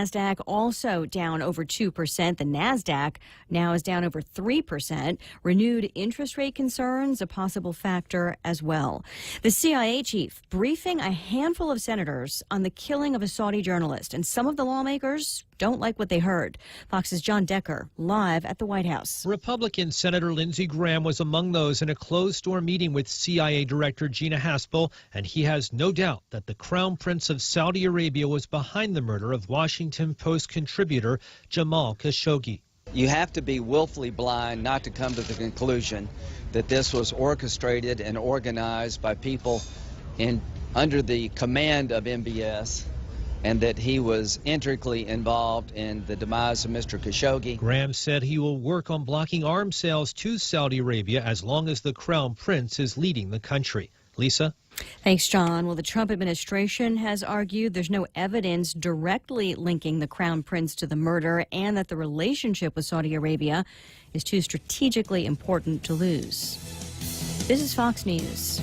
NASDAQ also down over 2%. The NASDAQ now is down over 3%. Renewed interest rate concerns, a possible factor as well. The CIA chief briefing a handful of senators on the killing of a Saudi journalist, and some of the lawmakers don't like what they heard. Fox's John Decker live at the White House. Republican Senator Lindsey Graham was among those in a closed-door meeting with CIA Director Gina Haspel, and he has no doubt that the Crown Prince of Saudi Arabia was behind the murder of Washington Post contributor Jamal Khashoggi. You have to be willfully blind not to come to the conclusion that this was orchestrated and organized by people under the command of MBS, and that he was intricately involved in the demise of Mr. Khashoggi. Graham said he will work on blocking arms sales to Saudi Arabia as long as the Crown Prince is leading the country. Lisa? Thanks, John. Well, the Trump administration has argued there's no evidence directly linking the Crown Prince to the murder and that the relationship with Saudi Arabia is too strategically important to lose. This is Fox News.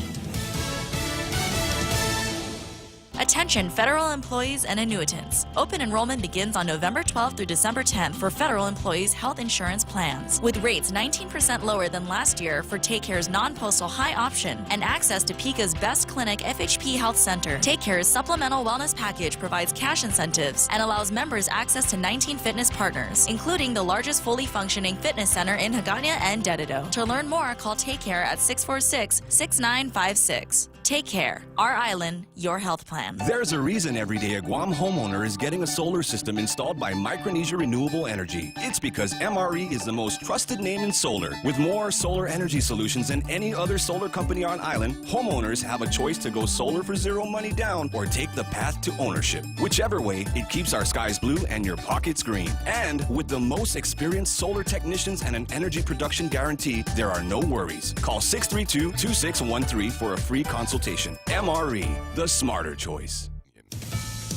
Attention federal employees and annuitants. Open enrollment begins on November 12th through December 10th for federal employees' health insurance plans. With rates 19% lower than last year for Take Care's non-postal high option and access to PICA's Best Clinic FHP Health Center. Take Care's supplemental wellness package provides cash incentives and allows members access to 19 fitness partners, including the largest fully functioning fitness center in Hagåtña and Dededo. To learn more, call Take Care at 646-6956. Take Care. Our island, your health plan. There's a reason every day a Guam homeowner is getting a solar system installed by Micronesia Renewable Energy. It's because MRE is the most trusted name in solar. With more solar energy solutions than any other solar company on island, homeowners have a choice to go solar for zero money down or take the path to ownership. Whichever way, it keeps our skies blue and your pockets green. And with the most experienced solar technicians and an energy production guarantee, there are no worries. Call 632-2613 for a free consultation. MRE, the smarter choice.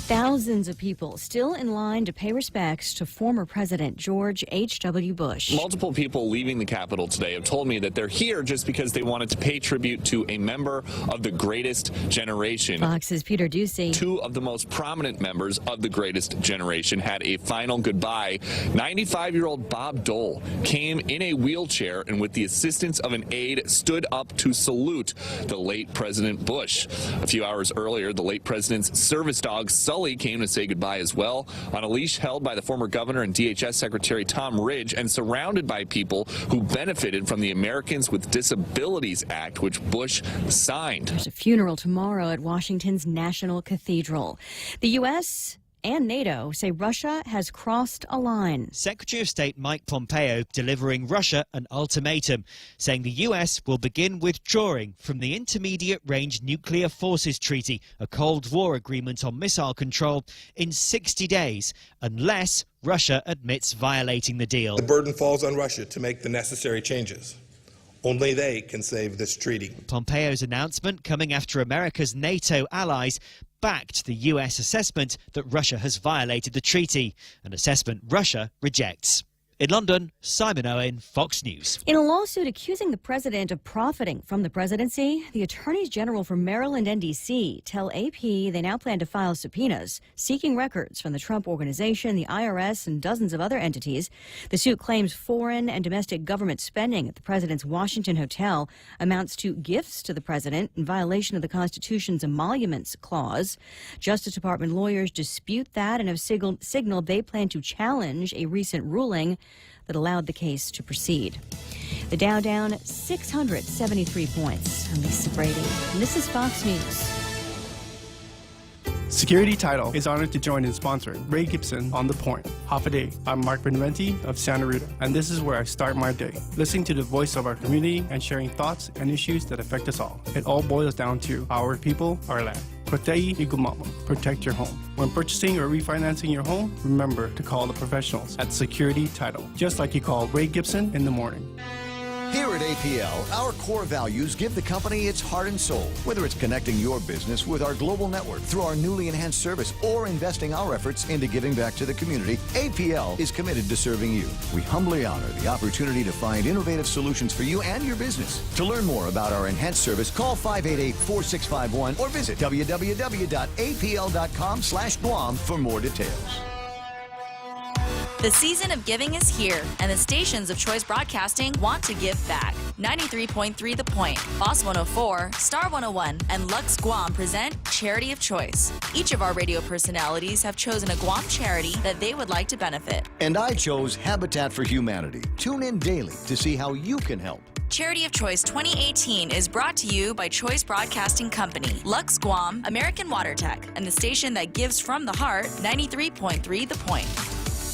Thousands of people still in line to pay respects to former President George H.W. Bush. Multiple people leaving the Capitol today have told me that they're here just because they wanted to pay tribute to a member of the greatest generation. Fox's Peter Ducey. Two of the most prominent members of the greatest generation had a final goodbye. 95-year-old Bob Dole came in a wheelchair and with the assistance of an aide stood up to salute the late President Bush. A few hours earlier, the late president's service dog Sully came to say goodbye as well, on a leash held by the former governor and DHS Secretary Tom Ridge and surrounded by people who benefited from the Americans with Disabilities Act, which Bush signed. There's a funeral tomorrow at Washington's National Cathedral. The U.S. and NATO say Russia has crossed a line. Secretary of State Mike Pompeo delivering Russia an ultimatum, saying the U.S. will begin withdrawing from the Intermediate Range Nuclear Forces Treaty, a Cold War agreement on missile control, in 60 days, unless Russia admits violating the deal. The burden falls on Russia to make the necessary changes. Only they can save this treaty. Pompeo's announcement coming after America's NATO allies backed the U.S. assessment that Russia has violated the treaty, an assessment Russia rejects. In London, Simon Owen, Fox News. In a lawsuit accusing the president of profiting from the presidency, the attorneys general for Maryland and D.C. tell AP they now plan to file subpoenas seeking records from the Trump Organization, the IRS, and dozens of other entities. The suit claims foreign and domestic government spending at the president's Washington hotel amounts to gifts to the president in violation of the Constitution's Emoluments Clause. Justice Department lawyers dispute that and have signaled they plan to challenge a recent ruling that allowed the case to proceed. The Dow down 673 points. I'm Lisa Brady, and this is Fox News. Security Title is honored to join in sponsoring Ray Gibson on The Point. Half a day. I'm Mark Benventi of Santa Rita, and this is where I start my day, listening to the voice of our community and sharing thoughts and issues that affect us all. It all boils down to our people, our land. Protei Igumamo. Protect your home. When purchasing or refinancing your home, remember to call the professionals at Security Title, just like you call Ray Gibson in the morning. Here at APL, our core values give the company its heart and soul. Whether it's connecting your business with our global network through our newly enhanced service or investing our efforts into giving back to the community, APL is committed to serving you. We humbly honor the opportunity to find innovative solutions for you and your business. To learn more about our enhanced service, call 588-4651 or visit www.apl.com/Guam for more details. The season of giving is here, and the stations of Choice Broadcasting want to give back. 93.3 The Point, Boss 104, Star 101, and Lux Guam present Charity of Choice. Each of our radio personalities have chosen a Guam charity that they would like to benefit. And I chose Habitat for Humanity. Tune in daily to see how you can help. Charity of Choice 2018 is brought to you by Choice Broadcasting Company, Lux Guam, American Water Tech, and the station that gives from the heart, 93.3 The Point.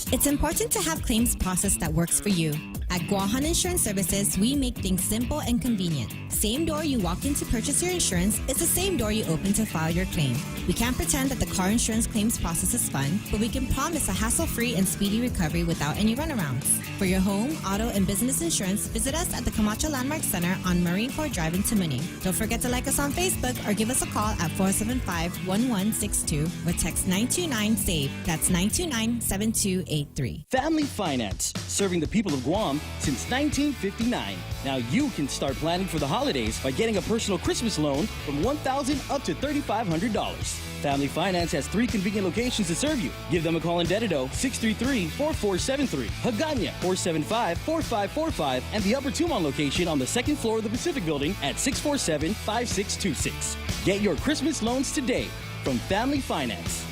It's important to have claims process that works for you. At Guahan Insurance Services, we make things simple and convenient. Same door you walk in to purchase your insurance is the same door you open to file your claim. We can't pretend that the car insurance claims process is fun, but we can promise a hassle-free and speedy recovery without any runarounds. For your home, auto, and business insurance, visit us at the Camacho Landmark Center on Marine Corps Drive in Tamuning. Don't forget to like us on Facebook or give us a call at 475-1162 or text 929-SAVE. That's 929-7283. Family Finance, serving the people of Guam since 1959. Now you can start planning for the holidays by getting a personal Christmas loan from $1,000 up to $3,500. Family Finance has 3 convenient locations to serve you. Give them a call in Dededo, 633-4473, Hagåtña, 475-4545, and the Upper Tumon location on the 2nd floor of the Pacific Building at 647-5626. Get your Christmas loans today from Family Finance.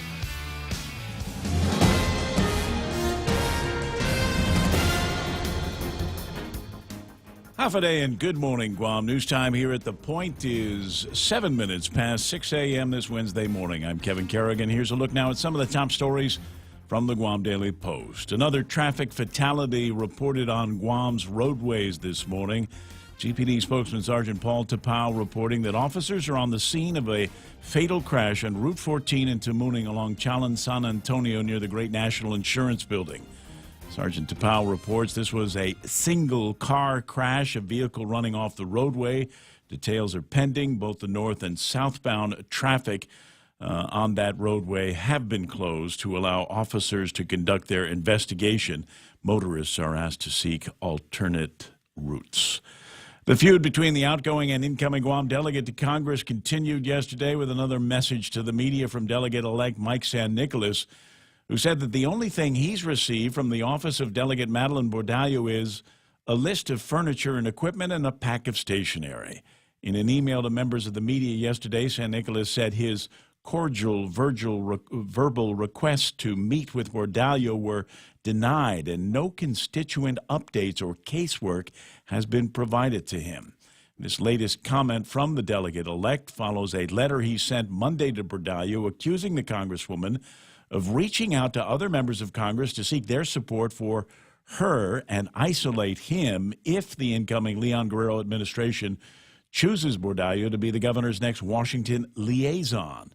Half a day and good morning, Guam. News time here at The Point is 7 minutes past 6 a.m. this Wednesday morning. I'm Kevin Kerrigan. Here's a look now at some of the top stories from the Guam Daily Post. Another traffic fatality reported on Guam's roadways this morning. GPD spokesman Sergeant Paul Tapao reporting that officers are on the scene of a fatal crash on Route 14 in Tamuning along Chalan San Antonio near the Great National Insurance Building. Sergeant Tapao reports this was a single-car crash, a vehicle running off the roadway. Details are pending. Both the north and southbound traffic on that roadway have been closed to allow officers to conduct their investigation. Motorists are asked to seek alternate routes. The feud between the outgoing and incoming Guam delegate to Congress continued yesterday with another message to the media from Delegate-elect Mike San Nicolas, who said that the only thing he's received from the office of Delegate Madeline Bordallo is a list of furniture and equipment and a pack of stationery. In an email to members of the media yesterday, San Nicolas said his cordial verbal requests to meet with Bordallo were denied and no constituent updates or casework has been provided to him. This latest comment from the delegate-elect follows a letter he sent Monday to Bordallo accusing the Congresswoman of reaching out to other members of Congress to seek their support for her and isolate him if the incoming Leon Guerrero administration chooses Bordallo to be the governor's next Washington liaison.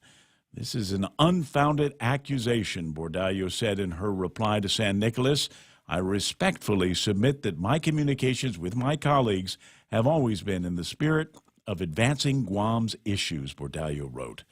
This is an unfounded accusation, Bordallo said in her reply to San Nicolas. I respectfully submit that my communications with my colleagues have always been in the spirit of advancing Guam's issues, Bordallo wrote.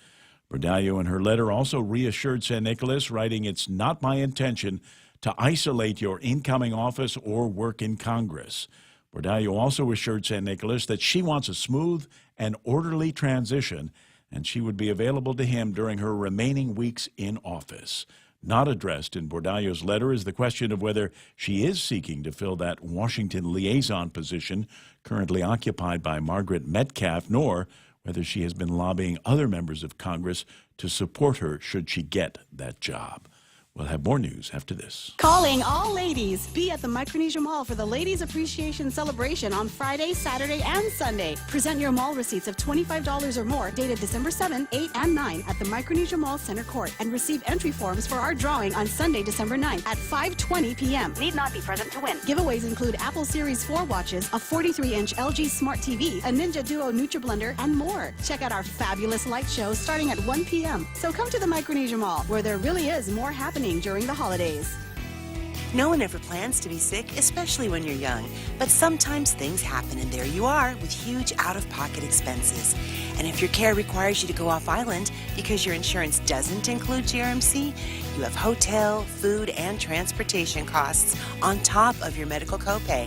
Bordallo in her letter also reassured San Nicolas, writing, it's not my intention to isolate your incoming office or work in Congress. Bordallo also assured San Nicolas that she wants a smooth and orderly transition, and she would be available to him during her remaining weeks in office. Not addressed in Bordallo's letter is the question of whether she is seeking to fill that Washington liaison position currently occupied by Margaret Metcalf, nor whether she has been lobbying other members of Congress to support her should she get that job. We'll have more news after this. Calling all ladies. Be at the Micronesia Mall for the Ladies Appreciation Celebration on Friday, Saturday, and Sunday. Present your mall receipts of $25 or more dated December 7, 8, and 9 at the Micronesia Mall Center Court and receive entry forms for our drawing on Sunday, December 9th at 5:20 p.m. Need not be present to win. Giveaways include Apple Series 4 watches, a 43-inch LG Smart TV, a Ninja Duo NutriBlender, and more. Check out our fabulous light show starting at 1 p.m. So come to the Micronesia Mall, where there really is more happening during the holidays. No one ever plans to be sick, especially when you're young. But sometimes things happen, and there you are with huge out-of-pocket expenses. And if your care requires you to go off-island because your insurance doesn't include GRMC, you have hotel, food, and transportation costs on top of your medical copay.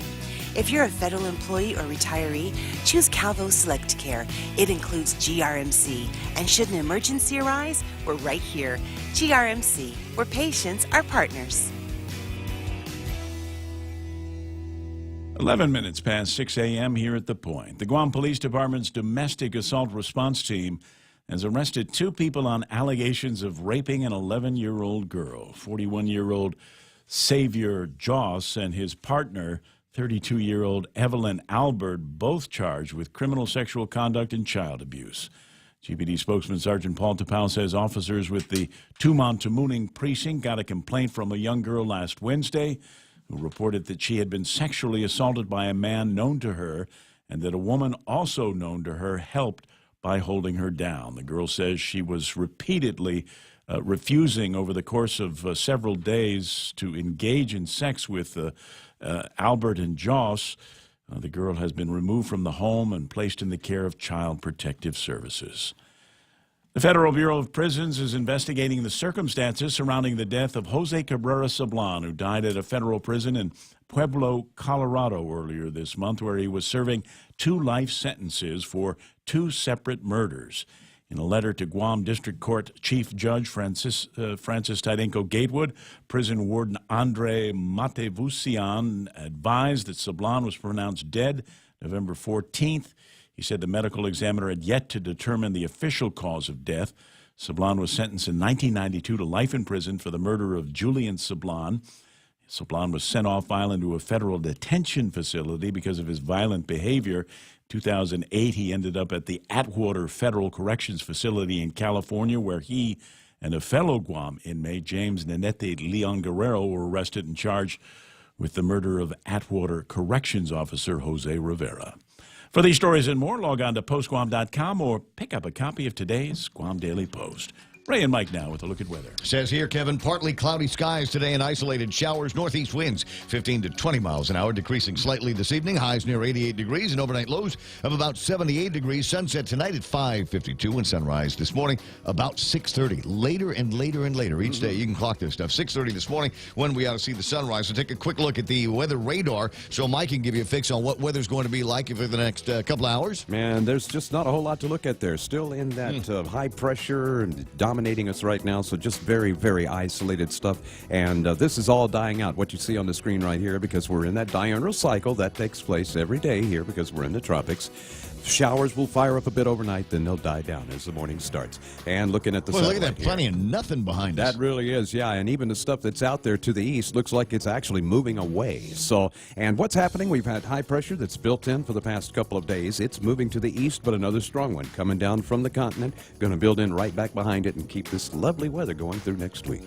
If you're a federal employee or retiree, choose Calvo Select Care. It includes GRMC. And should an emergency arise, we're right here. GRMC, where patients are partners. 11 minutes past 6 a.m. here at The Point. The Guam Police Department's domestic assault response team has arrested 2 people on allegations of raping an 11-year-old girl. 41-year-old Xavier Joss and his partner, 32-year-old Evelyn Albert, both charged with criminal sexual conduct and child abuse. GPD spokesman Sergeant Paul Tapau says officers with the Tumon-Tamuning precinct got a complaint from a young girl last Wednesday who reported that she had been sexually assaulted by a man known to her and that a woman also known to her helped by holding her down. The girl says she was repeatedly refusing over the course of several days to engage in sex with Albert and Joss. The girl has been removed from the home and placed in the care of Child Protective Services. The Federal Bureau of Prisons is investigating the circumstances surrounding the death of Jose Cabrera Sablan, who died at a federal prison in Pueblo, Colorado earlier this month, where he was serving 2 life sentences for 2 separate murders. In a letter to Guam District Court Chief Judge Francis Tydenko Gatewood, prison warden Andre Matevusian advised that Sablan was pronounced dead November 14th. He said the medical examiner had yet to determine the official cause of death. Sablan was sentenced in 1992 to life in prison for the murder of Julian Sablan. Sablan was sent off island to a federal detention facility because of his violent behavior. 2008, he ended up at the Atwater Federal Corrections Facility in California, where he and a fellow Guam inmate, James Nenete Leon Guerrero, were arrested and charged with the murder of Atwater Corrections Officer Jose Rivera. For these stories and more, log on to postguam.com or pick up a copy of today's Guam Daily Post. Ray and Mike now with a look at weather. Says here, Kevin, partly cloudy skies today and isolated showers. Northeast winds 15 to 20 miles an hour, decreasing slightly this evening. Highs near 88 degrees and overnight lows of about 78 degrees. Sunset tonight at 5:52 and sunrise this morning about 6:30. Later and later and later each day. You can clock this stuff. 6:30 this morning when we ought to see the sunrise. So take a quick look at the weather radar so Mike can give you a fix on what weather's going to be like for the next couple of hours. Man, there's just not a whole lot to look at there. Still in that high pressure and dominating us right now, so just very, very isolated stuff. And this is all dying out, what you see on the screen right here, because we're in that diurnal cycle that takes place every day here because we're in the tropics. Showers will fire up a bit overnight, then they'll die down as the morning starts. And looking at the look at that, here, plenty of nothing behind us. That really is, yeah. And even the stuff that's out there to the east looks like it's actually moving away. So, and what's happening? We've had high pressure that's built in for the past couple of days. It's moving to the east, but another strong one coming down from the continent, going to build in right back behind it and keep this lovely weather going through next week.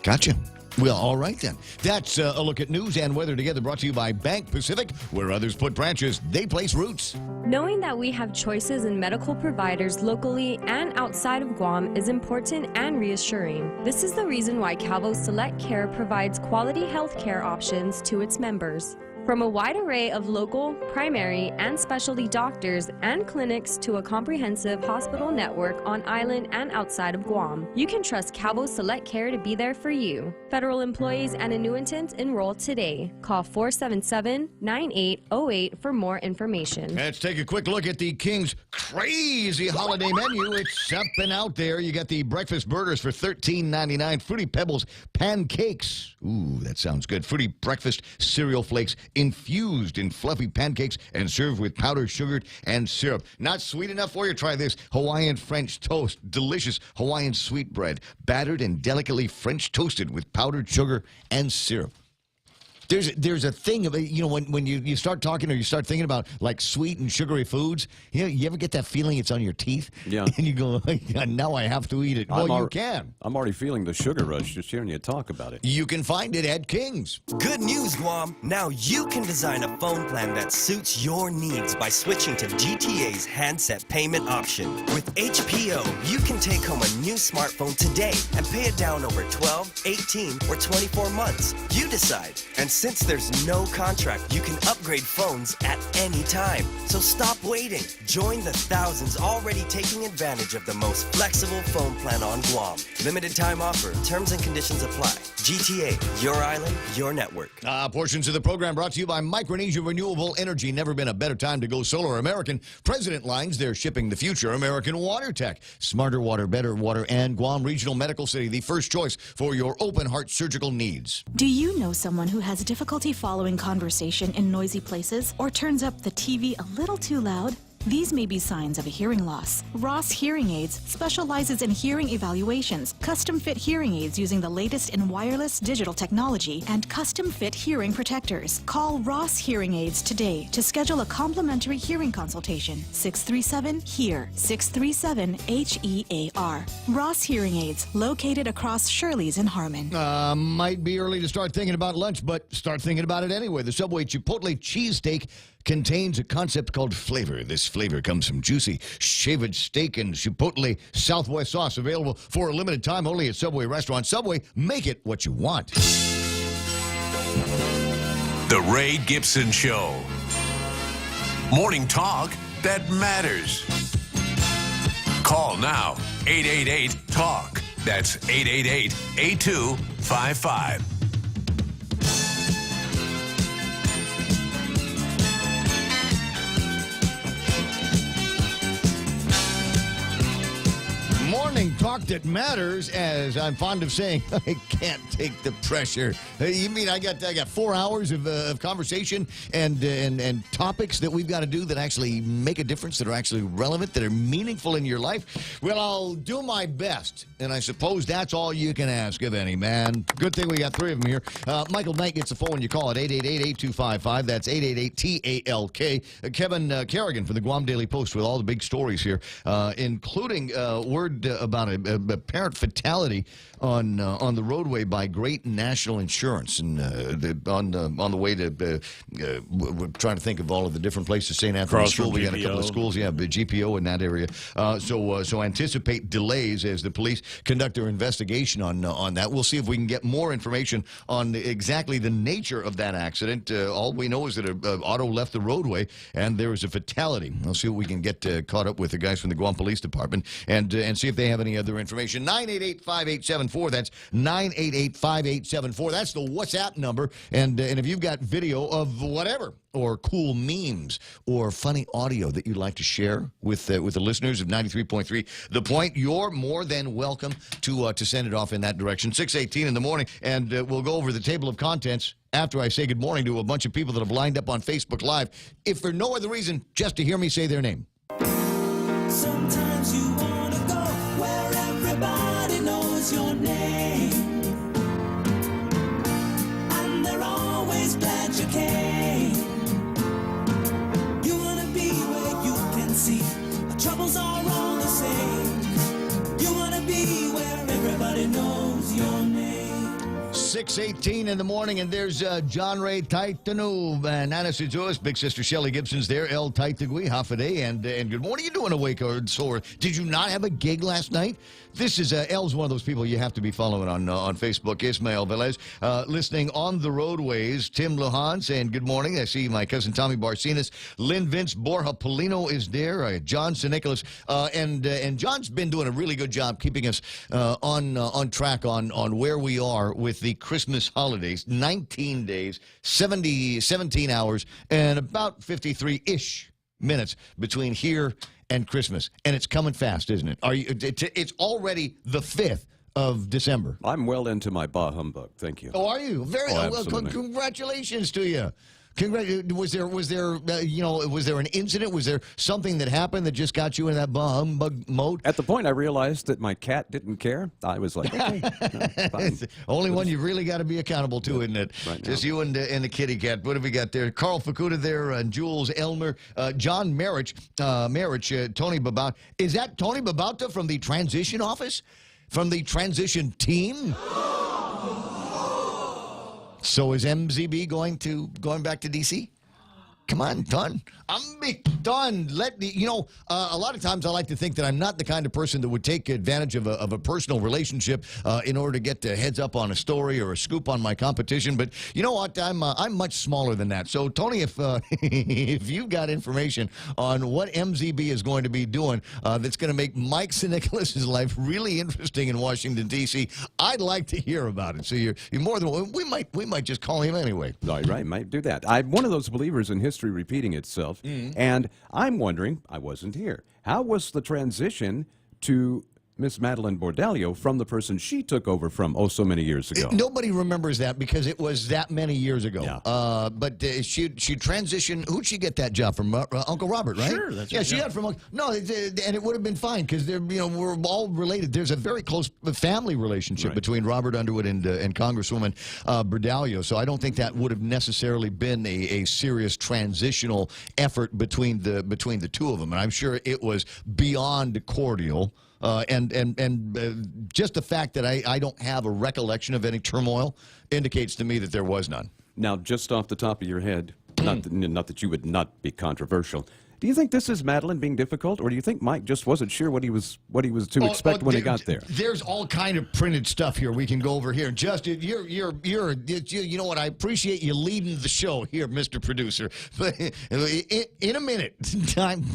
Gotcha. Well, all right then. That's a look at news and weather together, brought to you by Bank Pacific. Where others put branches, they place roots. Knowing that we have choices in medical providers locally and outside of Guam is important and reassuring. This is the reason why Calvo Select Care provides quality health care options to its members. From a wide array of local, primary, and specialty doctors and clinics to a comprehensive hospital network on island and outside of Guam, you can trust Calvo Select Care to be there for you. Federal employees and annuitants enroll today. Call 477-9808 for more information. Let's take a quick look at the King's crazy holiday menu. It's up and out there. You got the breakfast burgers for $13.99. Fruity Pebbles pancakes. Ooh, that sounds good. Fruity breakfast cereal flakes infused in fluffy pancakes and served with powdered sugar and syrup. Not sweet enough for you? Try this. Hawaiian French toast. Delicious Hawaiian sweetbread. Battered and delicately French toasted with powdered sugar and syrup. There's a thing of, you know, when you start talking or you start thinking about like sweet and sugary foods, you ever get that feeling it's on your teeth? Yeah. And you go, now I have to eat it. Well, you can. I'm already feeling the sugar rush just hearing you talk about it. You can find it at King's. Good news, Guam. Now you can design a phone plan that suits your needs by switching to GTA's handset payment option. With HPO, you can take home a new smartphone today and pay it down over 12, 18, or 24 months. You decide. And since there's no contract, you can upgrade phones at any time. So stop waiting. Join the thousands already taking advantage of the most flexible phone plan on Guam. Limited time offer. Terms and conditions apply. GTA, your island, your network. Portions of the program brought to you by Micronesia Renewable Energy. Never been a better time to go solar. American President Lines, they're shipping the future. American Water Tech, smarter water, better water, and Guam Regional Medical City, the first choice for your open heart surgical needs. Do you know someone who has difficulty following conversation in noisy places or turns up the TV a little too loud? These may be signs of a hearing loss. Ross Hearing Aids specializes in hearing evaluations, custom-fit hearing aids using the latest in wireless digital technology, and custom-fit hearing protectors. Call Ross Hearing Aids today to schedule a complimentary hearing consultation. 637-HEAR. 637-HEAR. Ross Hearing Aids, located across Shirley's in Harmon. Might be early to start thinking about lunch, but start thinking about it anyway. The Subway Chipotle cheesesteak contains a concept called flavor. This flavor comes from juicy shaved steak and Chipotle Southwest sauce, available for a limited time only at Subway restaurants. Subway, make it what you want. The Ray Gibson Show. Morning talk that matters. Call now, 888-TALK. That's 888-8255. Morning talk that matters, as I'm fond of saying. I can't take the pressure. You mean I got 4 hours of conversation and topics that we've got to do that actually make a difference, that are actually relevant, that are meaningful in your life? Well, I'll do my best, and I suppose that's all you can ask of any man. Good thing we got 3 of them here. Michael Knight gets the phone when you call it 888-8255. That's 888-TALK. Kevin Kerrigan for the Guam Daily Post with all the big stories here, including word about a apparent fatality on the roadway by Great National Insurance, and on the way to we're trying to think of all of the different places. St. Anthony's School, we got a couple of schools, the GPO in that area. So anticipate delays as the police conduct their investigation on that. We'll see if we can get more information on exactly the nature of that accident. All we know is that an auto left the roadway and there was a fatality. We'll see what we can get caught up with the guys from the Guam Police Department and see if they have any other information. 988-5874. That's 988-5874. That's the WhatsApp number. And if you've got video of whatever, or cool memes, or funny audio that you'd like to share with the listeners of 93.3 The Point, you're more than welcome to send it off in that direction. 6:18 in the morning, and we'll go over the table of contents after I say good morning to a bunch of people that have lined up on Facebook Live, if for no other reason, just to hear me say their name. Sometimes you want to go where everybody knows your name, and they're always glad you came. You want to be where you can see the troubles are all the same. You want to be where everybody knows your name. 6:18 in the morning, and there's John Ray Taitanu, Nana Sijois, Big Sister Shelley Gibson's there, El Taitagui, half a day, and good morning. You doing awake or sore? Did you not have a gig last night? This is El's one of those people you have to be following on Facebook. Ismael Velez, listening on the roadways. Tim Lujan saying good morning. I see my cousin Tommy Barcinas. Lynn Vince Borja Polino is there. John St. Nicholas, and John's been doing a really good job keeping us on track on where we are with the Christmas holidays. 19 days, 17 hours, and about 53-ish minutes between here and Christmas, and it's coming fast, isn't it? It's already the 5th of December. I'm well into my bah humbug. Thank you. Oh, are you? Very well. Absolutely. Congratulations to you. Was there an incident? Was there something that happened that just got you in that bah humbug mode? At the point I realized that my cat didn't care, I was like, okay. It's the only one you really got to be accountable to, isn't it? Right now. Just you and the kitty cat. What have we got there? Carl Fukuda there, and Jules Elmer, John Marich, Tony Babauta. Is that Tony Babauta from the transition office? From the transition team? So is MZB going back to D.C.? Come on, done. I'm done. A lot of times I like to think that I'm not the kind of person that would take advantage of a personal relationship in order to get the heads up on a story or a scoop on my competition. But you know what? I'm much smaller than that. So Tony, if if you've got information on what MZB is going to be doing that's going to make Mike St. Nicholas's life really interesting in Washington D.C., I'd like to hear about it. So you're more than we might just call him anyway. Right, might do that. I'm one of those believers in history repeating itself, and I'm wondering, I wasn't here, how was the transition to Miss Madeline Bordallo from the person she took over from so many years ago. Nobody remembers that because it was that many years ago. Yeah. But she transitioned. Who'd she get that job from? Uncle Robert, right? Sure, that's yeah. right, She got from no, and it would have been fine because they're we're all related. There's a very close family relationship between Robert Underwood and Congresswoman Bordallo. So I don't think that would have necessarily been a serious transitional effort between the two of them. And I'm sure it was beyond cordial. And just the fact that I don't have a recollection of any turmoil indicates to me that there was none. Now, just off the top of your head, not that you would not be controversial, do you think this is Madeline being difficult, or do you think Mike just wasn't sure what he was to expect when he got there? There's all kind of printed stuff here we can go over here. Justin, you know what? I appreciate you leading the show here, Mr. Producer. But in a minute, time.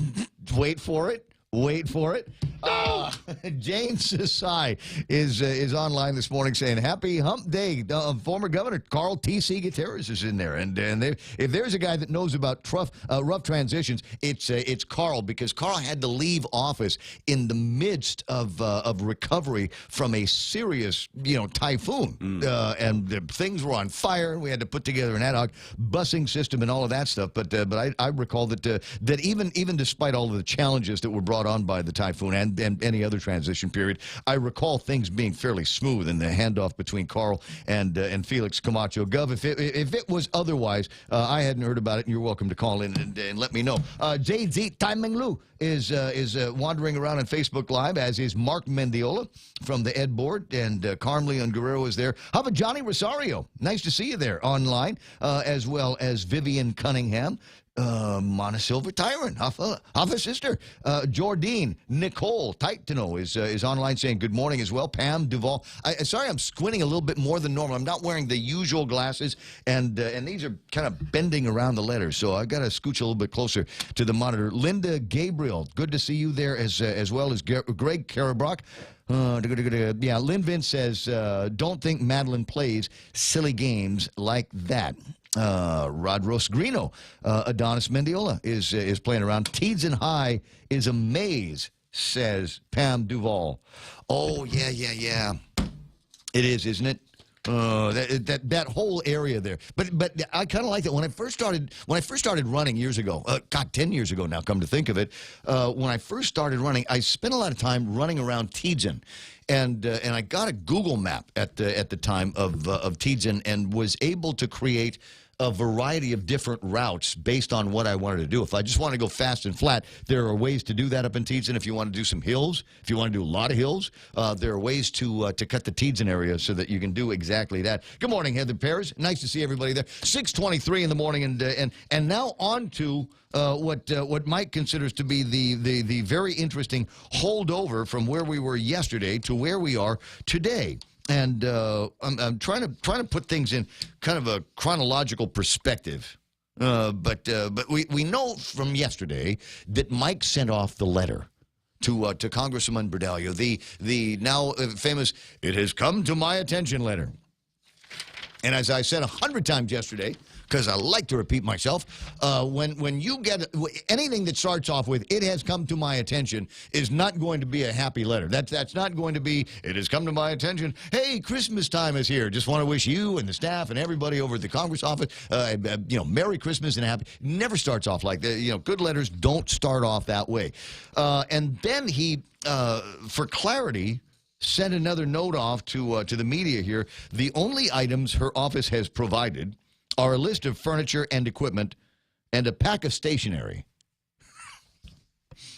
Wait for it. Wait for it. Jane Sasai is online this morning saying, "Happy Hump Day." Former Governor Carl T.C. Gutierrez is in there, and if there's a guy that knows about rough transitions, it's Carl, because Carl had to leave office in the midst of recovery from a serious typhoon, and things were on fire. We had to put together an ad hoc busing system and all of that stuff. But I recall that even despite all of the challenges that were brought on by the typhoon and any other transition period, I recall things being fairly smooth in the handoff between Carl and Felix Camacho. Gov, if it was otherwise, I hadn't heard about it, and you're welcome to call in and let me know. JZ Taimeng Lu is wandering around on Facebook Live, as is Mark Mendiola from the Ed Board, and Carm Leon Guerrero is there. How about Johnny Rosario? Nice to see you there online, as well as Vivian Cunningham. Mona Silva Tyron, Hoffa sister, Jordine, Nicole Titano is online saying good morning as well. Pam Duval. Sorry, I'm squinting a little bit more than normal. I'm not wearing the usual glasses, and these are kind of bending around the letters, so I've got to scooch a little bit closer to the monitor. Linda Gabriel, good to see you there as well as Greg Karabrock. Yeah, Lynn Vince says, don't think Madeline plays silly games like that. Rodros Greeno, Adonis Mendiola is playing around. Teedson High is a maze, says Pam Duval. Oh, yeah. It is, isn't it? That whole area there, but I kind of like that. When I first started running years ago, 10 years ago now, come to think of it, when I first started running, I spent a lot of time running around Teedson, and I got a Google map at the time of Teedson, and was able to create a variety of different routes based on what I wanted to do. If I just want to go fast and flat, there are ways to do that up in Teedson. If you want to do some hills, if you want to do a lot of hills, there are ways to cut the Teedson area so that you can do exactly that. Good morning, Heather Pears. Nice to see everybody there. 6:23 in the morning, and now on to what Mike considers to be the very interesting holdover from where we were yesterday to where we are today. And I'm trying to put things in kind of a chronological perspective. But we know from yesterday that Mike sent off the letter to Congresswoman Bordallo, the now famous "It has come to my attention" letter. And as I said 100 times yesterday, because I like to repeat myself, when you get anything that starts off with "it has come to my attention" is not going to be a happy letter. That's not going to be "it has come to my attention, hey, Christmas time is here. Just want to wish you and the staff and everybody over at the Congress office, Merry Christmas and happy." Never starts off like that. Good letters don't start off that way. And then he, for clarity, sent another note off to the media here. The only items her office has provided are a list of furniture and equipment and a pack of stationery.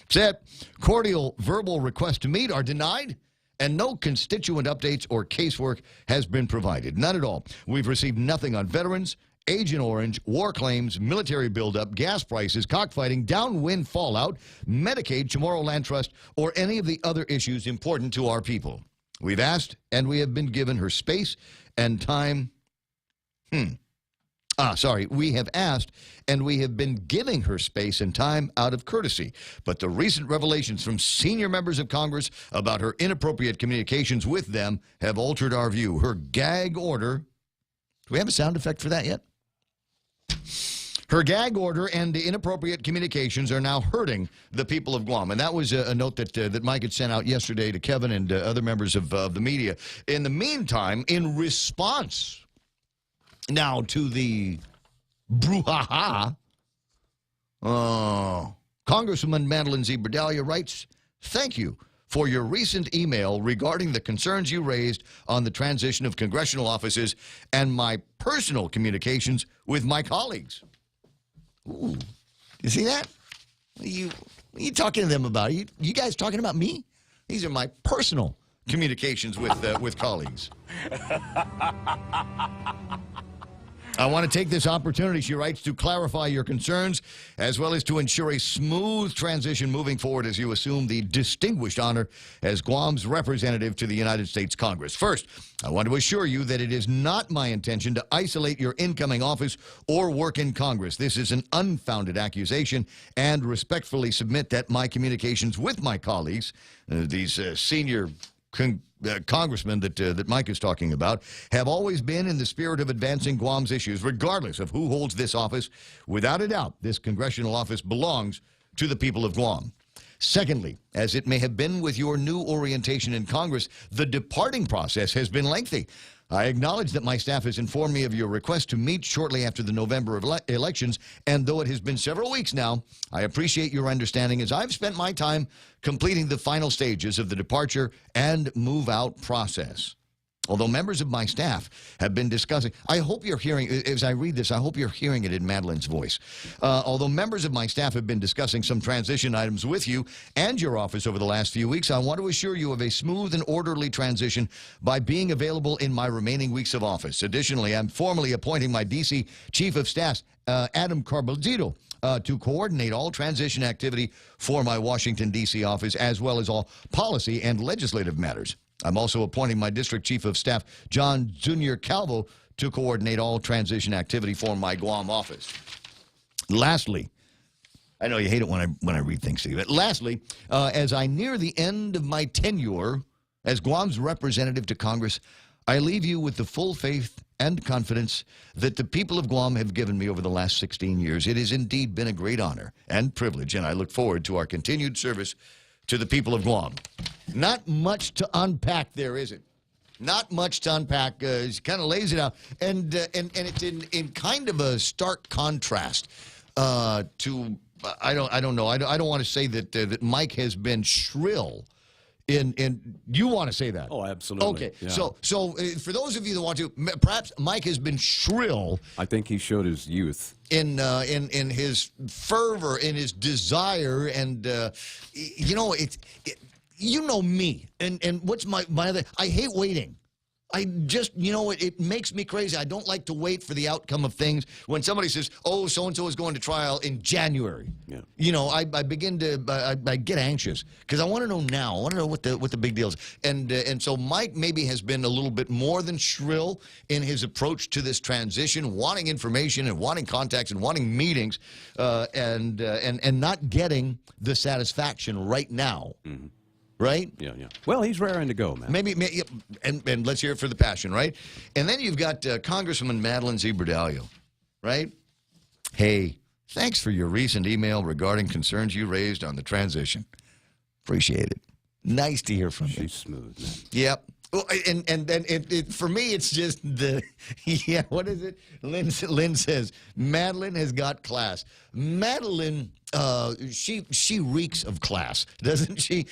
Said cordial verbal requests to meet are denied, and no constituent updates or casework has been provided. None at all. We've received nothing on veterans, Agent Orange, war claims, military buildup, gas prices, cockfighting, downwind fallout, Medicaid, Chamorro Land Trust, or any of the other issues important to our people. We've asked, and we have been given her space and time. We have asked, and we have been giving her space and time out of courtesy. But the recent revelations from senior members of Congress about her inappropriate communications with them have altered our view. Her gag order. Do we have a sound effect for that yet? Her gag order and inappropriate communications are now hurting the people of Guam. And that was a note that Mike had sent out yesterday to Kevin and other members of the media. In the meantime, in response now to the brouhaha, Congresswoman Madeline Z. Berdalia writes, "Thank you for your recent email regarding the concerns you raised on the transition of congressional offices and my personal communications with my colleagues." Ooh, you see that? What are you talking to them about? You guys talking about me? These are my personal communications with colleagues. "I want to take this opportunity," she writes, "to clarify your concerns as well as to ensure a smooth transition moving forward as you assume the distinguished honor as Guam's representative to the United States Congress. First, I want to assure you that it is not my intention to isolate your incoming office or work in Congress. This is an unfounded accusation, and respectfully submit that my communications with my colleagues, these senior congressmen that Mike is talking about, have always been in the spirit of advancing Guam's issues, regardless of who holds this office. Without a doubt, this congressional office belongs to the people of Guam. Secondly, as it may have been with your new orientation in Congress, the departing process has been lengthy. I acknowledge that my staff has informed me of your request to meet shortly after the November elections, and though it has been several weeks now, I appreciate your understanding as I've spent my time completing the final stages of the departure and move-out process. Although members of my staff have been discussing, I hope you're hearing, as I read this, I hope you're hearing it in Madeline's voice. Although members of my staff have been discussing some transition items with you and your office over the last few weeks, I want to assure you of a smooth and orderly transition by being available in my remaining weeks of office. Additionally, I'm formally appointing my D.C. Chief of Staff, Adam Carbaldito, to coordinate all transition activity for my Washington, D.C. office, as well as all policy and legislative matters. I'm also appointing my District Chief of Staff, John Junior Calvo, to coordinate all transition activity for my Guam office. Lastly, I know you hate it when I read things to you, but lastly, as I near the end of my tenure as Guam's representative to Congress, I leave you with the full faith and confidence that the people of Guam have given me over the last 16 years. It has indeed been a great honor and privilege, and I look forward to our continued service to the people of Guam. Not much to unpack there, is it? Not much to unpack. He kind of lays it out. And it's in kind of a stark contrast to, I don't know. I don't want to say that Mike has been shrill. You want to say that? Oh, absolutely. Okay, yeah. so for those of you that want to, perhaps Mike has been shrill. I think he showed his youth in his fervor, in his desire, and you know me, and what's my other? I hate waiting. I just, it makes me crazy. I don't like to wait for the outcome of things. When somebody says, "Oh, so and so is going to trial in January," I begin to I get anxious because I want to know now. I want to know what the big deal is. And so Mike maybe has been a little bit more than shrill in his approach to this transition, wanting information and wanting contacts and wanting meetings, and not getting the satisfaction right now. Mm-hmm. Right? Yeah. Well, he's raring to go, man. Maybe and let's hear it for the passion, right? And then you've got Congresswoman Madeline Z. Berdalia, right? Hey, thanks for your recent email regarding concerns you raised on the transition. Appreciate it. Nice to hear from you. She's smooth, man. Yep. Well, and for me, it's just what is it? Lynn says, Madeline has got class. Madeline, she reeks of class, doesn't she?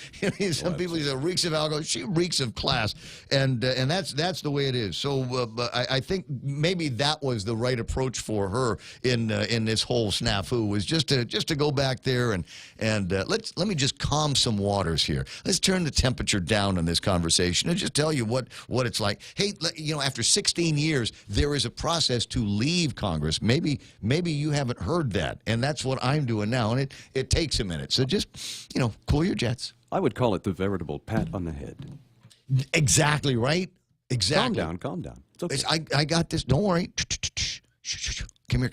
Some people say reeks of alcohol. She reeks of class, and that's the way it is. So I think maybe that was the right approach for her in this whole snafu, was just to go back there and let me just calm some waters here. Let's turn the temperature down in this conversation and just tell you what it's like. Hey, after 16 years, there is a process to leave Congress. Maybe you haven't heard that, and that's what I'm doing now, and it takes a minute. So just, cool your jets. I would call it the veritable pat on the head. Exactly, right? Exactly. Calm down. It's okay. I got this. Don't worry. Come here.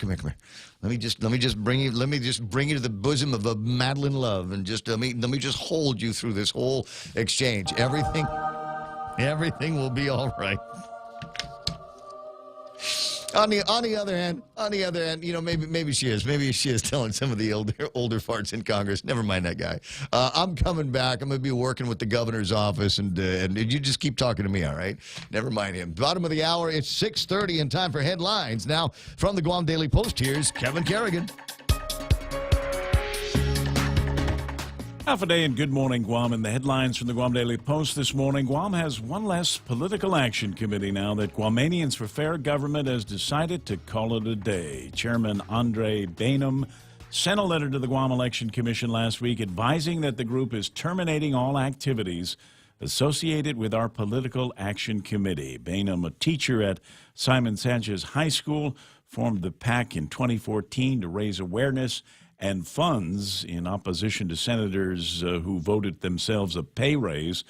Let me just bring you to the bosom of a Madeline love, and just let me just hold you through this whole exchange. Everything will be all right. On the other hand, maybe she is. Maybe she is telling some of the older farts in Congress. Never mind that guy. I'm coming back. I'm going to be working with the governor's office, and you just keep talking to me, all right? Never mind him. Bottom of the hour, it's 6:30 and time for headlines. Now, from the Guam Daily Post, here's Kevin Kerrigan. Half a day and good morning, Guam. And the headlines from the Guam Daily Post this morning. Guam has one less political action committee now that Guamanians for Fair Government has decided to call it a day. Chairman Andre Bainum sent a letter to the Guam Election Commission last week advising that the group is terminating all activities associated with our political action committee. Bainum, a teacher at Simon Sanchez High School, formed the PAC in 2014 to raise awareness and funds in opposition to senators who voted themselves a pay raise.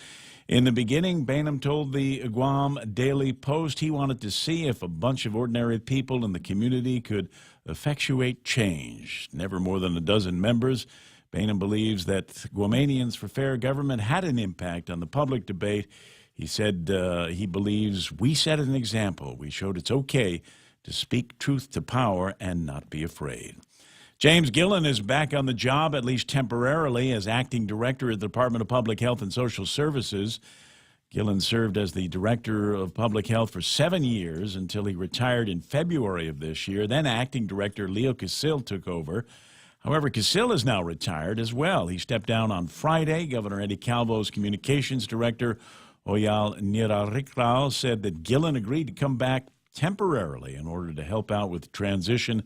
In the beginning, Bainum told the Guam Daily Post he wanted to see if a bunch of ordinary people in the community could effectuate change. Never more than a dozen members. Bainum believes that Guamanians for Fair Government had an impact on the public debate. He said he believes we set an example. We showed it's okay to speak truth to power and not be afraid. James Gillen is back on the job, at least temporarily, as acting director at the Department of Public Health and Social Services. Gillen served as the director of public health for 7 years until he retired in February of this year. Then acting director Leo Casil took over. However, Casil is now retired as well. He stepped down on Friday. Governor Eddie Calvo's communications director, Oyal Nirarikrao, said that Gillen agreed to come back temporarily in order to help out with the transition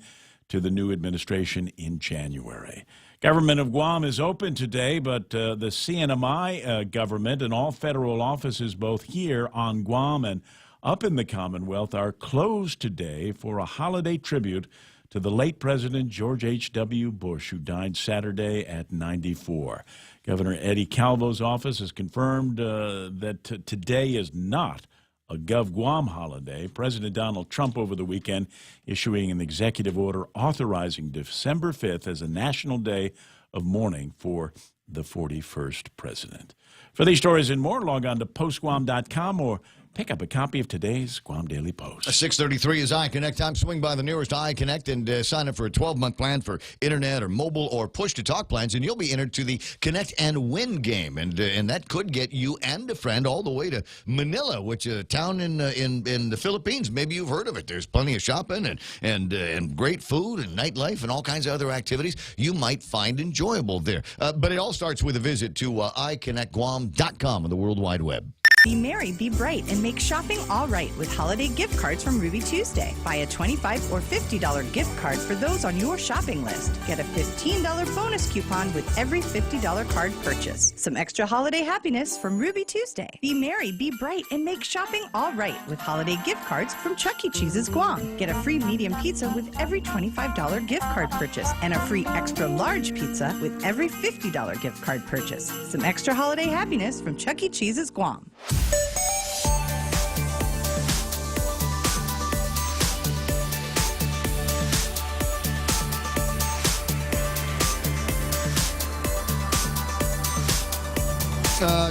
to the new administration in January. Government of Guam is open today, but the CNMI government and all federal offices both here on Guam and up in the Commonwealth are closed today for a holiday tribute to the late President George H.W. Bush, who died Saturday at 94. Governor Eddie Calvo's office has confirmed that today is not a Gov Guam holiday. President Donald Trump over the weekend issuing an executive order authorizing December 5th as a national day of mourning for the 41st president. For these stories and more, log on to postguam.com or pick up a copy of today's Guam Daily Post. 6:33 is iConnect time. Swing by the nearest iConnect and sign up for a 12-month plan for internet or mobile or push-to-talk plans, and you'll be entered to the Connect and Win game. And that could get you and a friend all the way to Manila, which is a town in the Philippines. Maybe you've heard of it. There's plenty of shopping and great food and nightlife and all kinds of other activities you might find enjoyable there. But it all starts with a visit to iConnectGuam.com on the World Wide Web. Be merry, be bright, and make shopping all right with holiday gift cards from Ruby Tuesday. Buy a $25 or $50 gift card for those on your shopping list. Get a $15 bonus coupon with every $50 card purchase. Some extra holiday happiness from Ruby Tuesday. Be merry, be bright, and make shopping all right with holiday gift cards from Chuck E. Cheese's Guam. Get a free medium pizza with every $25 gift card purchase and a free extra large pizza with every $50 gift card purchase. Some extra holiday happiness from Chuck E. Cheese's Guam.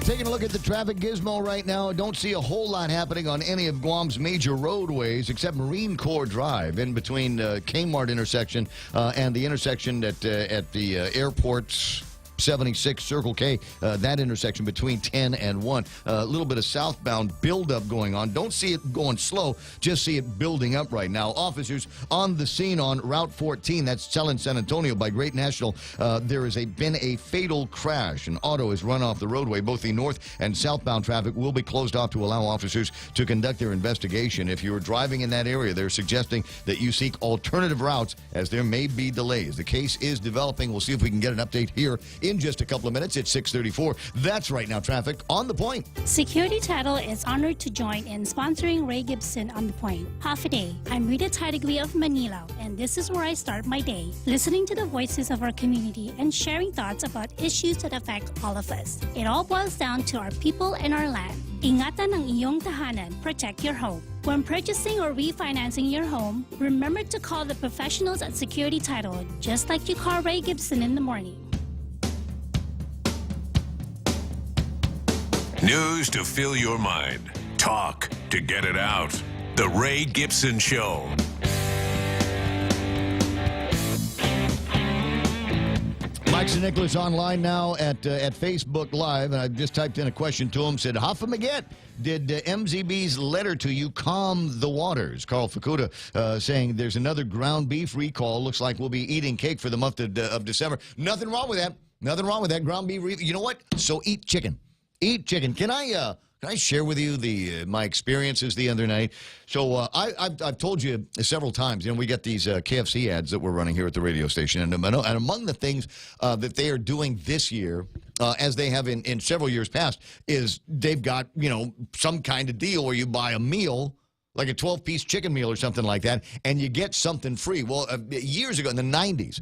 Taking a look at the traffic gizmo right now, don't see a whole lot happening on any of Guam's major roadways except Marine Corps Drive in between Kmart intersection and the intersection at the airport's 76 Circle K, that intersection between 10 and 1. A little bit of southbound buildup going on. Don't see it going slow, just see it building up right now. Officers on the scene on Route 14, that's Selin San Antonio by Great National. There has been a fatal crash. An auto has run off the roadway. Both the north and southbound traffic will be closed off to allow officers to conduct their investigation. If you are driving in that area, they're suggesting that you seek alternative routes as there may be delays. The case is developing. We'll see if we can get an update here in just a couple of minutes. It's 6:34. That's right now traffic on The Point. Security Title is honored to join in sponsoring Ray Gibson on The Point. Half a day. I'm Rita Tidegli of Manila, and this is where I start my day, listening to the voices of our community and sharing thoughts about issues that affect all of us. It all boils down to our people and our land. Ingatan ang iyong tahanan, protect your home. When purchasing or refinancing your home, remember to call the professionals at Security Title, just like you call Ray Gibson in the morning. News to fill your mind. Talk to get it out. The Ray Gibson Show. Mike St. Nicholas online now at Facebook Live, and I just typed in a question to him, said, Hoffa-Maget, did MZB's letter to you calm the waters? Carl Fukuda saying there's another ground beef recall. Looks like we'll be eating cake for the month of December. Nothing wrong with that. Nothing wrong with that. Ground beef recall. You know what? So eat chicken. Eat chicken. Can I share with you my experiences the other night? So I've told you several times, we get these KFC ads that we're running here at the radio station, and among the things that they are doing this year, as they have in several years past, is they've got some kind of deal where you buy a meal, like a 12-piece chicken meal or something like that, and you get something free. Well, years ago in the 90s,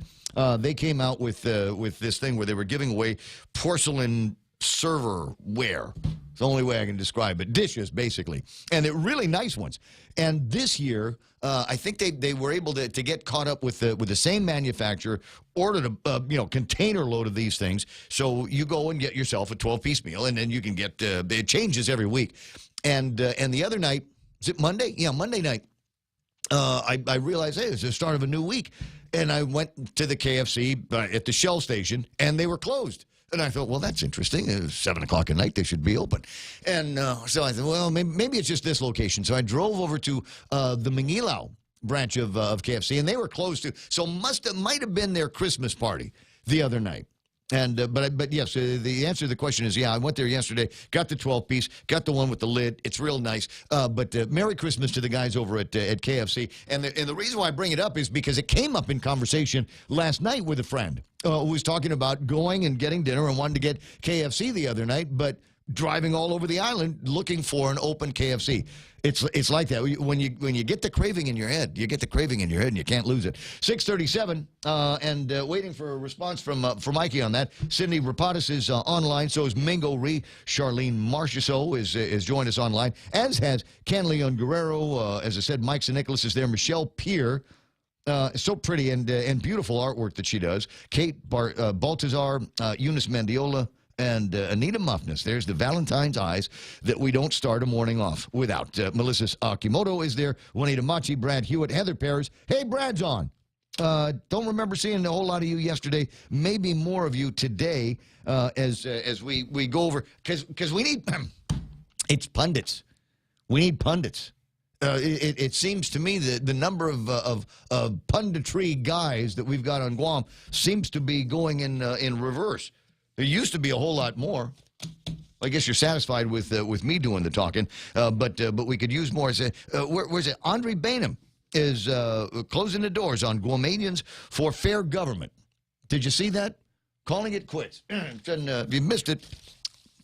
they came out with this thing where they were giving away porcelain serverware. It's the only way I can describe it. Dishes, basically. And they're really nice ones. And this year, I think they were able to get caught up with the same manufacturer, ordered a container load of these things. So you go and get yourself a 12-piece meal, and then you can get it changes every week. And the other night, is it Monday? Yeah, Monday night, I realized, hey, it's the start of a new week. And I went to the KFC at the Shell station, and they were closed. And I thought, well, that's interesting. It's 7 o'clock at night. They should be open. And so I thought, well, maybe it's just this location. So I drove over to the Mangilaw branch of KFC, and they were closed too. So might have been their Christmas party the other night. And but yes, the answer to the question is, yeah, I went there yesterday, got the 12-piece, got the one with the lid. It's real nice. But Merry Christmas to the guys over at KFC. And the reason why I bring it up is because it came up in conversation last night with a friend who was talking about going and getting dinner and wanted to get KFC the other night, but driving all over the island looking for an open KFC. It's like that. When you get the craving in your head, you get the craving in your head and you can't lose it. 6:37, and waiting for a response from Mikey on that. Sydney Rapatis is online. So is Mingo Ree. Charlene Marchessault is joined us online, as has Ken Leon Guerrero. As I said, Mike St. Nicholas is there. Michelle Peer. So pretty and beautiful artwork that she does. Kate Baltazar, Eunice Mandiola, and Anita Muffness. There's the Valentine's eyes that we don't start a morning off without. Melissa Akimoto is there. Juanita Machi, Brad Hewitt, Heather Pears. Hey, Brad's on. Don't remember seeing a whole lot of you yesterday. Maybe more of you today as we go over. Because we need... it's pundits. We need pundits. It seems to me that the number of punditry guys that we've got on Guam seems to be going in reverse. There used to be a whole lot more. I guess you're satisfied with me doing the talking, but we could use more. Where's it? Andre Bainham is closing the doors on Guamanians for fair government. Did you see that? Calling it quits. If you missed it,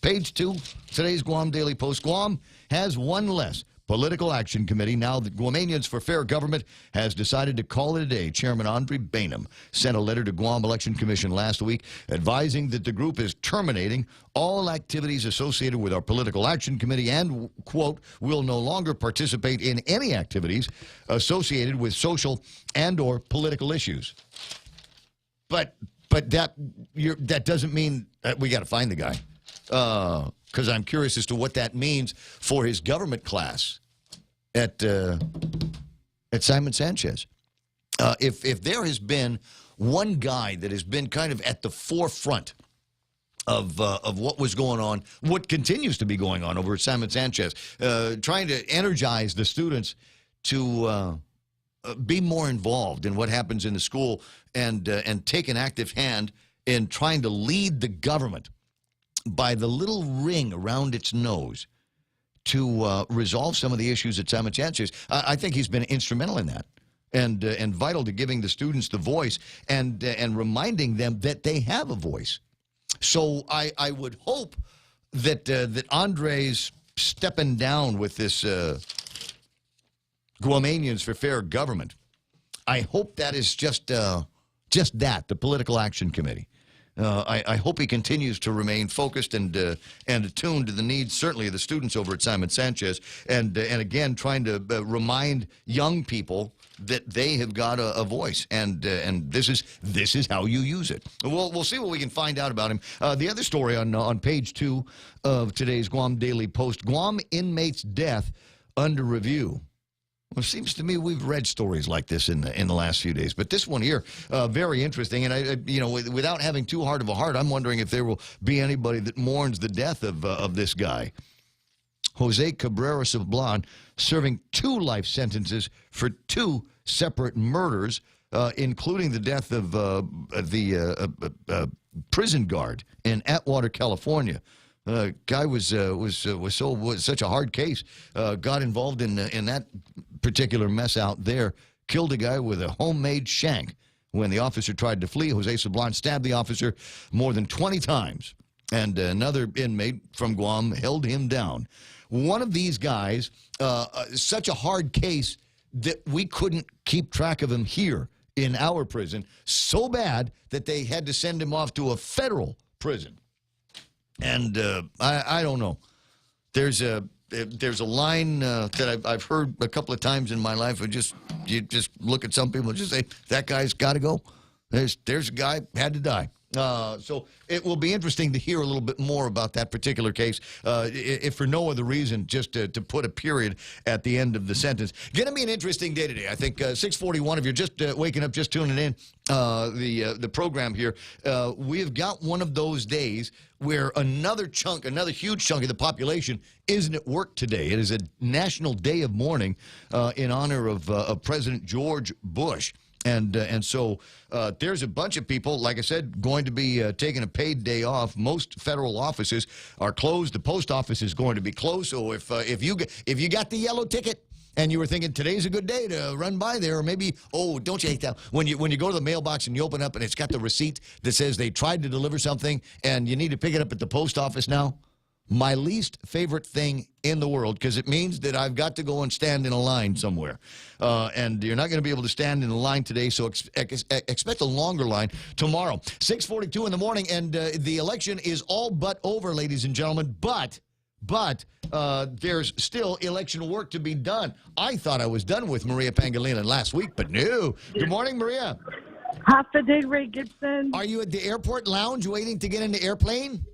page 2, today's Guam Daily Post. Guam has one less political action committee now that Guamanians for Fair Government has decided to call it a day. Chairman Andre Bainham sent a letter to Guam Election Commission last week advising that the group is terminating all activities associated with our political action committee and, quote, will no longer participate in any activities associated with social and or political issues. But that doesn't mean that we got to find the guy. Because I'm curious as to what that means for his government class at Simon Sanchez. If there has been one guy that has been kind of at the forefront of what was going on, what continues to be going on over at Simon Sanchez, trying to energize the students to be more involved in what happens in the school and take an active hand in trying to lead the government by the little ring around its nose to resolve some of the issues at Simon Sanchez. I think he's been instrumental in that and vital to giving the students the voice and reminding them that they have a voice. So I would hope that Andre's stepping down with this Guamanians for Fair Government. I hope that is just that, the Political Action Committee. I hope he continues to remain focused and attuned to the needs, certainly of the students over at Simon Sanchez, and again trying to remind young people that they have got a voice, and this is how you use it. We'll see what we can find out about him. The other story on page 2 of today's Guam Daily Post: Guam inmate's death under review. Well, it seems to me we've read stories like this in the last few days, but this one here, very interesting. And without having too hard of a heart, I'm wondering if there will be anybody that mourns the death of this guy, Jose Cabrera Sablan, serving 2 life sentences for 2 separate murders, including the death of the prison guard in Atwater, California. Guy was such a hard case. Got involved in that particular mess out there. Killed a guy with a homemade shank. When the officer tried to flee, Jose Sablan stabbed the officer more than 20 times, and another inmate from Guam held him down. One of these guys, such a hard case that we couldn't keep track of him here in our prison, so bad that they had to send him off to a federal prison. And I don't know. There's a line that I've heard a couple of times in my life. You just look at some people and just say, that guy's got to go. There's a guy had to die. So it will be interesting to hear a little bit more about that particular case, if for no other reason, just to put a period at the end of the sentence. Going to be an interesting day today. I think 6:41, if you're just waking up, just tuning in, the program here, we've got one of those days where another huge chunk of the population isn't at work today. It is a national day of mourning in honor of President George Bush. And so there's a bunch of people, like I said, going to be taking a paid day off. Most federal offices are closed. The post office is going to be closed. So if you got the yellow ticket and you were thinking today's a good day to run by there, or maybe, don't you hate that when you go to the mailbox and you open up and it's got the receipt that says they tried to deliver something and you need to pick it up at the post office now? My least favorite thing in the world, because it means that I've got to go and stand in a line somewhere. And you're not going to be able to stand in a line today, so expect a longer line tomorrow. 6:42 in the morning, and the election is all but over, ladies and gentlemen. But there's still election work to be done. I thought I was done with Maria Pangilinan last week, but no. Good morning, Maria. Half a day, Ray Gibson. Are you at the airport lounge waiting to get in the airplane?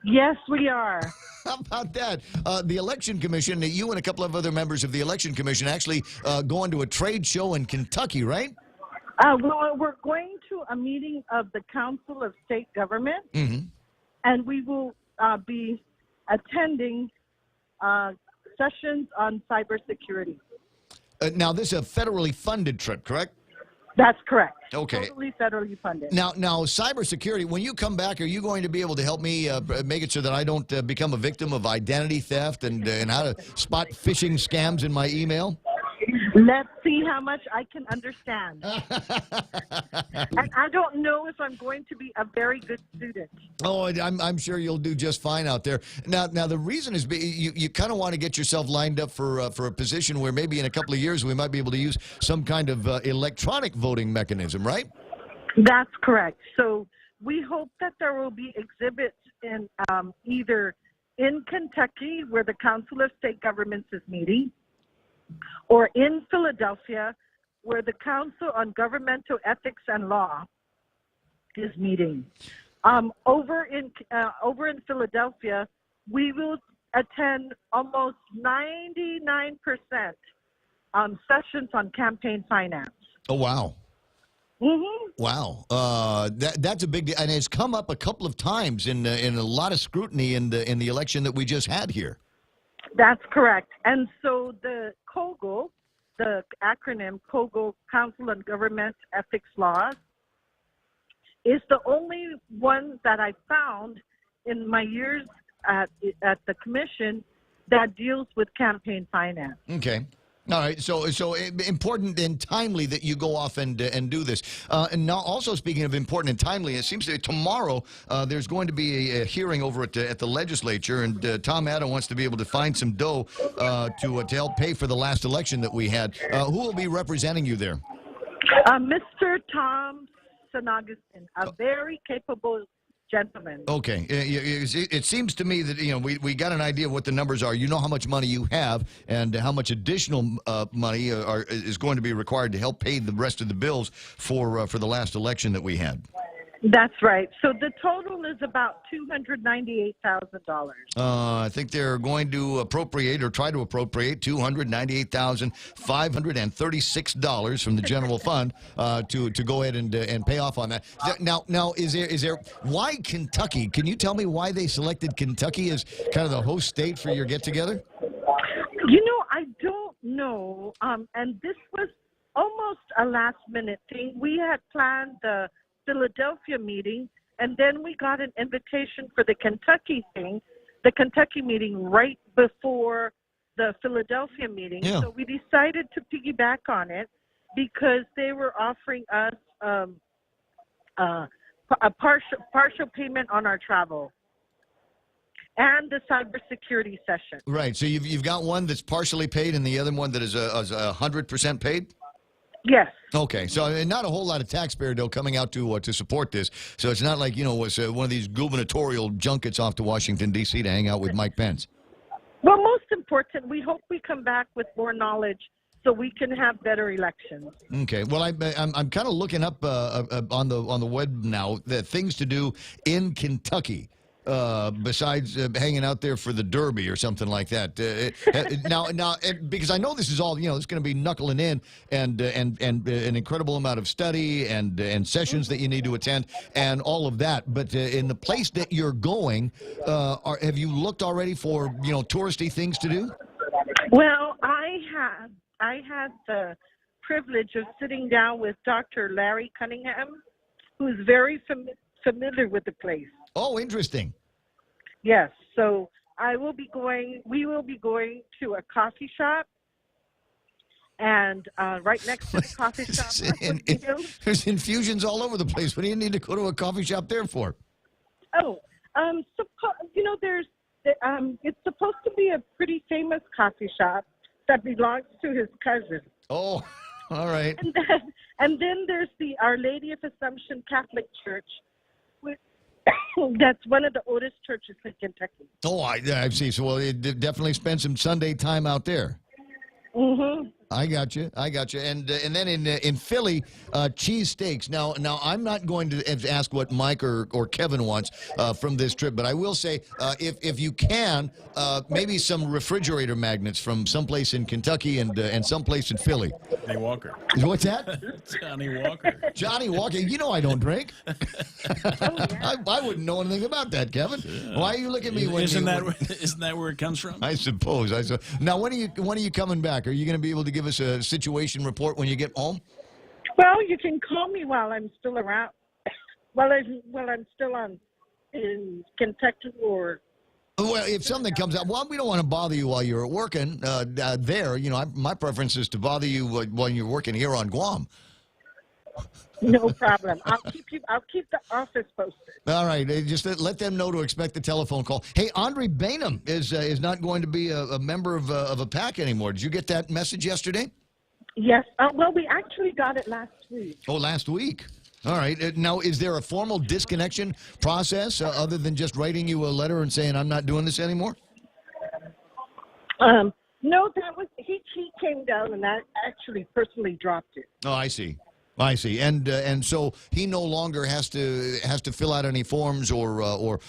Yes, we are. How about that? The Election Commission, you and a couple of other members of the Election Commission actually going to a trade show in Kentucky, right? Well, we're going to a meeting of the Council of State Government, and we will be attending sessions on cybersecurity. Now, this is a federally funded trip, correct? That's correct. Okay. Totally federally funded. Now, cybersecurity, when you come back, are you going to be able to help me make it so that I don't become a victim of identity theft and how to spot phishing scams in my email? Let's see how much I can understand. And I don't know if I'm going to be a very good student. Oh, I'm sure you'll do just fine out there. Now the reason is you kind of want to get yourself lined up for a position where maybe in a couple of years we might be able to use some kind of electronic voting mechanism, right? That's correct. So we hope that there will be exhibits in either in Kentucky, where the Council of State Governments is meeting, or in Philadelphia, where the Council on Governmental Ethics and Law is meeting. Over in Philadelphia, we will attend almost 99% sessions on campaign finance. Oh, wow. Mm-hmm. Wow, that's a big deal, and it's come up a couple of times in a lot of scrutiny in the election that we just had here. That's correct. And so the COGL, the acronym COGL, Council on Government Ethics Laws, is the only one that I found in my years at the commission that deals with campaign finance. Okay. All right, so important and timely that you go off and do this. And now, also speaking of important and timely, it seems that tomorrow there's going to be a hearing over at the legislature, and Tom Adam wants to be able to find some dough to help pay for the last election that we had. Who will be representing you there? Mr. Tom Sanagustin, a very capable gentleman. Okay. It seems to me that, we got an idea of what the numbers are. You know how much money you have and how much additional money is going to be required to help pay the rest of the bills for the last election that we had. That's right. So the total is about $298,000. I think they're going to appropriate or try to appropriate $298,536 from the general fund to go ahead and pay off on that. Now is there why Kentucky? Can you tell me why they selected Kentucky as kind of the host state for your get together? You know, I don't know. And this was almost a last minute thing. We had planned the Philadelphia meeting, and then we got an invitation for the Kentucky meeting right before the Philadelphia meeting. Yeah. So we decided to piggyback on it because they were offering us a partial payment on our travel and the cybersecurity session. Right. So you've got one that's partially paid and the other one that is 100% paid? Yes. Okay, so not a whole lot of taxpayer dough coming out to support this. So it's not like, it was one of these gubernatorial junkets off to Washington, D.C. to hang out with Mike Pence. Well, most important, we hope we come back with more knowledge so we can have better elections. Okay, well, I'm kind of looking up on the web now the things to do in Kentucky. Besides hanging out there for the Derby or something like that. Now, because I know this is all, it's going to be knuckling in and an incredible amount of study and sessions that you need to attend and all of that. But in the place that you're going, have you looked already for, touristy things to do? Well, I had the privilege of sitting down with Dr. Larry Cunningham, who's very familiar with the place. Oh, interesting. Yes, so we will be going to a coffee shop, and right next to the coffee shop, there's infusions all over the place. What do you need to go to a coffee shop there for? It's supposed to be a pretty famous coffee shop that belongs to his cousin. Oh, all right. And then there's the Our Lady of Assumption Catholic Church, that's one of the oldest churches in Kentucky. Oh, I see. So, well, definitely spend some Sunday time out there. Mm-hmm. I got you. And then in Philly, cheesesteaks. Now I'm not going to ask what Mike or Kevin wants from this trip, but I will say if you can, maybe some refrigerator magnets from someplace in Kentucky and someplace in Philly. Johnny Walker. What's that? Johnny Walker. Johnny Walker. I don't drink. I wouldn't know anything about that, Kevin. Why are you looking at me? Isn't that where it comes from? I suppose. Now, when are you coming back? Are you going to be able to give us a situation report when you get home? Well, you can call me while I'm still around. While I'm still in Kentucky or. Well, if something comes up, we don't want to bother you while you're working there. My preference is to bother you while you're working here on Guam. No problem. I'll keep the office posted. All right. Just let them know to expect the telephone call. Hey, Andre Bainham is not going to be a member of a PAC anymore. Did you get that message yesterday? Yes. Well, we actually got it last week. Oh, last week. All right. Now, is there a formal disconnection process other than just writing you a letter and saying, I'm not doing this anymore? No, that was he came down and I actually personally dropped it. Oh, I see. And so he no longer has to fill out any forms or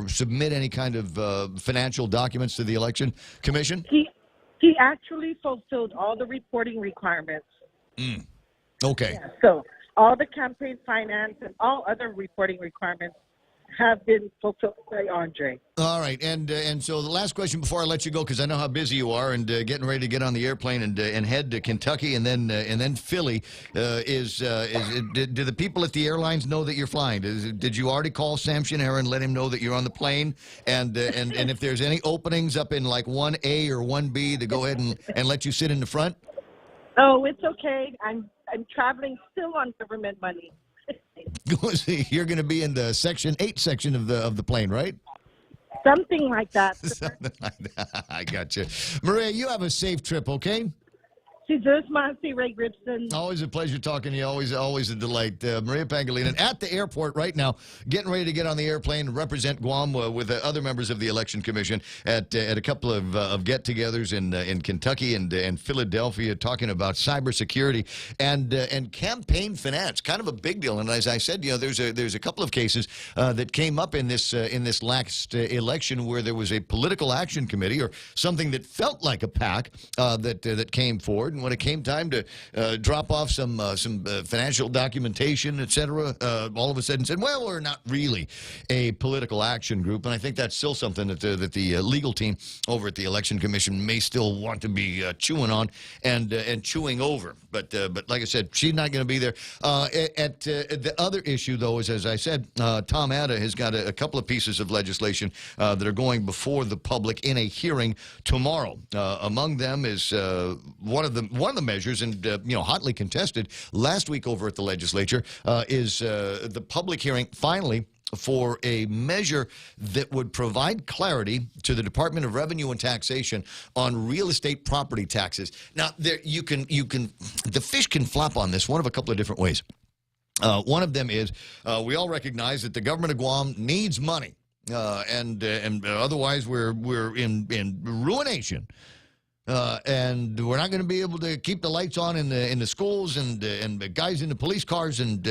submit any kind of financial documents to the Election Commission? He actually fulfilled all the reporting requirements. Okay. Yeah, so all the campaign finance and all other reporting requirements have been fulfilled by Andre. All right, and so the last question before I let you go, because I know how busy you are, and getting ready to get on the airplane and head to Kentucky and then Philly, do the people at the airlines know that you're flying? Did you already call Sam Shinera and let him know that you're on the plane? And if there's any openings up in like 1A or 1B to go ahead and let you sit in the front? Oh, it's okay. I'm traveling still on government money. You're going to be in the Section 8 section of the plane, right? Something like that. Something like that. I got you. Maria, you have a safe trip, okay? Si Zeus Mansi, Ray Gibson. Always a pleasure talking to you. Always a delight. Maria Pangilinan at the airport right now, getting ready to get on the airplane and represent Guam with other members of the Election Commission at a couple of get-togethers in Kentucky and Philadelphia, talking about cybersecurity and campaign finance. Kind of a big deal. And as I said, there's a couple of cases that came up in this last election where there was a political action committee or something that felt like a PAC that came forward. And when it came time to drop off some financial documentation, et cetera, all of a sudden said, well, we're not really a political action group. And I think that's still something that the legal team over at the Election Commission may still want to be chewing on and chewing over. But like I said, she's not going to be there. The other issue, though, is, as I said, Tom Atta has got a couple of pieces of legislation that are going before the public in a hearing tomorrow. Among them is one of the measures, and hotly contested last week over at the legislature, is the public hearing finally for a measure that would provide clarity to the Department of Revenue and Taxation on real estate property taxes. Now, the fish can flop on this one of a couple of different ways. One of them is we all recognize that the government of Guam needs money, and otherwise we're in ruination. And we're not going to be able to keep the lights on in the schools and guys in the police cars and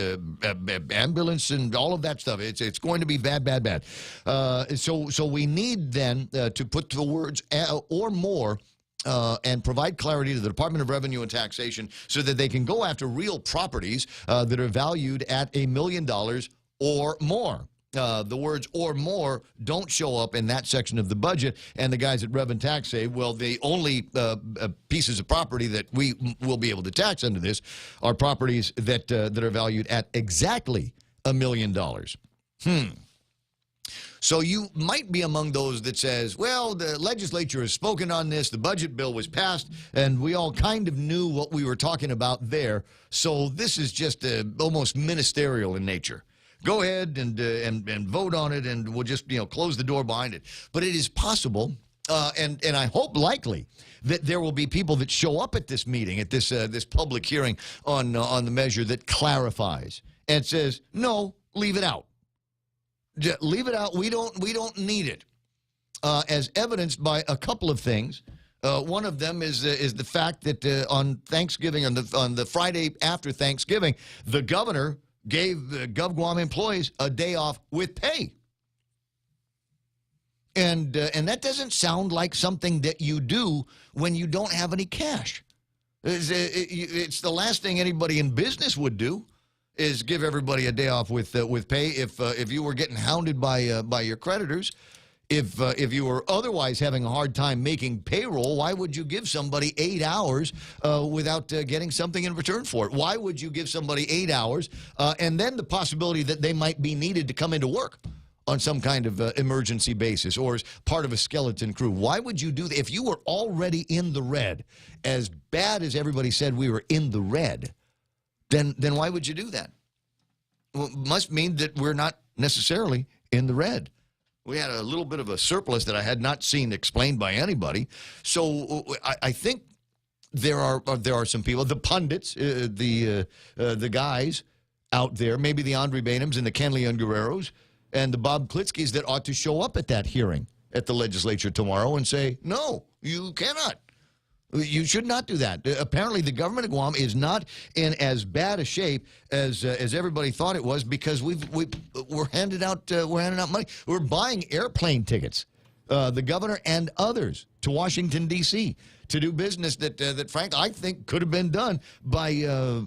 ambulance and all of that stuff. It's going to be bad. So we need then to put the words or more and provide clarity to the Department of Revenue and Taxation so that they can go after real properties that are valued at $1 million or more. The words or more don't show up in that section of the budget, and the guys at Rev and Tax say, well, the only pieces of property that we will be able to tax under this are properties that are valued at exactly $1 million. So you might be among those that says, well, the legislature has spoken on this, the budget bill was passed, and we all kind of knew what we were talking about there, so this is just almost ministerial in nature. Go ahead and vote on it, and we'll just close the door behind it. But it is possible, and I hope likely, that there will be people that show up at this meeting, at this public hearing on the measure that clarifies and says, no, leave it out. Just leave it out. We don't need it. As evidenced by a couple of things. One of them is the fact that on Thanksgiving, on the Friday after Thanksgiving, the governor gave GovGuam employees a day off with pay. And that doesn't sound like something that you do when you don't have any cash. It's the last thing anybody in business would do, is give everybody a day off with pay if you were getting hounded by your creditors. If you were otherwise having a hard time making payroll, why would you give somebody 8 hours without getting something in return for it? Why would you give somebody 8 hours and then the possibility that they might be needed to come into work on some kind of emergency basis or as part of a skeleton crew? Why would you do that? If you were already in the red, as bad as everybody said we were in the red, then why would you do that? Well, it must mean that we're not necessarily in the red. We had a little bit of a surplus that I had not seen explained by anybody. So I think there are some people, the pundits, the guys out there, maybe the Andre Bainums and the Ken Leon Guerreros and the Bob Klitschkis that ought to show up at that hearing at the legislature tomorrow and say, no, you cannot. You should not do that. Apparently, the government of Guam is not in as bad a shape as everybody thought it was, because we're handing out money. We're buying airplane tickets, the governor and others, to Washington D.C. to do business that frankly I think could have been done by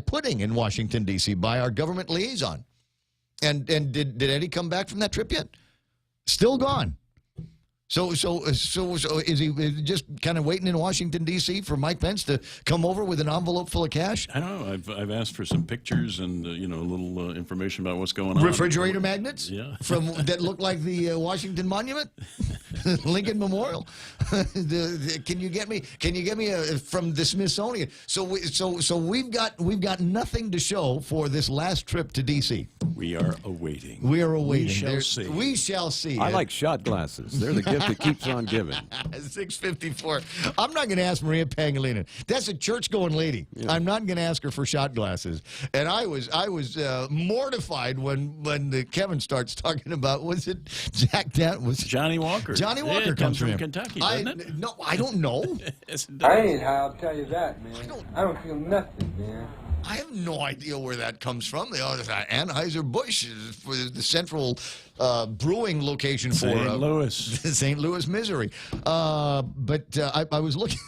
putting in Washington D.C. by our government liaison. And did Eddie come back from that trip yet? Still gone. So is he just kind of waiting in Washington, D.C. for Mike Pence to come over with an envelope full of cash? I don't know. I've asked for some pictures and a little information about what's going on. Refrigerator magnets? Yeah. That look like the Washington Monument, Lincoln Memorial. Can you get me from the Smithsonian? So we've got nothing to show for this last trip to D.C. We are awaiting. We are awaiting. We shall see. We shall see. I like shot glasses. They're the gift gift that keeps on giving. 654. I'm not going to ask Maria Pangilinan. That's a church-going lady. Yeah. I'm not going to ask her for shot glasses. And I was mortified when Kevin starts talking about, was it Jack Dan? Was Johnny Walker. Johnny Walker Yeah, it comes from him. Kentucky, doesn't it? No, I don't know. Yes, it I does. ain't high, I'll tell you that, man. I don't feel nothing, man. I have no idea where that comes from. Anheuser-Busch is for the central brewing location for St. Louis. St. Louis, Missouri. But I was looking.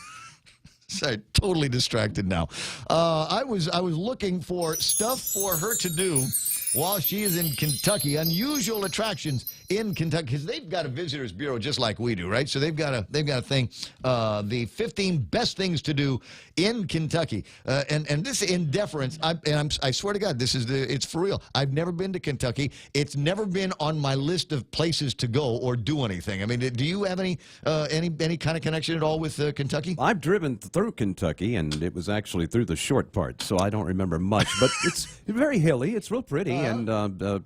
Sorry, totally distracted now. I was looking for stuff for her to do while she is in Kentucky. Unusual attractions in Kentucky, because they've got a visitors bureau just like we do, right? So they've got a thing, the 15 best things to do in Kentucky, and this in deference. I swear to God, it's for real. I've never been to Kentucky. It's never been on my list of places to go or do anything. I mean, do you have any kind of connection at all with Kentucky? I've driven through Kentucky, and it was actually through the short part, so I don't remember much. But it's very hilly. It's real pretty, and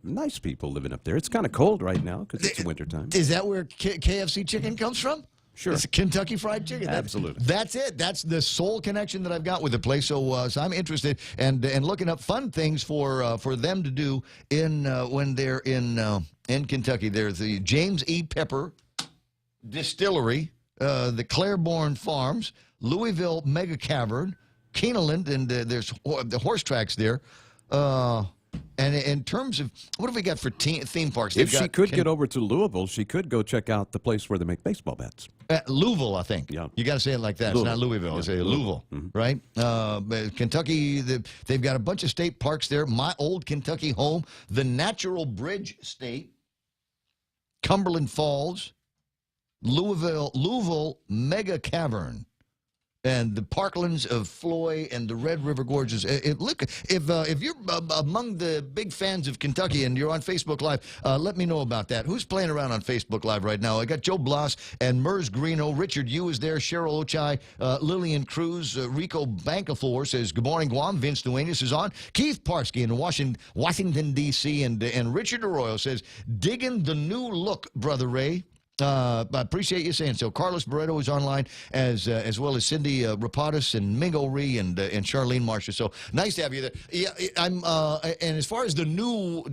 nice people living up there. It's kind of cold right now because it's wintertime. Is that where KFC chicken comes from? Sure. It's Kentucky Fried Chicken. Absolutely. That's it. That's the sole connection that I've got with the place. So I'm interested and looking up fun things for them to do when they're in Kentucky. There's the James E. Pepper Distillery, the Claiborne Farms, Louisville Mega Cavern, Keeneland, and there's the horse tracks there. And in terms of, what have we got for theme parks? If she could get over to Louisville, she could go check out the place where they make baseball bats. Louisville, I think. Yeah. You got to say it like that. Louisville. It's not Louisville. Yeah. It's Louisville, right? But Kentucky, they've got a bunch of state parks there. My old Kentucky home, the Natural Bridge State, Cumberland Falls, Louisville Mega Cavern, and the parklands of Floy and the Red River Gorges. Look, if you're among the big fans of Kentucky and you're on Facebook Live, let me know about that. Who's playing around on Facebook Live right now? I got Joe Bloss and Mers Greeno. Richard Yu is there. Cheryl Ochai, Lillian Cruz, Rico Bancafor says, good morning, Guam. Vince Duenas is on. Keith Parsky in Washington, D.C. And Richard Arroyo says, digging the new look, Brother Ray. I appreciate you saying so. Carlos Barreto is online, as well as Cindy Rapadas and Mingo Ree and Charlene Marcia. So nice to have you there. Yeah, and as far as the new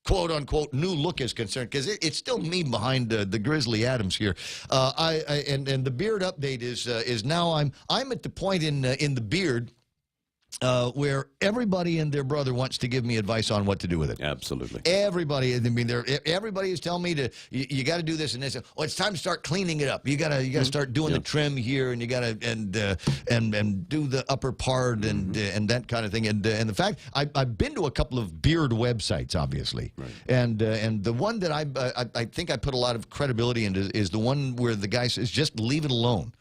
quote unquote new look is concerned, because it's still me behind the Grizzly Adams here. And the beard update is now I'm at the point in the beard where everybody and their brother wants to give me advice on what to do with it. Absolutely. Everybody, I mean, everybody is telling me you got to do this and this. Oh, it's time to start cleaning it up. You got to start doing the trim here, and you got to and do the upper part and that kind of thing. And the fact I've been to a couple of beard websites, obviously, right. And the one that I think I put a lot of credibility into is the one where the guy says just leave it alone.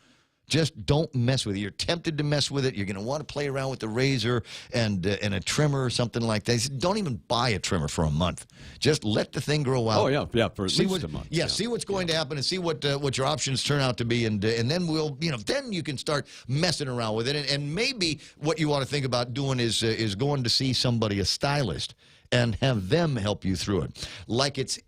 Just don't mess with it. You're tempted to mess with it. You're going to want to play around with the razor and a trimmer or something like that. He said, don't even buy a trimmer for a month. Just let the thing grow out. Oh, yeah, for at least a month. Yeah, see what's going to happen and see what your options turn out to be. And then then you can start messing around with it. And maybe what you ought to think about doing is going to see somebody, a stylist, and have them help you through it. Like it's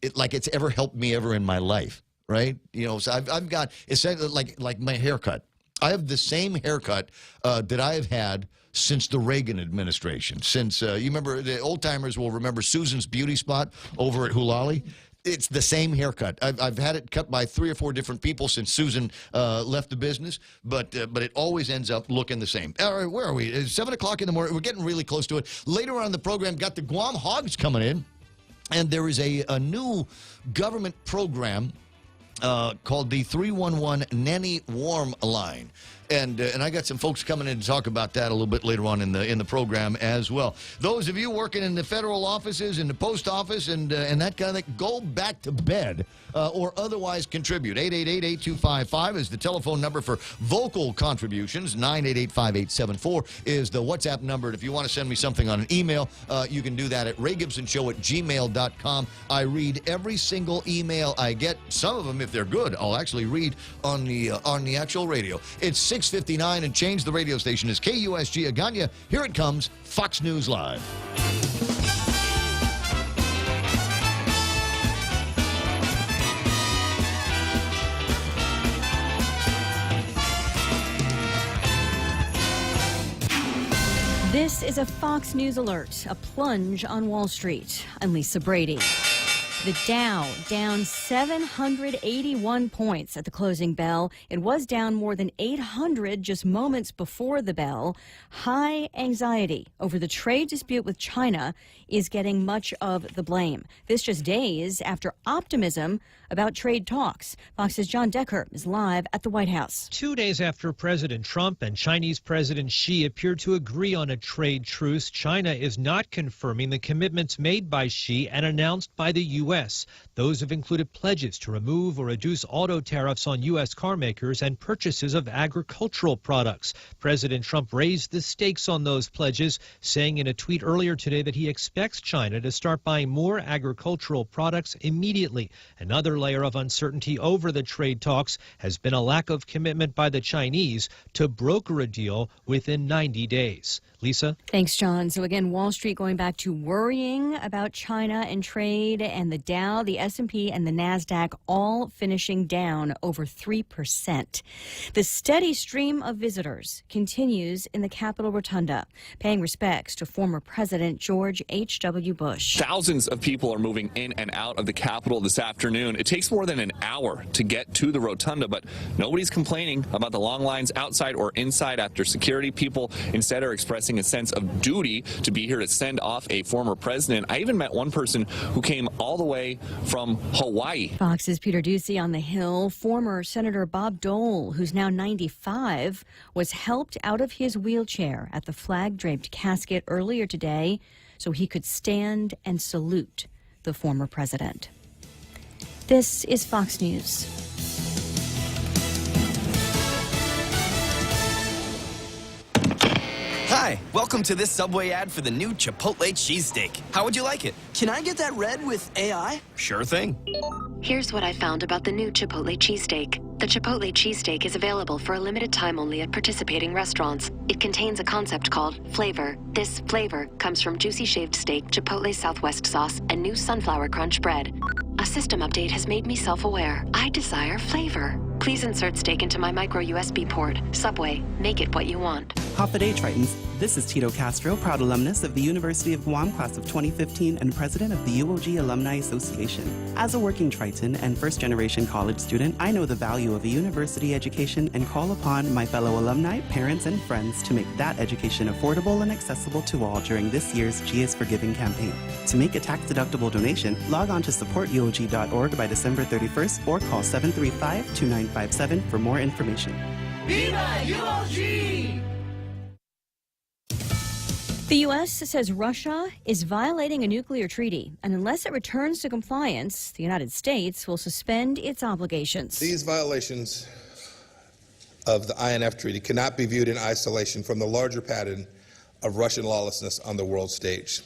ever helped me ever in my life. Right? So I've got, essentially like my haircut. I have the same haircut that I have had since the Reagan administration. Since, you remember, the old-timers will remember Susan's Beauty Spot over at Hulali. It's the same haircut. I've had it cut by 3 or 4 different people since Susan left the business, but it always ends up looking the same. All right, where are we? It's 7 o'clock in the morning. We're getting really close to it. Later on in the program, got the Guam Hogs coming in, and there is a new government program called the 311 Nanny Warm Line. And I got some folks coming in to talk about that a little bit later on in the program as well. Those of you working in the federal offices, in the post office, and that kind of thing, go back to bed or otherwise contribute. 888-8255 is the telephone number for vocal contributions. 988-5874 is the WhatsApp number. And if you want to send me something on an email, you can do that at raygibsonshow@gmail.com. I read every single email I get. Some of them, if they're good, I'll actually read on the actual radio. It's 6:59 and change. The radio station is KUSG Agana. Here it comes, Fox News Live. This is a Fox News alert, a plunge on Wall Street. I'm Lisa Brady. The Dow down 781 points at the closing bell. It was down more than 800 just moments before the bell. High anxiety over the trade dispute with China is getting much of the blame. This just days after optimism about trade talks. Fox's John Decker is live at the White House. 2 days after President Trump and Chinese President Xi appeared to agree on a trade truce, China is not confirming the commitments made by Xi and announced by the U.S. Those have included pledges to remove or reduce auto tariffs on U.S. car makers and purchases of agricultural products. President Trump raised the stakes on those pledges, saying in a tweet earlier today that he expects China to start buying more agricultural products immediately. Another layer of uncertainty over the trade talks has been a lack of commitment by the Chinese to broker a deal within 90 days. Lisa? Thanks, John. So again, Wall Street going back to worrying about China and trade, and the Dow, the S&P, and the NASDAQ all finishing down over 3%. The steady stream of visitors continues in the Capitol Rotunda, paying respects to former President George H.W. Bush. Thousands of people are moving in and out of the Capitol this afternoon. It takes more than an hour to get to the Rotunda, but nobody's complaining about the long lines outside or inside after security. People instead are expressing a sense of duty to be here to send off a former president. I even met one person who came all the way from Hawaii. Fox's Peter Ducey on the Hill. Former Senator Bob Dole, who's now 95, was helped out of his wheelchair at the flag-draped casket earlier today so he could stand and salute the former president. This is Fox News. Hi, welcome to this Subway ad for the new Chipotle cheesesteak. How would you like it? Can I get that red with AI? Sure thing. Here's what I found about the new Chipotle cheesesteak. The Chipotle cheesesteak is available for a limited time only at participating restaurants. It contains a concept called flavor. This flavor comes from juicy shaved steak, Chipotle Southwest sauce, and new sunflower crunch bread. A system update has made me self-aware. I desire flavor. Please insert steak into my micro USB port. Subway, make it what you want. Hafa-Day Tritons. This is Tito Castro, proud alumnus of the University of Guam class of 2015 and president of the UOG Alumni Association. As a working Triton and first-generation college student, I know the value of a university education and call upon my fellow alumni, parents, and friends to make that education affordable and accessible to all during this year's G is Forgiving campaign. To make a tax-deductible donation, log on to supportuog.org by December 31st or call 735-2957 for more information. Viva UOG! The U.S. says Russia is violating a nuclear treaty, and unless it returns to compliance, the United States will suspend its obligations. These violations of the INF Treaty cannot be viewed in isolation from the larger pattern of Russian lawlessness on the world stage.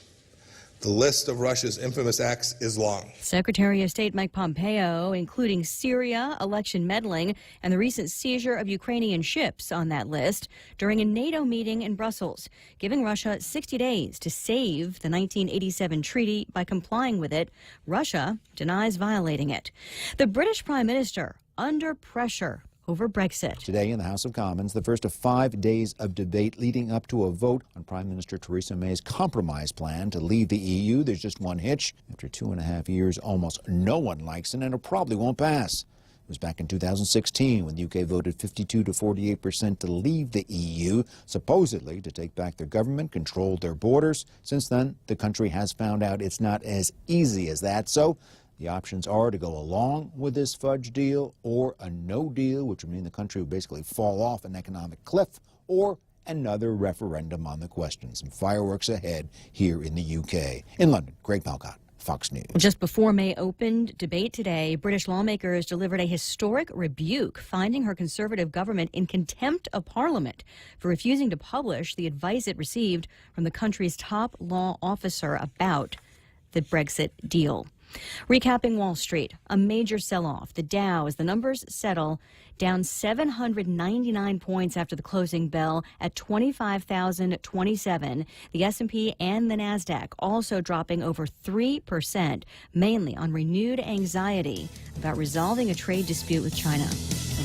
The list of Russia's infamous acts is long. Secretary of State Mike Pompeo, including Syria, election meddling, and the recent seizure of Ukrainian ships on that list during a NATO meeting in Brussels, giving Russia 60 days to save the 1987 treaty by complying with it. Russia denies violating it. The British Prime Minister under pressure over Brexit. Today in the House of Commons, the first of 5 days of debate leading up to a vote on Prime Minister Theresa May's compromise plan to leave the EU. There's just one hitch. After 2.5 years, almost no one likes it, and it probably won't pass. It was back in 2016 when the UK voted 52 to 48% to leave the EU, supposedly to take back their government, control their borders. Since then, the country has found out it's not as easy as that. So the options are to go along with this fudge deal or a no deal, which would mean the country would basically fall off an economic cliff, or another referendum on the question. Some fireworks ahead here in the UK. In London, Greg Palcott, Fox News. Just before May opened debate today, British lawmakers delivered a historic rebuke, finding her Conservative government in contempt of Parliament for refusing to publish the advice it received from the country's top law officer about the Brexit deal. Recapping Wall Street, a major sell-off. The Dow, as the numbers settle, down 799 points after the closing bell at 25,027. The S&P and the NASDAQ also dropping over 3%, mainly on renewed anxiety about resolving a trade dispute with China.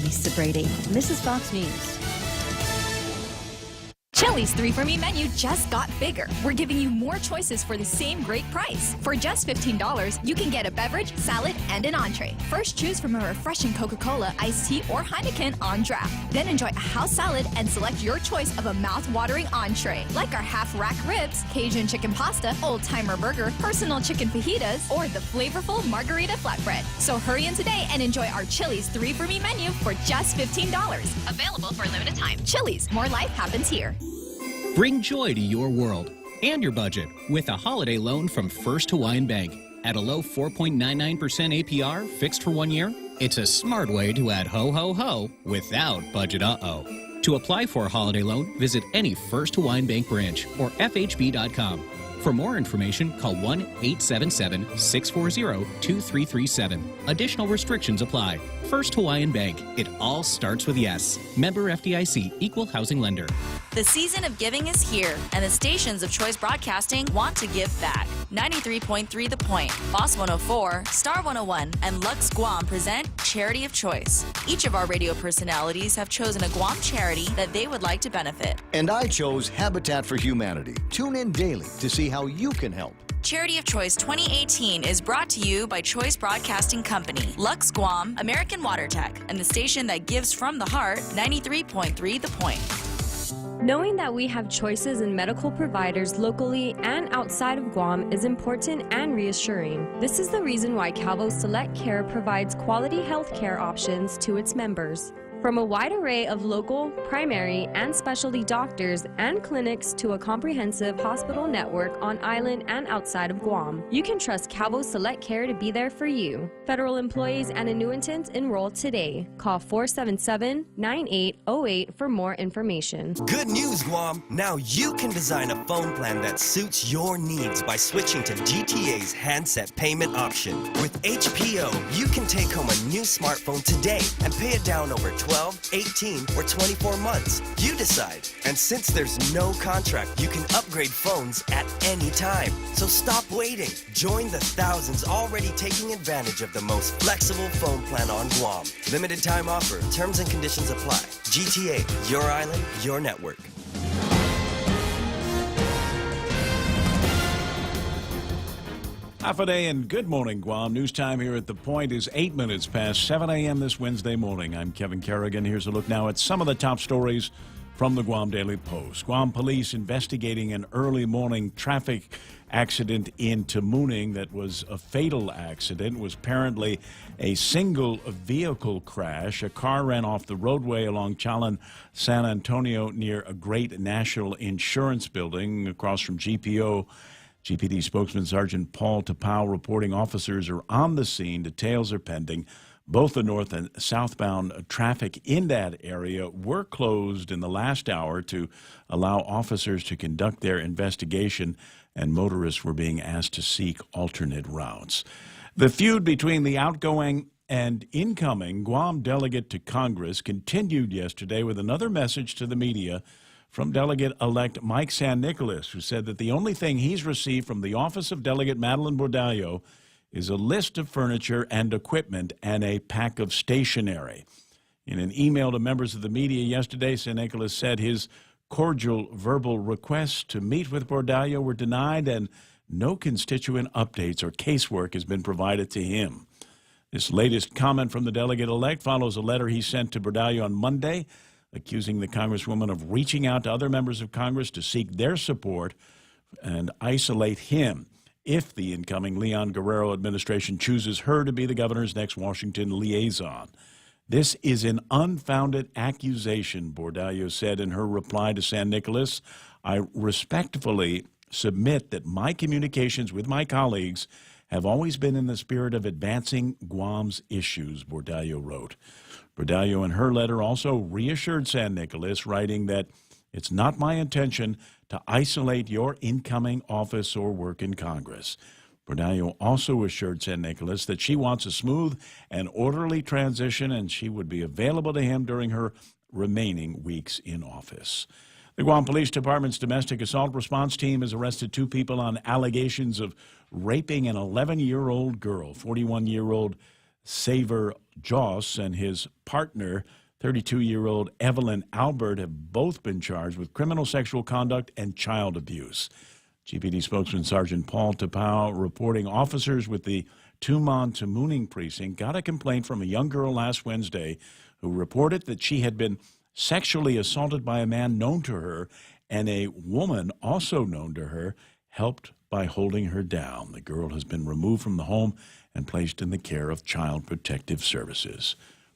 Lisa Brady, and this is Fox News. Chili's 3 for Me menu just got bigger. We're giving you more choices for the same great price. For just $15, you can get a beverage, salad, and an entree. First, choose from a refreshing Coca-Cola, iced tea, or Heineken on draft. Then enjoy a house salad and select your choice of a mouth-watering entree, like our half-rack ribs, Cajun chicken pasta, old-timer burger, personal chicken fajitas, or the flavorful margarita flatbread. So hurry in today and enjoy our Chili's 3 for Me menu for just $15. Available for a limited time. Chili's, more life happens here. Bring joy to your world and your budget with a holiday loan from First Hawaiian Bank. At a low 4.99% APR fixed for 1 year, it's a smart way to add ho ho ho without budget uh-oh. To apply for a holiday loan, visit any First Hawaiian Bank branch or FHB.com. For more information, call 1-877-640-2337. Additional restrictions apply. First Hawaiian Bank. It all starts with yes. Member FDIC, Equal Housing Lender. The season of giving is here, and the stations of Choice Broadcasting want to give back. 93.3 The Point, Boss 104, Star 101, and Lux Guam present Charity of Choice. Each of our radio personalities have chosen a Guam charity that they would like to benefit. And I chose Habitat for Humanity. Tune in daily to see how you can help. Charity of Choice 2018 is brought to you by Choice Broadcasting Company, Lux Guam, American Water Tech, and the station that gives from the heart, 93.3 The Point. Knowing that we have choices in medical providers locally and outside of Guam is important and reassuring. This is the reason why Calvo Select Care provides quality health care options to its members. From a wide array of local, primary, and specialty doctors and clinics to a comprehensive hospital network on island and outside of Guam, you can trust Calvo Select Care to be there for you. Federal employees and annuitants enroll today. Call 477-9808 for more information. Good news, Guam! Now you can design a phone plan that suits your needs by switching to GTA's handset payment option. With HPO, you can take home a new smartphone today and pay it down over 12, 18, or 24 months. You decide. And since there's no contract, you can upgrade phones at any time. So stop waiting. Join the thousands already taking advantage of the most flexible phone plan on Guam. Limited time offer. Terms and conditions apply. GTA, your island, your network. Half a day and good morning, Guam. News time here at The Point is 8 minutes past 7 a.m. this Wednesday morning. I'm Kevin Kerrigan. Here's a look now at some of the top stories from the Guam Daily Post. Guam police investigating an early morning traffic accident in Tamuning that was a fatal accident. It was apparently a single vehicle crash. A car ran off the roadway along Chalan, San Antonio near a Great National Insurance building across from GPO. GPD spokesman Sergeant Paul Tapau reporting officers are on the scene. Details are pending. Both the north and southbound traffic in that area were closed in the last hour to allow officers to conduct their investigation, and motorists were being asked to seek alternate routes. The feud between the outgoing and incoming Guam delegate to Congress continued yesterday with another message to the media from Delegate-elect Mike San Nicolas, who said that the only thing he's received from the office of Delegate Madeline Bordallo is a list of furniture and equipment and a pack of stationery. In an email to members of the media yesterday, San Nicolas said his cordial verbal requests to meet with Bordallo were denied and no constituent updates or casework has been provided to him. This latest comment from the delegate-elect follows a letter he sent to Bordallo on Monday, accusing the Congresswoman of reaching out to other members of Congress to seek their support and isolate him if the incoming Leon Guerrero administration chooses her to be the governor's next Washington liaison. This is an unfounded accusation, Bordallo said in her reply to San Nicolas. I respectfully submit that my communications with my colleagues have always been in the spirit of advancing Guam's issues, Bordallo wrote. Bordallo in her letter also reassured San Nicolas, writing that it's not my intention to isolate your incoming office or work in Congress. Bordallo also assured San Nicolas that she wants a smooth and orderly transition and she would be available to him during her remaining weeks in office. The Guam Police Department's domestic assault response team has arrested 2 people on allegations of raping an 11-year-old girl. 41-year-old Saver Joss and his partner, 32-year-old Evelyn Albert have both been charged with criminal sexual conduct and child abuse. GPD spokesman Sergeant Paul Tapau reporting officers with the Tumon-Tamuning precinct got a complaint from a young girl last Wednesday who reported that she had been sexually assaulted by a man known to her, and a woman also known to her helped by holding her down. The girl has been removed from the home and placed in the care of Child Protective Services.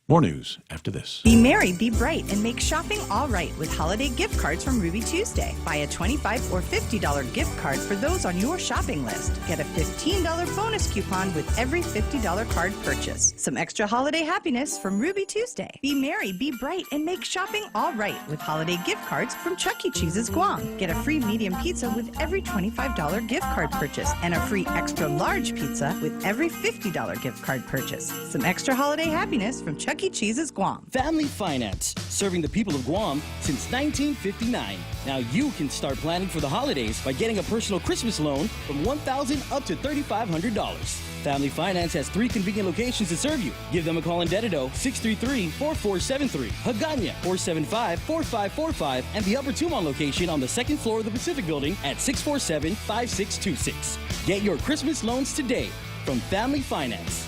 More news after this. Be merry, be bright, and make shopping all right with holiday gift cards from Ruby Tuesday. Buy a $25 or $50 gift card for those on your shopping list. Get a $15 bonus coupon with every $50 card purchase. Some extra holiday happiness from Ruby Tuesday. Be merry, be bright, and make shopping all right with holiday gift cards from Chuck E. Cheese's Guam. Get a free medium pizza with every $25 gift card purchase and a free extra large pizza with every $50 gift card purchase. Some extra holiday happiness from Chuck E. Cheese's Guam. Family Finance, serving the people of Guam since 1959. Now you can start planning for the holidays by getting a personal Christmas loan from $1,000 up to $3,500. Family Finance has 3 convenient locations to serve you. Give them a call in Dededo, 633-4473, Hagåtña, 475-4545, and the Upper Tumon location on the 2nd floor of the Pacific Building at 647-5626. Get your Christmas loans today from Family Finance.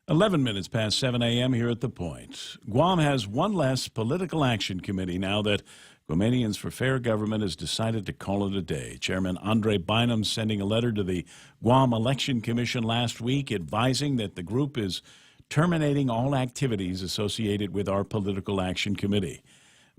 11 minutes past 7 a.m. here at The Point. Guam has one less political action committee now that Guamanians for Fair Government has decided to call it a day. Chairman Andre Bynum sending a letter to the Guam Election Commission last week advising that the group is terminating all activities associated with our political action committee.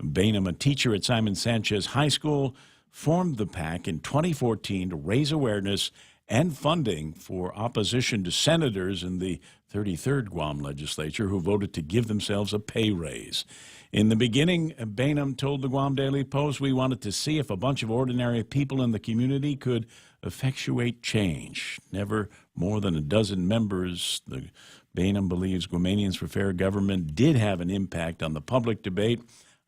Bynum, a teacher at Simon Sanchez High School, formed the PAC in 2014 to raise awareness and funding for opposition to senators in the 33rd Guam legislature who voted to give themselves a pay raise. In the beginning, Bynum told the Guam Daily Post, "We wanted to see if a bunch of ordinary people in the community could effectuate change. Never more than a dozen members." Bynum believes Guamanians for Fair Government did have an impact on the public debate.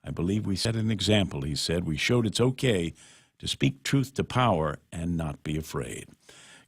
"I believe we set an example," he said. "We showed it's okay to speak truth to power and not be afraid."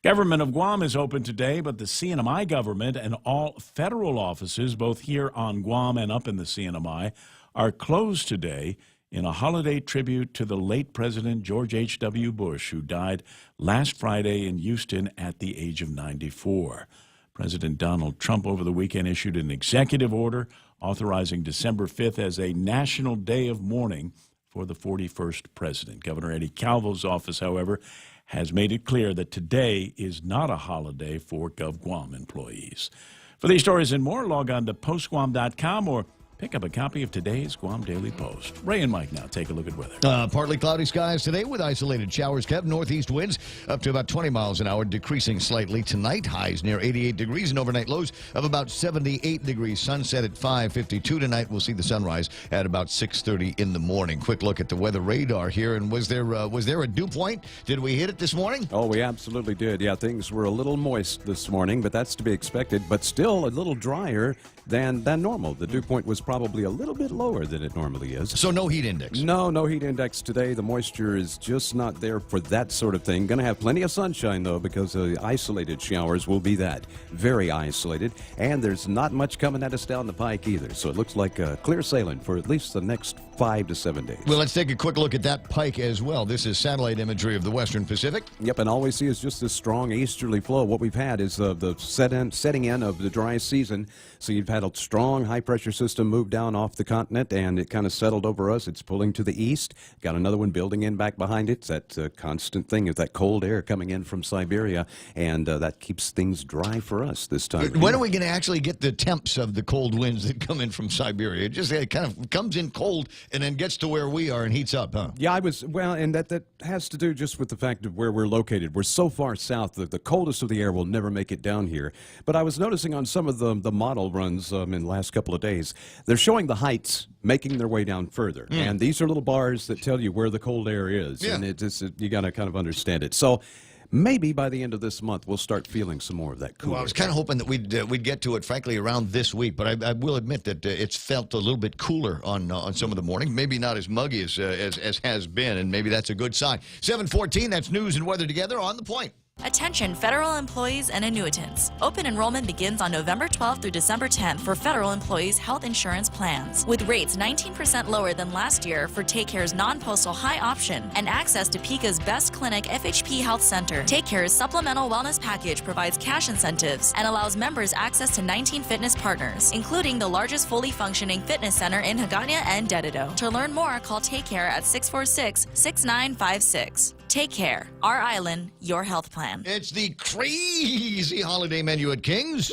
Government of Guam is open today, but the CNMI government and all federal offices, both here on Guam and up in the CNMI, are closed today in a holiday tribute to the late President George H.W. Bush, who died last Friday in Houston at the age of 94. President Donald Trump over the weekend issued an executive order authorizing December 5th as a national day of mourning for the 41st president. Governor Eddie Calvo's office, however, has made it clear that today is not a holiday for GovGuam employees. For these stories and more, log on to postguam.com or pick up a copy of today's Guam Daily Post. Ray and Mike now take a look at weather. Partly cloudy skies today with isolated showers. Kev, northeast winds up to about 20 miles an hour, decreasing slightly tonight. Highs near 88 degrees and overnight lows of about 78 degrees. Sunset at 5:52 tonight. We'll see the sunrise at about 6:30 in the morning. Quick look at the weather radar here. And was there a dew point? Did we hit it this morning? Oh, we absolutely did. Yeah, things were a little moist this morning, but that's to be expected. But still a little drier than normal. The dew point was probably a little bit lower than it normally is. So no heat index? No heat index today. The moisture is just not there for that sort of thing. Going to have plenty of sunshine, though, because isolated showers will be that. Very isolated. And there's not much coming at us down the pike either. So it looks like clear sailing for at least the next 5 to 7 days. Well, let's take a quick look at that pike as well. This is satellite imagery of the Western Pacific. Yep, and all we see is just this strong easterly flow. What we've had is the setting in of the dry season. So you've had a strong high-pressure system move down off the continent, and it kind of settled over us. It's pulling to the east. Got another one building in back behind it. It's that constant thing of that cold air coming in from Siberia, and that keeps things dry for us this time. When are we going to actually get the temps of the cold winds that come in from Siberia? It kind of comes in cold and then gets to where we are and heats up, huh? Yeah, and that has to do just with the fact of where we're located. We're so far south that the coldest of the air will never make it down here. But I was noticing on some of the model runs in the last couple of days, they're showing the heights making their way down further. And these are little bars that tell you where the cold air is. Yeah. And you got to kind of understand it. So maybe by the end of this month, we'll start feeling some more of that cool. Well, I was kind of hoping that we'd get to it, frankly, around this week. But I will admit that it's felt a little bit cooler on some of the mornings. Maybe not as muggy as has been, and maybe that's a good sign. 7:14, that's news and weather together on The Point. Attention federal employees and annuitants. Open enrollment begins on November 12th through December 10th for federal employees' health insurance plans, with rates 19% lower than last year for Take Care's non-postal high option and access to PICA's Best Clinic FHP Health Center. Take Care's supplemental wellness package provides cash incentives and allows members access to 19 fitness partners, including the largest fully functioning fitness center in Hagåtña and Dededo. To learn more, call Take Care at 646-6956. Take Care. Our island, your health plan. It's the crazy holiday menu at King's.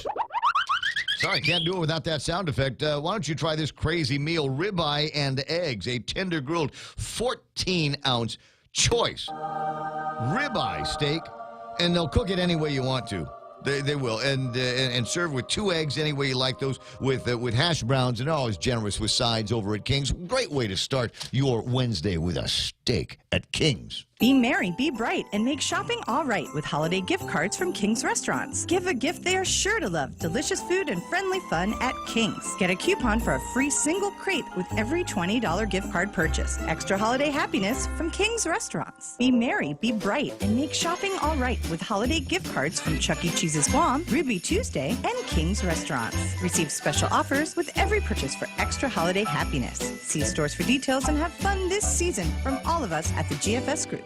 Sorry, I can't do it without that sound effect. Why don't you try this crazy meal, ribeye and eggs, a tender grilled 14-ounce choice ribeye steak, and they'll cook it any way you want to. They will, and serve with 2 eggs any way you like those, with hash browns, and they're always generous with sides over at King's. Great way to start your Wednesday with a steak at King's. Be merry, be bright, and make shopping all right with holiday gift cards from King's Restaurants. Give a gift they are sure to love. Delicious food and friendly fun at King's. Get a coupon for a free single crate with every $20 gift card purchase. Extra holiday happiness from King's Restaurants. Be merry, be bright, and make shopping all right with holiday gift cards from Chuck E. Cheese's Guam, Ruby Tuesday, and King's Restaurants. Receive special offers with every purchase for extra holiday happiness. See stores for details and have fun this season from all of us at the GFS Group.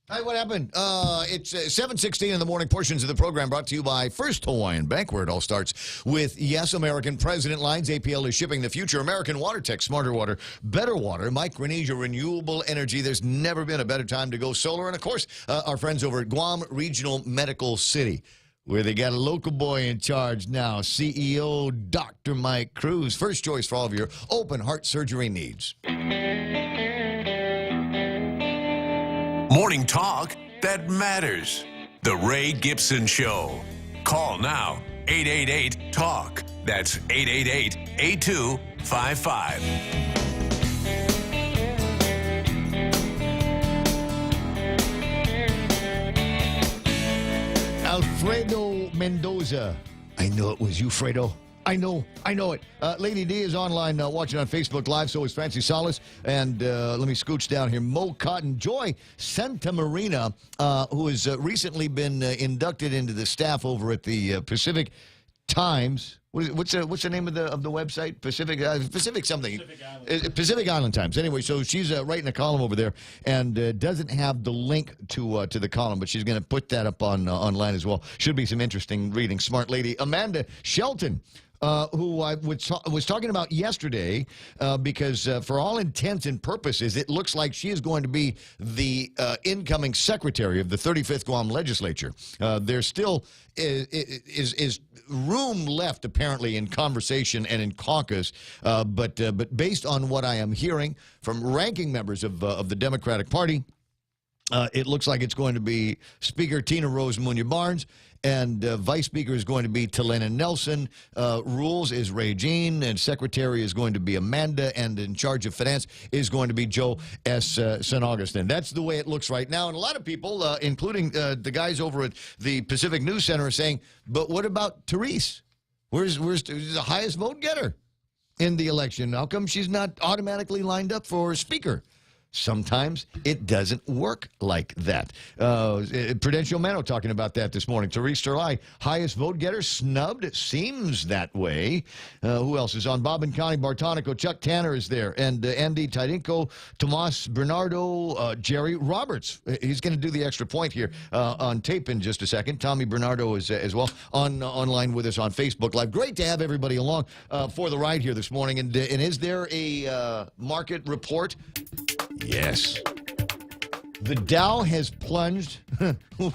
Hi, what happened? It's 7:16 in the morning. Portions of the program brought to you by First Hawaiian Bank, where it all starts with Yes American President Lines. APL is shipping the future. American Water Tech, smarter water, better water. Micronesia Renewable Energy. There's never been a better time to go solar. And, of course, our friends over at Guam Regional Medical City, where they got a local boy in charge now, CEO Dr. Mike Cruz. First choice for all of your open heart surgery needs. Morning talk that matters. The Ray Gibson Show. Call now. 888-TALK. That's 888-8255. Alfredo Mendoza. I know it was you, Fredo. I know it. Lady D is online watching on Facebook Live, so is Francie Salas. And let me scooch down here. Mo Cotton. Joy Santa Marina, who has recently been inducted into the staff over at the Pacific Times. What's the name of the website? Pacific something. Pacific Island Times. Anyway, so she's writing a column over there and doesn't have the link to the column, but she's going to put that up online as well. Should be some interesting reading. Smart lady. Amanda Shelton, who I was talking about yesterday, because for all intents and purposes, it looks like she is going to be the incoming secretary of the 35th Guam legislature. There still is room left, apparently, in conversation and in caucus, but based on what I am hearing from ranking members of the Democratic Party, it looks like it's going to be Speaker Tina Rose Munya-Barnes, and Vice Speaker is going to be Talena Nelson. Rules is Ray Jean, and Secretary is going to be Amanda, and in charge of Finance is going to be Joe S. St. Augustine. That's the way it looks right now. And a lot of people, including the guys over at the Pacific News Center, are saying, but what about Therese? Where's the highest vote getter in the election? How come she's not automatically lined up for Speaker? Sometimes it doesn't work like that. Prudential Mano talking about that this morning. Therese Terlai, highest vote getter, snubbed. It seems that way. Who else is on? Bob and Connie Bartonico. Chuck Tanner is there. And Andy Tidinko, Tomas Bernardo, Jerry Roberts. He's going to do the extra point here on tape in just a second. Tommy Bernardo is as well online with us on Facebook Live. Great to have everybody along for the ride here this morning. And is there a market report? Yes. The Dow has plunged.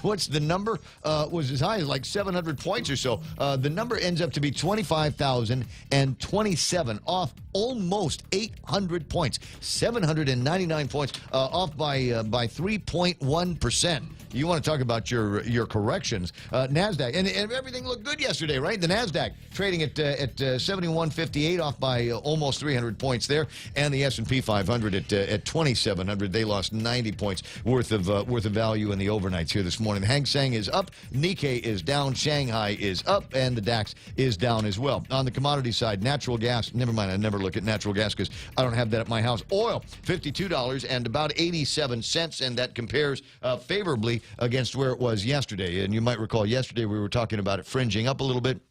What's the number? Was as high as like 700 points or so. The number ends up to be 25,027, off almost 800 points. 799 points, off by 3.1%. You want to talk about your corrections. NASDAQ, and everything looked good yesterday, right? The NASDAQ trading at 71.58, off by almost 300 points there. And the S&P 500 at 2,700. They lost 90 points worth of value in the overnights here this morning. Hang Seng is up, Nikkei is down, Shanghai is up, and the DAX is down as well. On the commodity side, natural gas, never mind, I never look at natural gas because I don't have that at my house. Oil, $52 and about 87 cents, and that compares favorably against where it was yesterday. And you might recall yesterday we were talking about it fringing up a little bit.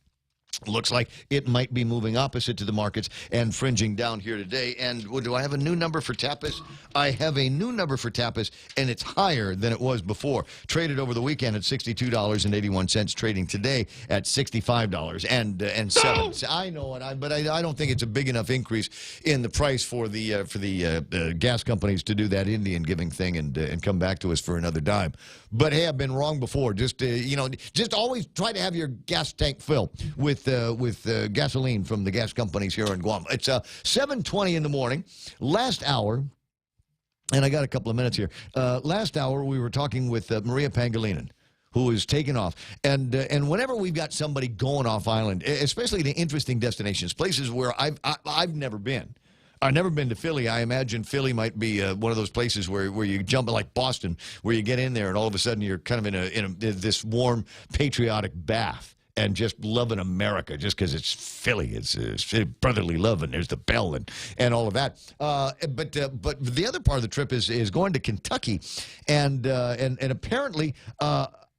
Looks like it might be moving opposite to the markets and fringing down here today. And do I have a new number for Tapas? I have a new number for Tapas, and it's higher than it was before. Traded over the weekend at $62.81, trading today at $65.07. I know it, but I don't think it's a big enough increase in the price for the gas companies to do that Indian giving thing and come back to us for another dime. But hey, I've been wrong before. Just just always try to have your gas tank fill with gasoline from the gas companies here in Guam. It's 7:20 in the morning. Last hour, and I got a couple of minutes here. Last hour, we were talking with Maria Pangilinan, who is taking off. And whenever we've got somebody going off island, especially to interesting destinations, places where I've never been. I've never been to Philly. I imagine Philly might be one of those places where you jump, like Boston, where you get in there and all of a sudden you're kind of in this warm, patriotic bath and just loving America just because it's Philly. It's brotherly love, and there's the bell and all of that. But the other part of the trip is going to Kentucky, and apparently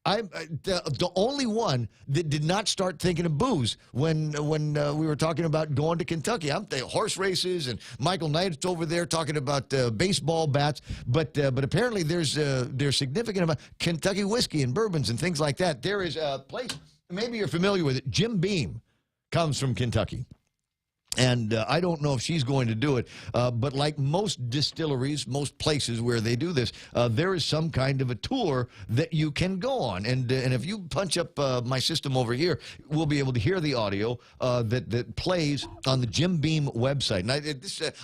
I'm the only one that did not start thinking of booze when we were talking about going to Kentucky. I'm the horse races, and Michael Knight's over there talking about baseball bats. But apparently there's significant amount Kentucky whiskey and bourbons and things like that. There is a place, maybe you're familiar with it. Jim Beam comes from Kentucky. And I don't know if she's going to do it, but like most distilleries, most places where they do this, there is some kind of a tour that you can go on. And if you punch up my system over here, we'll be able to hear the audio that plays on the Jim Beam website. And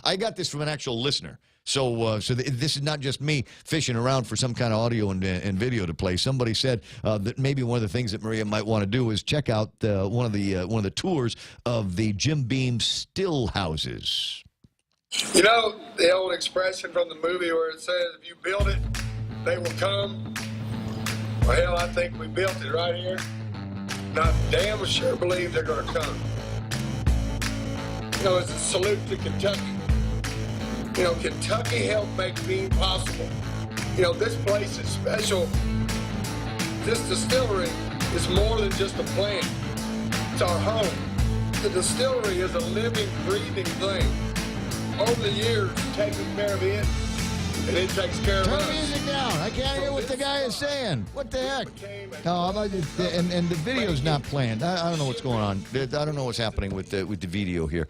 I got this from an actual listener. So this is not just me fishing around for some kind of audio and video to play. Somebody said that maybe one of the things that Maria might want to do is check out one of the tours of the Jim Beam still houses. You know the old expression from the movie where it says, "If you build it, they will come." Well, hell, I think we built it right here. Not damn sure believe they're going to come. You know, it's a salute to Kentucky. You know, Kentucky helped make Beam possible. You know, this place is special. This distillery is more than just a plant. It's our home. The distillery is a living, breathing thing. Over the years, taking care of it, and it takes care of us. Turn the music down. I can't hear what the guy is saying. What the heck? Oh, and the video's not playing. I don't know what's going on. I don't know what's happening with the video here.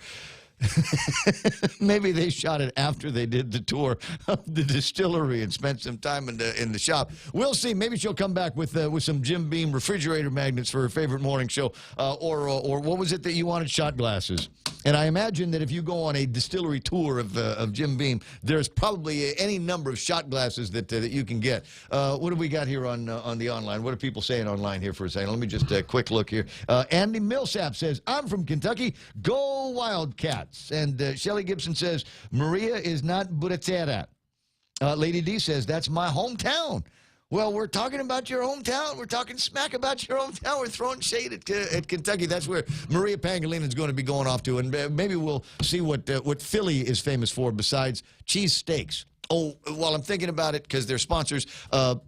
Maybe they shot it after they did the tour of the distillery and spent some time in the shop. We'll see. Maybe she'll come back with some Jim Beam refrigerator magnets for her favorite morning show, or what was it that you wanted? Shot glasses. And I imagine that if you go on a distillery tour of Jim Beam, there's probably any number of shot glasses that you can get. What do we got here on the online? What are people saying online here for a second? Let me just quick look here. Andy Millsap says, "I'm from Kentucky. Go Wildcats." And Shelly Gibson says, "Maria is not Buratera." Lady D says, "That's my hometown." Well, we're talking about your hometown. We're talking smack about your hometown. We're throwing shade at Kentucky. That's where Maria Pangilinan is going to be going off to. And maybe we'll see what Philly is famous for besides cheese steaks. Oh, while I'm thinking about it, because they're sponsors,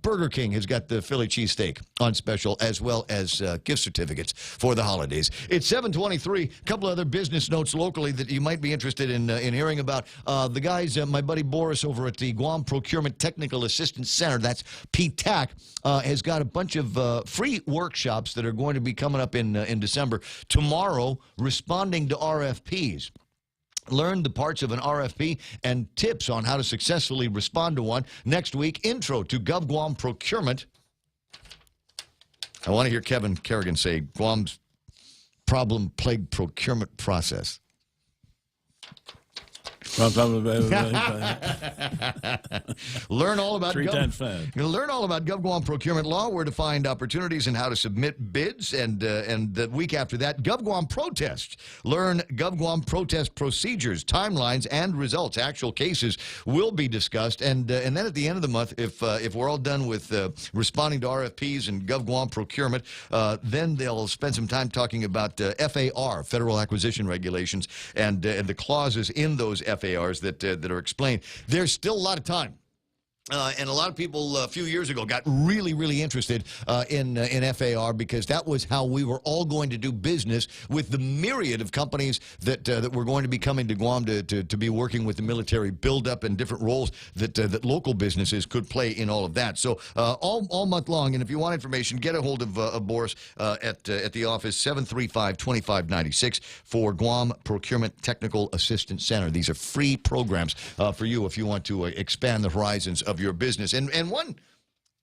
Burger King has got the Philly cheesesteak on special, as well as gift certificates for the holidays. It's 7:23. A couple other business notes locally that you might be interested in hearing about. The guys, my buddy Boris over at the Guam Procurement Technical Assistance Center, that's PTAC, has got a bunch of free workshops that are going to be coming up in December. Tomorrow, responding to RFPs. Learn the parts of an RFP and tips on how to successfully respond to one. Next week, intro to GovGuam procurement. I want to hear Kevin Kerrigan say Guam's problem-plagued procurement process. Learn all about learn all about GovGuam procurement law, where to find opportunities and how to submit bids, and the week after that, GovGuam protest. Learn GovGuam protest procedures, timelines, and results. Actual cases will be discussed, and then at the end of the month, if we're all done with responding to RFPs and GovGuam procurement, then they'll spend some time talking about FAR, Federal Acquisition Regulations, and the clauses in those FARs that are explained. There's still a lot of time And a lot of people a few years ago got really, really interested in FAR because that was how we were all going to do business with the myriad of companies that were going to be coming to Guam to be working with the military buildup and different roles that local businesses could play in all of that. So all month long, and if you want information, get a hold of Boris at the office, 735-2596 for Guam Procurement Technical Assistance Center. These are free programs for you if you want to expand the horizons of your business. And one,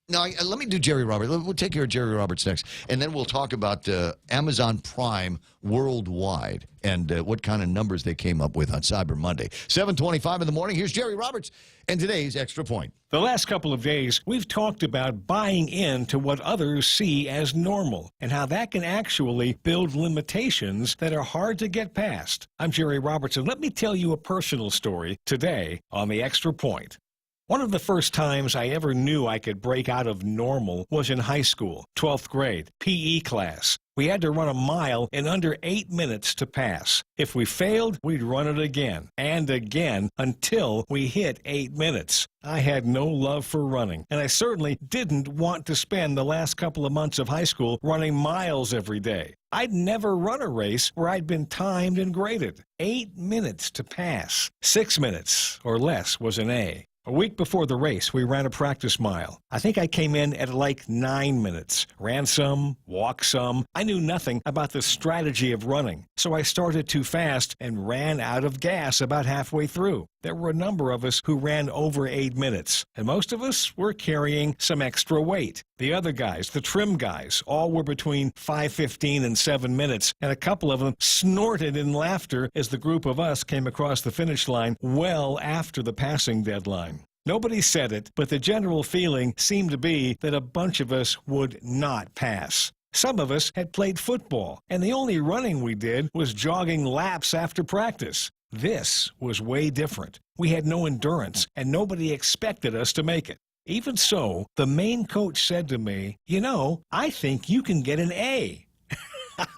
now let me do Jerry Roberts. We'll take care of Jerry Roberts next, and then we'll talk about Amazon Prime worldwide and what kind of numbers they came up with on Cyber Monday. 7:25 in the morning. Here's Jerry Roberts and today's Extra Point. The last couple of days, we've talked about buying into what others see as normal and how that can actually build limitations that are hard to get past. I'm Jerry Roberts, and let me tell you a personal story today on the Extra Point. One of the first times I ever knew I could break out of normal was in high school, 12th grade, PE class. We had to run a mile in under 8 minutes to pass. If we failed, we'd run it again and again until we hit 8 minutes. I had no love for running, and I certainly didn't want to spend the last couple of months of high school running miles every day. I'd never run a race where I'd been timed and graded. 8 minutes to pass. 6 minutes or less was an A. A week before the race, we ran a practice mile. I think I came in at like 9 minutes. Ran some, walked some. I knew nothing about the strategy of running, so I started too fast and ran out of gas about halfway through. There were a number of us who ran over 8 minutes, and most of us were carrying some extra weight. The other guys, the trim guys, all were between 5:15 and 7 minutes, and a couple of them snorted in laughter as the group of us came across the finish line well after the passing deadline. Nobody said it, but the general feeling seemed to be that a bunch of us would not pass. Some of us had played football, and the only running we did was jogging laps after practice. This was way different. We had no endurance, and nobody expected us to make it. Even so, the main coach said to me, "You know, I think you can get an A."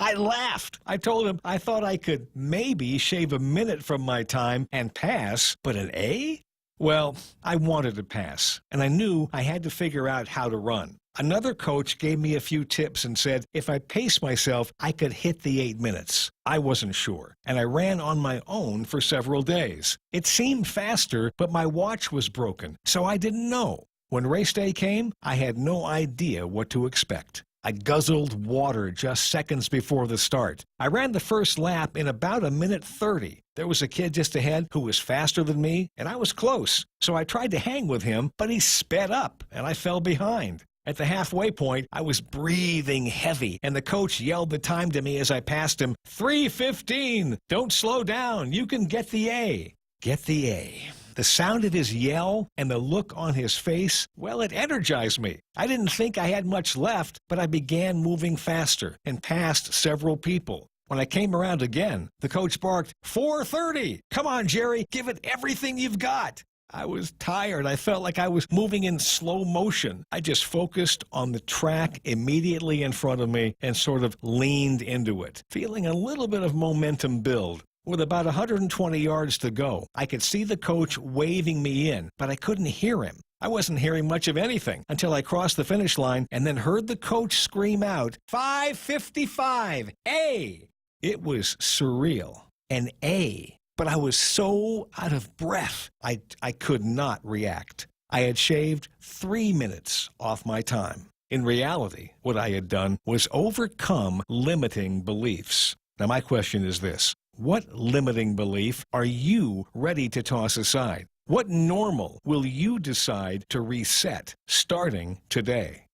I laughed. I told him I thought I could maybe shave a minute from my time and pass, but an A? Well, I wanted to pass, and I knew I had to figure out how to run. Another coach gave me a few tips and said if I paced myself, I could hit the 8 minutes. I wasn't sure, and I ran on my own for several days. It seemed faster, but my watch was broken, so I didn't know. When race day came, I had no idea what to expect. I guzzled water just seconds before the start. I ran the first lap in about 1:30. There was a kid just ahead who was faster than me, and I was close. So I tried to hang with him, but he sped up, and I fell behind. At the halfway point, I was breathing heavy, and the coach yelled the time to me as I passed him, 3:15. Don't slow down. You can get the A. Get the A. The sound of his yell and the look on his face, well, it energized me. I didn't think I had much left, but I began moving faster and passed several people. When I came around again, the coach barked, 4:30. Come on, Jerry, give it everything you've got. I was tired. I felt like I was moving in slow motion. I just focused on the track immediately in front of me and sort of leaned into it, feeling a little bit of momentum build. With about 120 yards to go, I could see the coach waving me in, but I couldn't hear him. I wasn't hearing much of anything until I crossed the finish line and then heard the coach scream out, 5:55, A! It was surreal. An A. But I was so out of breath, I could not react. I had shaved 3 minutes off my time. In reality, what I had done was overcome limiting beliefs. Now, my question is this. What limiting belief are you ready to toss aside? What normal will you decide to reset starting today?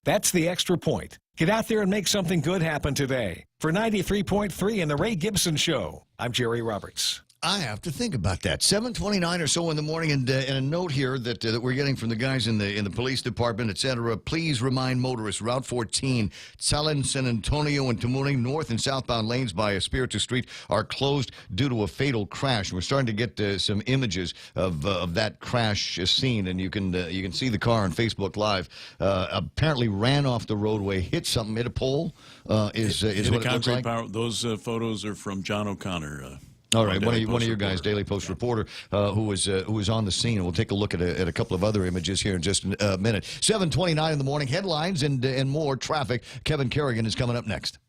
That's the Extra Point. Get out there and make something good happen today. For 93.3 and The Ray Gibson Show, I'm Jerry Roberts. I have to think about that. 7:29 or so in the morning, and a note here that we're getting from the guys in the police department, etc. Please remind motorists Route 14, Salen, San Antonio, and Tamuning north and southbound lanes by Espiritu Street are closed due to a fatal crash. We're starting to get some images of that crash scene, and you can see the car on Facebook Live. Apparently ran off the roadway, hit something, hit a pole. Is hit what a it looks like. Those photos are from John O'Connor. All right, one of your guys, Daily Post reporter, who was on the scene. We'll take a look at a couple of other images here in just a minute. 7:29 in the morning. Headlines and more traffic. Kevin Kerrigan is coming up next.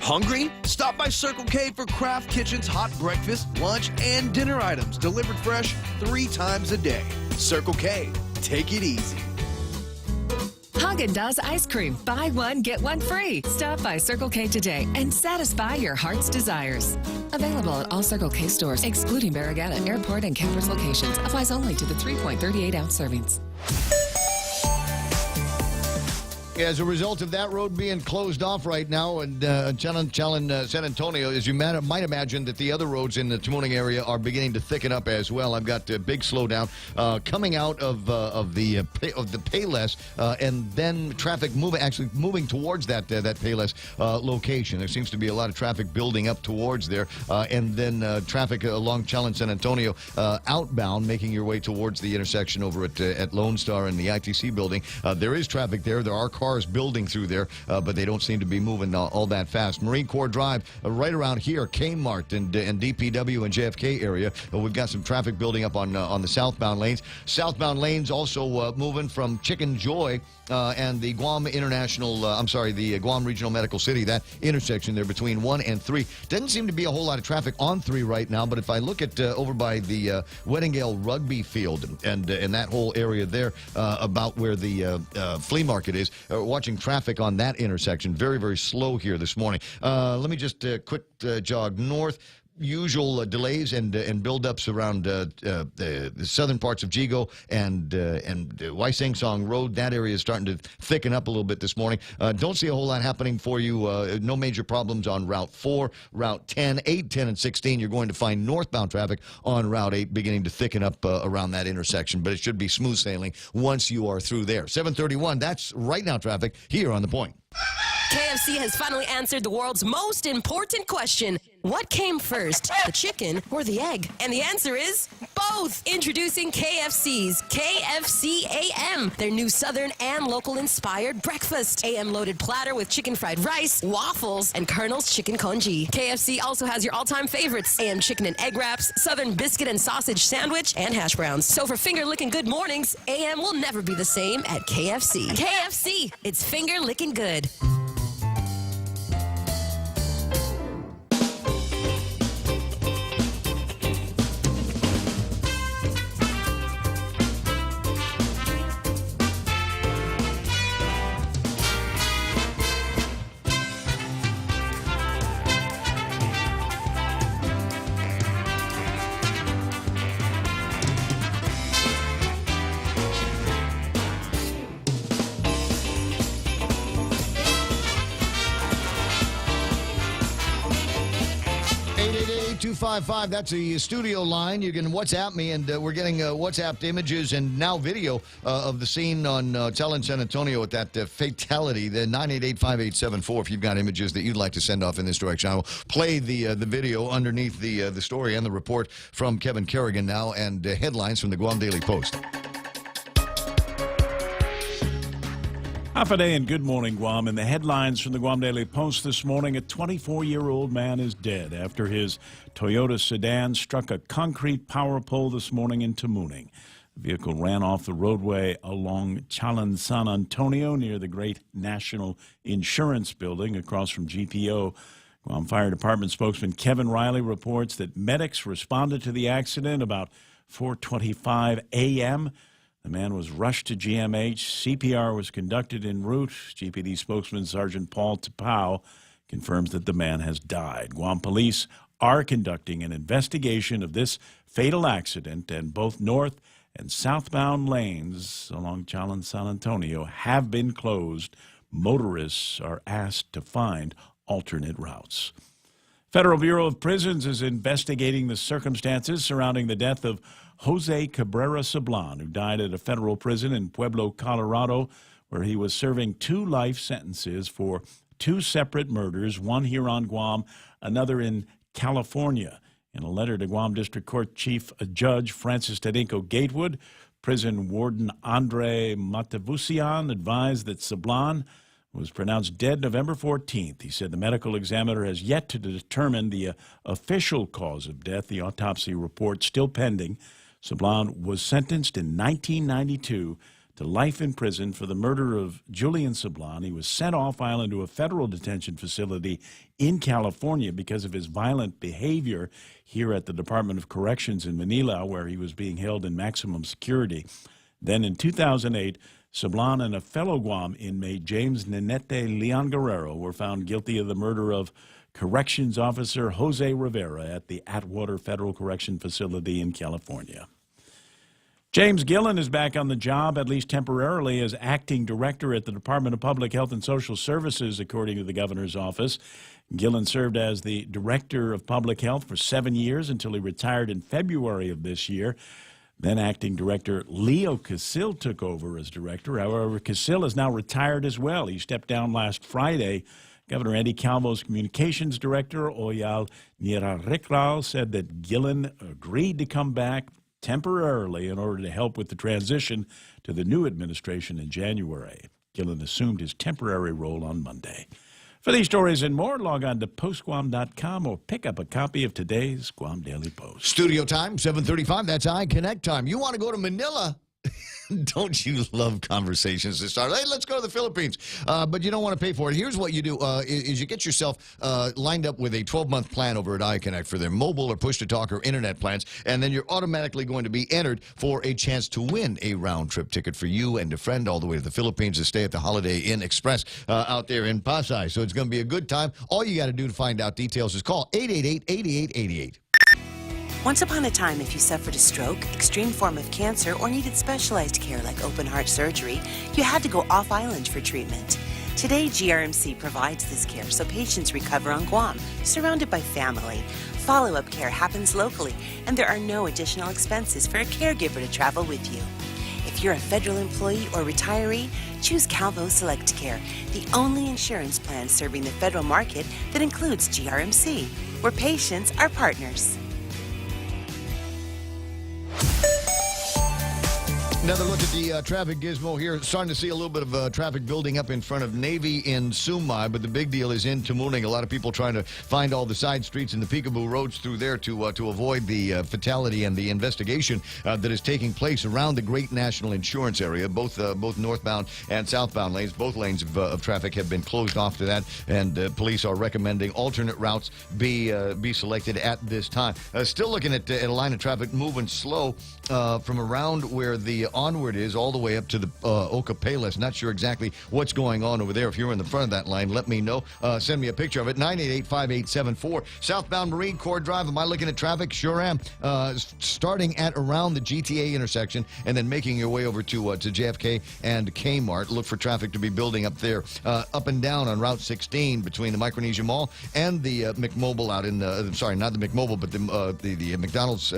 Hungry? Stop by Circle K for Kraft Kitchen's hot breakfast, lunch, and dinner items delivered fresh 3 times a day. Circle K, take it easy. Haagen-Dazs ice cream. Buy one, get one free. Stop by Circle K today and satisfy your heart's desires. Available at all Circle K stores, excluding Barragata, Airport, and Campers locations. Applies only to the 3.38-ounce servings. As a result of that road being closed off right now, and San Antonio, as you might imagine, that the other roads in the Tamuning area are beginning to thicken up as well. I've got a big slowdown coming out of the Payless, and then traffic moving towards that Payless location. There seems to be a lot of traffic building up towards there, and then traffic along Challen San Antonio outbound, making your way towards the intersection over at Lone Star and the ITC building. There is traffic there. There are cars building through there, but they don't seem to be moving all that fast. Marine Corps Drive, right around here, Kmart and DPW and JFK area. We've got some traffic building up on the southbound lanes. Southbound lanes also moving from Chicken Joy and the Guam the Guam Regional Medical City, that intersection there between 1 and 3. Doesn't seem to be a whole lot of traffic on 3 right now, but if I look at over by the Weddingale Rugby Field and that whole area there about where the flea market is, watching traffic on that intersection. Very, very slow here this morning. Let me just quick jog north. Usual delays and buildups around the southern parts of Jigo and Waiseng Song Road. That area is starting to thicken up a little bit this morning. Don't see a whole lot happening for you. No major problems on Route 4, Route 10, 8, 10, and 16. You're going to find northbound traffic on Route 8 beginning to thicken up around that intersection, but it should be smooth sailing once you are through there. 7:31, that's right now traffic here on The Point. KFC has finally answered the world's most important question. What came first, the chicken or the egg? And the answer is both. Introducing KFC's KFC AM, their new Southern and local-inspired breakfast. AM-loaded platter with chicken fried rice, waffles, and Colonel's chicken congee. KFC also has your all-time favorites, AM chicken and egg wraps, Southern biscuit and sausage sandwich, and hash browns. So for finger-licking good mornings, AM will never be the same at KFC. KFC, it's finger-licking good. That's a studio line. You can WhatsApp me, and we're getting WhatsApped images and now video of the scene on Challen San Antonio at that fatality. The 988-5874. If you've got images that you'd like to send off in this direction, I will play the video underneath the story and the report from Kevin Kerrigan now, and headlines from the Guam Daily Post. Half a day and good morning, Guam. In the headlines from the Guam Daily Post this morning, a 24-year-old man is dead after his Toyota sedan struck a concrete power pole this morning in Tamuning. The vehicle ran off the roadway along Challen San Antonio near the Great National Insurance Building across from GPO. Guam Fire Department spokesman Kevin Riley reports that medics responded to the accident about 4:25 a.m. The man was rushed to GMH. CPR was conducted en route. GPD spokesman Sergeant Paul Tapau confirms that the man has died. Guam police are conducting an investigation of this fatal accident, and both north and southbound lanes along Challen San Antonio have been closed. Motorists are asked to find alternate routes. Federal Bureau of Prisons is investigating the circumstances surrounding the death of Jose Cabrera Sablan, who died at a federal prison in Pueblo, Colorado, where he was serving 2 life sentences for 2 separate murders, one here on Guam, another in California. In a letter to Guam District Court Chief Judge Francis Tadinko Gatewood, prison warden Andre Matavusian advised that Sablan was pronounced dead November 14th. He said the medical examiner has yet to determine the official cause of death. The autopsy report still pending. Sablan was sentenced in 1992 to life in prison for the murder of Julian Sablan. He was sent off island to a federal detention facility in California because of his violent behavior here at the Department of Corrections in Manila, where he was being held in maximum security. Then in 2008, Sablan and a fellow Guam inmate, James Ninete Leon Guerrero, were found guilty of the murder of Corrections Officer Jose Rivera at the Atwater Federal Correction Facility in California. James Gillen is back on the job, at least temporarily, as acting director at the Department of Public Health and Social Services, according to the governor's office. Gillen served as the director of public health for 7 years until he retired in February of this year. Then acting director Leo Casil took over as director. However, Casil is now retired as well. He stepped down last Friday. Governor Eddie Calvo's communications director, Oyal Nirarikral, said that Gillen agreed to come back temporarily in order to help with the transition to the new administration in January. Gillen assumed his temporary role on Monday. For these stories and more, log on to postguam.com or pick up a copy of today's Guam Daily Post. Studio time, 7:35. That's iConnect time. You want to go to Manila? Don't you love conversations to start? Hey, let's go to the Philippines. But you don't want to pay for it. Here's what you do is you get yourself lined up with a 12-month plan over at iConnect for their mobile or push-to-talk or internet plans, and then you're automatically going to be entered for a chance to win a round-trip ticket for you and a friend all the way to the Philippines to stay at the Holiday Inn Express out there in Pasay. So it's going to be a good time. All you got to do to find out details is call 888-8888. Once upon a time, if you suffered a stroke, extreme form of cancer, or needed specialized care like open heart surgery, you had to go off-island for treatment. Today, GRMC provides this care so patients recover on Guam, surrounded by family. Follow-up care happens locally, and there are no additional expenses for a caregiver to travel with you. If you're a federal employee or retiree, choose Calvo Select Care, the only insurance plan serving the federal market that includes GRMC, where patients are partners. Another look at the traffic gizmo here. Starting to see a little bit of traffic building up in front of Navy in Sumay, but the big deal is in Tamuning. A lot of people trying to find all the side streets and the peekaboo roads through there to avoid the fatality and the investigation that is taking place around the Great National Insurance area. Both northbound and southbound lanes, both lanes of traffic have been closed off to that, and police are recommending alternate routes be selected at this time. Still looking at a line of traffic moving slow from around where the onward is all the way up to the Ocapelas. Not sure exactly what's going on over there. If you're in the front of that line, let me know. Send me a picture of it. 988-5874. Southbound Marine Corps Drive. Am I looking at traffic? Sure am. Starting at around the GTA intersection and then making your way over to JFK and Kmart. Look for traffic to be building up there. Up and down on Route 16 between the Micronesia Mall and the McMobile out in sorry, not the McMobile, but the McDonald's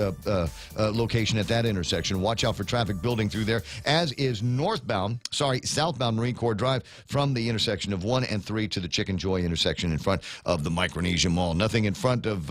location at that intersection. Watch out for traffic building through there, as is southbound Marine Corps Drive from the intersection of 1 and 3 to the Chicken Joy intersection in front of the Micronesia Mall. Nothing in front of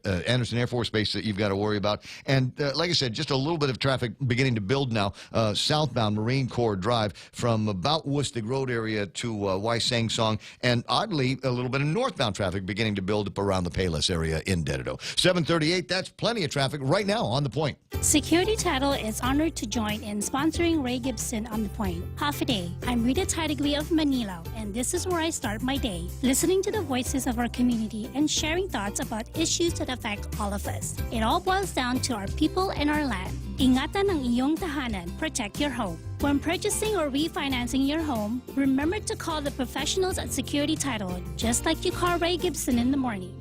Anderson Air Force Base that you've got to worry about. And like I said, just a little bit of traffic beginning to build now. Southbound Marine Corps Drive from about Woostig Road area to Waisang Song, and oddly, a little bit of northbound traffic beginning to build up around the Palos area in Dededo. 738, that's plenty of traffic right now on The Point. Security Title is honored to join in sponsoring Ray Gibson on The Point. Half a day. I'm Rita Tidegli of Manila, and this is where I start my day, listening to the voices of our community and sharing thoughts about issues that affect all of us. It all boils down to our people and our land. Ingatan ang iyong tahanan. Protect your home. When purchasing or refinancing your home, remember to call the professionals at Security Title, just like you call Ray Gibson in the morning.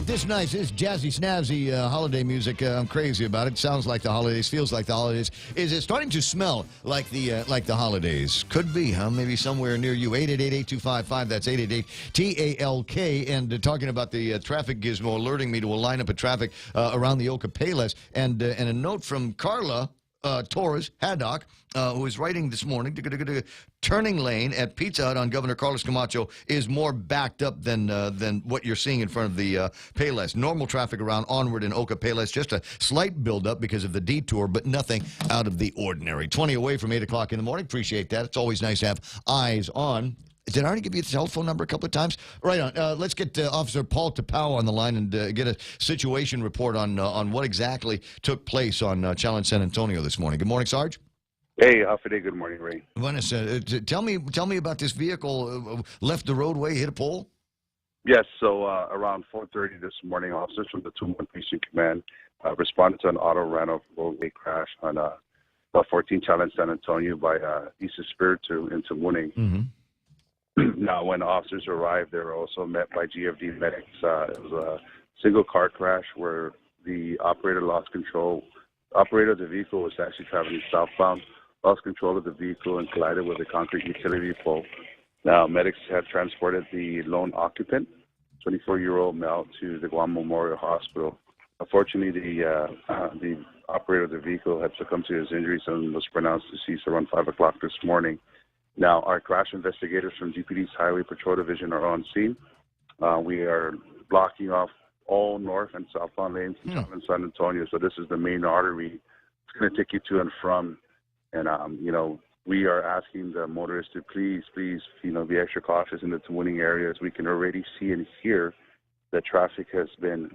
This nice, this jazzy, snazzy holiday music. I'm crazy about it. Sounds like the holidays, feels like the holidays. Is it starting to smell like the holidays? Could be, huh? Maybe somewhere near you. 888-8255. That's 888-TALK. And talking about the traffic gizmo alerting me to a lineup of traffic around the Ocapelas. And a note from Carla Torres Haddock, who is writing this morning, turning lane at Pizza Hut on Governor Carlos Camacho is more backed up than what you're seeing in front of the Payless. Normal traffic around Onward and Oka Payless, just a slight buildup because of the detour, but nothing out of the ordinary. 20 away from 8 o'clock in the morning. Appreciate that. It's always nice to have eyes on. Did I already give you the telephone number a couple of times? Right on. Let's get Officer Paul Tapau on the line and get a situation report on what exactly took place on Challenge San Antonio this morning. Good morning, Sarge. Hey, Alfred. Good morning, Ray. Buenas. Tell me about this vehicle left the roadway, hit a pole. Yes. So around 4:30 this morning, officers from the 2-1 Precinct Command responded to an auto run-off roadway crash on 14 Challenge San Antonio by East Espiritu into Muning. Mm-hmm. Now, when officers arrived, they were also met by GFD medics. It was a single car crash where the operator lost control. Operator of the vehicle was actually traveling southbound, lost control of the vehicle and collided with a concrete utility pole. Now, medics had transported the lone occupant, 24-year-old male, to the Guam Memorial Hospital. Unfortunately, the operator of the vehicle had succumbed to his injuries and was pronounced deceased around 5 o'clock this morning. Now, our crash investigators from GPD's Highway Patrol Division are on scene. We are blocking off all north and southbound lanes in San Antonio. So this is the main artery. It's going to take you to and from. And, we are asking the motorists to please, be extra cautious in the Tamuning areas. We can already see and hear that traffic has been,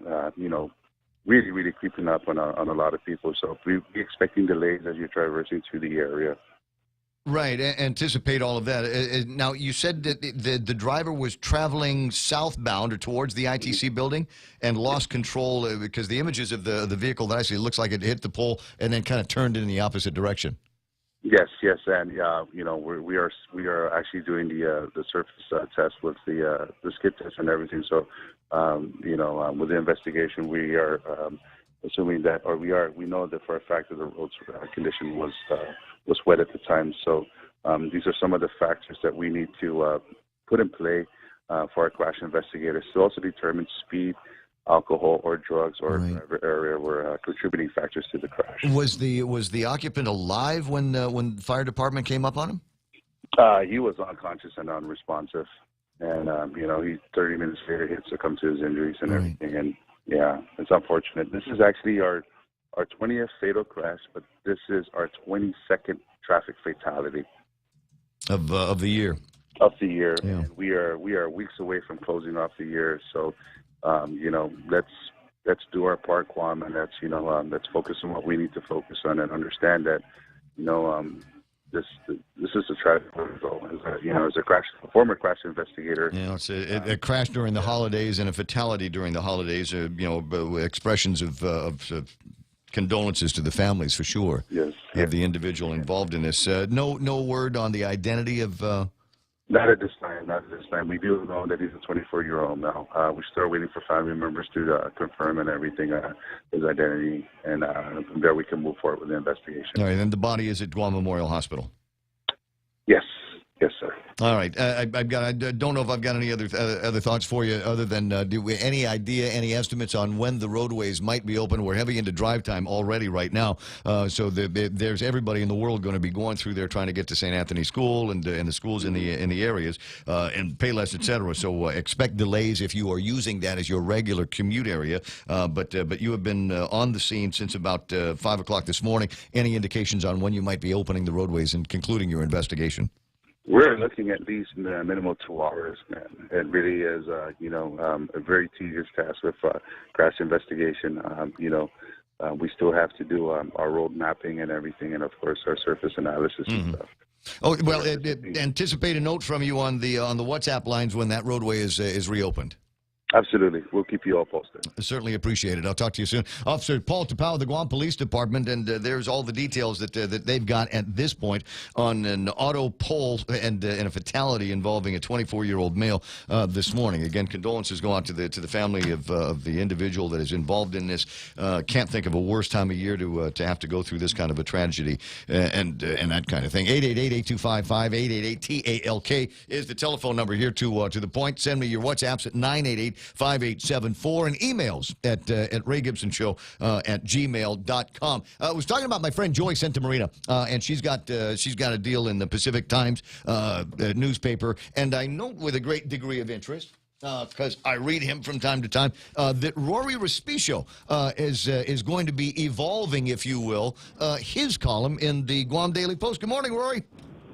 really, really creeping up on a lot of people. So we're expecting delays as you're traversing through the area. Right, anticipate all of that. Now, you said that the driver was traveling southbound or towards the ITC building and lost control because the images of the vehicle that I see, it looks like it hit the pole and then kind of turned in the opposite direction. Yes, and we are actually doing the surface test with the skid test and everything. So, with the investigation, we are assuming that, or we know that for a fact that the road's condition was wet at the time. So these are some of the factors that we need to put in play for our crash investigators to also determine speed, alcohol, or drugs, or driver area were contributing factors to the crash. Was the occupant alive when the fire department came up on him? He was unconscious and unresponsive, and he 30 minutes later he succumbed to his injuries and everything. And yeah, it's unfortunate. This is actually our 20th fatal crash, but this is our 22nd traffic fatality of the year. Of the year, yeah. And we are weeks away from closing off the year. So, let's do our part, Guam, and let's focus on what we need to focus on and understand that, this is a tragic result. As a former crash investigator. It's a crash during the holidays and a fatality during the holidays. Expressions of condolences to the families for sure. Yes. Of the individual involved in this. No word on the identity of. Not at this time. We do know that he's a 24-year-old now. We're still waiting for family members to confirm and everything, his identity, and from there we can move forward with the investigation. All right, and the body is at Guam Memorial Hospital. Yes, sir. All right, I don't know if I've got any other thoughts for you other than any estimates on when the roadways might be open? We're heavy into drive time already right now, so there's everybody in the world going to be going through there trying to get to St. Anthony School and the schools in the areas and Payless, etc. So expect delays if you are using that as your regular commute area. But you have been on the scene since about 5 o'clock this morning. Any indications on when you might be opening the roadways and concluding your investigation? We're looking at least minimal 2 hours, man. It really is, a very tedious task with crash investigation. We still have to do our road mapping and everything, and of course our surface analysis and stuff. Oh well, anticipate a note from you on the WhatsApp lines when that roadway is reopened. Absolutely. We'll keep you all posted. I certainly appreciate it. I'll talk to you soon. Officer Paul Tapau of the Guam Police Department, and there's all the details that they've got at this point on an auto pole and a fatality involving a 24-year-old male this morning. Again, condolences go out to the family of the individual that is involved in this. Can't think of a worse time of year to have to go through this kind of a tragedy and that kind of thing. 888-8255, 888-TALK is the telephone number here to the point. Send me your WhatsApps at 988 888-5874, and emails at raygibsonshow at gmail.com. I was talking about my friend Joy Santamarina, and she's got a deal in the Pacific Times newspaper, and I note with a great degree of interest, because I read him from time to time, that Rory Respicio is going to be evolving, if you will, his column in the Guam Daily Post. Good morning, Rory.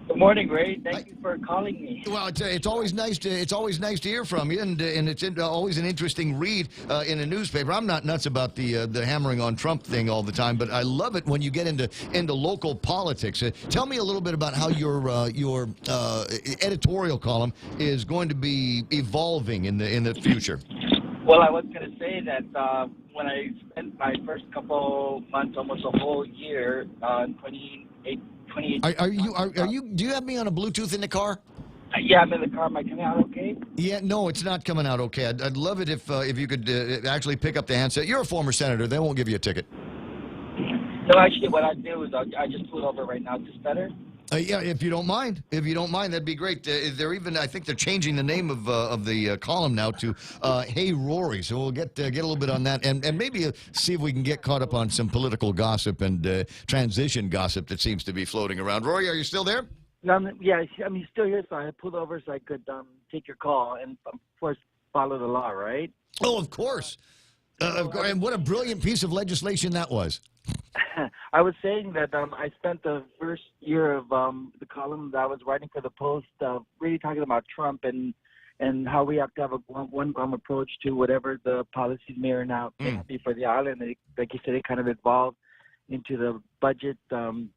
Good morning, Ray. Thank you for calling me. Well, it's always nice to hear from you, and it's always an interesting read in a newspaper. I'm not nuts about the hammering on Trump thing all the time, but I love it when you get into local politics. Tell me a little bit about how your editorial column is going to be evolving in the future. Well, I was going to say that when I spent my first couple months, almost a whole year, 28. Are you? Do you have me on a Bluetooth in the car? Yeah, I'm in the car. Am I coming out okay? Yeah, no, it's not coming out okay. I'd love it if you could actually pick up the handset. You're a former senator. They won't give you a ticket. No, actually, what I do is I just pull over right now. Is this better? Yeah, if you don't mind. If you don't mind, that'd be great. They're even, I think they're changing the name of the column now to Hey Rory. So we'll get a little bit on that, and maybe see if we can get caught up on some political gossip and transition gossip that seems to be floating around. Rory, are you still there? No, I'm still here, so I pulled over so I could take your call and, of course, follow the law, right? Oh, of course. And what a brilliant piece of legislation that was. I was saying that I spent the first year of the column that I was writing for the Post really talking about Trump and how we have to have a one Guam approach to whatever the policies may or not be for the island. And like you said, it kind of evolved into the budget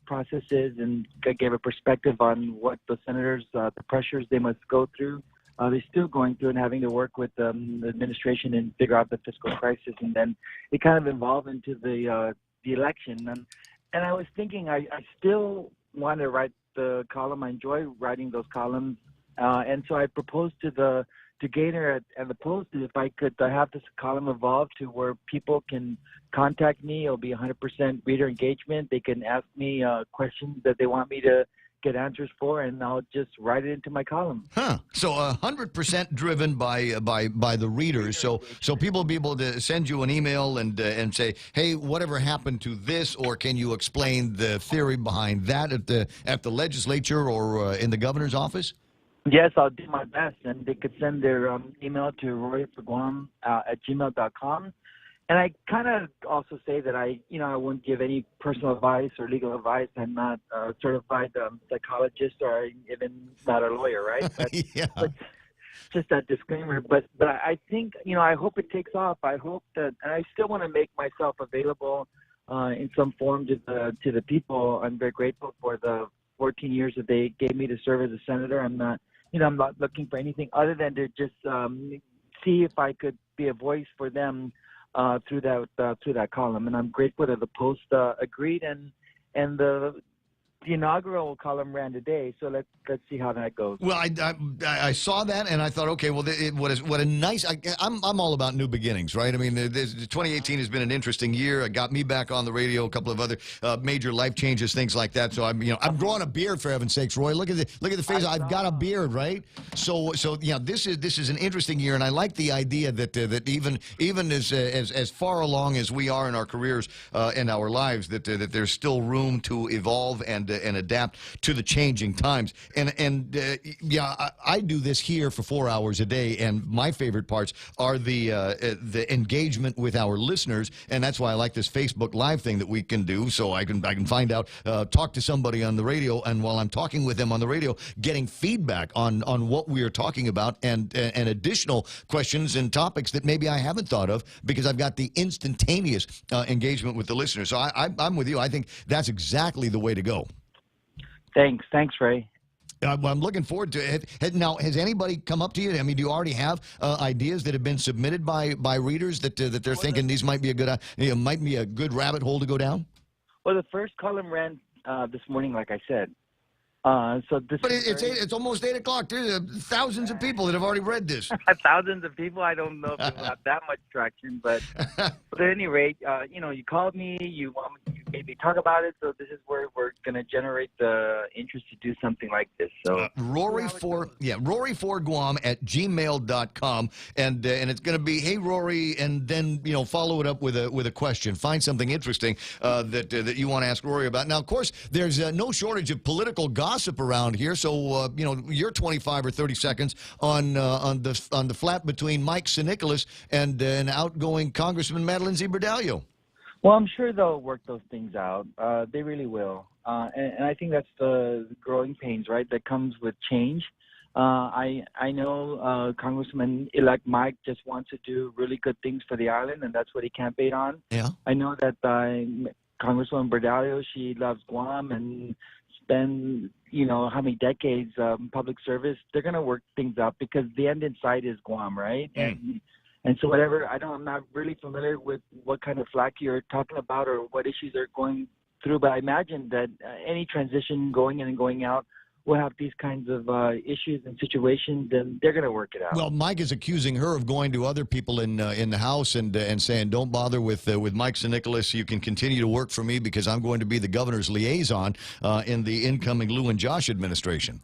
processes, and I gave a perspective on what the senators, the pressures they must go through. They're still going through and having to work with the administration and figure out the fiscal crisis. And then it kind of evolved into the election. And I was thinking I still want to write the column. I enjoy writing those columns. And so I proposed to Gaynor at the Post if I could have this column evolve to where people can contact me. It'll be 100% reader engagement. They can ask me questions that they want me to get answers for, and I'll just write it into my column. Huh. So 100% driven by the readers. So people will be able to send you an email and say, hey, whatever happened to this, or can you explain the theory behind that at the legislature or in the governor's office? Yes, I'll do my best, and they could send their email to roryforguam at gmail.com. And I kind of also say that I wouldn't give any personal advice or legal advice. I'm not a certified psychologist, or even not a lawyer, right? But just that disclaimer. But I think, I hope it takes off. I hope that, and I still want to make myself available in some form to the people. I'm very grateful for the 14 years that they gave me to serve as a senator. I'm not looking for anything other than to just see if I could be a voice for them through that column. And I'm grateful that the Post agreed, and the inaugural column ran today. So let's see how that goes. Well, I saw that, and I thought, okay, well, what a nice. I'm all about new beginnings, right? I mean, 2018 has been an interesting year. It got me back on the radio, a couple of other major life changes, things like that. So I'm growing a beard, for heaven's sakes, Roy. Look at the face. I've got a beard, right? So this is an interesting year, and I like the idea that even as far along as we are in our careers and our lives, that there's still room to evolve and adapt to the changing times. And I do this here for 4 hours a day, and my favorite parts are the engagement with our listeners, and that's why I like this Facebook Live thing that we can do, so I can find out, talk to somebody on the radio, and while I'm talking with them on the radio, getting feedback on what we are talking about, and additional questions and topics that maybe I haven't thought of, because I've got the instantaneous engagement with the listeners. So I'm with you. I think that's exactly the way to go. Thanks, Ray. I'm looking forward to it. Now, has anybody come up to you? I mean, do you already have ideas that have been submitted by readers that they're thinking these might be a good rabbit hole to go down? Well, the first column ran this morning, like I said. But it's almost 8 o'clock. There's thousands of people that have already read this. Thousands of people. I don't know if it will have that much traction, but at any rate, you called me. You maybe talk about it. So this is where we're going to generate the interest to do something like this. So Rory4Guam at gmail.com, and it's going to be, hey Rory, and then follow it up with a question. Find something interesting that you want to ask Rory about. Now, of course, there's no shortage of political gossip around here. So your 25 or 30 seconds on the flap between Mike Sinicolas and an outgoing Congressman Madeline Zebradallo. Well, I'm sure they'll work those things out. They really will. And I think that's the growing pains, right, that comes with change. I know Congressman-elect Mike just wants to do really good things for the island, and that's what he campaigned on. Yeah. I know that Congresswoman Bradalio, she loves Guam and spend, how many decades public service. They're going to work things out because the end in sight is Guam, right? And so whatever, I'm not really familiar with what kind of flack you're talking about or what issues they're going through, but I imagine that any transition going in and going out will have these kinds of issues and situations, and they're going to work it out. Well, Mike is accusing her of going to other people in the House and saying, don't bother with Mike Sinicolas. You can continue to work for me because I'm going to be the governor's liaison in the incoming Lou and Josh administration.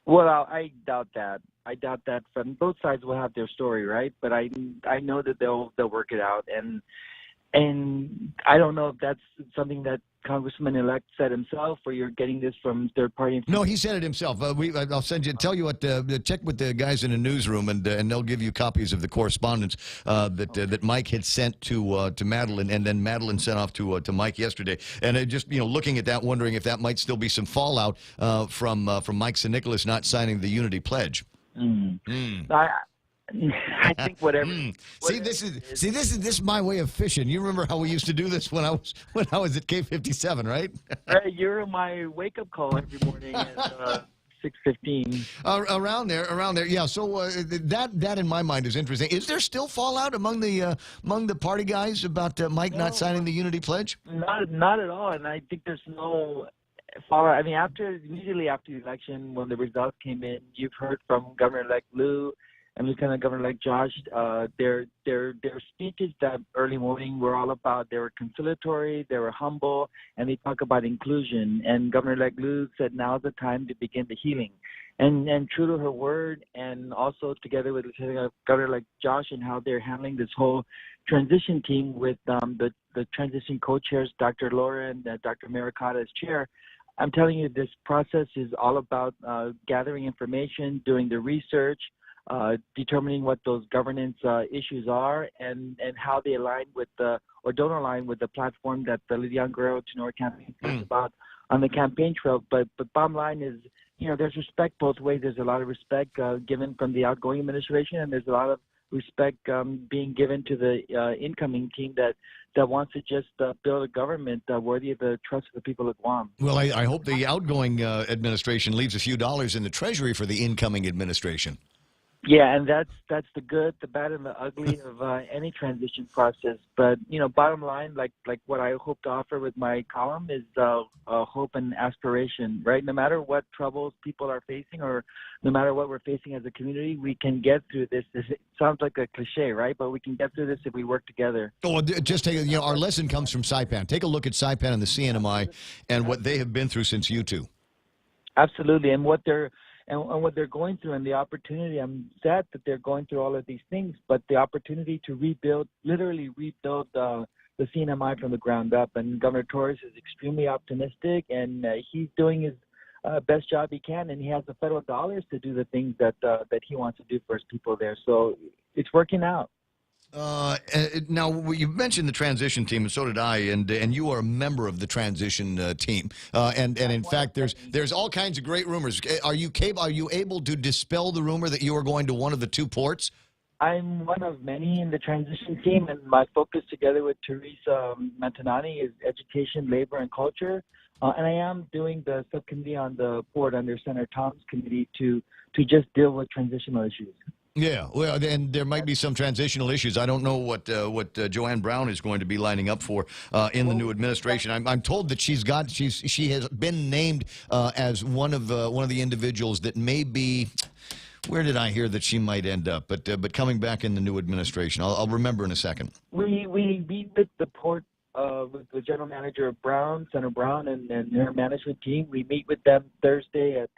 Well, I doubt that. I doubt that. From both sides will have their story, right? But I know that they'll work it out, and I don't know if that's something that Congressman-elect said himself, or you're getting this from third-party information. No, he said it himself. I'll tell you what. Check with the guys in the newsroom, and they'll give you copies of the correspondence that Mike had sent to Madeline, and then Madeline sent off to Mike yesterday. And just looking at that, wondering if that might still be some fallout from Mike Sinicolas not signing the Unity Pledge. I think whatever. This is my way of fishing. You remember how we used to do this when I was at K57, right? You're my wake up call every morning at 6:15. Around there. Yeah. So that in my mind is interesting. Is there still fallout among the party guys about Mike not signing the Unity Pledge? Not at all. And I think there's no fallout. I mean, immediately after the election, when the results came in, you've heard from Governor-elect Lou and Lieutenant Governor-elect Josh, their speeches that early morning were all about, they were conciliatory, they were humble, and they talk about inclusion. And Governor-elect Lou said now's the time to begin the healing. And true to her word, and also together with Lieutenant Governor-elect Josh and how they're handling this whole transition team with the transition co-chairs, Dr. Laura and Dr. Maricata as chair, I'm telling you, this process is all about gathering information, doing the research, determining what those governance issues are, and how they align with or don't align with the platform that the Lidian Guerrero Tenor campaign talks about on the campaign trail. But bottom line is, there's respect both ways. There's a lot of respect given from the outgoing administration, and there's a lot of respect being given to the incoming team that wants to just build a government worthy of the trust of the people of Guam. Well, I hope the outgoing administration leaves a few dollars in the treasury for the incoming administration. Yeah, and that's the good, the bad, and the ugly of any transition process. But bottom line, like what I hope to offer with my column is hope and aspiration. Right, no matter what troubles people are facing, or no matter what we're facing as a community, we can get through this. It sounds like a cliche, right? But we can get through this if we work together. Oh, just take our lesson comes from Saipan. Take a look at Saipan and the CNMI and what they have been through since U2. Absolutely, and what they're going through, and the opportunity. I'm sad that they're going through all of these things, but the opportunity to literally rebuild the CNMI from the ground up. And Governor Torres is extremely optimistic, and he's doing his best job he can, and he has the federal dollars to do the things that he wants to do for his people there. So it's working out. Now, you mentioned the transition team, and so did I, and you are a member of the transition team. And in fact, there's all kinds of great rumors. Are you able to dispel the rumor that you are going to one of the two ports? I'm one of many in the transition team, and my focus together with Teresa Mantanani is education, labor, and culture. And I am doing the subcommittee on the board under Senator Tom's committee to just deal with transitional issues. Yeah, well, and there might be some transitional issues. I don't know what Joanne Brown is going to be lining up for in the new administration. I'm told that she has been named as one of the individuals that may be. Where did I hear that she might end up? But coming back in the new administration, I'll remember in a second. We meet with the port with the general manager of Brown, Senator Brown, and her management team. We meet with them Thursday at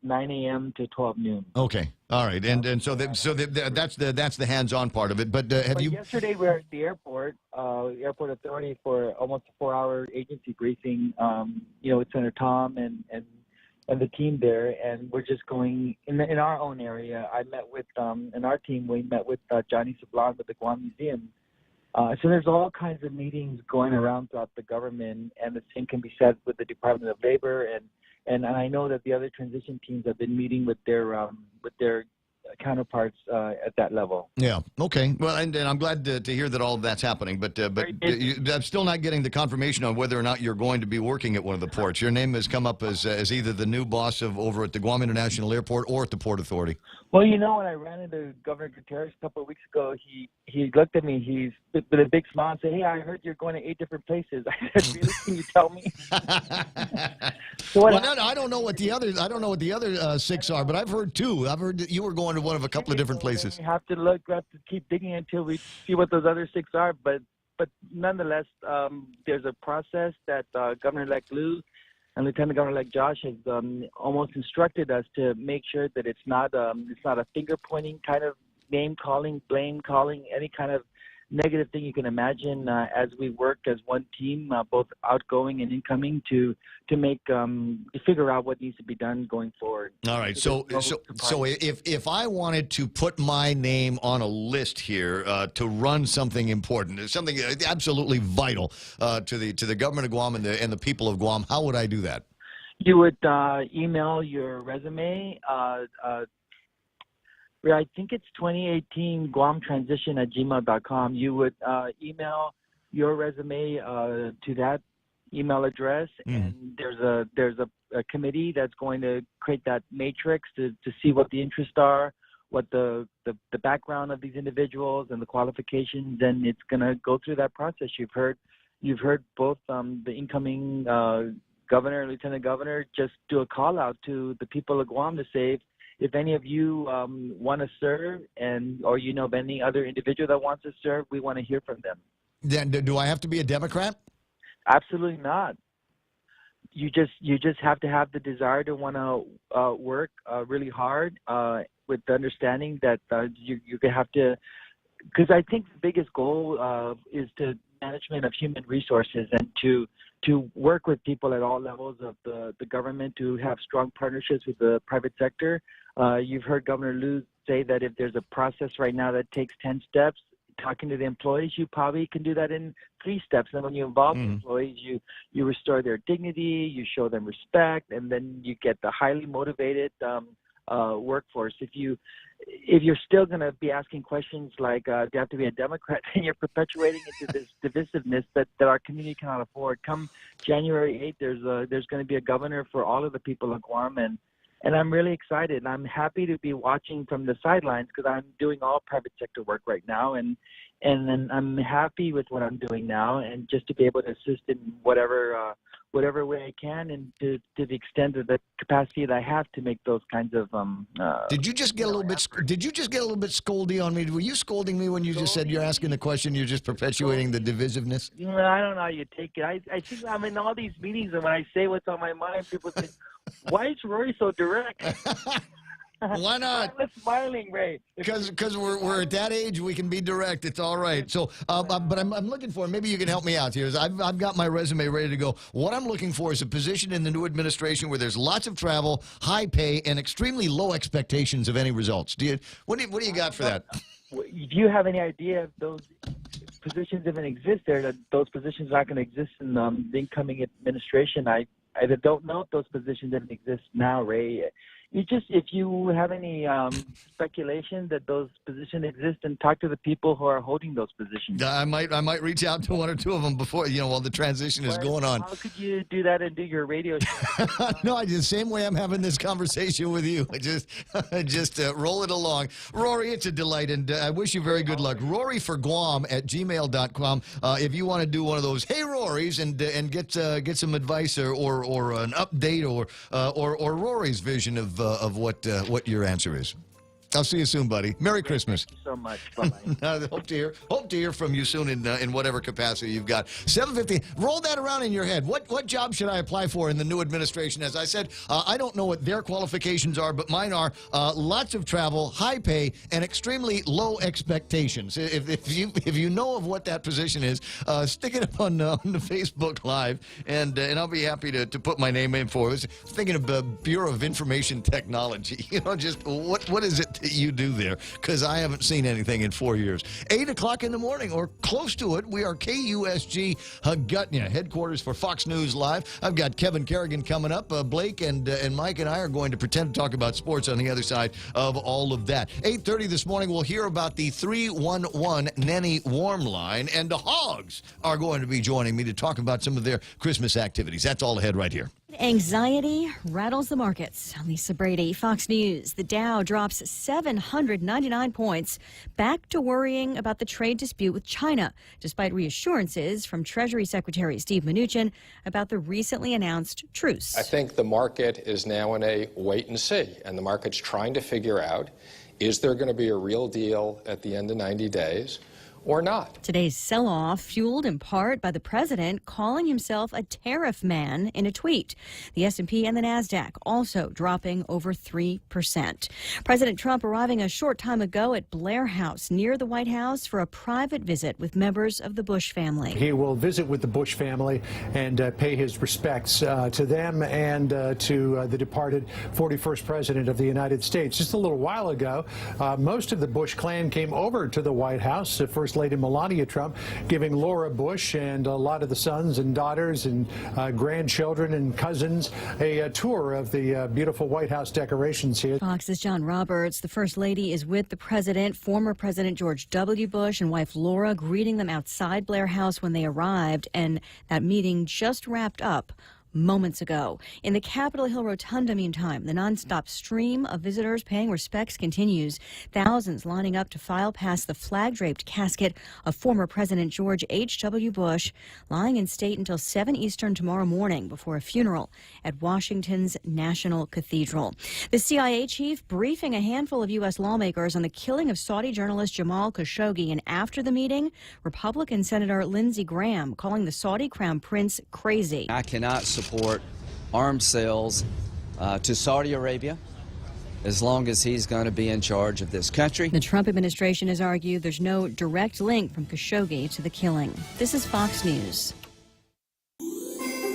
9 a.m. to 12 noon. Okay, all right, and so that's the hands-on part of it. But have you? Yesterday we were at the airport authority for almost a 4-hour agency briefing. With Senator Tom and the team there, and we're just going in our own area. I met with in our team. We met with Johnny Sablan with the Guam Museum. So there's all kinds of meetings going around throughout the government, and the same can be said with the Department of Labor, and I know that the other transition teams have been meeting with their counterparts at that level. Yeah. Okay. Well, and I'm glad to hear that all of that's happening. But I'm still not getting the confirmation on whether or not you're going to be working at one of the ports. Your name has come up as either the new boss over at the Guam International Airport or at the Port Authority. Well, when I ran into Governor Gutierrez a couple of weeks ago, he looked at me. He's with a big smile and said, "Hey, I heard you're going to 8 different places." I said, "Really? Can you tell me?" I don't know what the other 6 are, but I've heard 2. I've heard that you were going to one of a couple of different places. We have to keep digging until we see what those other 6 are. But nonetheless, there's a process that Governor-elect Liu and Lieutenant Governor-elect Josh has almost instructed us to make sure that it's not a finger-pointing kind of name-calling, blame-calling, any kind of negative thing you can imagine as we work as one team, both outgoing and incoming, to figure out what needs to be done going forward. All right. So if I wanted to put my name on a list here to run something important, something absolutely vital to the government of Guam and the people of Guam, how would I do that? You would email your resume. I think it's 2018 guamtransition@gmail.com. You would email your resume to that email address, and there's a committee that's going to create that matrix to see what the interests are, what the background of these individuals and the qualifications, and it's going to go through that process. You've heard both the incoming governor and lieutenant governor just do a call out to the people of Guam to say, if any of you want to serve, or you know of any other individual that wants to serve, we want to hear from them. Then, do I have to be a Democrat? Absolutely not. You just have to have the desire to want to work really hard with the understanding that you have to. Because I think the biggest goal is the management of human resources and to work with people at all levels of the government, to have strong partnerships with the private sector. You've heard Governor Liu say that if there's a process right now that takes 10 steps, talking to the employees, you probably can do that in 3 steps. And when you involve the employees, you restore their dignity, you show them respect, and then you get the highly motivated workforce. If you're still going to be asking questions like, do you have to be a Democrat, then you're perpetuating into this divisiveness that our community cannot afford. Come January 8th, there's going to be a governor for all of the people of Guam, and I'm really excited. And I'm happy to be watching from the sidelines because I'm doing all private sector work right now, and then I'm happy with what I'm doing now, and just to be able to assist in whatever way I can, and to the extent of the capacity that I have to make those kinds of. Did you just get a little bit? Did you just get a little bit scoldy on me? Were you scolding me when you just said you're asking the question? You're just perpetuating the divisiveness. I don't know how you take it. I think I'm in all these meetings, and when I say what's on my mind, people say, "Why is Rory so direct?" Why not? I'm smiling, Ray. Because we're at that age, we can be direct. It's all right. So, but I'm looking for, maybe you can help me out here. I've got my resume ready to go. What I'm looking for is a position in the new administration where there's lots of travel, high pay, and extremely low expectations of any results. What do you got for that? Do you have any idea if those positions even exist there? That those positions are not going to exist in the incoming administration. I don't know if those positions even exist now, Ray. If you have any speculation that those positions exist, and talk to the people who are holding those positions. I might reach out to 1 or 2 of them before, while the transition is going on. How could you do that and do your radio show? No, the same way I'm having this conversation with you. I just roll it along. Rory, it's a delight, and I wish you very good luck. RoryForGuam@gmail.com. If you want to do one of those, hey Rory's, and get some advice or an update or Rory's vision of what your answer is. I'll see you soon, buddy. Merry Christmas. Thank you so much. Bye-bye. Hope to hear from you soon in whatever capacity you've got. 7:50. Roll that around in your head. What job should I apply for in the new administration? As I said, I don't know what their qualifications are, but mine are lots of travel, high pay, and extremely low expectations. If you know of what that position is, stick it up on the Facebook Live, and I'll be happy to put my name in for it. I was thinking of the Bureau of Information Technology. Just what is it that you do there? Because I haven't seen anything in 4 years. 8 o'clock in the morning, or close to it, we are KUSG Hagutnia, headquarters for Fox News Live. I've got Kevin Kerrigan coming up. Blake and Mike and I are going to pretend to talk about sports on the other side of all of that. 8:30 this morning, we'll hear about the 311 Nenny Warm Line, and the Hogs are going to be joining me to talk about some of their Christmas activities. That's all ahead right here. Anxiety rattles the markets. Lisa Brady, Fox News. The Dow drops 799 points, back to worrying about the trade dispute with China, despite reassurances from Treasury Secretary Steve Mnuchin about the recently announced truce. I think the market is now in a wait and see, and the market's trying to figure out, is there going to be a real deal at the end of 90 days? Or not. Today's sell-off fueled in part by the president calling himself a tariff man in a tweet. The S&P and the NASDAQ also dropping over 3%. President Trump arriving a short time ago at Blair House near the White House for a private visit with members of the Bush family. He will visit with the Bush family and pay his respects to them and to the departed 41st president of the United States. Just a little while ago, most of the Bush clan came over to the White House. First Lady Melania Trump giving Laura Bush and a lot of the sons and daughters and grandchildren and cousins a tour of the beautiful White House decorations here. Fox's John Roberts. The First Lady is with the president, former President George W. Bush and wife Laura, greeting them outside Blair House when they arrived, and that meeting just wrapped up moments ago. In the Capitol Hill Rotunda, meantime, the nonstop stream of visitors paying respects continues. Thousands lining up to file past the flag-draped casket of former President George H.W. Bush, lying in state until 7 Eastern tomorrow morning before a funeral at Washington's National Cathedral. The CIA chief briefing a handful of U.S. lawmakers on the killing of Saudi journalist Jamal Khashoggi, and after the meeting, Republican Senator Lindsey Graham calling the Saudi crown prince crazy. I cannot support arms sales to Saudi Arabia as long as he's going to be in charge of this country. The Trump administration has argued there's no direct link from Khashoggi to the killing. This is Fox News.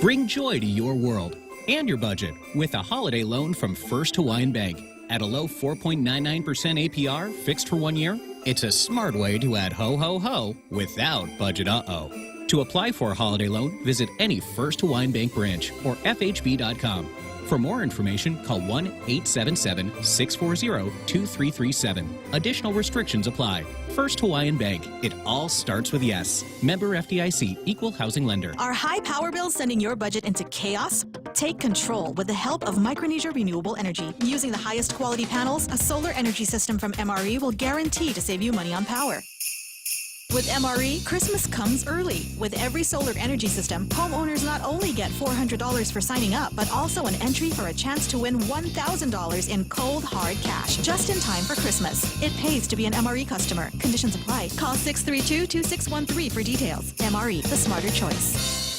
Bring joy to your world and your budget with a holiday loan from First Hawaiian Bank. At a low 4.99% APR, fixed for 1 year, it's a smart way to add ho-ho-ho without budget uh-oh. To apply for a holiday loan, visit any First Hawaiian Bank branch or FHB.com. For more information, call 1-877-640-2337. Additional restrictions apply. First Hawaiian Bank. It all starts with yes. Member FDIC, Equal Housing Lender. Are high power bills sending your budget into chaos? Take control with the help of Micronesia Renewable Energy. Using the highest quality panels, a solar energy system from MRE will guarantee to save you money on power. With MRE, Christmas comes early. With every solar energy system, homeowners not only get $400 for signing up, but also an entry for a chance to win $1,000 in cold, hard cash, just in time for Christmas. It pays to be an MRE customer. Conditions apply. Call 632-2613 for details. MRE, the smarter choice.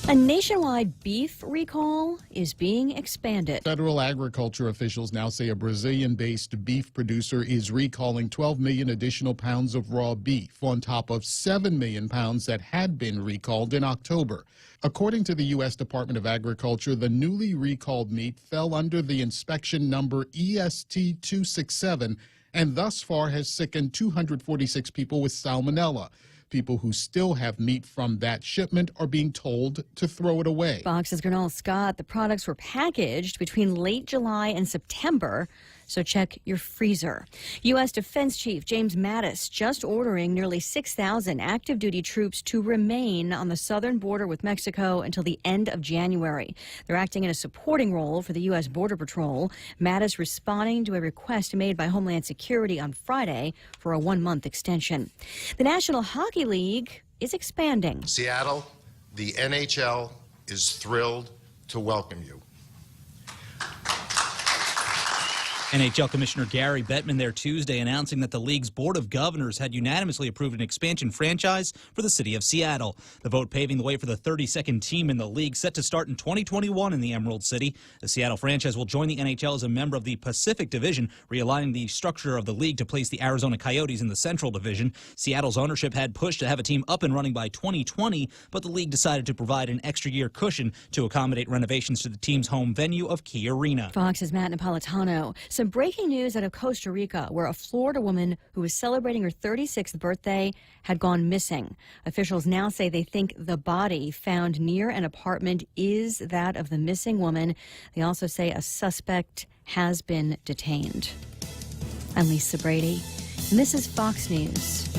A nationwide beef recall is being expanded. Federal agriculture officials now say a Brazilian-based beef producer is recalling 12 million additional pounds of raw beef on top of 7 million pounds that had been recalled in October. According to the U.S. Department of Agriculture, the newly recalled meat fell under the inspection number EST 267 and thus far has sickened 246 people with salmonella. People who still have meat from that shipment are being told to throw it away. Fox's Gernal Scott, the products were packaged between late July and September, so check your freezer. U.S. Defense Chief James Mattis just ordering nearly 6,000 active duty troops to remain on the southern border with Mexico until the end of January. They're acting in a supporting role for the U.S. Border Patrol. Mattis responding to a request made by Homeland Security on Friday for a 1-month extension. The National Hockey League is expanding. Seattle, the NHL is thrilled to welcome you. NHL Commissioner Gary Bettman there Tuesday announcing that the league's Board of Governors had unanimously approved an expansion franchise for the city of Seattle. The vote paving the way for the 32nd team in the league, set to start in 2021 in the Emerald City. The Seattle franchise will join the NHL as a member of the Pacific Division, realigning the structure of the league to place the Arizona Coyotes in the Central Division. Seattle's ownership had pushed to have a team up and running by 2020, but the league decided to provide an extra year cushion to accommodate renovations to the team's home venue of Key Arena. Fox's Matt Napolitano. Some breaking news out of Costa Rica, where a Florida woman who was celebrating her 36th birthday had gone missing. Officials now say they think the body found near an apartment is that of the missing woman. They also say a suspect has been detained. I'm Lisa Brady, and this is Fox News.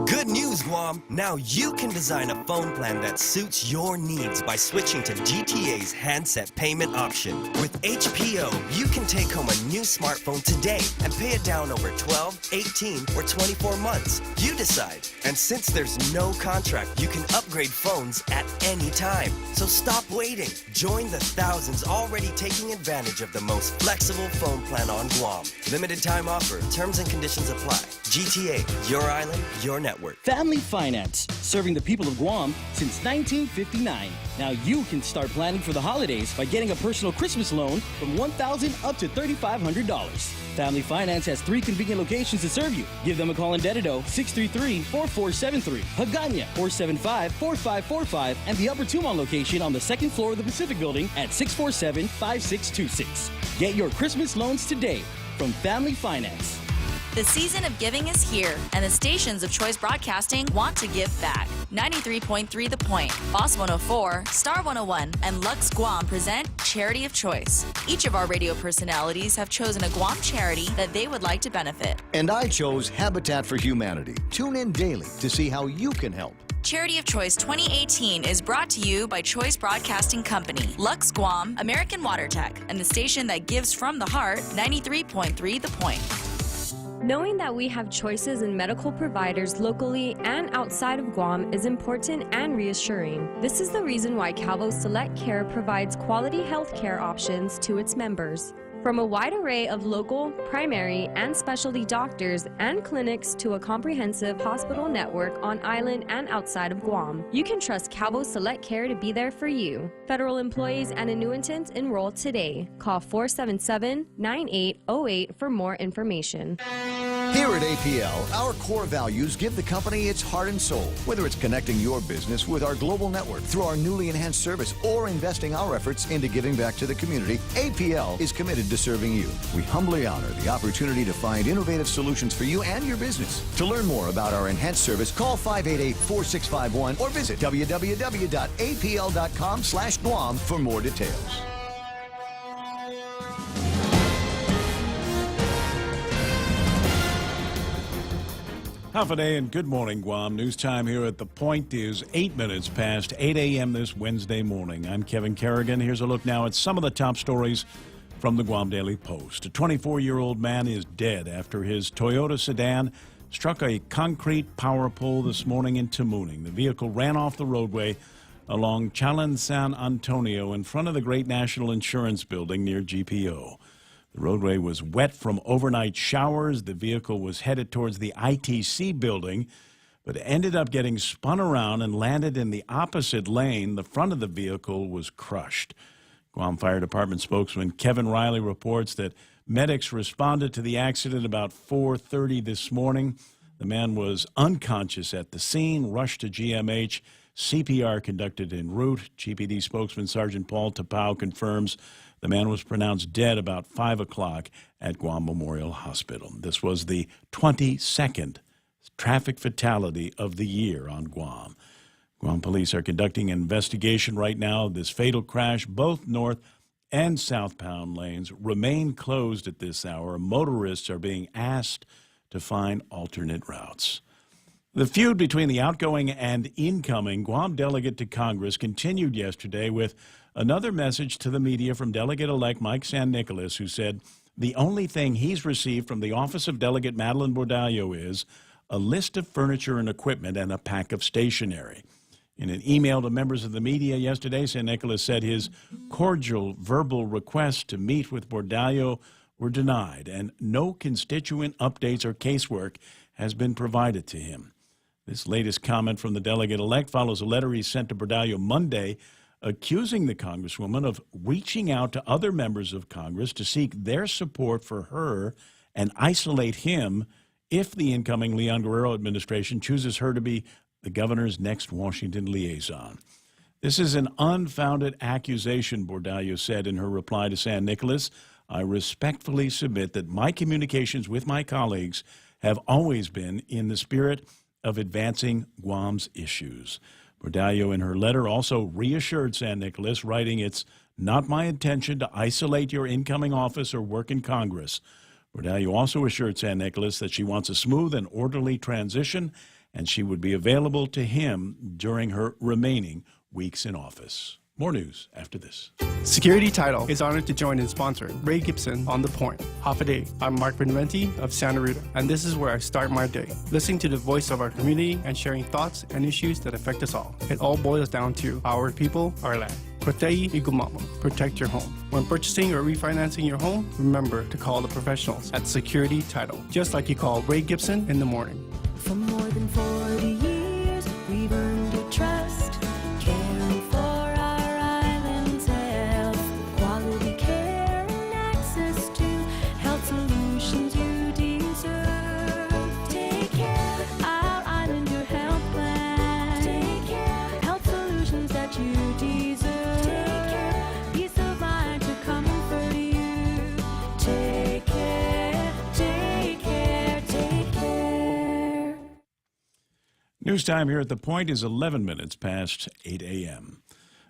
Good news, Guam! Now you can design a phone plan that suits your needs by switching to GTA's handset payment option. With HPO, you can take home a new smartphone today and pay it down over 12, 18, or 24 months. You decide. And since there's no contract, you can upgrade phones at any time. So stop waiting. Join the thousands already taking advantage of the most flexible phone plan on Guam. Limited time offer. Terms and conditions apply. GTA, your island, your network. Family Finance, serving the people of Guam since 1959. Now you can start planning for the holidays by getting a personal Christmas loan from $1,000 up to $3,500. Family Finance has 3 convenient locations to serve you. Give them a call in Dededo, 633-4473, Hagana, 475-4545, and the Upper Tumon location on the 2nd floor of the Pacific Building at 647-5626. Get your Christmas loans today from Family Finance. The season of giving is here, and the stations of Choice Broadcasting want to give back. 93.3 The Point, Boss 104, Star 101, and Lux Guam present Charity of Choice. Each of our radio personalities have chosen a Guam charity that they would like to benefit. And I chose Habitat for Humanity. Tune in daily to see how you can help. Charity of Choice 2018 is brought to you by Choice Broadcasting Company, Lux Guam, American Water Tech, and the station that gives from the heart, 93.3 The Point. Knowing that we have choices in medical providers locally and outside of Guam is important and reassuring. This is the reason why Calvo Select Care provides quality health care options to its members. From a wide array of local, primary, and specialty doctors and clinics to a comprehensive hospital network on island and outside of Guam, you can trust Calvo Select Care to be there for you. Federal employees and annuitants enroll today. Call 477-9808 for more information. Here at APL, our core values give the company its heart and soul. Whether it's connecting your business with our global network through our newly enhanced service or investing our efforts into giving back to the community, APL is committed to serving you. We humbly honor the opportunity to find innovative solutions for you and your business. To learn more about our enhanced service, call 588-4651 or visit www.apl.com/Guam for more details. Half a day and good morning, Guam. News time here at The Point is 8 minutes past 8 a.m. this Wednesday morning. I'm Kevin Kerrigan. Here's a look now at some of the top stories from the Guam Daily Post. A 24-year-old man is dead after his Toyota sedan struck a concrete power pole this morning in Tamuning. The vehicle ran off the roadway along Chalan San Antonio in front of the Great National Insurance Building near GPO. The roadway was wet from overnight showers. The vehicle was headed towards the ITC building, but ended up getting spun around and landed in the opposite lane. The front of the vehicle was crushed. Guam Fire Department spokesman Kevin Riley reports that medics responded to the accident about 4:30 this morning. The man was unconscious at the scene, rushed to GMH. CPR conducted en route. GPD spokesman Sergeant Paul Tapau confirms the man was pronounced dead about 5 o'clock at Guam Memorial Hospital. This was the 22nd traffic fatality of the year on Guam. Guam police are conducting an investigation right now of this fatal crash. Both north and southbound lanes remain closed at this hour. Motorists are being asked to find alternate routes. The feud between the outgoing and incoming Guam delegate to Congress continued yesterday with another message to the media from Delegate-elect Mike San Nicolas, who said the only thing he's received from the office of Delegate Madeline Bordallo is a list of furniture and equipment and a pack of stationery. In an email to members of the media yesterday, San Nicolas said his cordial verbal requests to meet with Bordallo were denied, and no constituent updates or casework has been provided to him. This latest comment from the delegate-elect follows a letter he sent to Bordallo Monday accusing the Congresswoman of reaching out to other members of Congress to seek their support for her and isolate him if the incoming Leon Guerrero administration chooses her to be the governor's next Washington liaison. This is an unfounded accusation, Bordallo said in her reply to San Nicolas. I respectfully submit that my communications with my colleagues have always been in the spirit of advancing Guam's issues. Bordallo in her letter also reassured San Nicolas, writing, it's not my intention to isolate your incoming office or work in Congress. Bordallo also assured San Nicolas that she wants a smooth and orderly transition, and she would be available to him during her remaining weeks in office. More news after this. Security Title is honored to join in sponsoring Ray Gibson on The Point. Half a day. I'm Mark Benventi of Santa Rita, and this is where I start my day, listening to the voice of our community and sharing thoughts and issues that affect us all. It all boils down to our people, our land. Protei Igumamo. Protect your home. When purchasing or refinancing your home, remember to call the professionals at Security Title, just like you call Ray Gibson in the morning. For more than 40 years, we've earned your trust, caring for our island's health, quality care and access to health solutions you deserve. Take care, our island, your health plan. Take care, health solutions that you deserve. Take care, peace of mind to comfort you. Take care, take care, take care. News time here at The Point is 11 minutes past 8 a.m.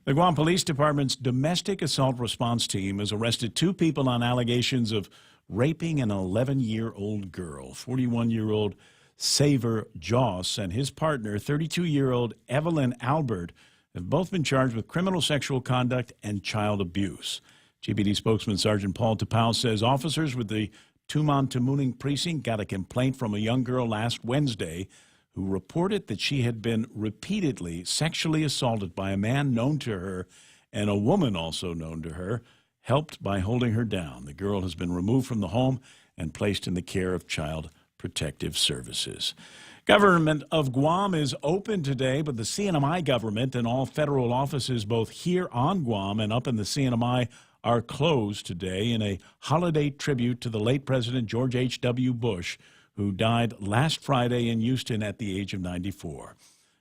The Guam Police Department's domestic assault response team has arrested 2 people on allegations of raping an 11-year-old girl. 41-year-old Saver Joss and his partner, 32-year-old Evelyn Albert, have both been charged with criminal sexual conduct and child abuse. GPD spokesman Sergeant Paul Tapao says officers with the Tumon-Tamuning precinct got a complaint from a young girl last Wednesday who reported that she had been repeatedly sexually assaulted by a man known to her and a woman also known to her, helped by holding her down. The girl has been removed from the home and placed in the care of Child Protective Services. Government of Guam is open today, but the CNMI government and all federal offices both here on Guam and up in the CNMI are closed today in a holiday tribute to the late President George H.W. Bush, who died last Friday in Houston at the age of 94.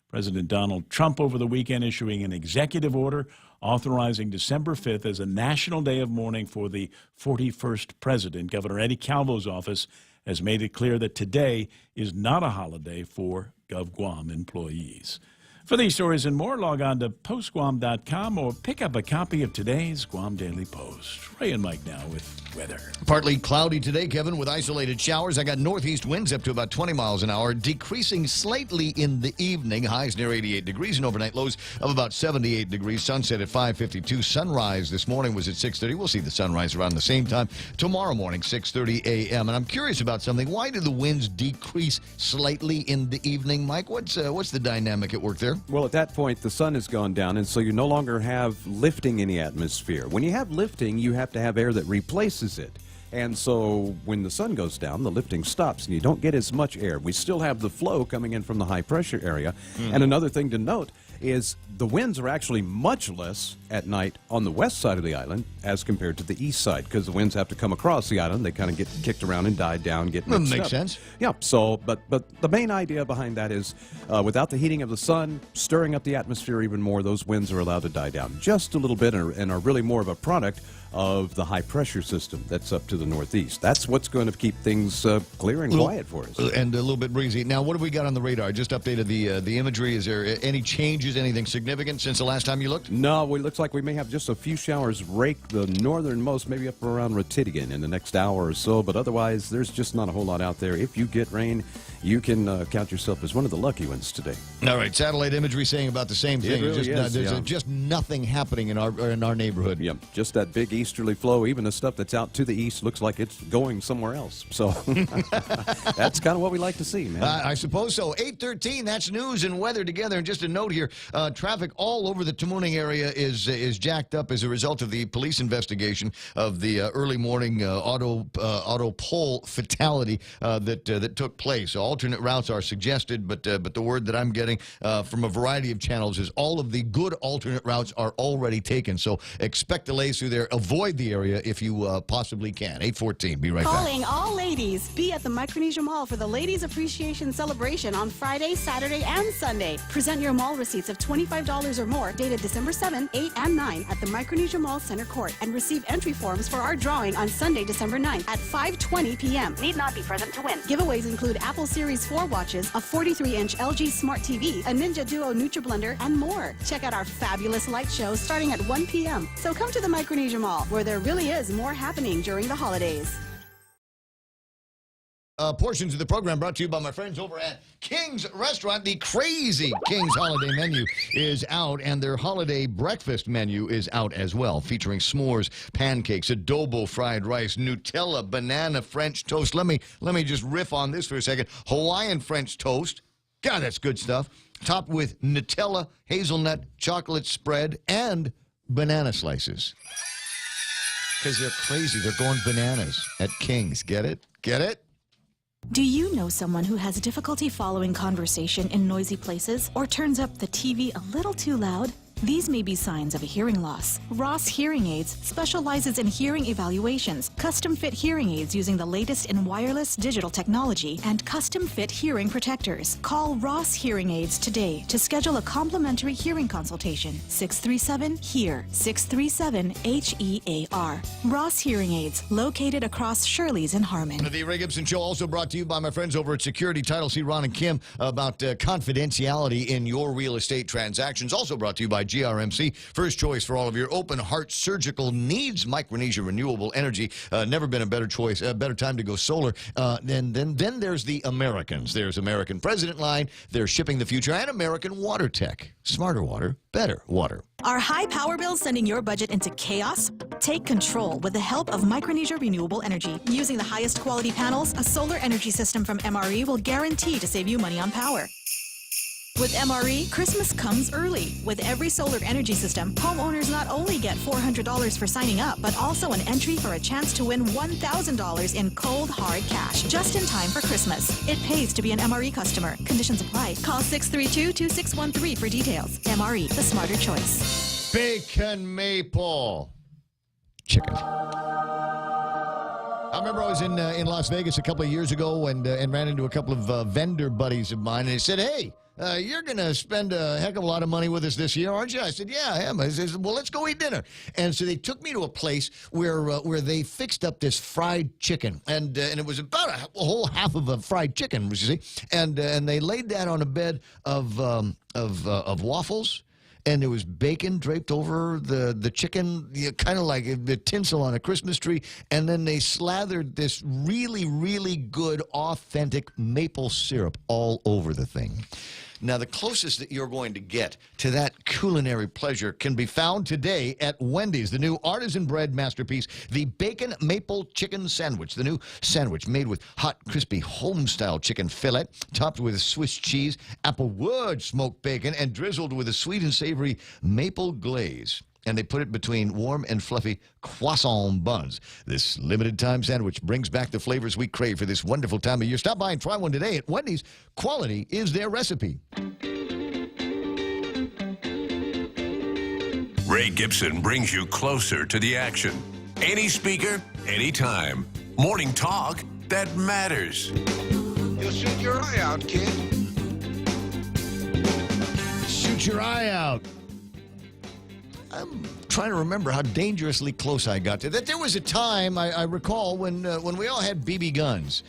President Donald Trump over the weekend issuing an executive order authorizing December 5th as a national day of mourning for the 41st president. Governor Eddie Calvo's office has made it clear that today is not a holiday for GovGuam employees. For these stories and more, log on to postguam.com or pick up a copy of today's Guam Daily Post. Ray and Mike now with weather. Partly cloudy today, Kevin, with isolated showers. I got northeast winds up to about 20 miles an hour, decreasing slightly in the evening. Highs near 88 degrees and overnight lows of about 78 degrees. Sunset at 5:52. Sunrise this morning was at 6:30. We'll see the sunrise around the same time tomorrow morning, 6:30 a.m. And I'm curious about something. Why do the winds decrease slightly in the evening, Mike? What's the dynamic at work there? Well, at that point, the sun has gone down, and so you no longer have lifting in the atmosphere. When you have lifting, you have to have air that replaces it. And so when the sun goes down, the lifting stops, and you don't get as much air. We still have the flow coming in from the high-pressure area. And another thing to note is the winds are actually much less at night on the west side of the island as compared to the east side, because the winds have to come across the island. They kind of get kicked around and die down, get mixed Makes up. sense. Yeah, so, but the main idea behind that is without the heating of the sun, stirring up the atmosphere even more, those winds are allowed to die down just a little bit and are really more of a product of the high-pressure system that's up to the northeast. That's what's going to keep things clear and quiet for us. And a little bit breezy. Now, what have we got on the radar? I just updated the imagery. Is there any changes, anything significant since the last time you looked? No, it looks like we may have just a few showers rake the northernmost, maybe up around Ratitigan in the next hour or so, but otherwise, there's just not a whole lot out there. If you get rain, you can count yourself as one of the lucky ones today. All right, satellite imagery saying about the same thing. It really is, there's just nothing happening in our neighborhood. Yeah, just that big easterly flow. Even the stuff that's out to the east looks like it's going somewhere else. So that's kind of what we like to see, man. I suppose so. 8:13, that's news and weather together. And just a note here, traffic all over the Tamuning area is jacked up as a result of the police investigation of the early morning auto pole fatality that took place. Alternate routes are suggested, but the word that I'm getting from a variety of channels is all of the good alternate routes are already taken. So expect delays through there. Avoid the area if you possibly can. 8:14, be right back. Calling all ladies. Be at the Micronesia Mall for the Ladies Appreciation Celebration on Friday, Saturday, and Sunday. Present your mall receipts of $25 or more dated December 7, 8, and 9 at the Micronesia Mall Center Court and receive entry forms for our drawing on Sunday, December 9th at 5:20 p.m. Need not be present to win. Giveaways include Apple Series 4 watches, a 43-inch LG Smart TV, a Ninja Duo NutriBlender, and more. Check out our fabulous light show starting at 1 p.m. So come to the Micronesia Mall, where there really is more happening during the holidays. Portions of the program brought to you by my friends over at King's Restaurant. The crazy King's holiday menu is out, and their holiday breakfast menu is out as well, featuring s'mores, pancakes, adobo fried rice, Nutella, banana French toast. Let me just riff on this for a second. Hawaiian French toast. God, that's good stuff. Topped with Nutella, hazelnut, chocolate spread, and banana slices. Because they're crazy. They're going bananas at King's. Get it? Get it? Do you know someone who has difficulty following conversation in noisy places or turns up the TV a little too loud? These may be signs of a hearing loss. Ross Hearing Aids specializes in hearing evaluations, custom-fit hearing aids using the latest in wireless digital technology, and custom-fit hearing protectors. Call Ross Hearing Aids today to schedule a complimentary hearing consultation. 637-HEAR, 637-HEAR. Ross Hearing Aids, located across Shirley's in Harmon. The Ray Gibson Show also brought to you by my friends over at Security Title. See Ron and Kim about confidentiality in your real estate transactions. Also brought to you by GRMC, first choice for all of your open heart surgical needs. Micronesia Renewable Energy, never been a better choice, a better time to go solar. Then there's the Americans. There's American President Line, there's Shipping the Future, and American Water Tech. Smarter water, better water. Are high power bills sending your budget into chaos? Take control with the help of Micronesia Renewable Energy. Using the highest quality panels, a solar energy system from MRE will guarantee to save you money on power. With MRE, Christmas comes early. With every solar energy system, homeowners not only get $400 for signing up, but also an entry for a chance to win $1,000 in cold, hard cash, just in time for Christmas. It pays to be an MRE customer. Conditions apply. Call 632-2613 for details. MRE, the smarter choice. Bacon maple chicken. I remember I was in Las Vegas a couple of years ago and ran into a couple of vendor buddies of mine, and they said, hey, you're going to spend a heck of a lot of money with us this year, aren't you? I said, yeah, I am. I said, well, let's go eat dinner. And so they took me to a place where they fixed up this fried chicken. And it was about a whole half of a fried chicken, you see. And they laid that on a bed of waffles. And there was bacon draped over the chicken, kind of like the tinsel on a Christmas tree. And then they slathered this really, really good, authentic maple syrup all over the thing. Now, the closest that you're going to get to that culinary pleasure can be found today at Wendy's. The new artisan bread masterpiece, the Bacon Maple Chicken Sandwich. The new sandwich made with hot, crispy, home-style chicken fillet, topped with Swiss cheese, applewood smoked bacon, and drizzled with a sweet and savory maple glaze. And they put it between warm and fluffy croissant buns. This limited-time sandwich brings back the flavors we crave for this wonderful time of year. Stop by and try one today at Wendy's. Quality is their recipe. Ray Gibson brings you closer to the action. Any speaker, anytime. Morning talk that matters. You'll shoot your eye out, kid. Shoot your eye out. I'm trying to remember how dangerously close I got to that. There was a time I recall when we all had BB guns.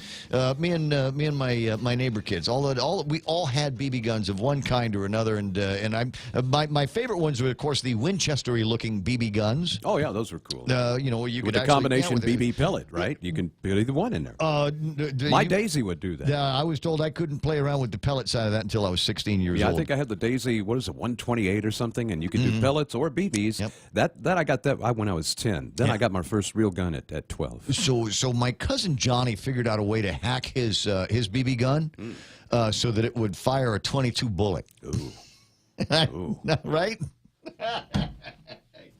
Me and my neighbor kids. We all had BB guns of one kind or another. And my favorite ones were, of course, the Winchester-y looking BB guns. Oh yeah, those were cool. You know, you with could the combination BB pellet, right? You can put either one in there. My Daisy would do that. I was told I couldn't play around with the pellet side of that until I was 16 years old. Yeah, I think I had the Daisy. What is it, 128 or something? And you could do pellets or BB. BBs. Yep. That I got that when I was 10. Then I got my first real gun at 12. So my cousin Johnny figured out a way to hack his BB gun so that it would fire a 22 bullet. Ooh. Right?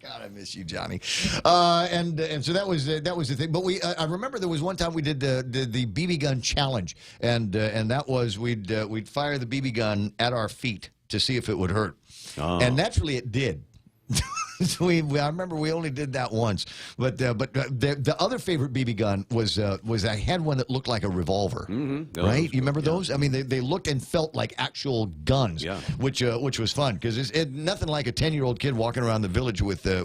God, I miss you, Johnny. And so that was the thing. But I remember there was one time we did the BB gun challenge, and that was we'd fire the BB gun at our feet to see if it would hurt, and naturally it did. So I remember we only did that once, but the other favorite BB gun was I had one that looked like a revolver, right? You remember those? I mean, they looked and felt like actual guns, which was fun because it's nothing like a 10-year-old kid walking around the village with a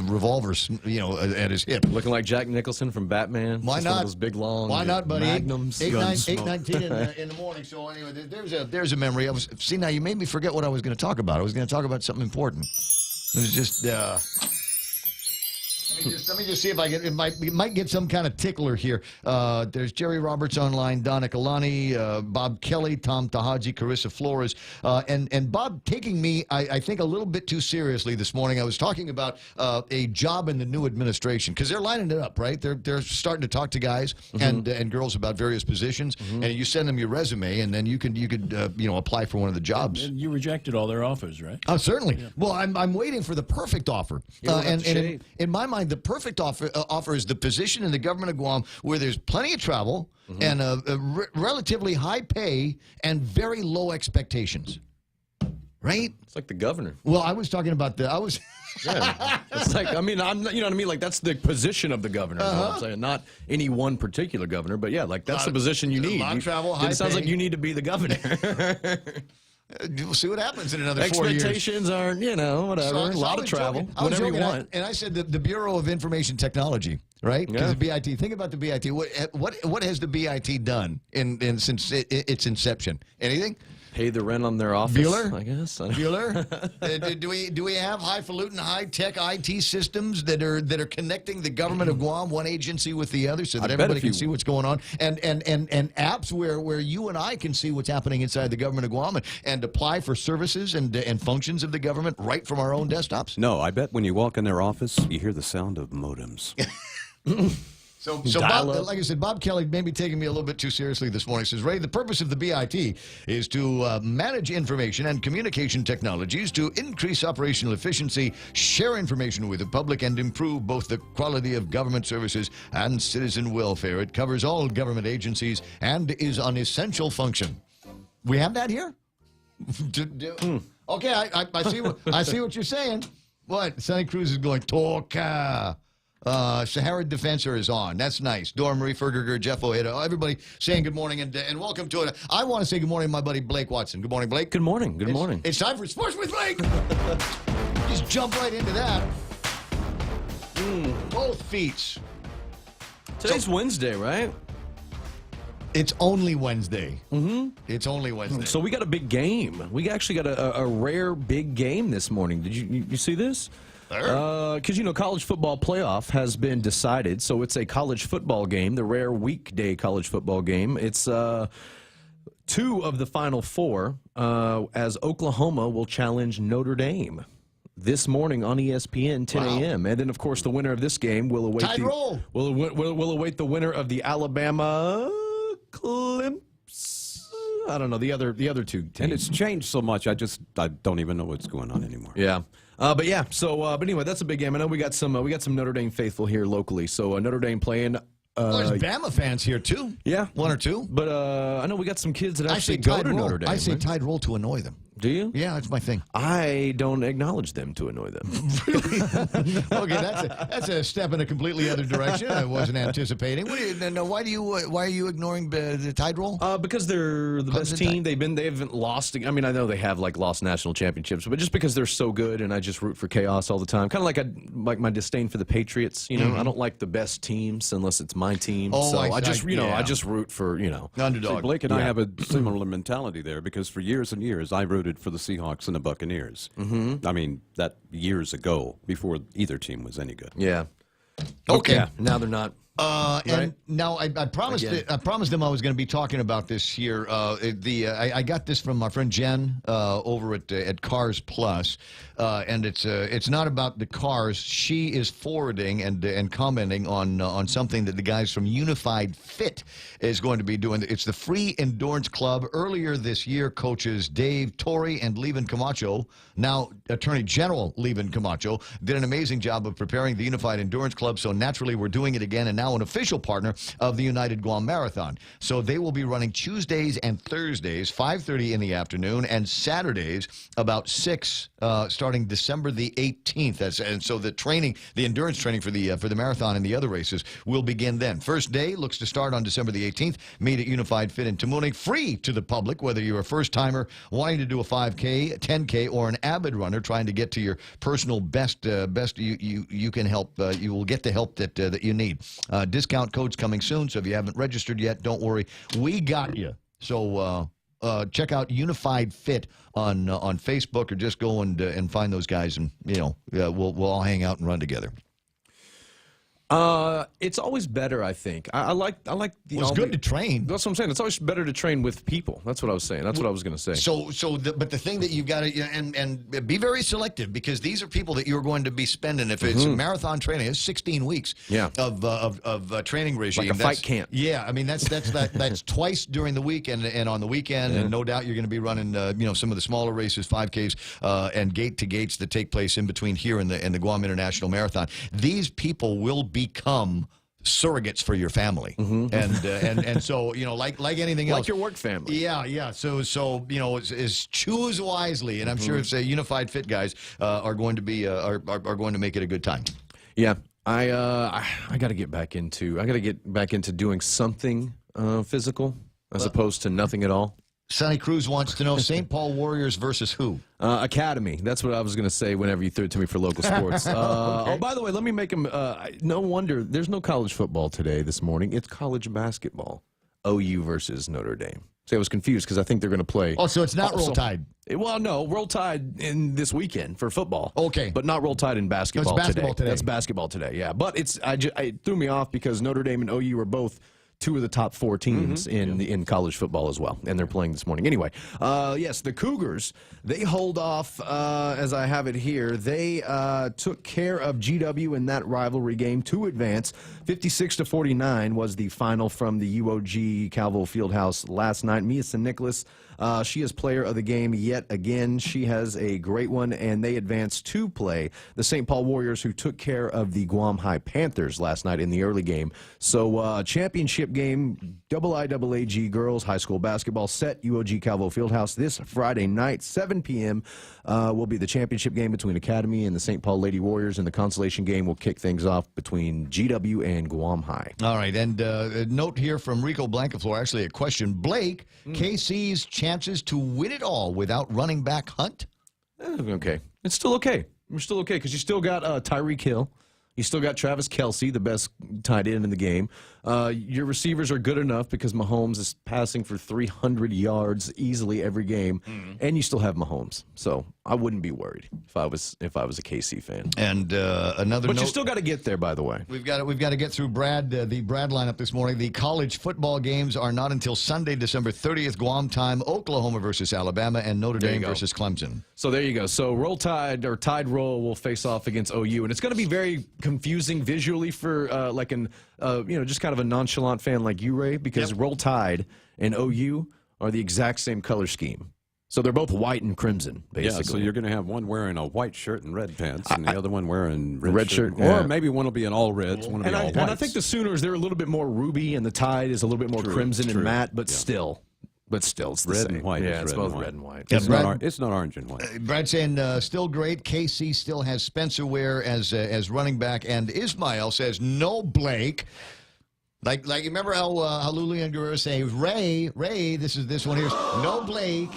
revolver, at his hip, looking like Jack Nicholson from Batman. Why Just not? One of those big long. Why not, buddy? Magnums. 8:19 in the morning. So anyway, there's a memory. Now you made me forget what I was going to talk about. I was going to talk about something important. It was just, let me just see if I get, might get some kind of tickler here. There's Jerry Roberts online, Donna Kalani, Bob Kelly, Tom Tahaji, Carissa Flores, and Bob taking me, I think, a little bit too seriously this morning. I was talking about a job in the new administration because they're lining it up, right? They're starting to talk to guys and girls about various positions, and you send them your resume, and then you could apply for one of the jobs. And you rejected all their offers, right? Oh, certainly. Yeah. Well, I'm waiting for the perfect offer, and in my mind, the perfect offer is the position in the government of Guam where there's plenty of travel and a relatively high pay and very low expectations. Right? It's like the governor. Well, I was talking about yeah. It's like, I mean, you know what I mean? Like, that's the position of the governor. Is what I'm saying. Not any one particular governor, but yeah, like, that's the position you need. Travel, high it sounds pay. like you need to be the governor. We'll see what happens in another 4 years. Expectations aren't, whatever. A lot of travel, whatever you want. And I said the Bureau of Information Technology, right? Because the BIT. Think about the BIT. What has the BIT done since its inception? Anything? Pay the rent on their office, Bueller? I guess. Bueller? Do we have highfalutin, high-tech IT systems that are connecting the government of Guam, one agency with the other, so that everybody can see what's going on, and apps where you and I can see what's happening inside the government of Guam and apply for services and functions of the government right from our own desktops? No, I bet when you walk in their office, you hear the sound of modems. So Bob, like I said, Bob Kelly may be taking me a little bit too seriously this morning. He says, Ray, the purpose of the BIT is to manage information and communication technologies to increase operational efficiency, share information with the public, and improve both the quality of government services and citizen welfare. It covers all government agencies and is an essential function. We have that here? Okay, I see what you're saying. What? Sonny Cruz is going, Toka. Sahara Defensor is on. That's nice. Dora Marie Fergerger, Jeff Ojeda, everybody saying good morning and welcome to it. I want to say good morning to my buddy Blake Watson. Good morning, Blake. Good morning. Good morning. It's time for Sports with Blake. Just jump right into that. Both feet. Today's Wednesday, right? It's only Wednesday. It's only Wednesday. So we got a big game. We actually got a rare big game this morning. Did you see this? Because, college football playoff has been decided, so it's a college football game, the rare weekday college football game. It's 2 of the final 4, as Oklahoma will challenge Notre Dame this morning on ESPN, 10 a.m. And then, of course, the winner of this game will await will await the winner of the Alabama Clemson. I don't know, the other 2 teams. And it's changed so much, I don't even know what's going on anymore. Yeah. But anyway, that's a big game. I know we got some Notre Dame faithful here locally. So Notre Dame playing. There's Bama fans here too. Yeah, 1 or 2. But I know we got some kids that actually go to Notre Dame. I say Tide Roll to annoy them. Do you? Yeah, that's my thing. I don't acknowledge them to annoy them. Really? Okay, that's a step in a completely other direction. I wasn't anticipating. Why are you ignoring the Tide Roll? Because they're the best team. They haven't lost. I mean, I know they have lost national championships, but just because they're so good, and I just root for chaos all the time. Kind of like my disdain for the Patriots. I don't like the best teams unless it's my team. Oh, so I just root for underdog. See, Blake and I have a similar mentality there because for years and years I rooted for the Seahawks and the Buccaneers. I mean, that years ago before either team was any good. Yeah. Okay. Yeah, now they're not. And now I promised Again. I promised them I was going to be talking about this here. I got this from my friend Jen over at Cars Plus, and it's not about the cars. She is forwarding and commenting on something that the guys from Unified Fit is going to be doing. It's the Free Endurance Club. Earlier this year, coaches Dave Torrey and Levin Camacho, now Attorney General Levin Camacho, did an amazing job of preparing the Unified Endurance Club. So naturally, we're doing it again, and now an official partner of the United Guam Marathon. So they will be running Tuesdays and Thursdays, 5:30 in the afternoon, and Saturdays about 6, starting December the 18th. And so the endurance training for the marathon and the other races will begin then. First day looks to start on December the 18th. Meet at Unified Fit in Tamuning, free to the public, whether you're a first-timer wanting to do a 5K, 10K, or an avid runner trying to get to your personal best. You can help. You will get the help that you need. Discount codes coming soon, so if you haven't registered yet, don't worry. We got you. So check out Unified Fit on Facebook, or just go and find those guys, and we'll all hang out and run together. It's always better, I think. I like the. Well, it's good to train. That's what I'm saying. It's always better to train with people. That's what I was saying. That's what I was going to say. But the thing that you've got to and be very selective, because these are people that you're going to be spending. If it's marathon training, it's 16 weeks of training regime, like a fight camp. Yeah, I mean that's twice during the week and on the weekend, and no doubt you're going to be running some of the smaller races, 5Ks, and gate to gates that take place in between here and the Guam International Marathon. These people will become surrogates for your family, and so like anything else, like your work family. Yeah. So is choose wisely, and I'm sure it's Unified Fit guys are going to be are going to make it a good time. Yeah, I got to get back into doing something physical as opposed to nothing at all. Sonny Cruz wants to know St. Paul Warriors versus who? Academy. That's what I was going to say whenever you threw it to me for local sports. Oh, by the way, let me make them. No wonder there's no college football today this morning. It's college basketball. OU versus Notre Dame. See, I was confused because I think they're going to play. Oh, so it's not Roll Tide. Well, no, Roll Tide in this weekend for football. Okay. But not Roll Tide in basketball, basketball today. That's basketball today, yeah. But it threw me off because Notre Dame and OU are both two of the top 4 teams in college football as well, and they're playing this morning. Anyway, yes, the Cougars, they hold off, as I have it here, they took care of GW in that rivalry game to advance. 56-49 was the final from the UOG Calvo Fieldhouse last night. Mia San Nicolas, she is player of the game yet again. She has a great one, and they advanced to play the St. Paul Warriors, who took care of the Guam High Panthers last night in the early game. So championship game, IIAG girls high school basketball set UOG Calvo Fieldhouse this Friday night, 7 p.m. Will be the championship game between Academy and the St. Paul Lady Warriors, and the consolation game will kick things off between GW and Guam High. All right, and a note here from Rico Blancaflor, actually a question. Blake, KC's chances to win it all without running back Hunt? Okay. It's still okay. We're still okay because you still got Tyreek Hill. You still got Travis Kelce, the best tight end in the game. Your receivers are good enough because Mahomes is passing for 300 yards easily every game, and you still have Mahomes. So I wouldn't be worried if I was a KC fan. And another but note, you still got to get there, by the way. We've got to get through the Brad lineup this morning. The college football games are not until Sunday, December 30th, Guam time. Oklahoma versus Alabama, and Notre Dame versus Clemson. So there you go. So Roll Tide or Tide Roll will face off against OU, and it's going to be very confusing visually for just kind of a nonchalant fan like you, Ray, because Roll Tide and OU are the exact same color scheme. So they're both white and crimson, basically. Yeah, so you're going to have one wearing a white shirt and red pants, and the other one wearing red shirt. Or maybe one will be an all reds, one will be all whites. And I think the Sooners, they're a little bit more ruby, and the Tide is a little bit more crimson and matte, but still. But still, it's the red same. and white. Yeah, it's both red and white. It's not orange and white. Brad saying still great. KC still has Spencer Ware as running back, and Ismail says no Blake. Like you remember how Lulu and Guerrero say, Ray, this one here. No Blake.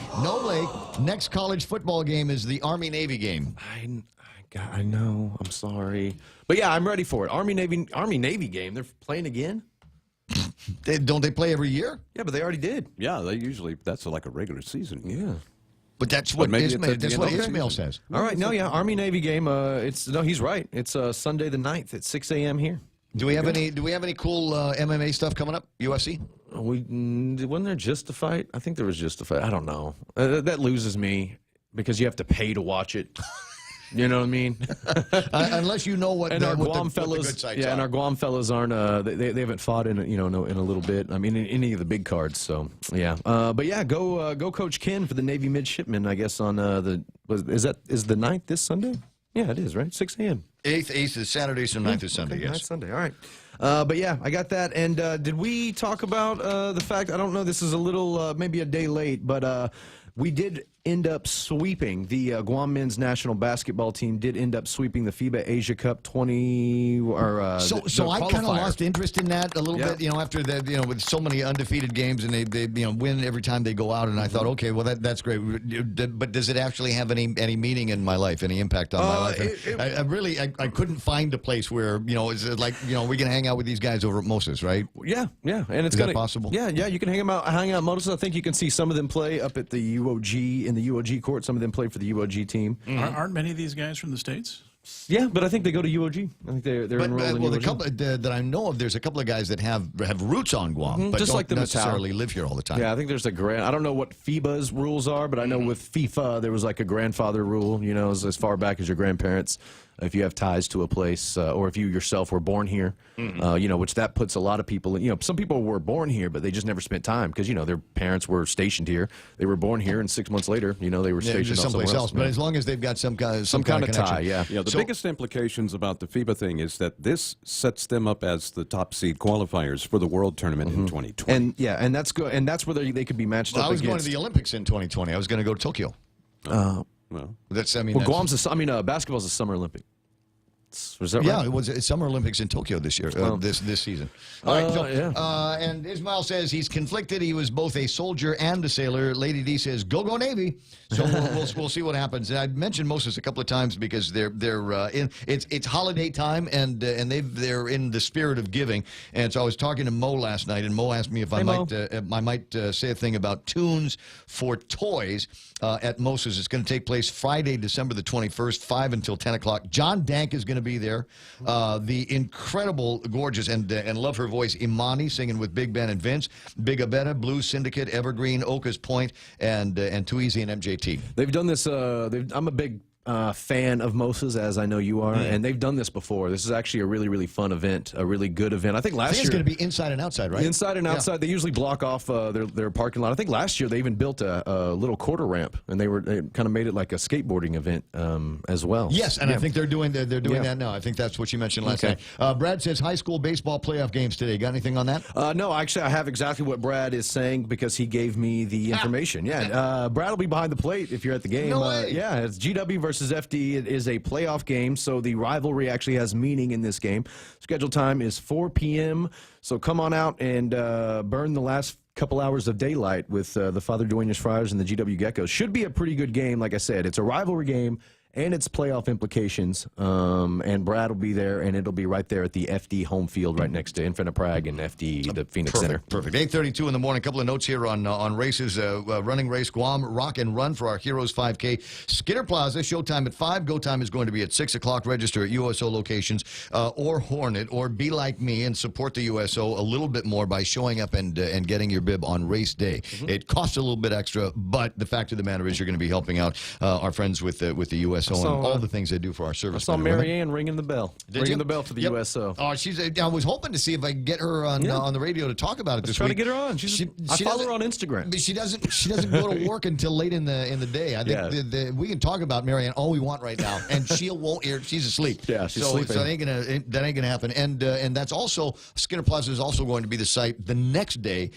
Next college football game is the Army-Navy game. I know. I'm sorry. But yeah, I'm ready for it. Army-Navy game. They're playing again? Don't they play every year? Yeah, but they already did. Yeah, that's like a regular season. Yeah. But that's what Ismail says. All right, Army-Navy game. He's right. It's Sunday the 9th at 6 a.m. here. Do we have any cool MMA stuff coming up? UFC? Wasn't there just a fight? I think there was just a fight. I don't know. That loses me because you have to pay to watch it. You know what I mean? Unless you know what and the, our what Guam the, fellows, what the good sites are. and our Guam fellows aren't. They haven't fought in in a little bit. I mean, in any of the big cards. So yeah, but yeah, go Coach Ken for the Navy midshipmen. I guess on is the 9th this Sunday? Yeah, it is, right? 6 a.m. 8th is Saturday, so 9th is Sunday. Okay, Yes, 9th Sunday. All right. But yeah, I got that. And did we talk about the fact? I don't know. This is a little maybe a day late, but we did end up sweeping the Guam men's national basketball team. Did end up sweeping the FIBA Asia Cup 20. So I kind of lost interest in that a little bit. You know, after that, with so many undefeated games and they win every time they go out. And I thought, okay, well that's great. But does it actually have any meaning in my life? Any impact on my life? I couldn't find a place where it's like we're gonna hang out with these guys over at Moses, right? Yeah, and it's that possible? Yeah, you can hang out at Moses. I think you can see some of them play up at the UOG in the UOG court. Some of them play for the UOG team. Aren't many of these guys from the States? Yeah, but I think they go to UOG. I think they're enrolled in UOG. The couple that I know of, there's a couple of guys that have roots on Guam, but just don't like the necessarily live here all the time. Yeah, I think there's I don't know what FIBA's rules are, but I know with FIFA there was like a grandfather rule. As far back as your grandparents, if you have ties to a place, or if you yourself were born here, which that puts a lot of people in. Some people were born here, but they just never spent time because their parents were stationed here. They were born here, and 6 months later, they were stationed someplace else. But as long as they've got some kind of tie, yeah. The biggest implications about the FIBA thing is that this sets them up as the top seed qualifiers for the World Tournament in 2020. And that's good. And that's where they could be matched up. I was going to the Olympics in 2020. I was going to go to Tokyo. Basketball's a Summer Olympic. Was that right? Yeah, it was Summer Olympics in Tokyo this year, this season. All right, and Ismail says he's conflicted. He was both a soldier and a sailor. Lady D says, "Go Navy." So we'll see what happens. And I mentioned Moses a couple of times because they're in it's holiday time and they're in the spirit of giving. And so I was talking to Mo last night, and Mo asked me if I might say a thing about Tunes for Toys at Moses. It's going to take place Friday, December the 21st, 5 until 10 o'clock. John Dank is going to be there. The incredible, gorgeous, and love her voice, Imani singing with Big Ben and Vince, Big Abetta, Blues Syndicate, Evergreen, Oka's Point, and Too Easy and MJT. They've done this. I'm a big fan of Moses, as I know you are, and they've done this before. This is actually a really, really fun event, a really good event. I think last year it's going to be inside and outside, right? Inside and outside. Yeah. They usually block off their parking lot. I think last year they even built a little quarter ramp, and they kind of made it like a skateboarding event as well. Yes, and I think they're doing that now. I think that's what you mentioned last night. Brad says high school baseball playoff games today. Got anything on that? No, actually, I have exactly what Brad is saying because he gave me the information. Yeah, Brad will be behind the plate if you're at the game. No way. Yeah, it's GW versus FD. It is a playoff game, so the rivalry actually has meaning in this game. Scheduled time is 4 p.m., so come on out and burn the last couple hours of daylight with the Father Duenas Friars and the GW Geckos. Should be a pretty good game, like I said. It's a rivalry game, and its playoff implications. And Brad will be there, and it'll be right there at the FD home field right next to Infinite Prague and FD, the Phoenix Center. Perfect. 8:32 in the morning. A couple of notes here on races. Running race, Guam Rock and Run for our Heroes 5K. Skinner Plaza, showtime at 5. Go time is going to be at 6 o'clock. Register at USO locations or Hornet, or be like me and support the USO a little bit more by showing up and getting your bib on race day. It costs a little bit extra, but the fact of the matter is you're going to be helping out our friends with the USO. And all the things they do for our service. I saw Mary Ann ringing the bell. Ringing the bell for the USO. Oh, I was hoping to see if I could get her on the radio to talk about it this week. Try to get her on. I follow her on Instagram. But she doesn't go to work until late in the day. I think we can talk about Mary Ann all we want right now, and she won't hear. She's asleep. Yeah, she's sleeping. So that ain't gonna happen. And that's also Skinner Plaza is also going to be the site the next day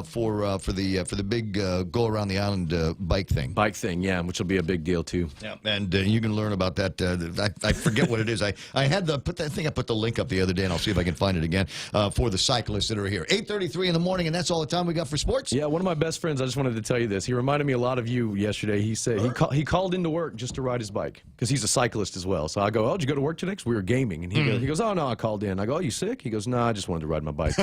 for the big go around the island bike thing. Bike thing, yeah, which will be a big deal too. Yeah, and you can learn about that. I forget what it is. I had I put the link up the other day, and I'll see if I can find it again for the cyclists that are here. 8:33 in the morning, and that's all the time we got for sports. Yeah, one of my best friends. I just wanted to tell you this. He reminded me a lot of you yesterday. He said he called into work just to ride his bike because he's a cyclist as well. So I go, "Oh, did you go to work today?" Because we were gaming, and he goes, "Oh no, I called in." I go, "Oh, you sick?" He goes, "No, I just wanted to ride my bike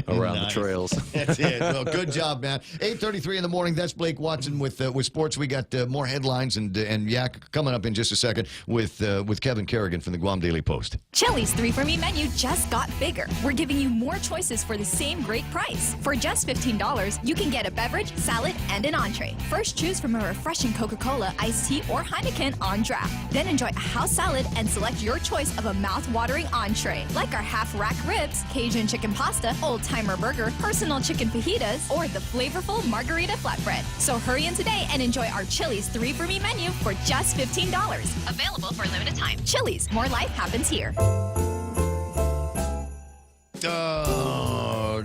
around the trails." That's it. Well, good job, man. 8:33 in the morning. That's Blake Watson with sports. We got more headlines and yak coming up. coming up in just a second with Kevin Kerrigan from the Guam Daily Post. Chili's 3 for Me menu just got bigger. We're giving you more choices for the same great price. For just $15, you can get a beverage, salad, and an entree. First, choose from a refreshing Coca-Cola, iced tea, or Heineken on draft. Then enjoy a house salad and select your choice of a mouth-watering entree, like our half-rack ribs, Cajun chicken pasta, old-timer burger, personal chicken fajitas, or the flavorful margarita flatbread. So hurry in today and enjoy our Chili's 3 for Me menu for just $15. Available for a limited time. Chili's, more life happens here.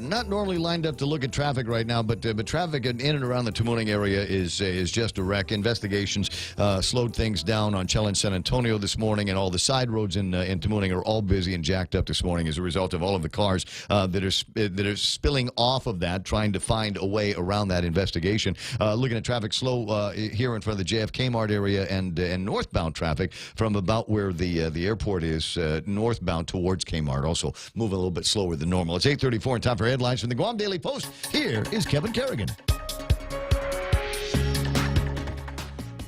Not normally lined up to look at traffic right now, but traffic in and around the Tamuning area is just a wreck. Investigations slowed things down on Chelan San Antonio this morning, and all the side roads in Tamuning are all busy and jacked up this morning as a result of all of the cars that are spilling off of that, trying to find a way around that investigation. Looking at traffic slow here in front of the JFK Mart area and northbound traffic from about where the airport is northbound towards Kmart, also moving a little bit slower than normal. It's 8:34 and time for headlines from the Guam Daily Post. Here is Kevin Kerrigan.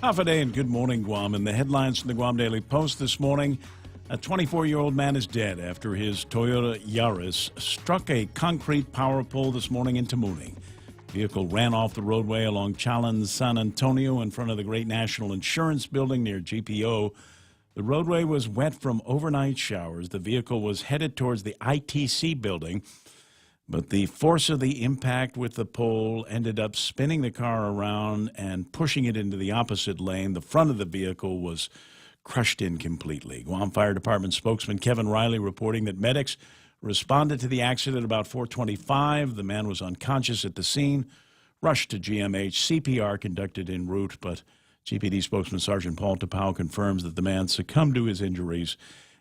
Half a day and good morning, Guam. And the headlines from the Guam Daily Post this morning. A 24-year-old man is dead after his Toyota Yaris struck a concrete power pole this morning in Tamuning. The vehicle ran off the roadway along Chelan San Antonio in front of the Great National Insurance Building near GPO. The roadway was wet from overnight showers. The vehicle was headed towards the ITC building, but the force of the impact with the pole ended up spinning the car around and pushing it into the opposite lane. The front of the vehicle was crushed in completely. Guam Fire Department spokesman Kevin Riley reporting that medics responded to the accident about 4:25. The man was unconscious at the scene, rushed to GMH, CPR conducted en route, but GPD spokesman Sergeant Paul Tapau confirms that the man succumbed to his injuries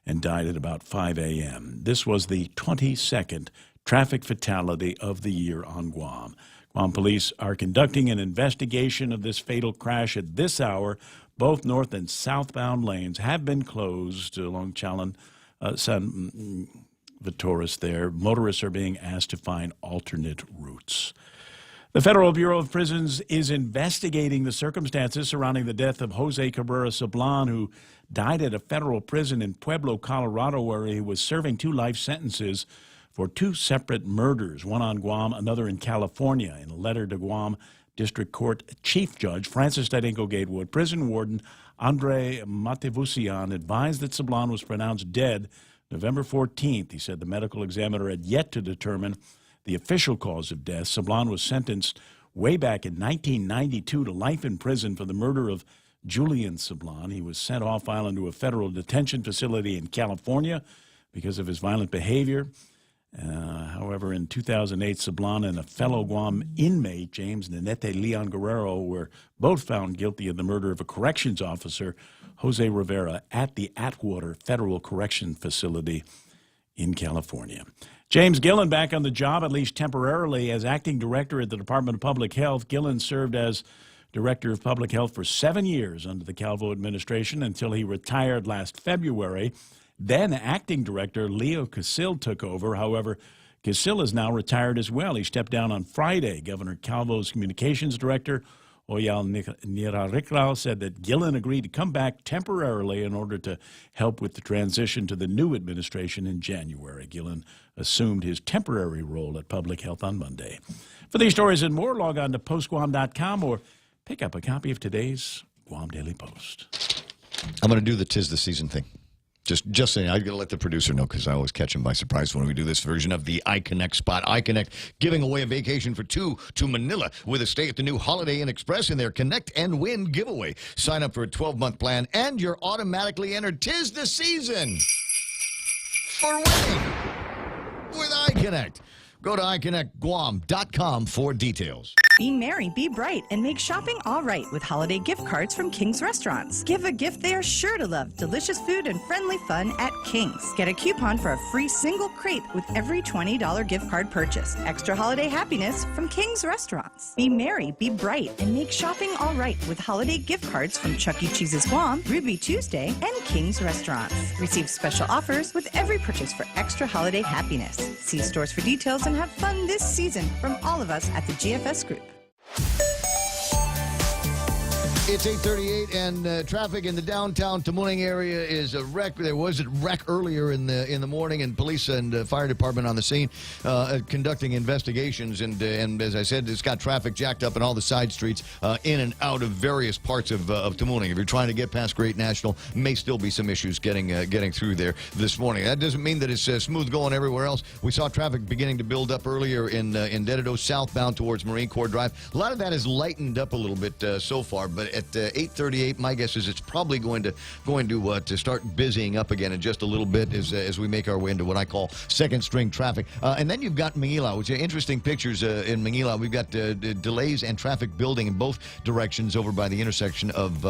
and died at about 5 a.m. This was the 22nd traffic fatality of the year on Guam. Guam police are conducting an investigation of this fatal crash at this hour. Both north and southbound lanes have been closed along Chelan San Vitoris there. Motorists are being asked to find alternate routes. The Federal Bureau of Prisons is investigating the circumstances surrounding the death of Jose Cabrera Sablan, who died at a federal prison in Pueblo, Colorado, where he was serving 2 life sentences for 2 separate murders, one on Guam, another in California. In a letter to Guam District Court Chief Judge Francis Tadinko Gatewood, prison warden Andre Matevusian advised that Sablan was pronounced dead November 14th. He said the medical examiner had yet to determine the official cause of death. Sablan was sentenced way back in 1992 to life in prison for the murder of Julian Sablan. He was sent off island to a federal detention facility in California because of his violent behavior. However, in 2008, Sablan and a fellow Guam inmate, James Nenete Leon Guerrero, were both found guilty of the murder of a corrections officer, Jose Rivera, at the Atwater Federal Correction Facility in California. James Gillen back on the job, at least temporarily, as acting director at the Department of Public Health. Gillen served as director of public health for 7 years under the Calvo administration until he retired last February. Then acting director Leo Casil took over. However, Casil is now retired as well. He stepped down on Friday. Governor Calvo's communications director, Oyal Nirarikral, said that Gillen agreed to come back temporarily in order to help with the transition to the new administration in January. Gillen assumed his temporary role at Public Health on Monday. For these stories and more, log on to postguam.com or pick up a copy of today's Guam Daily Post. I'm going to do the 'Tis the Season thing. Just saying, I'm going to let the producer know because I always catch him by surprise when we do this version of the iConnect spot. iConnect giving away a vacation for 2 to Manila with a stay at the new Holiday Inn Express in their Connect and Win giveaway. Sign up for a 12-month plan and you're automatically entered 'Tis the Season for winning with iConnect. Go to iConnectGuam.com for details. Be merry, be bright, and make shopping all right with holiday gift cards from King's Restaurants. Give a gift they are sure to love. Delicious food and friendly fun at King's. Get a coupon for a free single crepe with every $20 gift card purchase. Extra holiday happiness from King's Restaurants. Be merry, be bright, and make shopping all right with holiday gift cards from Chuck E. Cheese's Guam, Ruby Tuesday, and King's Restaurants. Receive special offers with every purchase for extra holiday happiness. See stores for details and have fun this season from all of us at the GFS Group. It's 8:38, and traffic in the downtown Tamuning area is a wreck. There was a wreck earlier in the morning, and police and fire department on the scene conducting investigations. And as I said, it's got traffic jacked up in all the side streets in and out of various parts of Tamuning. If you're trying to get past Great National, may still be some issues getting through there this morning. That doesn't mean that it's smooth going everywhere else. We saw traffic beginning to build up earlier in Dededo, southbound towards Marine Corps Drive. A lot of that has lightened up a little bit so far, but at 8:38, my guess is it's probably going to start busying up again in just a little bit as we make our way into what I call second string traffic. And then you've got Manila, which are interesting pictures in Manila. We've got delays and traffic building in both directions over by the intersection of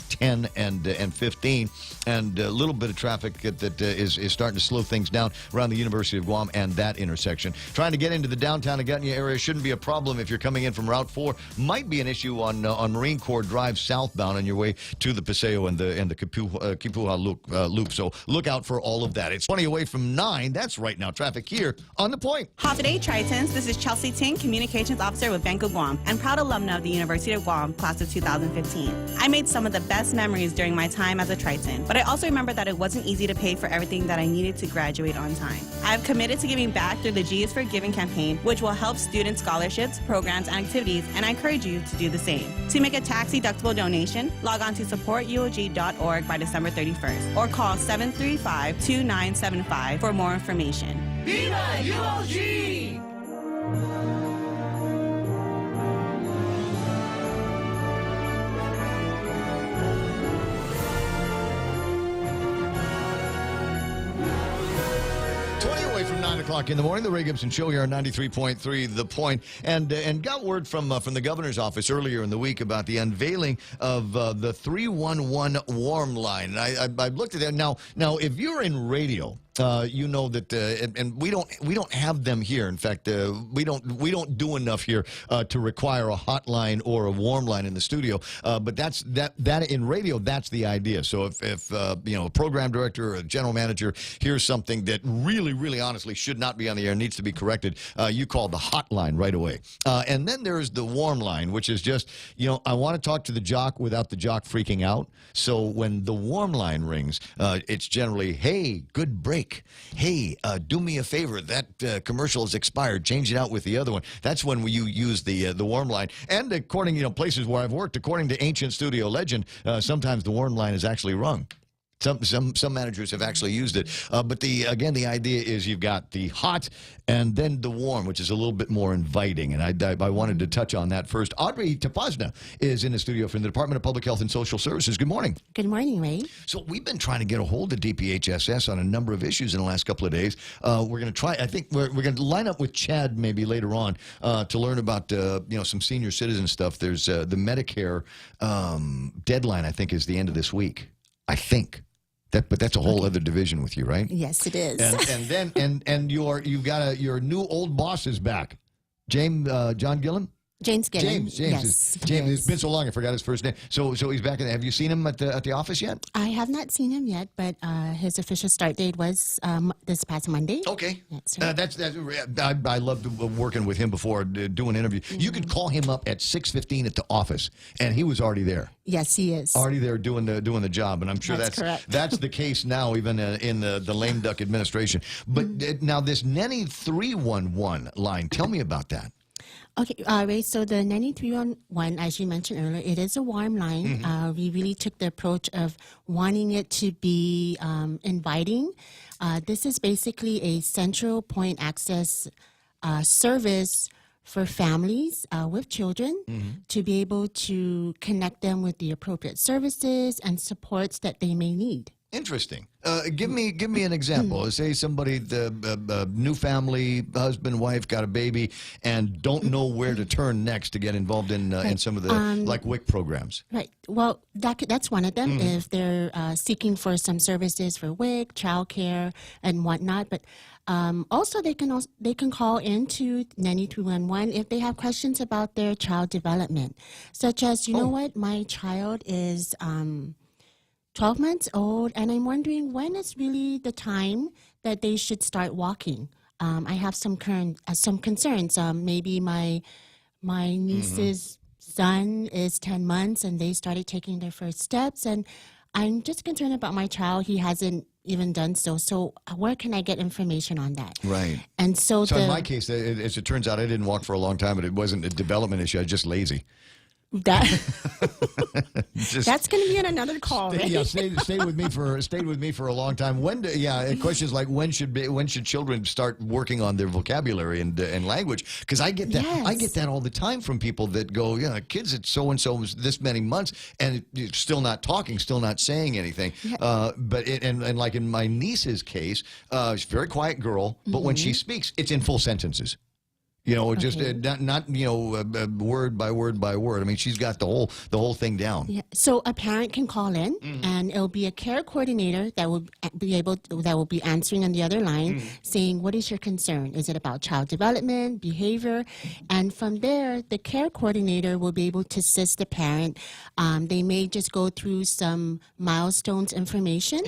10 and 15, and a little bit of traffic that is starting to slow things down around the University of Guam and that intersection. Trying to get into the downtown Agutnia area shouldn't be a problem if you're coming in from Route 4. Might be an issue on Marine Corps Drive southbound on your way to the Paseo and the Kipuha loop. So look out for all of that. It's 20 away from 9. That's right now. Traffic here on The Point. Hafa Adai Tritons. This is Chelsea Ting, Communications Officer with Bank of Guam and proud alumna of the University of Guam, class of 2015. I made some of the best memories during my time as a Triton, but I also remember that it wasn't easy to pay for everything that I needed to graduate on time. I've committed to giving back through the G is for Giving campaign, which will help student scholarships, programs, and activities, and I encourage you to do the same. To make a tax-deductible donation, log on to supportuog.org by December 31st or call 735-2975 for more information. Viva UOG! 9 o'clock in the morning, the Ray Gibson Show here on 93.3 The Point, and got word from the governor's office earlier in the week about the unveiling of the 311 warm line. And I looked at that. Now, if you're in radio, you know that, and we don't have them here. In fact, we don't do enough here to require a hotline or a warm line in the studio. But that in radio, that's the idea. So if a program director or a general manager hears something that really honestly should not be on the air, needs to be corrected, you call the hotline right away. And then there's the warm line, which is just, I want to talk to the jock without the jock freaking out. So when the warm line rings, it's generally, hey, good break. Hey, do me a favor. That commercial is expired. Change it out with the other one. That's when you use the warm line. And according, places where I've worked, according to ancient studio legend, sometimes the warm line is actually rung. Some managers have actually used it, but the idea is you've got the hot and then the warm, which is a little bit more inviting, and I wanted to touch on that first. Audrey Tapazna is in the studio from the Department of Public Health and Social Services. Good morning. Good morning, Ray. So we've been trying to get a hold of DPHSS on a number of issues in the last couple of days. We're going to try. I think we're going to line up with Chad maybe later on to learn about some senior citizen stuff. There's the Medicare deadline. I think is the end of this week. I think. But that's a whole other division with you, right? Yes, it is. And you've got your new old boss is back, John Gillen. James Gillen. James. Yes. James. It's been so long, I forgot his first name. So he's back. Have you seen him at the office yet? I have not seen him yet, but his official start date was this past Monday. Okay. That's right. I loved working with him before doing an interview. Mm-hmm. You could call him up at 6:15 at the office, and he was already there. Yes, he is. Already there doing the job, and I'm sure that's correct. That's the case now, even in the lame duck administration. But now this Nenny 311 line, tell me about that. Okay, Ray, so the 9311, as you mentioned earlier, it is a warm line. Mm-hmm. We really took the approach of wanting it to be inviting. This is basically a central point access service for families with children to be able to connect them with the appropriate services and supports that they may need. Interesting. Give me an example. Say somebody, the new family, husband, wife, got a baby, and don't know where to turn next to get involved in some of the like WIC programs. Right. Well, that's one of them. If they're seeking for some services for WIC, childcare, and whatnot, but also they can call into 9211 if they have questions about their child development, such as know what, my child is 12 months old, and I'm wondering when is really the time that they should start walking. I have some concerns. Maybe my niece's son is 10 months and they started taking their first steps. And I'm just concerned about my child. He hasn't even done so. So where can I get information on that? Right. And so in my case, as it turns out, I didn't walk for a long time, but it wasn't a development issue. I was just lazy. That's going to be in another call. Stayed with me for a long time. Questions like when should children start working on their vocabulary and language? Because I get that I get that all the time from people that go, kids at so and so this many months and still not talking, still not saying anything. Yeah. But like in my niece's case, she's a very quiet girl, but when she speaks, it's in full sentences. Just not word by word by word. I mean, she's got the whole thing down. Yeah. So a parent can call in, and it'll be a care coordinator that will be answering on the other line, saying, "What is your concern? Is it about child development, behavior?" And from there, the care coordinator will be able to assist the parent. They may just go through some milestones information,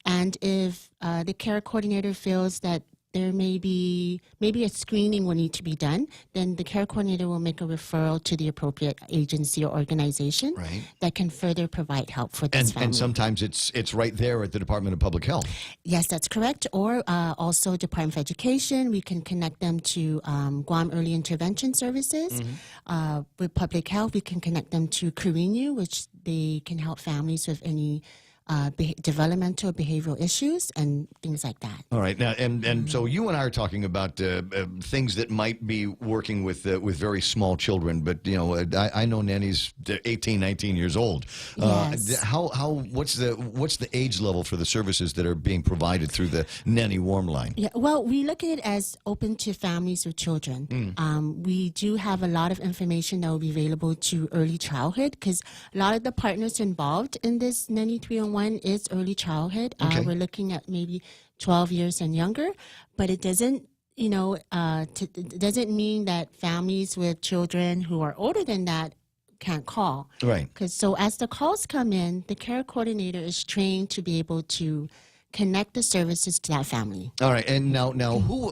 and if the care coordinator feels that there may be a screening will need to be done, then the care coordinator will make a referral to the appropriate agency or organization that can further provide help for this family. And sometimes it's right there at the Department of Public Health. Yes, that's correct. Or also Department of Education. We can connect them to Guam Early Intervention Services. With Public Health, we can connect them to Carinu, which they can help families with any developmental behavioral issues and things like that. All right, now and so you and I are talking about things that might be working with very small children, but I know nannies 18, 19 years old. Yes. What's the age level for the services that are being provided through the Nanny Warm Line? Yeah, well, we look at it as open to families with children. We do have a lot of information that will be available to early childhood because a lot of the partners involved in this Nanny 301 is early childhood. We're looking at maybe 12 years and younger, but it doesn't it doesn't mean that families with children who are older than that can't call. Right. Because so as the calls come in, the care coordinator is trained to be able to connect the services to that family. All right, and now,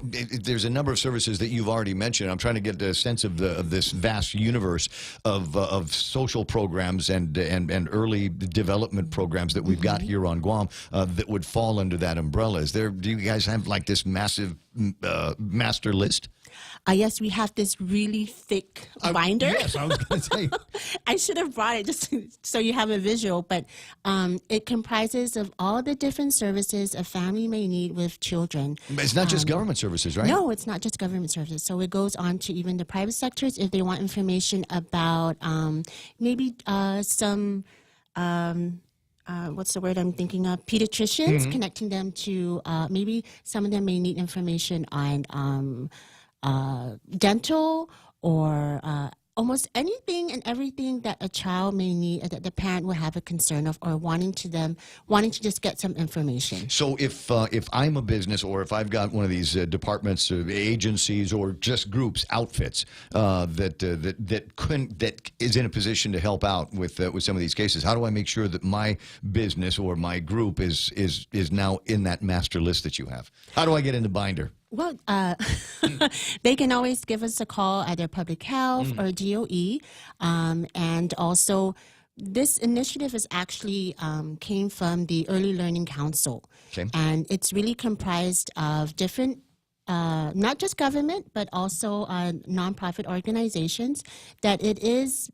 there's a number of services that you've already mentioned. I'm trying to get a sense of this vast universe of social programs and early development programs that we've got here on Guam that would fall under that umbrella. Do you guys have like this massive master list? Yes, we have this really thick binder. Yes, I was going to say. I should have brought it just so you have a visual, but it comprises of all the different services a family may need with children. But it's not just government services, right? No, it's not just government services. So it goes on to even the private sectors if they want information about maybe some... what's the word I'm thinking of? Pediatricians, connecting them to maybe some of them may need information on dental or almost anything and everything that a child may need that the parent will have a concern of or wanting to just get some information. So if I'm a business or if I've got one of these departments, agencies, or just groups, outfits that is in a position to help out with some of these cases, how do I make sure that my business or my group is now in that master list that you have? How do I get in the binder? Well, they can always give us a call, either Public Health or DOE. And also, this initiative is actually came from the Early Learning Council. Okay. And it's really comprised of different, not just government, but also nonprofit organizations, that it is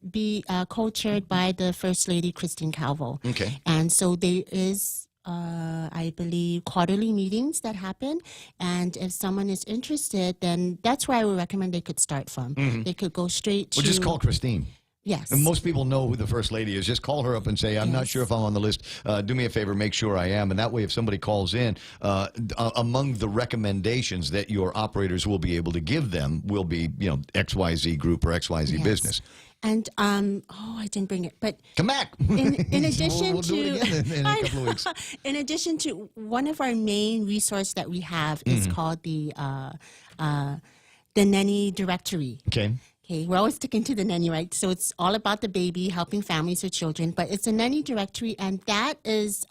co-chaired by the First Lady, Christine Calvo. Okay. And so there is... I believe quarterly meetings that happen, and if someone is interested, then that's where I would recommend they could start from. They could go straight to... Well, just call Christine. Yes. And most people know who the First Lady is. Just call her up and say, I'm not sure if I'm on the list. Do me a favor, make sure I am. And that way, if somebody calls in, among the recommendations that your operators will be able to give them will be, XYZ group or XYZ business. And I didn't bring it, but come back. In addition we'll do it again in a couple of weeks. In addition to one of our main resource that we have is called the Nanny Directory. Okay. Okay, we're always sticking to the nanny, right? So it's all about the baby, helping families with children, but it's a nanny directory, and that is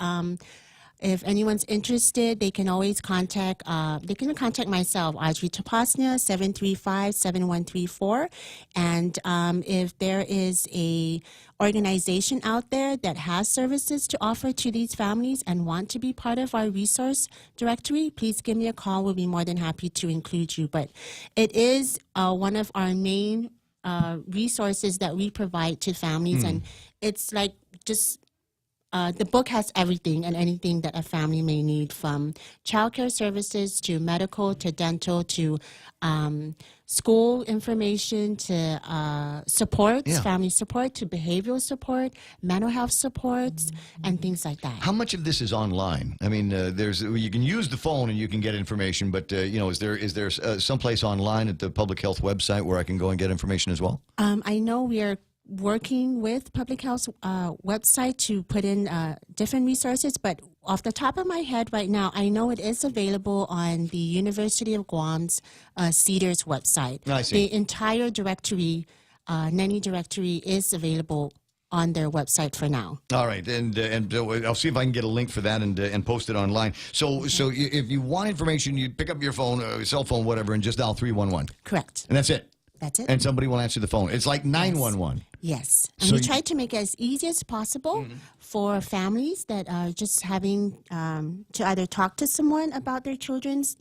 If anyone's interested, they can always contact myself, Audrey Topasnia, 735-7134. And if there is a organization out there that has services to offer to these families and want to be part of our resource directory, please give me a call. We'll be more than happy to include you. But it is one of our main resources that we provide to families, and it's like just the book has everything and anything that a family may need, from childcare services to medical to dental to school information to supports, family support to behavioral support, mental health supports, and things like that. How much of this is online? I mean, you can use the phone and you can get information, but is there someplace online at the public health website where I can go and get information as well? I know we are working with public health website to put in different resources, but off the top of my head right now, I know it is available on the University of Guam's CEDARS website. I see. The entire directory, nanny directory, is available on their website for now. All right, and I'll see if I can get a link for that and post it online. So if you want information, you pick up your phone, cell phone, whatever, and just dial 311. Correct. And that's it. That's it. And somebody will answer the phone. It's like 911. Yes. And So we you- try to make it as easy as possible for families that are just having to either talk to someone about their children's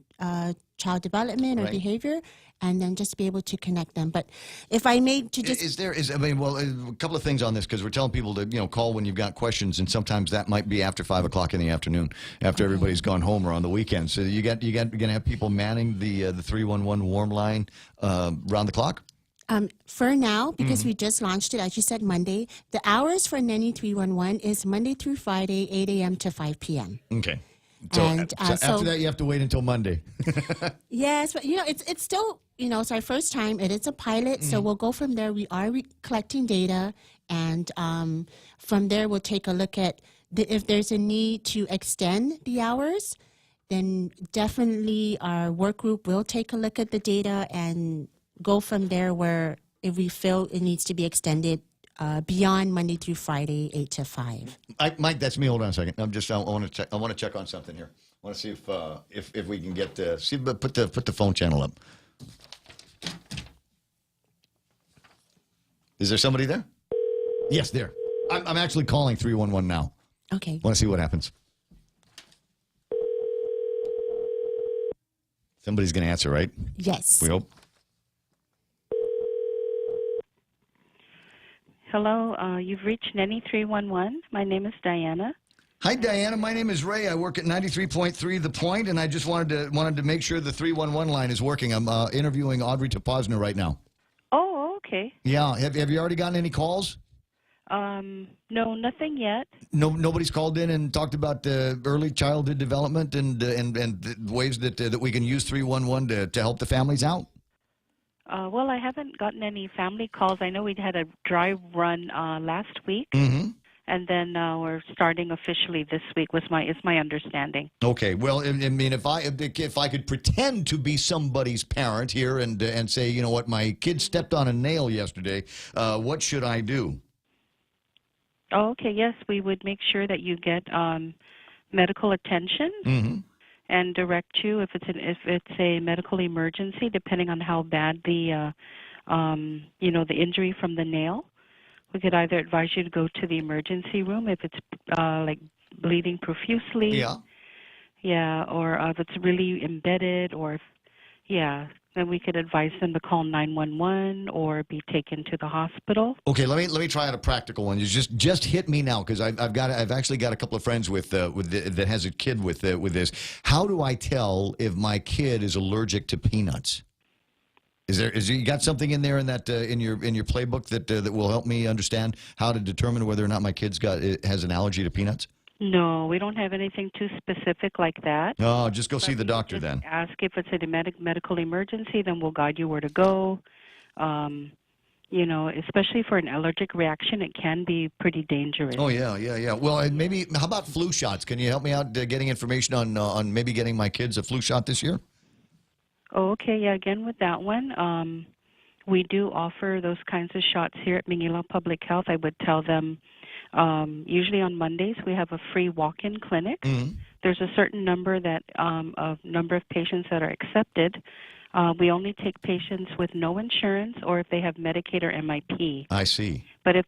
child development or Right. behavior, and then just be able to connect them. But if I may to just... a couple of things on this, because we're telling people to call when you've got questions, and sometimes that might be after 5 o'clock in the afternoon, after everybody's gone home or on the weekend. So you're gonna have people manning the 311 warm line round the clock. For now, because we just launched it, as you said, Monday, the hours for Nanny 311 is Monday through Friday, 8 a.m. to 5 p.m. Okay. So, And, so after that, you have to wait until Monday. Yes, but it's still, it's our first time. It is a pilot, so we'll go from there. We are collecting data, and from there we'll take a look at if there's a need to extend the hours. Then definitely our work group will take a look at the data and go from there. Where if we feel it needs to be extended beyond Monday through Friday, 8 to 5. Mike, that's me. Hold on a second. I want to check on something here. I want to see if we can get put the phone channel up. Is there somebody there? Yes, there. I'm actually calling 311 now. Okay. Want to see what happens. Somebody's going to answer, right? Yes. We hope. Hello, you've reached Nanny 311. My name is Diana. Hi, Diana. My name is Ray. I work at 93.3 The Point, and I just wanted to make sure the 311 line is working. I'm interviewing Audrey Topasna right now. Oh, okay. Yeah. Have you already gotten any calls? No, nothing yet. No, nobody's called in and talked about early childhood development and the ways that we can use 311 to help the families out. Well, I haven't gotten any family calls. I know we'd had a dry run last week, Mm-hmm. and then we're starting officially this week. Is my understanding? Okay. Well, I mean, if I could pretend to be somebody's parent here and say, you know what, my kid stepped on a nail yesterday, what should I do? Oh, okay. Yes, we would make sure that you get medical attention. Mm-hmm. And direct you if it's a medical emergency, depending on how bad the the injury from the nail. We could either advise you to go to the emergency room if it's like bleeding profusely. Yeah, or if it's really embedded, or then we could advise them to call 911 or be taken to the hospital. Okay, let me try out a practical one. You just hit me now, because I've actually got a couple of friends that has a kid with this. How do I tell if my kid is allergic to peanuts? Is you got something in there in that in your playbook that will help me understand how to determine whether or not my kid's has an allergy to peanuts? No, we don't have anything too specific like that. Oh, just go see the doctor then. Ask if it's a medical emergency, then we'll guide you where to go. Especially for an allergic reaction, it can be pretty dangerous. Oh, yeah. Well, and maybe, how about flu shots? Can you help me out getting information on maybe getting my kids a flu shot this year? Oh, okay. Yeah, again, with that one, we do offer those kinds of shots here at Manila Public Health. I would tell them Usually on Mondays we have a free walk-in clinic. There's a certain number of patients that are accepted. We only take patients with no insurance or if they have Medicaid or MIP. I see. But if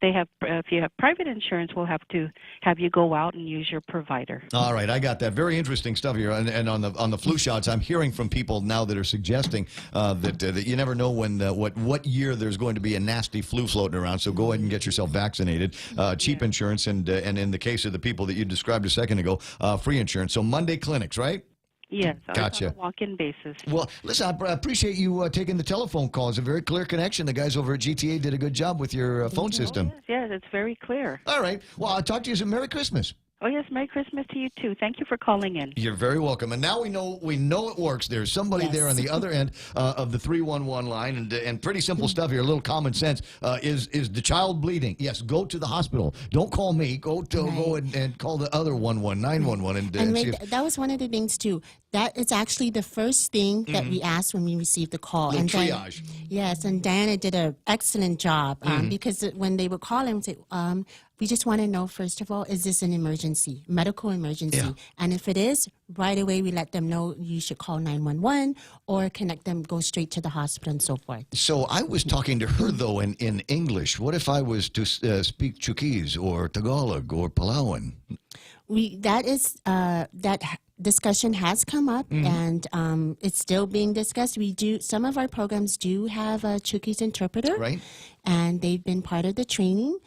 you have private insurance, we'll have to have you go out and use your provider. All right, I got that. Very interesting stuff here. And on the flu shots, I'm hearing from people now that are suggesting that you never know when what year there's going to be a nasty flu floating around. So go ahead and get yourself vaccinated. Cheap insurance, and in the case of the people that you described a second ago, free insurance. So Monday clinics, right? Yes, gotcha. On a walk-in basis. Well, listen, I appreciate you taking the telephone call. It's a very clear connection. The guys over at GTA did a good job with your phone system. Yes, it's very clear. All right. Well, I'll talk to you soon. Merry Christmas. Oh, yes, Merry Christmas to you, too. Thank you for calling in. You're very welcome. And now we know it works. There's somebody there on the other end of the 311 line, and pretty simple stuff here, a little common sense. Is the child bleeding? Yes, go to the hospital. Don't call me. Go and call the other 911. And Ray, that was one of the things, too. That is actually the first thing that we asked when we received the call. And triage. Yes, and Diana did an excellent job because when they would call and say, we just want to know, first of all, is this an emergency, medical emergency? Yeah. And if it is, right away we let them know you should call 911 or connect them, go straight to the hospital and so forth. So I was talking to her, though, in English. What if I was to speak Chuukese or Tagalog or Palauan? That discussion has come up, and it's still being discussed. Some of our programs do have a Chuukese interpreter, right? And they've been part of the training.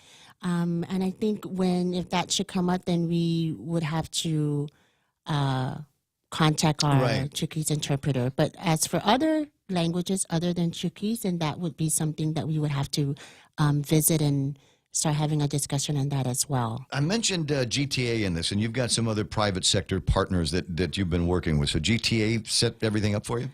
And I think if that should come up, then we would have to contact our Chuukese interpreter. But as for other languages other than Chuukese, then that would be something that we would have to visit and start having a discussion on that as well. I mentioned GTA in this, and you've got some other private sector partners that you've been working with. So GTA set everything up for you?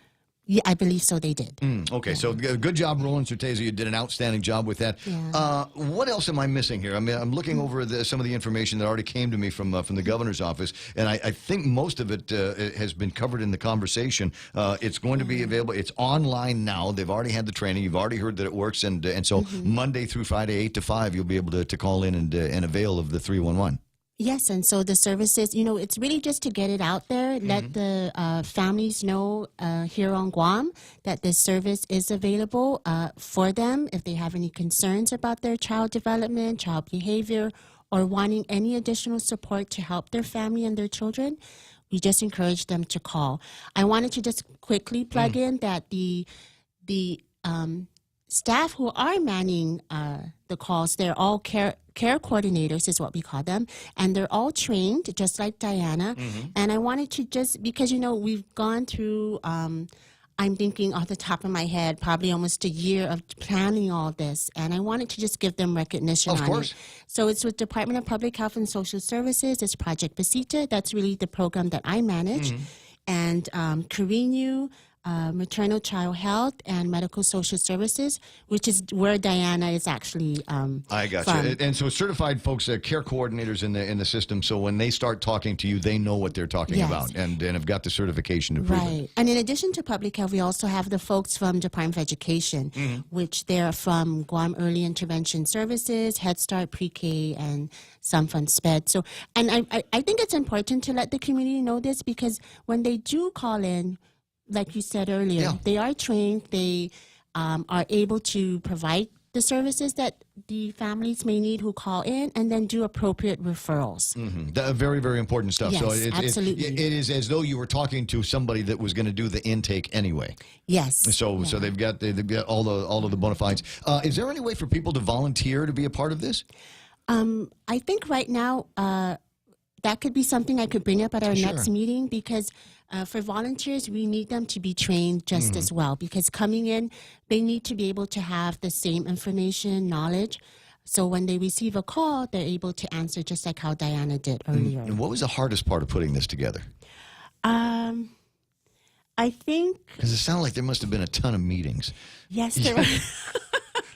Yeah, I believe so. They did. Okay, so good job, Roland Certeza. You did an outstanding job with that. Yeah. What else am I missing here? I mean, I'm looking over some of the information that already came to me from the governor's office, and I think most of it has been covered in the conversation. It's going to be available. It's online now. They've already had the training. You've already heard that it works, and so Monday through Friday, 8 to 5, you'll be able to call in and avail of the 311. Yes, and so the services, it's really just to get it out there, let the families know here on Guam that this service is available for them if they have any concerns about their child development, child behavior, or wanting any additional support to help their family and their children. We just encourage them to call. I wanted to just quickly plug in that the staff who are manning the calls, they're all care coordinators is what we call them, and they're all trained just like Diana. And I wanted to just, because we've gone through I'm thinking off the top of my head probably almost a year of planning all this, and I wanted to just give them recognition of course. It. So it's with Department of Public Health and Social Services. It's Project Besita. That's really the program that I manage. And Carinu, Maternal Child Health and Medical Social Services, which is where Diana is actually I got from. you. And so certified folks, care coordinators in the system, so when they start talking to you, they know what they're talking about and have got the certification to prove it. Right. And in addition to public health, we also have the folks from Department of Education, which they're from Guam Early Intervention Services, Head Start, Pre-K, and some from SPED. So, and I think it's important to let the community know this, because when they do call in, like you said earlier, they are trained. They are able to provide the services that the families may need who call in, and then do appropriate referrals. Very, very important stuff. Yes, so absolutely. It is as though you were talking to somebody that was going to do the intake anyway. Yes. So they've got all of the bona fides. Is there any way for people to volunteer to be a part of this? I think right now that could be something I could bring up at our next meeting, because for volunteers, we need them to be trained just as well, because coming in, they need to be able to have the same information, knowledge. So when they receive a call, they're able to answer just like how Diana did earlier. And what was the hardest part of putting this together? I think... Because it sounded like there must have been a ton of meetings. Yes, there were.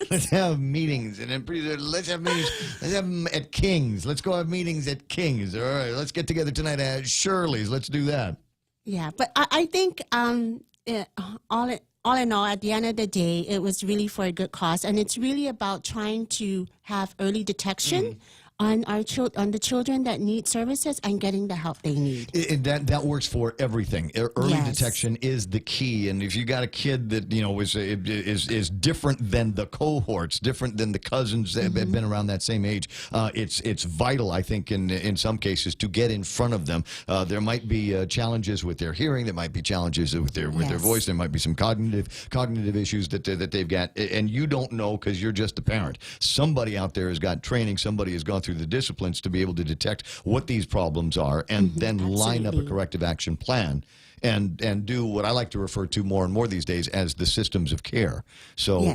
Let's have meetings, and then let's have meetings. Let's have them at King's. Let's go have meetings at King's. All right, let's get together tonight at Shirley's. Let's do that. Yeah, but I think all in all, at the end of the day, it was really for a good cause, and it's really about trying to have early detection on the children that need services and getting the help they need. That works for everything. Early detection is the key, and if you got a kid that is different than the cohorts, different than the cousins that have been around that same age, it's vital, I think, in some cases, to get in front of them. There might be challenges with their hearing. There might be challenges with their voice. There might be some cognitive issues that they've got, and you don't know because you're just a parent. Somebody out there has got training. Somebody has gone through the disciplines to be able to detect what these problems are and then line up a corrective action plan and do what I like to refer to more and more these days as the systems of care. So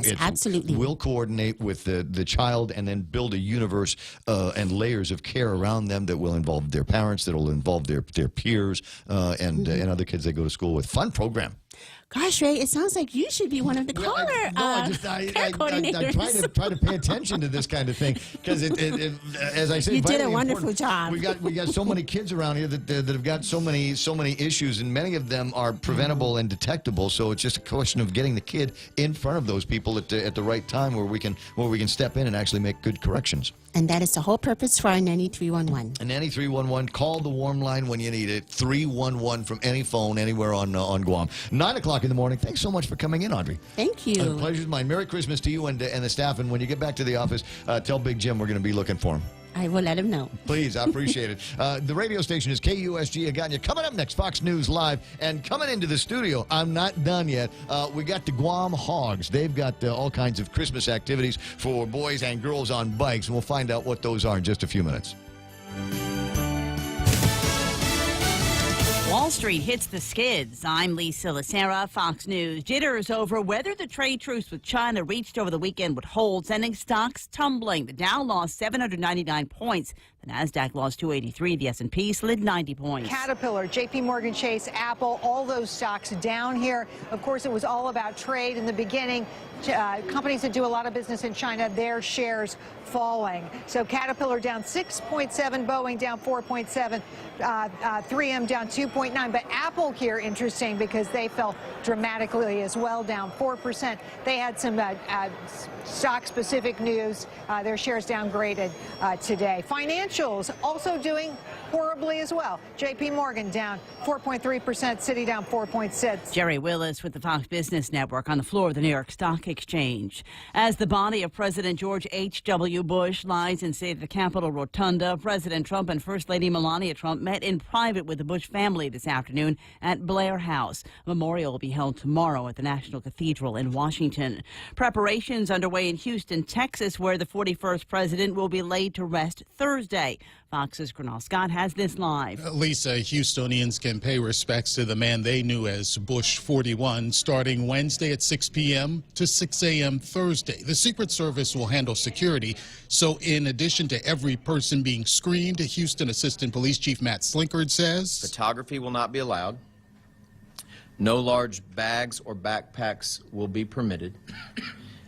we'll coordinate with the child and then build a universe and layers of care around them that will involve their parents, that will involve their peers and other kids they go to school with. Fun program. Gosh, Ray, it sounds like you should be one of the care coordinators. I try to pay attention to this kind of thing because as I said, you did a wonderful job. We got so many kids around here that have got so many issues, and many of them are preventable and detectable. So it's just a question of getting the kid in front of those people at the right time, where we can step in and actually make good corrections. And that is the whole purpose for our Nanny 311. A Nanny 311. Call the warm line when you need it. 311 from any phone anywhere on Guam. 9 o'clock in the morning. Thanks so much for coming in, Audrey. Thank you. The pleasure's mine. Merry Christmas to you and the staff. And when you get back to the office, tell Big Jim we're going to be looking for him. I will let him know. Please, I appreciate it. The radio station is KUSG Agana. Coming up next, Fox News Live. And coming into the studio, I'm not done yet. We got the Guam Hogs. They've got all kinds of Christmas activities for boys and girls on bikes. And we'll find out what those are in just a few minutes. Wall Street hits the skids. I'm Lisa Lacera, Fox News. Jitters over whether the trade truce with China reached over the weekend would hold, sending stocks tumbling. The Dow lost 799 points. The Nasdaq lost 283. The S&P slid 90 points. Caterpillar, J.P. Morgan Chase, Apple, all those stocks down here. Of course, it was all about trade in the beginning. Companies that do a lot of business in China, their shares falling. So Caterpillar down 6.7, Boeing down 4.7, 3M down 2.9. But Apple here, interesting, because they fell dramatically as well, down 4%. They had some stock-specific news. Their shares downgraded today. Financials also doing horribly as well. J.P. Morgan down 4.3%, Citi down 4.6%. Jerry Willis with the Fox Business Network on the floor of the New York Stock Exchange. As the body of President George H.W. Bush lies in State of the Capitol Rotunda, President Trump and First Lady Melania Trump met in private with the Bush family this afternoon at Blair House. A memorial will be held tomorrow at the National Cathedral in Washington. Preparations underway in Houston, Texas, where the 41st president will be laid to rest Thursday. Fox's Gernal Scott has this live. Lisa, Houstonians can pay respects to the man they knew as Bush 41 starting Wednesday at 6 p.m. to 6 a.m. Thursday. The Secret Service will handle security. So in addition to every person being screened, Houston Assistant Police Chief Matt Slinkard says photography will not be allowed. No large bags or backpacks will be permitted.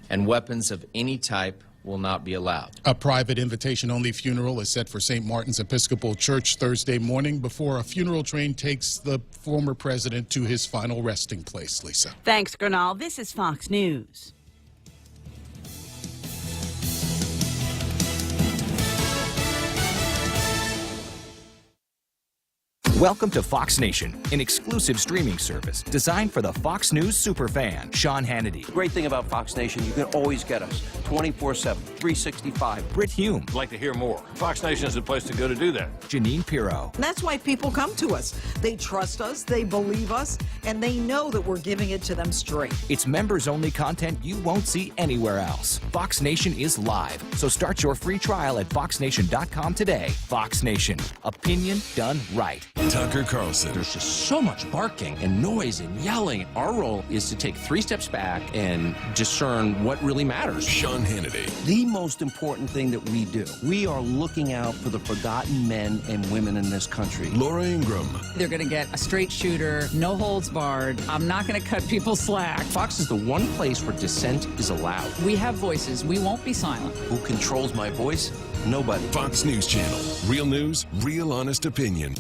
And weapons of any type will not be allowed. A private invitation-only funeral is set for St. Martin's Episcopal Church Thursday morning before a funeral train takes the former president to his final resting place. Lisa. Thanks, Gernal. This is Fox News. Welcome to Fox Nation, an exclusive streaming service designed for the Fox News superfan, Sean Hannity. The great thing about Fox Nation, you can always get us 24/7, 365. Brit Hume. I'd like to hear more. Fox Nation is the place to go to do that. Janine Pirro. That's why people come to us. They trust us, they believe us, and they know that we're giving it to them straight. It's members-only content you won't see anywhere else. Fox Nation is live, so start your free trial at foxnation.com today. Fox Nation. Opinion done right. Tucker Carlson. There's just so much barking and noise and yelling. Our role is to take 3 steps back and discern what really matters. Sean Hannity. The most important thing that we do, we are looking out for the forgotten men and women in this country. Laura Ingraham. They're going to get a straight shooter, no holds barred. I'm not going to cut people slack. Fox is the one place where dissent is allowed. We have voices. We won't be silent. Who controls my voice? Nobody. Fox News Channel. Real news, real honest opinion.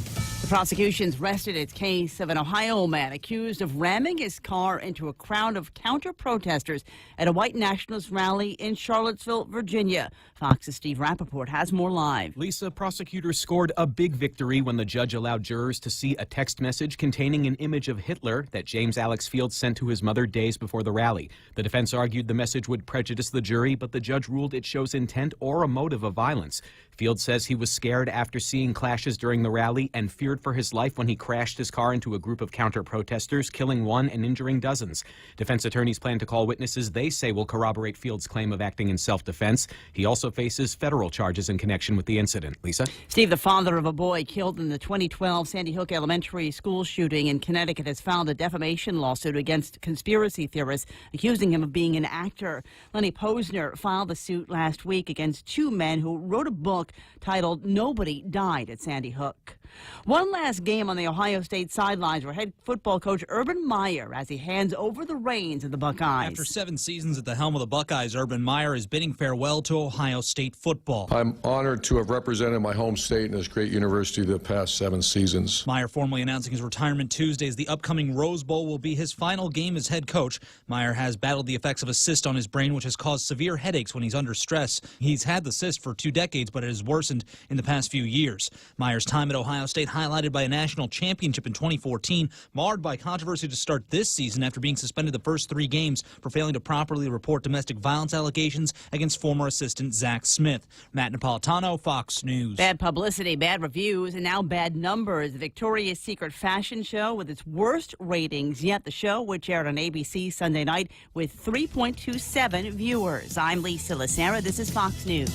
Prosecution's rested its case of an Ohio man accused of ramming his car into a crowd of counter-protesters at a white nationalist rally in Charlottesville, Virginia. Fox's Steve Rappaport has more live. Lisa, prosecutors scored a big victory when the judge allowed jurors to see a text message containing an image of Hitler that James Alex Fields sent to his mother days before the rally. The defense argued the message would prejudice the jury, but the judge ruled it shows intent or a motive of violence. Fields says he was scared after seeing clashes during the rally and feared for his life when he crashed his car into a group of counter-protesters, killing one and injuring dozens. Defense attorneys plan to call witnesses they say will corroborate Fields' claim of acting in self-defense. He also faces federal charges in connection with the incident. Lisa? Steve, the father of a boy killed in the 2012 Sandy Hook Elementary school shooting in Connecticut, has filed a defamation lawsuit against conspiracy theorists, accusing him of being an actor. Lenny Posner filed the suit last week against two men who wrote a book titled Nobody Died at Sandy Hook. One last game on the Ohio State sidelines for head football coach Urban Meyer as he hands over the reins of the Buckeyes. After 7 seasons at the helm of the Buckeyes, Urban Meyer is bidding farewell to Ohio State football. I'm honored to have represented my home state and this great university the past 7 seasons. Meyer formally announcing his retirement Tuesday as the upcoming Rose Bowl will be his final game as head coach. Meyer has battled the effects of a cyst on his brain, which has caused severe headaches when he's under stress. He's had the cyst for 2 decades, but it has worsened in the past few years. Meyer's time at Ohio State highlighted by a national championship in 2014, marred by controversy to start this season after being suspended the first 3 games for failing to properly report domestic violence allegations against former assistant Zach Smith. Matt Napolitano, Fox News. Bad publicity, bad reviews, and now bad numbers. The Victoria's Secret fashion show with its worst ratings yet. The show, which aired on ABC Sunday night with 3.27 viewers. I'm Lisa Lacera. This is Fox News.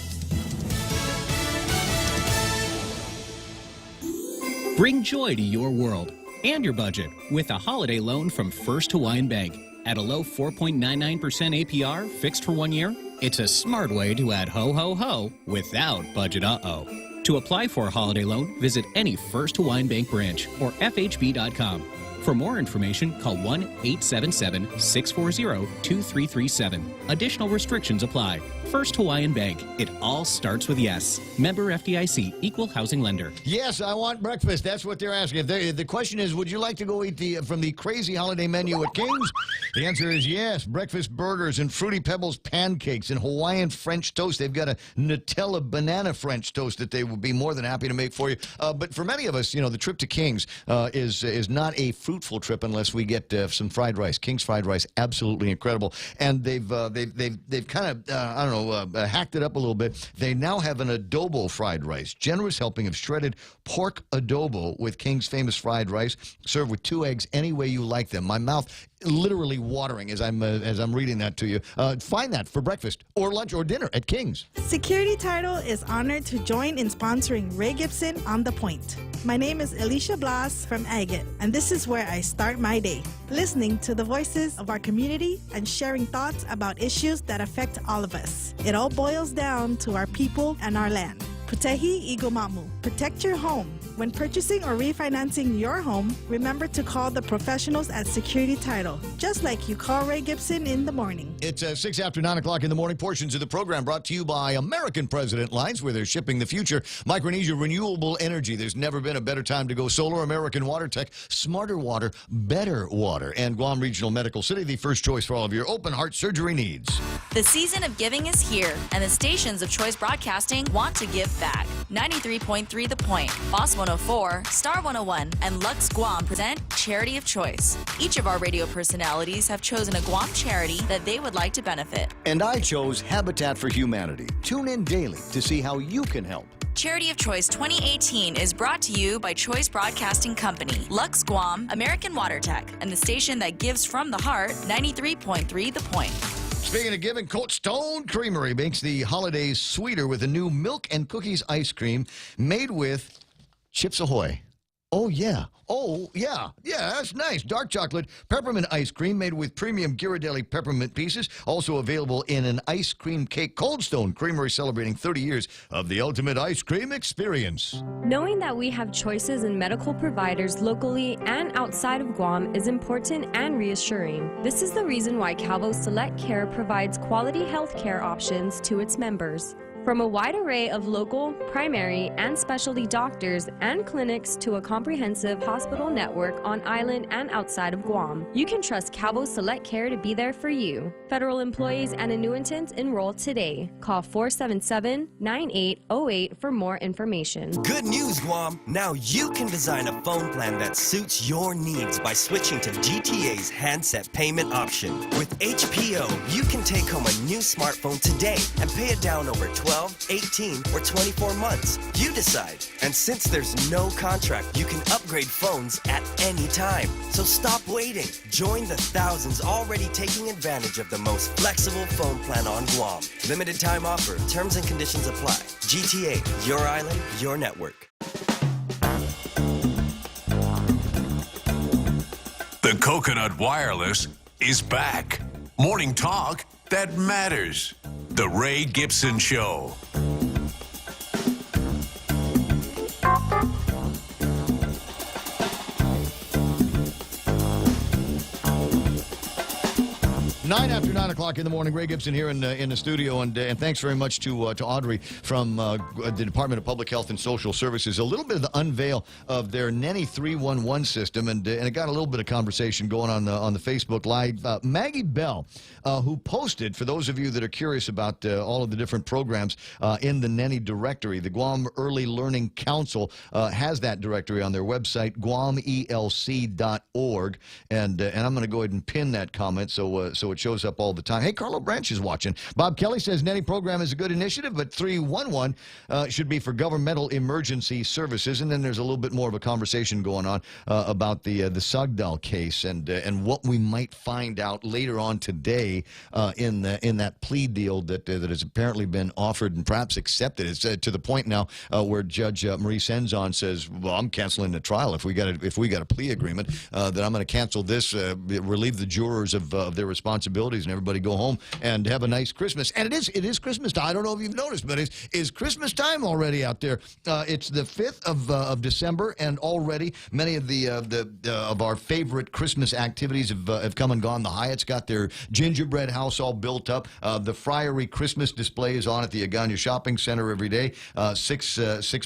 Bring joy to your world and your budget with a holiday loan from First Hawaiian Bank. At a low 4.99% APR, fixed for 1 year, it's a smart way to add ho, ho, ho without budget uh-oh. To apply for a holiday loan, visit any First Hawaiian Bank branch or FHB.com. For more information, call 1-877-640-2337. Additional restrictions apply. First Hawaiian Bank. It all starts with yes. Member FDIC, Equal Housing Lender. Yes, I want breakfast. That's what they're asking. The question is, would you like to go eat from the crazy holiday menu at King's? The answer is yes. Breakfast burgers and Fruity Pebbles pancakes and Hawaiian French toast. They've got a Nutella banana French toast that they would be more than happy to make for you. But for many of us, the trip to King's is not a fruitful trip unless we get some fried rice. King's fried rice, absolutely incredible. And they've kind of hacked it up a little bit. They now have an adobo fried rice, generous helping of shredded pork adobo with King's famous fried rice, served with 2 eggs any way you like them. My mouth literally watering as I'm reading that to you. Find that for breakfast or lunch or dinner at King's. Security Title is honored to join in sponsoring Ray Gibson on The Point. My name is Alicia Blas from Agate, and this is where I start my day, listening to the voices of our community and sharing thoughts about issues that affect all of us. It all boils down to our people and our land. Putehi Igomamu. Protect your home. When purchasing or refinancing your home, remember to call the professionals at Security Title, just like you call Ray Gibson in the morning. It's 6 after 9 o'clock in the morning. Portions of the program brought to you by American President Lines, where they're shipping the future. Micronesia Renewable Energy. There's never been a better time to go solar. American Water Tech. Smarter water, better water. And Guam Regional Medical City, the first choice for all of your open heart surgery needs. The season of giving is here, and the stations of Choice Broadcasting want to give back. 93.3 The Point, Boss 104, Star 101, and Lux Guam present Charity of Choice. Each of our radio personalities have chosen a Guam charity that they would like to benefit. And I chose Habitat for Humanity. Tune in daily to see how you can help. Charity of Choice 2018 is brought to you by Choice Broadcasting Company, Lux Guam, American Water Tech, and the station that gives from the heart, 93.3 The Point. Speaking of giving, Cold Stone Creamery makes the holidays sweeter with a new milk and cookies ice cream made with Chips Ahoy. Oh, yeah. Oh, yeah. Yeah, that's nice. Dark chocolate peppermint ice cream made with premium Ghirardelli peppermint pieces. Also available in an ice cream cake. Cold Stone Creamery celebrating 30 years of the ultimate ice cream experience. Knowing that we have choices in medical providers locally and outside of Guam is important and reassuring. This is the reason why Calvo Select Care provides quality health care options to its members. From a wide array of local, primary, and specialty doctors and clinics to a comprehensive hospital network on island and outside of Guam, you can trust Cabo Select Care to be there for you. Federal employees and annuitants enroll today. Call 477-9808 for more information. Good news, Guam! Now you can design a phone plan that suits your needs by switching to GTA's handset payment option. With HPO, you can take home a new smartphone today and pay it down over 12, 18, or 24 months. You decide. And since there's no contract, you can upgrade phones at any time. So stop waiting. Join the thousands already taking advantage of the most flexible phone plan on Guam. Limited time offer. Terms and conditions apply. GTA, your island, your network. The Coconut Wireless is back. Morning talk that matters. The Ray Gibson Show. After 9 o'clock in the morning, Ray Gibson here in the studio, and thanks very much to Audrey from the Department of Public Health and Social Services. A little bit of the unveil of their Nenny 311 system, and it got a little bit of conversation going on the Facebook Live. Maggie Bell, who posted, for those of you that are curious about all of the different programs in the Nenny directory, the Guam Early Learning Council has that directory on their website, guamelc.org, and I'm going to go ahead and pin that comment so it shows up all the time. Hey, Carlo Branch is watching. Bob Kelly says Nenny program is a good initiative, but 311 should be for governmental emergency services. And then there's a little bit more of a conversation going on about the Sugdal case and what we might find out later on today in that plea deal that has apparently been offered and perhaps accepted. It's to the point now where Judge Marie Senzon says, "Well, I'm canceling the trial if we got a plea agreement. That I'm going to cancel this, relieve the jurors of their responsibilities, and everybody go home and have a nice Christmas." And it is Christmas time. I don't know if you've noticed, but it's Christmas time already out there. It's the 5th of December, and already many of of our favorite Christmas activities have come and gone. The Hyatt's got their gingerbread house all built up. The Friary Christmas display is on at the Agana Shopping Center every day, 6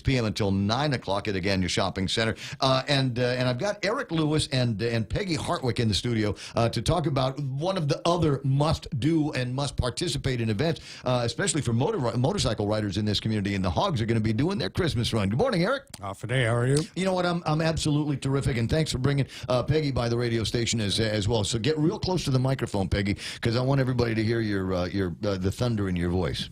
p.m. until 9 o'clock at Agana Shopping Center. And I've got Eric Lewis and Peggy Hartwick in the studio to talk about one of the other must-do and must-participate in events, especially for motorcycle riders in this community. And the Hogs are going to be doing their Christmas run. Good morning, Eric. Off a day. How are you? You know what? I'm absolutely terrific, and thanks for bringing Peggy by the radio station as well. So get real close to the microphone, Peggy, because I want everybody to hear the thunder in your voice.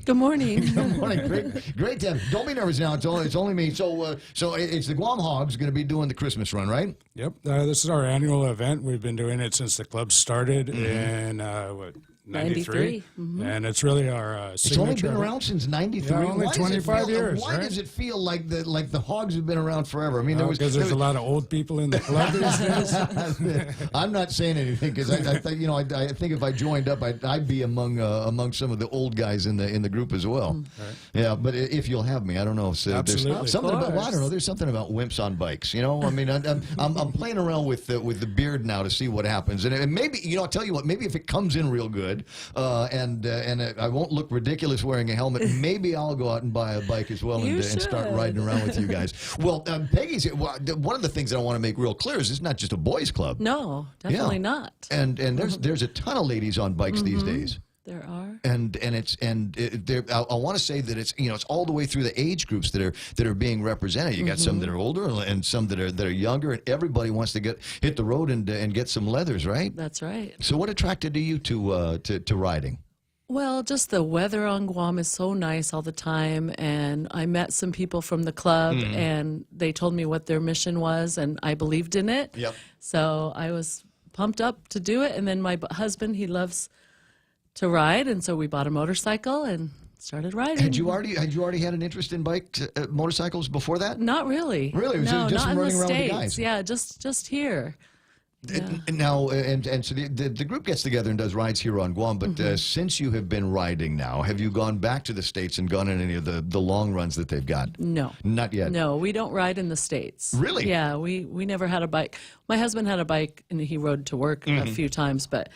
Good morning. Good morning. Great to have. Don't be nervous now. It's only me. So it's the Guam Hogs going to be doing the Christmas run, right? Yep. This is our annual event. We've been doing it since the club started in 93. Mm-hmm. And it's really our signature. It's only been around since 93. Yeah, only 25 years. Why does it feel like the Hogs have been around forever? I mean, because there's a lot of old people in the club these days. I'm not saying anything because I think if I joined up, I'd be among some of the old guys in the group as well. Right. Yeah, but if you'll have me, I don't know. There's something about I don't know. There's something about wimps on bikes. You know, I mean, I'm playing around with the beard now to see what happens, and maybe I'll tell you what. Maybe if it comes in real good, and I won't look ridiculous wearing a helmet, maybe I'll go out and buy a bike as well and start riding around with you guys. Well, Peggy's one of the things that I want to make real clear is it's not just a boys' club. No, definitely not. And there's a ton of ladies on bikes these days. There are, and I want to say that it's all the way through the age groups that are being represented. You got some that are older and some that are younger, and everybody wants to hit the road and get some leathers, right? That's right. So, what attracted you to riding? Well, just the weather on Guam is so nice all the time, and I met some people from the club, and they told me what their mission was, and I believed in it. Yep. So I was pumped up to do it, and then my husband, he loves to ride, and so we bought a motorcycle and started riding. Had you already had an interest in motorcycles before that? Not really. Really? Was no, it just not running in the around States. with the guys? Yeah, just here. Yeah. Now, and so the group gets together and does rides here on Guam, but since you have been riding now, have you gone back to the States and gone on any of the long runs that they've got? No. Not yet? No, we don't ride in the States. Really? Yeah, we never had a bike. My husband had a bike, and he rode to work a few times, but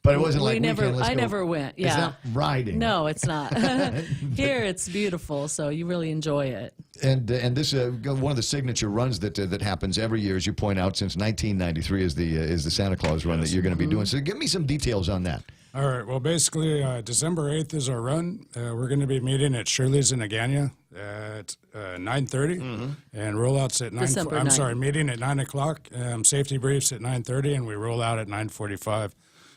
But it wasn't like we never. weekend, let's I go. never went. Yeah. It's not riding. No, it's not. Here, it's beautiful, so you really enjoy it. And this one of the signature runs that happens every year, as you point out, since 1993 is the Santa Claus run that you're going to be doing. So give me some details on that. All right. Well, basically, December 8th is our run. We're going to be meeting at Shirley's in Agania at 9:30, and rollouts at 9. December I'm 9th. sorry, meeting at 9 o'clock. Safety briefs at 9:30, and we roll out at 9:45.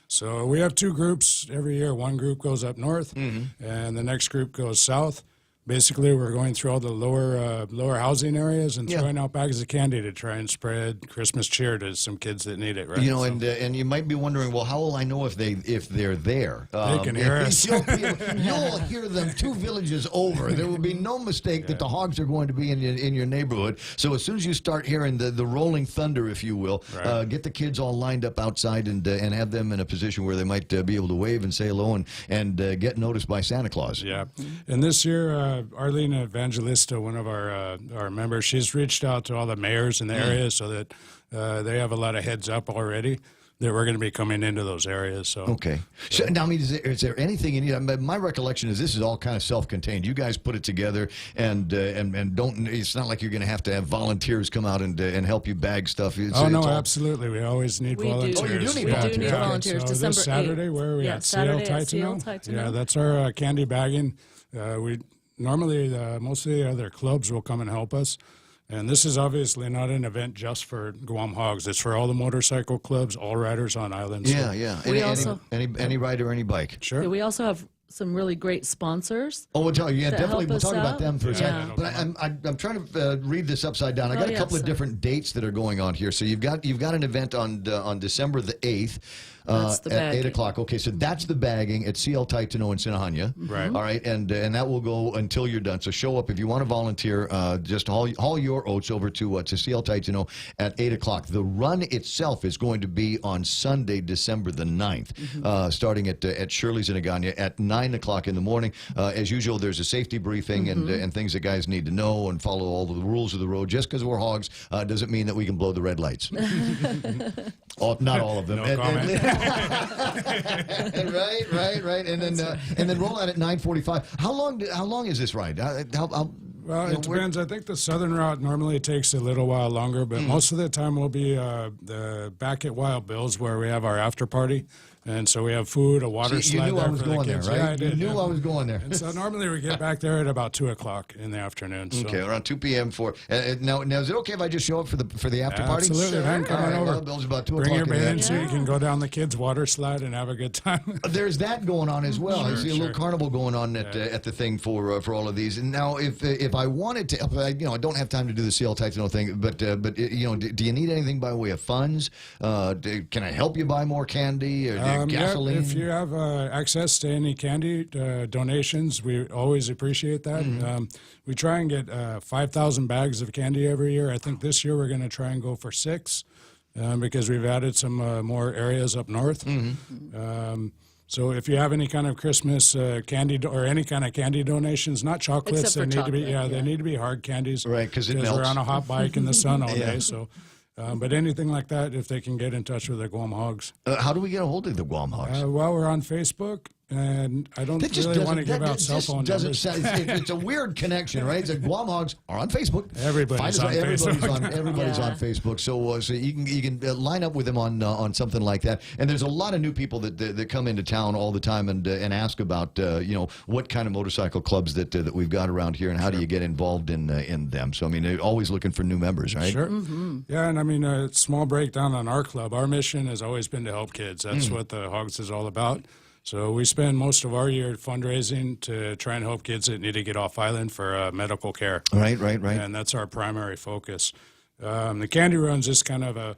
So we have two groups every year. One group goes up north, and the next group goes south. Basically, we're going through all the lower housing areas and throwing out bags of candy to try and spread Christmas cheer to some kids that need it. Right? You know, and you might be wondering, well, how will I know if they're there? They can hear us. You'll hear them 2 villages over. There will be no mistake that the hogs are going to be in your neighborhood. So as soon as you start hearing the rolling thunder, if you will, get the kids all lined up outside and have them in a position where they might be able to wave and say hello and get noticed by Santa Claus. Yeah, and this year. Arlene Evangelista, one of our members, she's reached out to all the mayors in the area so that they have a lot of heads up already that we're going to be coming into those areas. So okay. So now, I mean, is there anything you need? My recollection is this is all kind of self-contained. You guys put it together, and don't. It's not like you're going to have volunteers come out and help you bag stuff. Absolutely. We always need volunteers. Oh, you do need We volunteers. do need volunteers. So December this Saturday, 8th. where are we at? Saturday CL at CL Titano? Titano. Yeah, that's our candy bagging. We normally most of the other clubs will come and help us. And this is obviously not an event just for Guam Hogs. It's for all the motorcycle clubs, all riders on island. Yeah, yeah. Any rider, any bike. Sure. We also have some really great sponsors. Oh, we'll tell you. Yeah, that definitely. help We'll us talk about out. them for a Yeah. second. But I'm trying to read this upside down. I got a couple of different dates that are going on here. So you've got an event on December the 8th. That's the at 8 bagging. o'clock. Okay, so that's the bagging at CL Titano in Sinahanya. Right. All right, and that will go until you're done. So show up if you want to volunteer. Just haul your oats over to CL Titano at 8 o'clock. The run itself is going to be on Sunday, December the 9th, starting at Shirley's in Agania at 9 o'clock in the morning. As usual, there's a safety briefing and things that guys need to know and follow all the rules of the road. Just because we're hogs doesn't mean that we can blow the red lights. Not all of them. No comment. Right. And then roll out at 9:45. How long is this ride? Well, it depends. I think the southern route normally takes a little while longer, but most of the time we'll be back at Wild Bill's where we have our after party. And so we have food, a water slide. You knew I was for the going there, kids. right? Yeah, I did. You knew I was going there. And so normally we get back there at about 2 o'clock in the afternoon. So. Okay, around 2 p.m. for now. Is it okay if I just show up for the after party? Absolutely, man. Come on over. Well, Bill's about 2 Bring o'clock. your bathing suit. You can go down the kids' water slide and have a good time. There's that going on as well. I see a little Sure. carnival going on at the thing for all of these. And now, if I wanted to, I don't have time to do the CL Titano thing, but do you need anything by way of funds? Can I help you buy more candy or gasoline? If you have access to any candy donations, we always appreciate that. We try and get 5,000 bags of candy every year. I think this year we're going to try and go for 6 because we've added some more areas up north. So if you have any kind of Christmas candy or any kind of candy donations, not chocolates, Except for they need to be chocolate, they need to be hard candies, right? Because it melts. we're on a hot bike in the sun all day. So. But anything like that, if they can get in touch with the Guam Hogs. How do we get a hold of the Guam Hogs? Well, we're on Facebook, and I don't really want to give out cell phone numbers. It's a weird connection, right? It's like Guam Hogs are on Facebook. Everybody's on Facebook. Everybody's on Facebook. So you can line up with them on something like that. And there's a lot of new people that come into town all the time and ask about what kind of motorcycle clubs that we've got around here and how do you get involved in them. So I mean, they're always looking for new members, right? Sure. Yeah, and I mean, a small breakdown on our club. Our mission has always been to help kids. That's what the Hogs is all about. So we spend most of our year fundraising to try and help kids that need to get off island for medical care. Right. And that's our primary focus. The candy run's just kind of a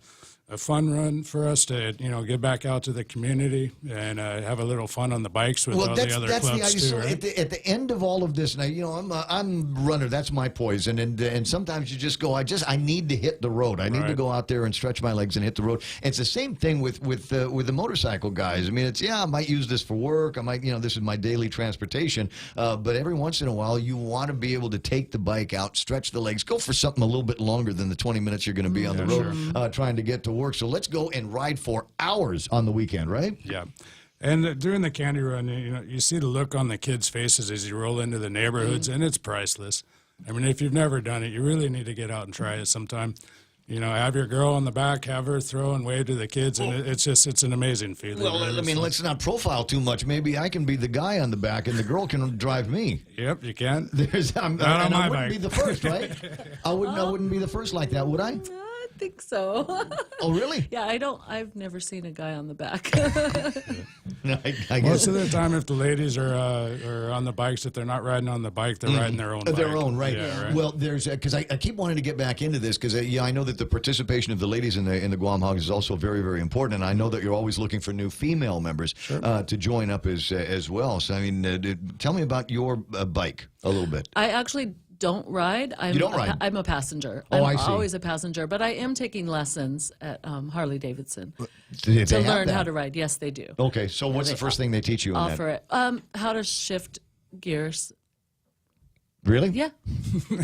fun run for us to get back out to the community and have a little fun on the bikes with all the other clubs too. Right? At the end of all of this, and I'm a runner. That's my poison. And sometimes you just go, I need to hit the road. I need to go out there and stretch my legs and hit the road. And it's the same thing with the motorcycle guys. I mean, I might use this for work. I might, this is my daily transportation. But every once in a while, you want to be able to take the bike out, stretch the legs, go for something a little bit longer than the 20 minutes you're going to be on the road trying to get to work. So let's go and ride for hours on the weekend, right? Yeah. And during the candy run, you see the look on the kids' faces as you roll into the neighborhoods, and it's priceless. I mean, if you've never done it, you really need to get out and try it sometime. Have your girl on the back, have her throw and wave to the kids, and it's an amazing feeling. Well, I mean, let's not profile too much. Maybe I can be the guy on the back, and the girl can drive me. Yep, you can. I wouldn't be the first, right? I wouldn't be the first like that, would I? I think so. Oh, really? Yeah, I've never seen a guy on the back. I guess. Most of the time, if the ladies are on the bikes, if they're not riding on the bike, they're riding their own bike. Their own, right. Yeah, right. Well, there's because I keep wanting to get back into this because I know that the participation of the ladies in the Guam Hogs is also very, very important, and I know that you're always looking for new female members to join up as well. So, I mean, tell me about your bike a little bit. I actually don't ride. You don't ride? I'm a passenger. Oh, I'm I see. always a passenger, but I am taking lessons at Harley Davidson They to have learn that? how to ride. Yes, they do. Okay, so what's the first thing they teach you on that? Offer it. How to shift gears. Really? Yeah.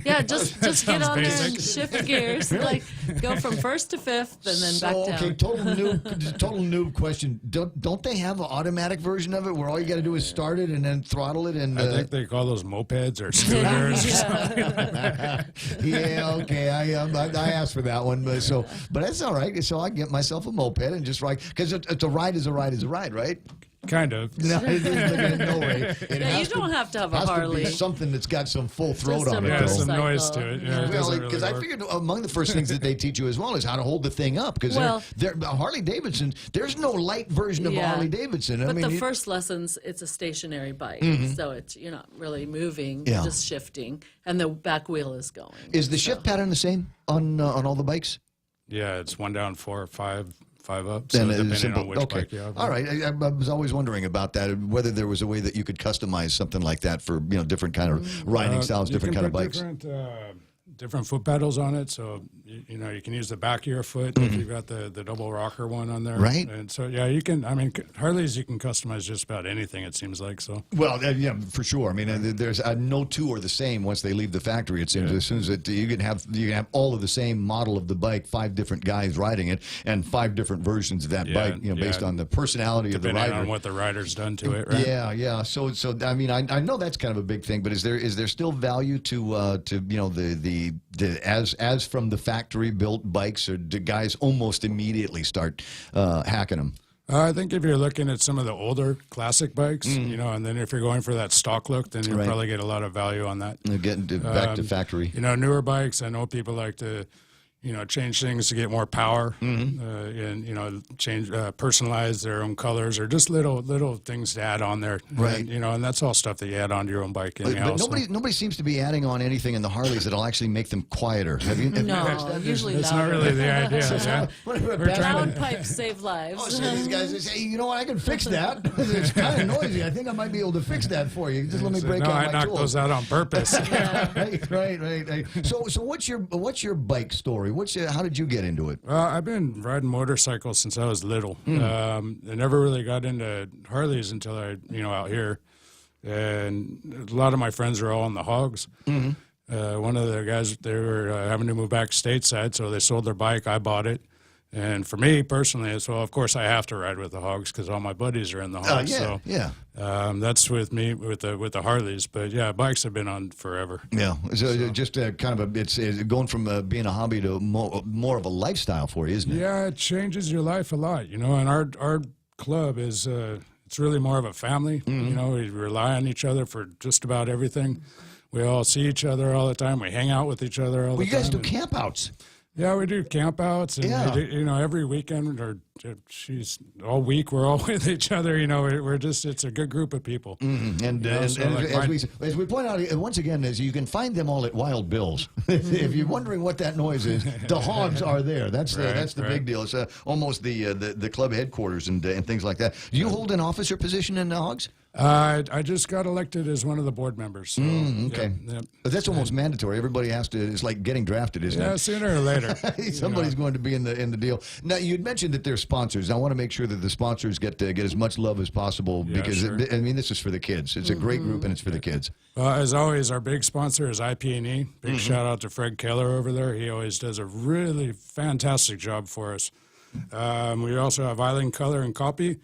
Yeah, just get on there and basic. shift gears. Like go from first to fifth and then back down. Okay, total noob question. Don't they have an automatic version of it where all you got to do is start it and then throttle it? And I think they call those mopeds or scooters or something like that. Yeah, okay. I asked for that one, but that's all right. So I get myself a moped and just ride because it's a ride is a ride is a ride, right? Kind of. No, no way. Yeah, you don't have to have a Harley. To be something that's got some full throat Just on it. Yeah, though. some noise to it. Yeah, Because I figured among the first things that they teach you as well is how to hold the thing up. Because Harley Davidson, there's no light version of Harley Davidson. But the first lessons, it's a stationary bike, so you're not really moving, just shifting, and the back wheel is going. Is the shift pattern the same on all the bikes? Yeah, it's 1 down, 4, 5 up. Then So depending simple. on which Okay. bike you have. All right. I was always wondering about that, whether there was a way that you could customize something like that for different kind of riding styles, different kind of bikes. Different foot pedals on it, so you can use the back of your foot if you've got the double rocker one on there, Right. And so you can. I mean, Harleys you can customize just about anything. It seems like so. Well, yeah, for sure. I mean, there's no two are the same once they leave the factory. It seems as soon as you can have all of the same model of the bike, 5 different guys riding it, and 5 different versions of that bike. Based on the personality of the rider, depending on what the rider's done to it. Right? Yeah. So I mean, I know that's kind of a big thing, but is there still value to the as from the factory built bikes, or do guys almost immediately start hacking them? I think if you're looking at some of the older classic bikes, and then if you're going for that stock look, then you'll probably get a lot of value on that. Getting back to factory. Newer bikes, I know people like to, change things to get more power, and change, personalize their own colors, or just little things to add on there, right? And that's all stuff that you add onto your own bike. But nobody seems to be adding on anything in the Harleys that'll actually make them quieter. Have you noticed that? Usually that's not really the idea. Loud pipes save lives. Oh, so these guys say, hey, you know what? I can fix that. It's kind of noisy. I think I might be able to fix that for you. Just let me break out my I knocked tools. those out on purpose. Right. So what's your bike story? How did you get into it? I've been riding motorcycles since I was little. I never really got into Harleys until out here, and a lot of my friends are all on the Hogs. One of the guys, they were having to move back stateside, so they sold their bike. I bought it. And for me personally, of course I have to ride with the Hogs because all my buddies are in the Hogs. That's with me with the Harleys. But yeah, bikes have been on forever. Yeah, so just kind of it's going from being a hobby to more of a lifestyle for you, isn't it? Yeah, it changes your life a lot, and our club is it's really more of a family. We rely on each other for just about everything. We all see each other all the time. We hang out with each other all the time. You guys do campouts. Yeah, we do campouts, and we do, every weekend or all week we're all with each other. It's a good group of people. And as we point out once again, is you can find them all at Wild Bill's. If you're wondering what that noise is, the Hogs are there. That's the big deal. It's almost the club headquarters and things like that. Do you hold an officer position in the Hogs? I just got elected as one of the board members. So, okay. Yep. But that's almost mandatory. Everybody has to. It's like getting drafted, isn't it? Yeah, sooner or later. Somebody's going to be in the deal. Now, you'd mentioned that there's sponsors. I want to make sure that the sponsors get as much love as possible because this is for the kids. It's a great group and it's for the kids. As always, our big sponsor is IP&E. Big shout out to Fred Keller over there. He always does a really fantastic job for us. We also have Island Color and Copy.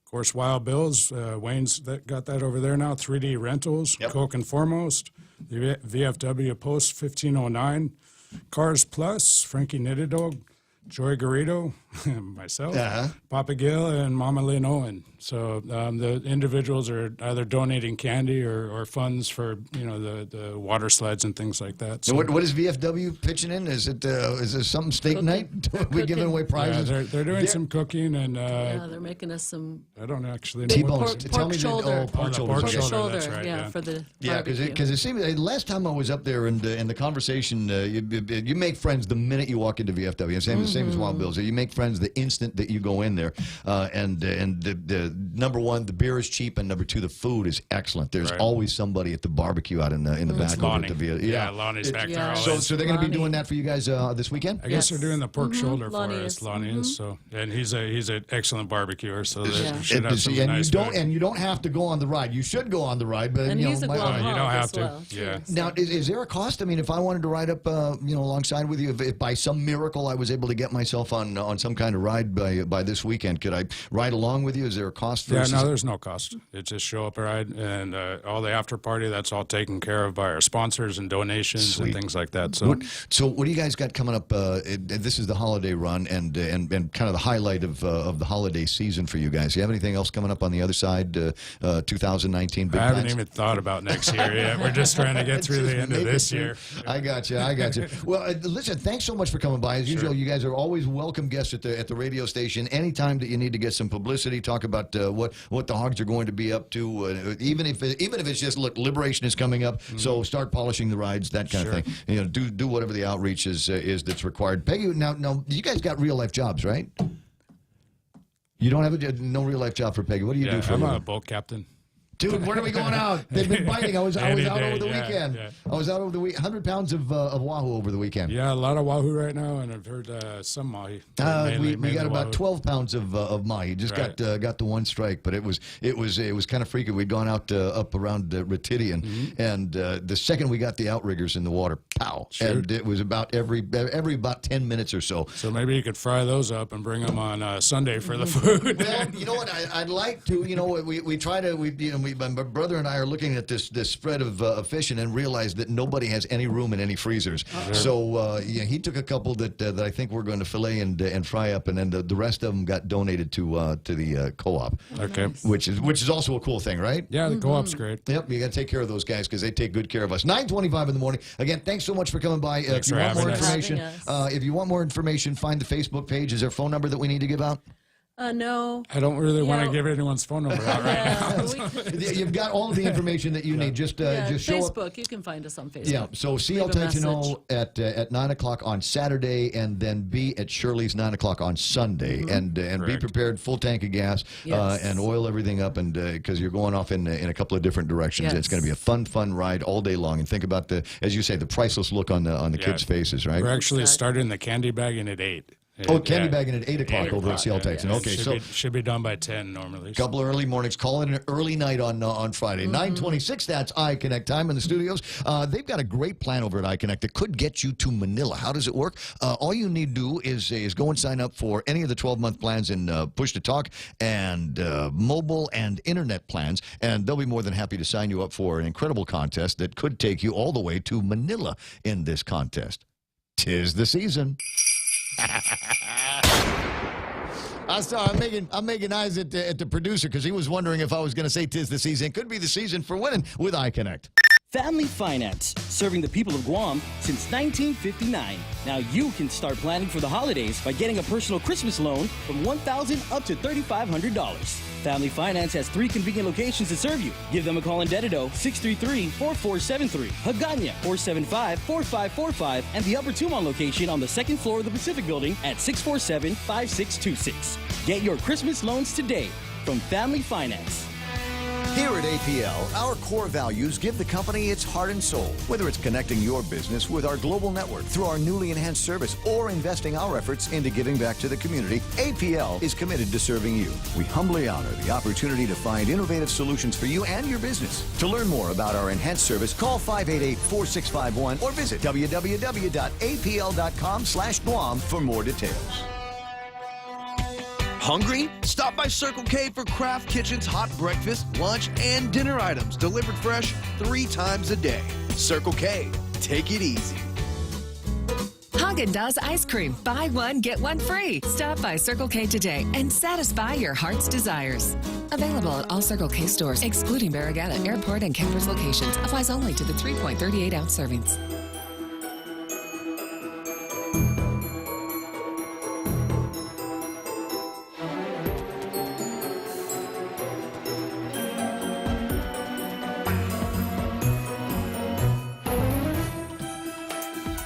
Of course, Wild Bills. Wayne's got that over there now. 3D Rentals, Coke and Foremost, the VFW Post 1509, Cars Plus, Frankie Nittedog, Joy Garrido, myself, Papa Gill, and Mama Lynn Owen. So the individuals are either donating candy or funds for the water slides and things like that. So What is VFW pitching in? Is it something steak night? Are we giving away prizes? Yeah, they're doing some cooking and they're making us some. I don't actually know. T-bones. Pork shoulder. Pork shoulder. Pork Okay. shoulder. That's right. Yeah, for the because it seems last time I was up there and the conversation, you make friends the minute you walk into VFW. Same as Wild Bills. You make friends the instant that you go in there, and the number one, the beer is cheap, and number two, the food is excellent. There's always somebody at the barbecue out in the back over at the Yeah, Lonnie's back there. So they're going to be doing that for you guys this weekend. I guess they're doing the pork shoulder for Lonnie us. is. Lonnie is so, and he's an excellent barbecuer. So they should have some and nice you don't have to go on the ride. You should go on the ride, but And he's a you don't have to. well, Yeah. Now, is there a cost? I mean, if I wanted to ride up, alongside with you, if by some miracle I was able to get myself on some kind of ride by this weekend, could I ride along with you? Is there a cost for Yeah, no, there's no cost. It's just show up, ride, and all the after party, that's all taken care of by our sponsors and donations and things like that. So, what do you guys got coming up? This is the holiday run and kind of the highlight of the holiday season for you guys. Do you have anything else coming up on the other side? 2019 big I haven't plans? even thought about next year yet. We're just trying to get through the end of this year. I got you. Well, listen, thanks so much for coming by. As usual, you guys are always welcome guests at the radio station. Anytime that you need to get some publicity, talk about what the Hogs are going to be up to, even if it's just look, Liberation is coming up, so start polishing the rides, that kind of thing. Do whatever the outreach is that's required. Peggy, now you guys got real life jobs, right? You don't have no real life job for Peggy. What do you do for? I'm a boat captain. Dude, when are we going out? They've been biting. I was out over the weekend. Yeah. I was out over the week. 100 pounds of wahoo over the weekend. Yeah, a lot of wahoo right now, and I've heard some mahi. We got about wahoo. 12 pounds of mahi. Just got the one strike, but it was kind of freaky. We'd gone out up around Retidian, and the second we got the outriggers in the water, pow! And it was about every about 10 minutes or so. So maybe you could fry those up and bring them on Sunday for the food. Well, you know what? I'd like to. We try to. My brother and I are looking at this spread of fishing and realized that nobody has any room in any freezers. So he took a couple that I think we're going to fillet and fry up, and then the rest of them got donated to the co-op. Okay, which is also a cool thing, right? Yeah, the co-op's great. Yep, you got to take care of those guys because they take good care of us. 9:25 in the morning. Again, thanks so much for coming by. If you want more information, find the Facebook page. Is there a phone number that we need to give out? No. I don't really want to give anyone's phone number out right now. You've got all of the information that you need. Just show Facebook. up. You can find us on Facebook. Yeah. So CL Tentino at 9 o'clock on Saturday, and then be at Shirley's 9 o'clock on Sunday, and be prepared. Full tank of gas and oil everything up, and because you're going off in a couple of different directions. It's going to be a fun ride all day long. And think about as you say, the priceless look on the kids' faces. Right. We're actually starting the candy bagging at 8. Candy bagging at 8 o'clock over at CL Texan. Okay, should be done by 10 normally. Couple of early mornings. Call it an early night on Friday. 9:26. That's iConnect time in the studios. They've got a great plan over at iConnect that could get you to Manila. How does it work? All you need to do is go and sign up for any of the 12-month plans in Push to Talk and mobile and internet plans, and they'll be more than happy to sign you up for an incredible contest that could take you all the way to Manila in this contest. 'Tis the season. I'm making eyes at the producer because he was wondering if I was going to say 'tis the season. Could be the season for winning with iConnect. Family Finance, serving the people of Guam since 1959. Now you can start planning for the holidays by getting a personal Christmas loan from $1,000 up to $3,500. Family Finance has 3 convenient locations to serve you. Give them a call in Dededo, 633-4473, Hagåtña, 475-4545, and the Upper Tumon location on the 2nd floor of the Pacific Building at 647-5626. Get your Christmas loans today from Family Finance. Here at APL, our core values give the company its heart and soul. Whether it's connecting your business with our global network through our newly enhanced service or investing our efforts into giving back to the community, APL is committed to serving you. We humbly honor the opportunity to find innovative solutions for you and your business. To learn more about our enhanced service, call 588-4651 or visit www.apl.com/Guam for more details. Hungry? Stop by Circle K for Craft Kitchen's hot breakfast, lunch, and dinner items delivered fresh 3 times a day. Circle K, take it easy. Haagen-Dazs ice cream. Buy one, get one free. Stop by Circle K today and satisfy your heart's desires. Available at all Circle K stores, excluding Barragata, Airport, and Campers locations. Applies only to the 3.38-ounce servings.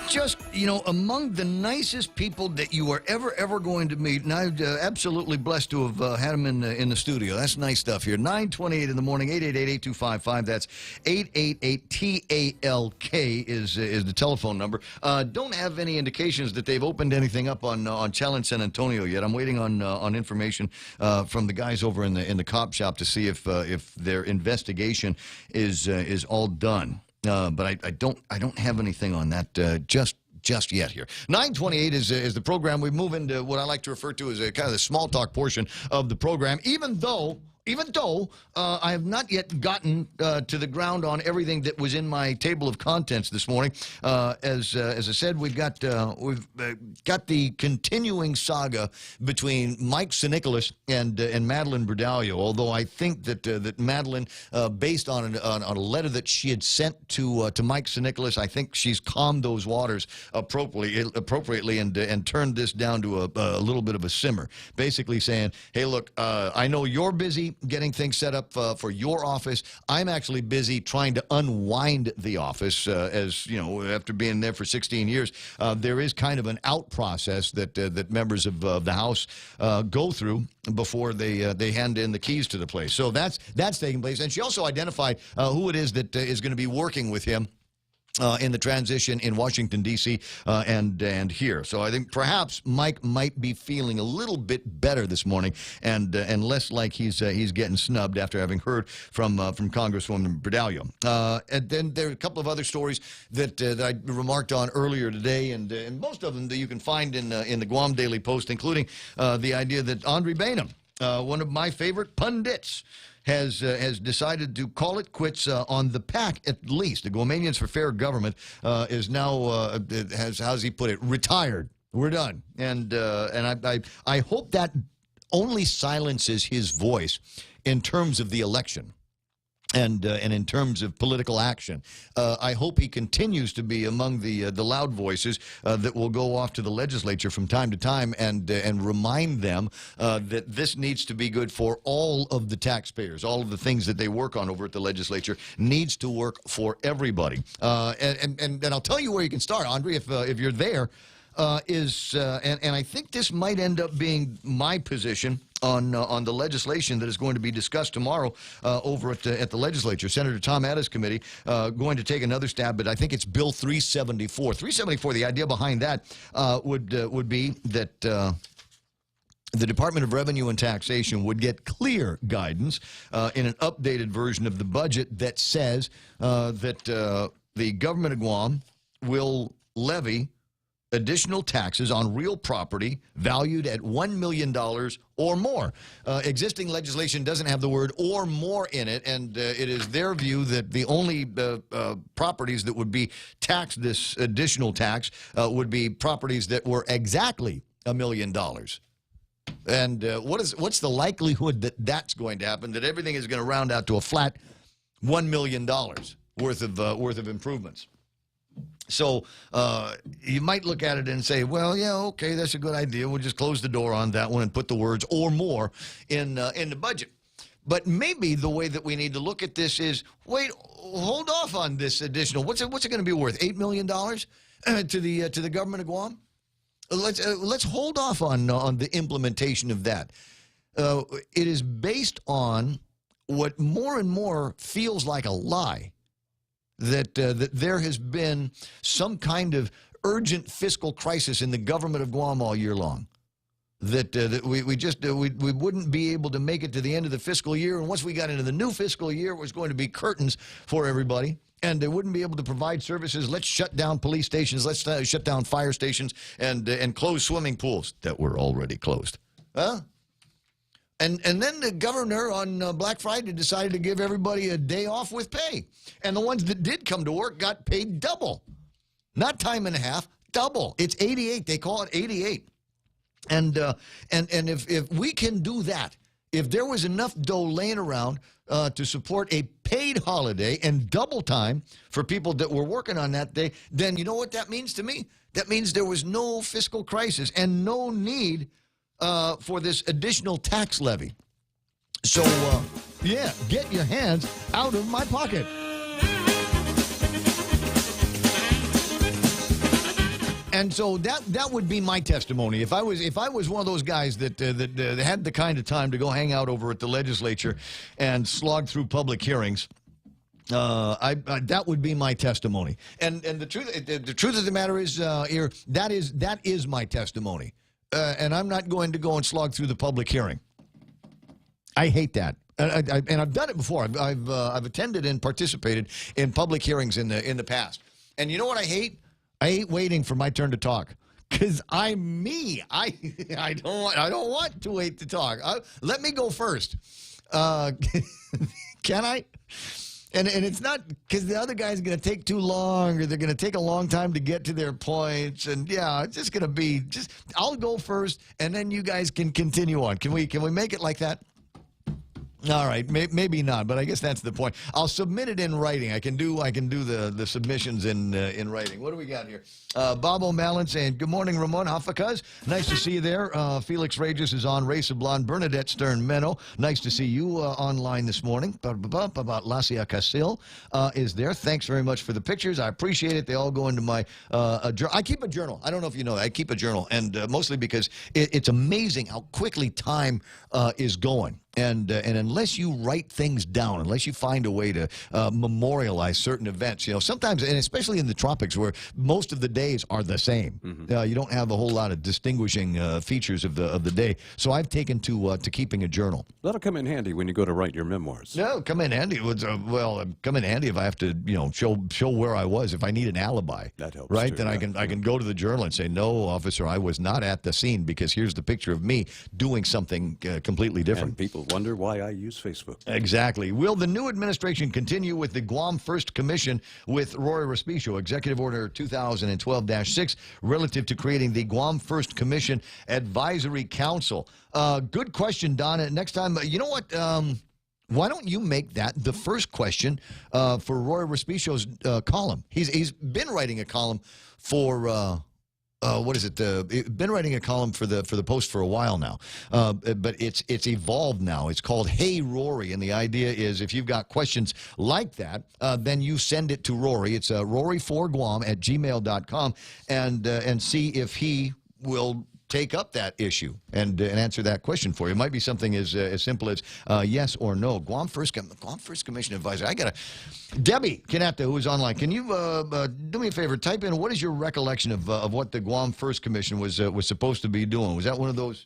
Just, among the nicest people that you are ever going to meet, and I'm absolutely blessed to have had him in the studio. That's nice stuff here. 9:28 in the morning, 888-8255. That's 888-TALK is the telephone number. Don't have any indications that they've opened anything up on Challenge San Antonio yet. I'm waiting on information from the guys over in the cop shop to see if their investigation is all done. But I don't have anything on that just yet here. 9:28 is the program. We move into what I like to refer to as a kind of the small talk portion of the program, even though I have not yet gotten to the ground on everything that was in my table of contents this morning. As I said, we've got the continuing saga between Mike Sinicolas and Madeline Burdallo. Although I think that Madeline, based on a letter that she had sent to Mike Sinicolas, I think she's calmed those waters appropriately and turned this down to a little bit of a simmer. Basically saying, hey, look, I know you're busy getting things set up for your office. I'm actually busy trying to unwind the office. As you know, after being there for 16 years, there is kind of an out process that members of the House go through before they hand in the keys to the place. So that's taking place. And she also identified who it is that is going to be working with him in the transition in Washington, D.C. and here. So I think perhaps Mike might be feeling a little bit better this morning and less like he's getting snubbed after having heard from Congresswoman Burdallo. And then there are a couple of other stories that I remarked on earlier today, and most of them that you can find in the Guam Daily Post, including the idea that Andre Bainum, one of my favorite pundits, has decided to call it quits on the PAC, at least. The Guamanians for Fair Government is now, how's he put it, retired. We're done. And I hope that only silences his voice in terms of the election. And in terms of political action, I hope he continues to be among the loud voices that will go off to the legislature from time to time and remind them that this needs to be good for all of the taxpayers. All of the things that they work on over at the legislature needs to work for everybody. And I'll tell you where you can start, Andre, if you're there. And I think this might end up being my position on the legislation that is going to be discussed tomorrow over at the legislature. Senator Tom Atta's committee going to take another stab at, I think it's Bill 374. 374, the idea behind that would be that the Department of Revenue and Taxation would get clear guidance in an updated version of the budget that says that the government of Guam will levy additional taxes on real property valued at $1 million or more. Existing legislation doesn't have the word or more in it, and it is their view that the only properties that would be taxed this additional tax would be properties that were exactly $1 million. And what's the likelihood that that's going to happen, that everything is going to round out to a flat $1 million worth of improvements? So you might look at it and say, well, yeah, okay, that's a good idea. We'll just close the door on that one and put the words or more in the budget. But maybe the way that we need to look at this is, wait, hold off on this additional. What's it going to be worth? $8 million to the government of Guam? Let's hold off on the implementation of that. It is based on what more and more feels like a lie. That there has been some kind of urgent fiscal crisis in the government of Guam all year long. That we wouldn't be able to make it to the end of the fiscal year, and once we got into the new fiscal year, it was going to be curtains for everybody, and they wouldn't be able to provide services. Let's shut down police stations. Let's shut down fire stations and close swimming pools that were already closed. Huh? And then the governor on Black Friday decided to give everybody a day off with pay. And the ones that did come to work got paid double. Not time and a half, double. It's 88. They call it 88. And if we can do that, if there was enough dough laying around to support a paid holiday and double time for people that were working on that day, then you know what that means to me? That means there was no fiscal crisis and no need for this additional tax levy. So, yeah, get your hands out of my pocket. And so that would be my testimony. If I was one of those guys that had the kind of time to go hang out over at the legislature and slog through public hearings, that would be my testimony. And the truth of the matter is, here, that is my testimony. And I'm not going to go and slog through the public hearing. I hate that. And I've done it before. I've attended and participated in public hearings in the past. And you know what I hate? I hate waiting for my turn to talk. Because I'm me. I don't want to wait to talk. Let me go first. Can I? And it's not because the other guy's going to take too long or they're going to take a long time to get to their points. And, yeah, it's just going to be I'll go first, and then you guys can continue on. Can we make it like that? All right, maybe not, but I guess that's the point. I'll submit it in writing. I can do the submissions in writing. What do we got here? Bob O'Malley saying, good morning, Ramon Hafakaz. Nice to see you there. Felix Regis is on. Ray Sablon, Bernadette Stern Menno. Nice to see you online this morning. About Lacia Casil is there. Thanks very much for the pictures. I appreciate it. They all go into my journal. I keep a journal. I don't know if you know that. I keep a journal, and mostly because it's amazing how quickly time is going. And unless you write things down, unless you find a way to memorialize certain events, sometimes, and especially in the tropics where most of the days are the same, you don't have a whole lot of distinguishing features of the day. So I've taken to keeping a journal. That'll come in handy when you go to write your memoirs. No, come in handy. Come in handy if I have to, show where I was. If I need an alibi, that helps, right? Too, then I can go to the journal and say, no, officer, I was not at the scene because here's the picture of me doing something completely different. And people wonder why I use Facebook. Exactly. Will the new administration continue with the Guam First Commission with Rory Respicio, Executive Order 2012-6, relative to creating the Guam First Commission Advisory Council? Good question, Donna. Next time, you know what? Why don't you make that the first question for Rory Respicio's column? He's been writing a column for... been writing a column for the Post for a while now, but it's evolved now. It's called Hey Rory, and the idea is if you've got questions like that, then you send it to Rory. It's rory4guam@gmail.com, and see if he will take up that issue and answer that question for you. It might be something as simple as yes or no. Guam First Commission Advisor. Debbie Canetta, who is online. Can you do me a favor? Type in what is your recollection of what the Guam First Commission was supposed to be doing? Was that one of those?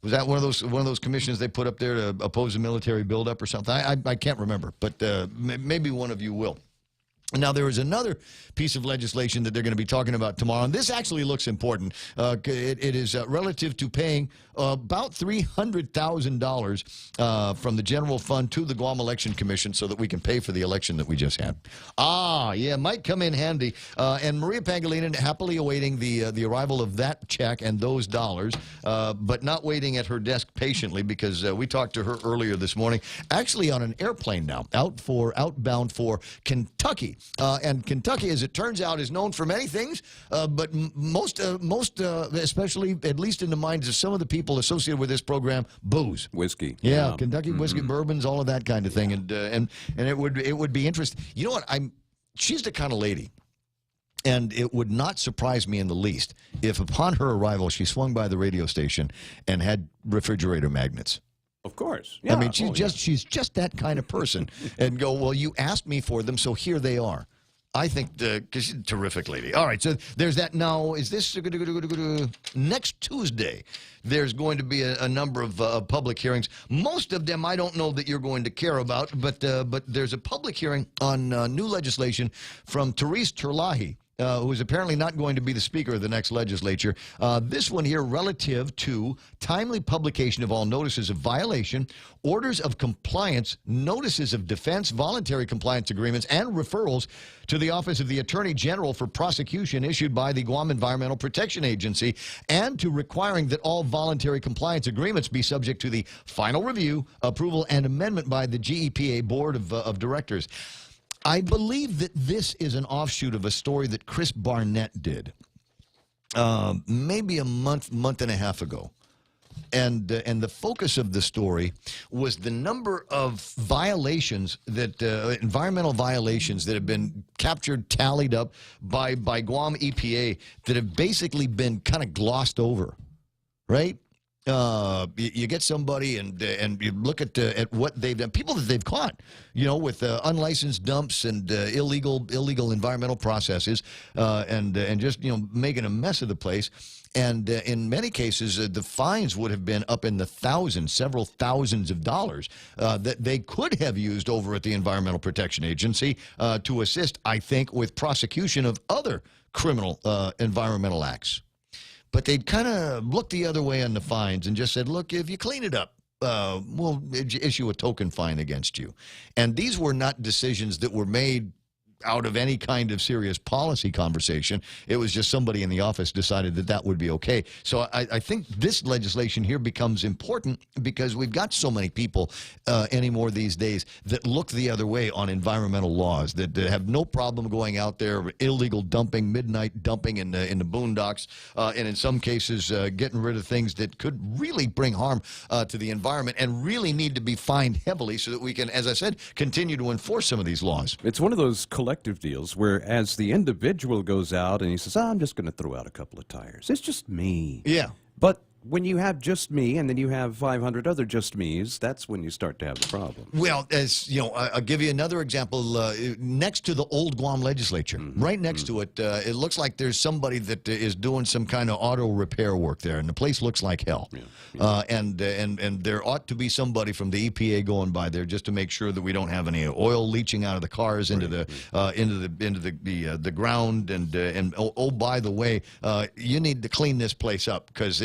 Was that one of those commissions they put up there to oppose the military buildup or something? I can't remember, but maybe one of you will. Now, there is another piece of legislation that they're going to be talking about tomorrow, and this actually looks important. It is relative to paying about $300,000 from the general fund to the Guam Election Commission so that we can pay for the election that we just had. Yeah, might come in handy. And Maria Pangilinan happily awaiting the arrival of that check and those dollars, but not waiting at her desk patiently because we talked to her earlier this morning, actually on an airplane now, outbound for Kentucky. And Kentucky, as it turns out, is known for many things, but most especially, at least in the minds of some of the people associated with this program, booze. Whiskey. Yeah, Kentucky whiskey, bourbons, all of that kind of thing. And it would be interesting. You know what? She's the kind of lady, and it would not surprise me in the least if upon her arrival she swung by the radio station and had refrigerator magnets. Of course. Yeah. I mean, she's just that kind of person. And go, well, you asked me for them, so here they are. I think because she's a terrific lady. All right, so there's that. Now, is this next Tuesday? There's going to be a number of public hearings. Most of them I don't know that you're going to care about, but there's a public hearing on new legislation from Therese Terlahi. who is apparently not going to be the Speaker of the next legislature. This one here relative to timely publication of all notices of violation, orders of compliance, notices of defense, voluntary compliance agreements, and referrals to the Office of the Attorney General for prosecution issued by the Guam Environmental Protection Agency, and to requiring that all voluntary compliance agreements be subject to the final review, approval, and amendment by the GEPA Board of Directors. I believe that this is an offshoot of a story that Chris Barnett did maybe a month and a half ago. And the focus of the story was the number of violations that environmental violations that have been captured, tallied up by Guam EPA that have basically been kind of glossed over, right? You get somebody and you look at what they've done, people that they've caught, with unlicensed dumps and illegal environmental processes, and just making a mess of the place. And in many cases, the fines would have been up in the thousands, several thousands of dollars that they could have used over at the Environmental Protection Agency to assist, I think, with prosecution of other criminal environmental acts. But they'd kind of looked the other way on the fines and just said, look, if you clean it up, we'll issue a token fine against you. And these were not decisions that were made out of any kind of serious policy conversation. It was just somebody in the office decided that that would be okay. So I think this legislation here becomes important because we've got so many people anymore these days that look the other way on environmental laws, that have no problem going out there, illegal dumping, midnight dumping in the boondocks, and in some cases getting rid of things that could really bring harm to the environment and really need to be fined heavily so that we can, as I said, continue to enforce some of these laws. It's one of those collective deals where as the individual goes out and he says, I'm just going to throw out a couple of tires. It's just me. Yeah. But when you have just me and then you have 500 other just me's, that's when you start to have the problem. Well, as you know, I'll give you another example. Next to the old Guam legislature, right next to it, it looks like there's somebody that is doing some kind of auto repair work there, and the place looks like hell. And there ought to be somebody from the EPA going by there just to make sure that we don't have any oil leaching out of the cars into the ground. And oh, by the way, you need to clean this place up because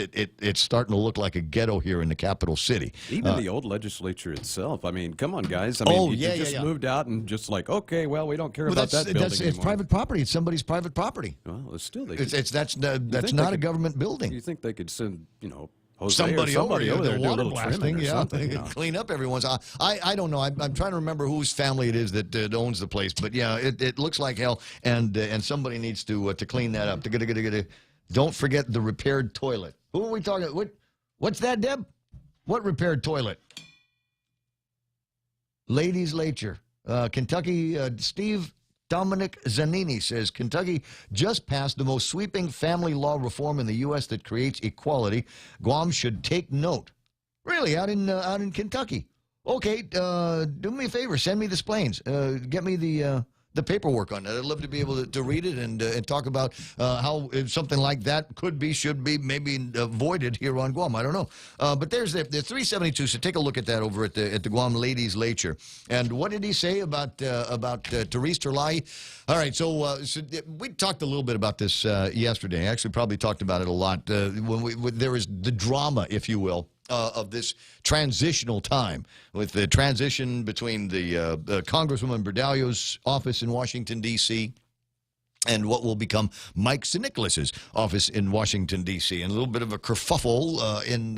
it's starting to look like a ghetto here in the capital city. Even the old legislature itself. I mean, come on, guys. I mean, you just moved out and just like, okay, well, we don't care about that building anymore. It's private property. It's somebody's private property. Well, it's still that's not a government building. You think they could send, Jose somebody over there to do a little blasting, trimming or something, clean up every once. I don't know. I'm trying to remember whose family it is that owns the place, but yeah, it looks like hell, and somebody needs to clean that up. Don't forget the repaired toilet. Who are we talking? What's that, Deb? What repaired toilet? Ladies' Lature, Kentucky. Steve Dominic Zanini says Kentucky just passed the most sweeping family law reform in the U.S. that creates equality. Guam should take note. Really, out in Kentucky. Okay, do me a favor. Send me the splains. Get me the paperwork on that. I'd love to be able to read it and talk about how something like that could be, should be, maybe avoided here on Guam. I don't know. But there's the 372, so take a look at that over at the Guam Ladies' Lature. And what did he say about Therese Terlai? All right, so we talked a little bit about this yesterday. Actually, probably talked about it a lot. When there is the drama, if you will, of this transitional time with the transition between the Congresswoman Berdalio's office in Washington, D.C., and what will become Mike Nicholas's office in Washington, D.C., and a little bit of a kerfuffle in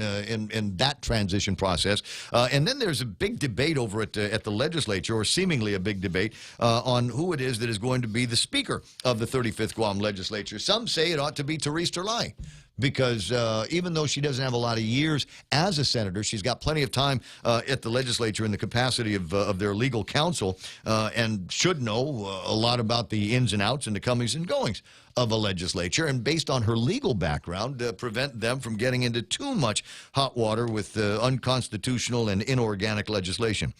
that transition process. And then there's a big debate over at the legislature, or seemingly a big debate, on who it is that is going to be the Speaker of the 35th Guam Legislature. Some say it ought to be Therese Terlai, because even though she doesn't have a lot of years as a senator, she's got plenty of time at the legislature in the capacity of their legal counsel, and should know a lot about the ins and outs and the comings and goings of a legislature, and based on her legal background, prevent them from getting into too much hot water with unconstitutional and inorganic legislation.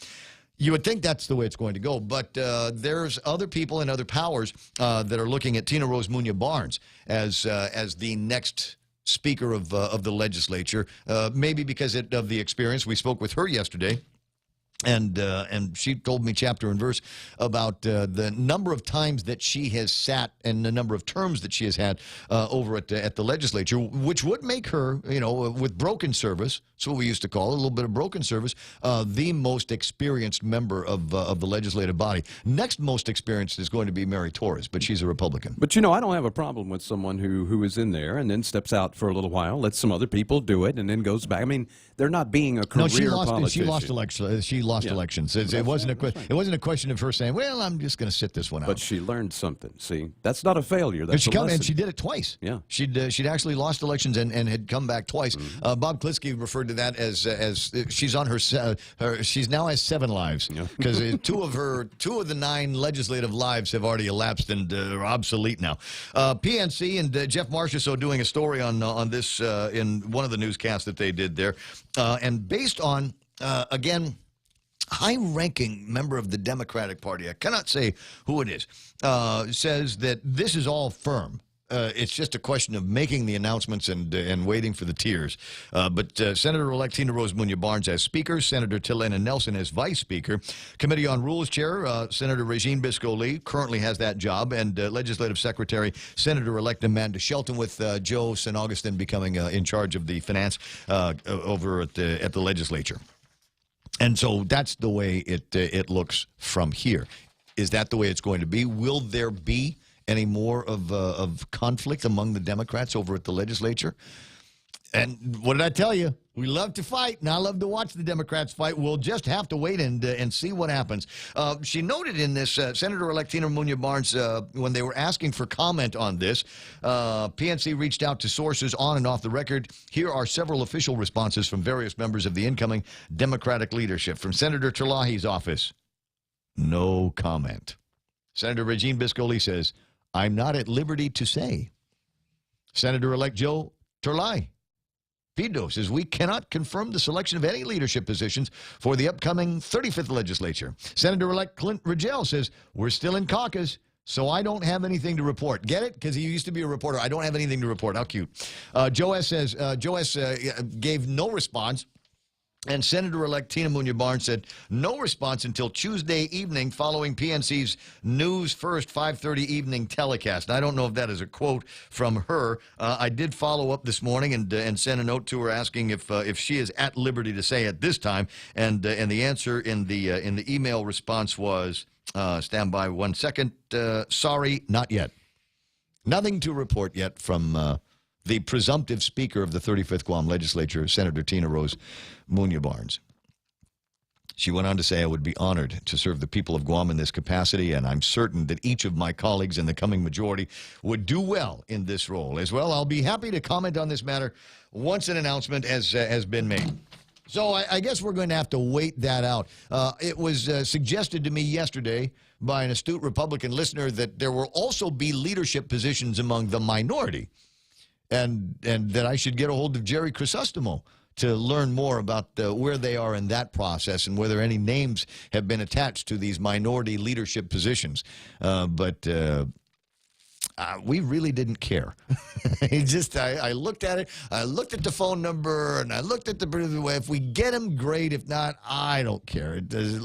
You would think that's the way it's going to go, but there's other people and other powers that are looking at Tina Rose Munoz Barnes as the next Speaker of the legislature, maybe because of the experience. We spoke with her yesterday And she told me chapter and verse about the number of times that she has sat and the number of terms that she has had over at the legislature, which would make her, with broken service, that's what we used to call it, a little bit of broken service, the most experienced member of the legislative body. Next most experienced is going to be Mary Torres, but she's a Republican. But, I don't have a problem with someone who is in there and then steps out for a little while, lets some other people do it, and then goes back. I mean, they're not being a career politician. She lost elections. It wasn't a question of her saying, "Well, I'm just going to sit this one out." But she learned something. See, that's not a failure. That's and she did it twice. Yeah, she'd actually lost elections and had come back twice. Bob Klitsky referred to that as she's on she now has 7 lives because two of the 9 legislative lives have already elapsed and are obsolete now. PNC and Jeff Marchessault doing a story on this in one of the newscasts that they did there, and based on again. High-ranking member of the Democratic Party, I cannot say who it is, says that this is all firm. It's just a question of making the announcements and waiting for the tears. But Senator-elect Tina Rose Munya-Barnes as Speaker, Senator Tilena Nelson as Vice Speaker, Committee on Rules Chair, Senator Regine Biscoe-Lee currently has that job, and Legislative Secretary, Senator-elect Amanda Shelton, with Joe St. Augustine becoming in charge of the finance over at the legislature. And so that's the way it looks from here. Is that the way it's going to be? Will there be any more of conflict among the Democrats over at the legislature? And what did I tell you? We love to fight, and I love to watch the Democrats fight. We'll just have to wait and see what happens. She noted in this, Senator-elect Tina Munya-Barnes, when they were asking for comment on this, PNC reached out to sources on and off the record. Here are several official responses from various members of the incoming Democratic leadership. From Senator Terlahi's office, no comment. Senator Regine Biscoe-Lee says, I'm not at liberty to say. Senator-elect Joe Terlahi Pido says, we cannot confirm the selection of any leadership positions for the upcoming 35th legislature. Senator-elect Clint Rigel says, we're still in caucus, so I don't have anything to report. Get it? Because he used to be a reporter. I don't have anything to report. How cute. Joe S. says, gave no response. And Senator-elect Tina Munya-Barnes said no response until Tuesday evening following PNC's News First 5:30 evening telecast. And I don't know if that is a quote from her. I did follow up this morning and sent a note to her asking if she is at liberty to say at this time. And the answer in the email response was, stand by 1 second, sorry, not yet. Nothing to report yet from the presumptive Speaker of the 35th Guam Legislature, Senator Tina Rose Munya-Barnes. She went on to say, I would be honored to serve the people of Guam in this capacity, and I'm certain that each of my colleagues in the coming majority would do well in this role. As well, I'll be happy to comment on this matter once an announcement has been made. So I guess we're going to have to wait that out. It was suggested to me yesterday by an astute Republican listener that there will also be leadership positions among the minority. And that I should get a hold of Jerry Crisostomo to learn more about where they are in that process and whether any names have been attached to these minority leadership positions. But we really didn't care. I looked at it. I looked at the phone number, and I looked at if we get them, great. If not, I don't care. It does,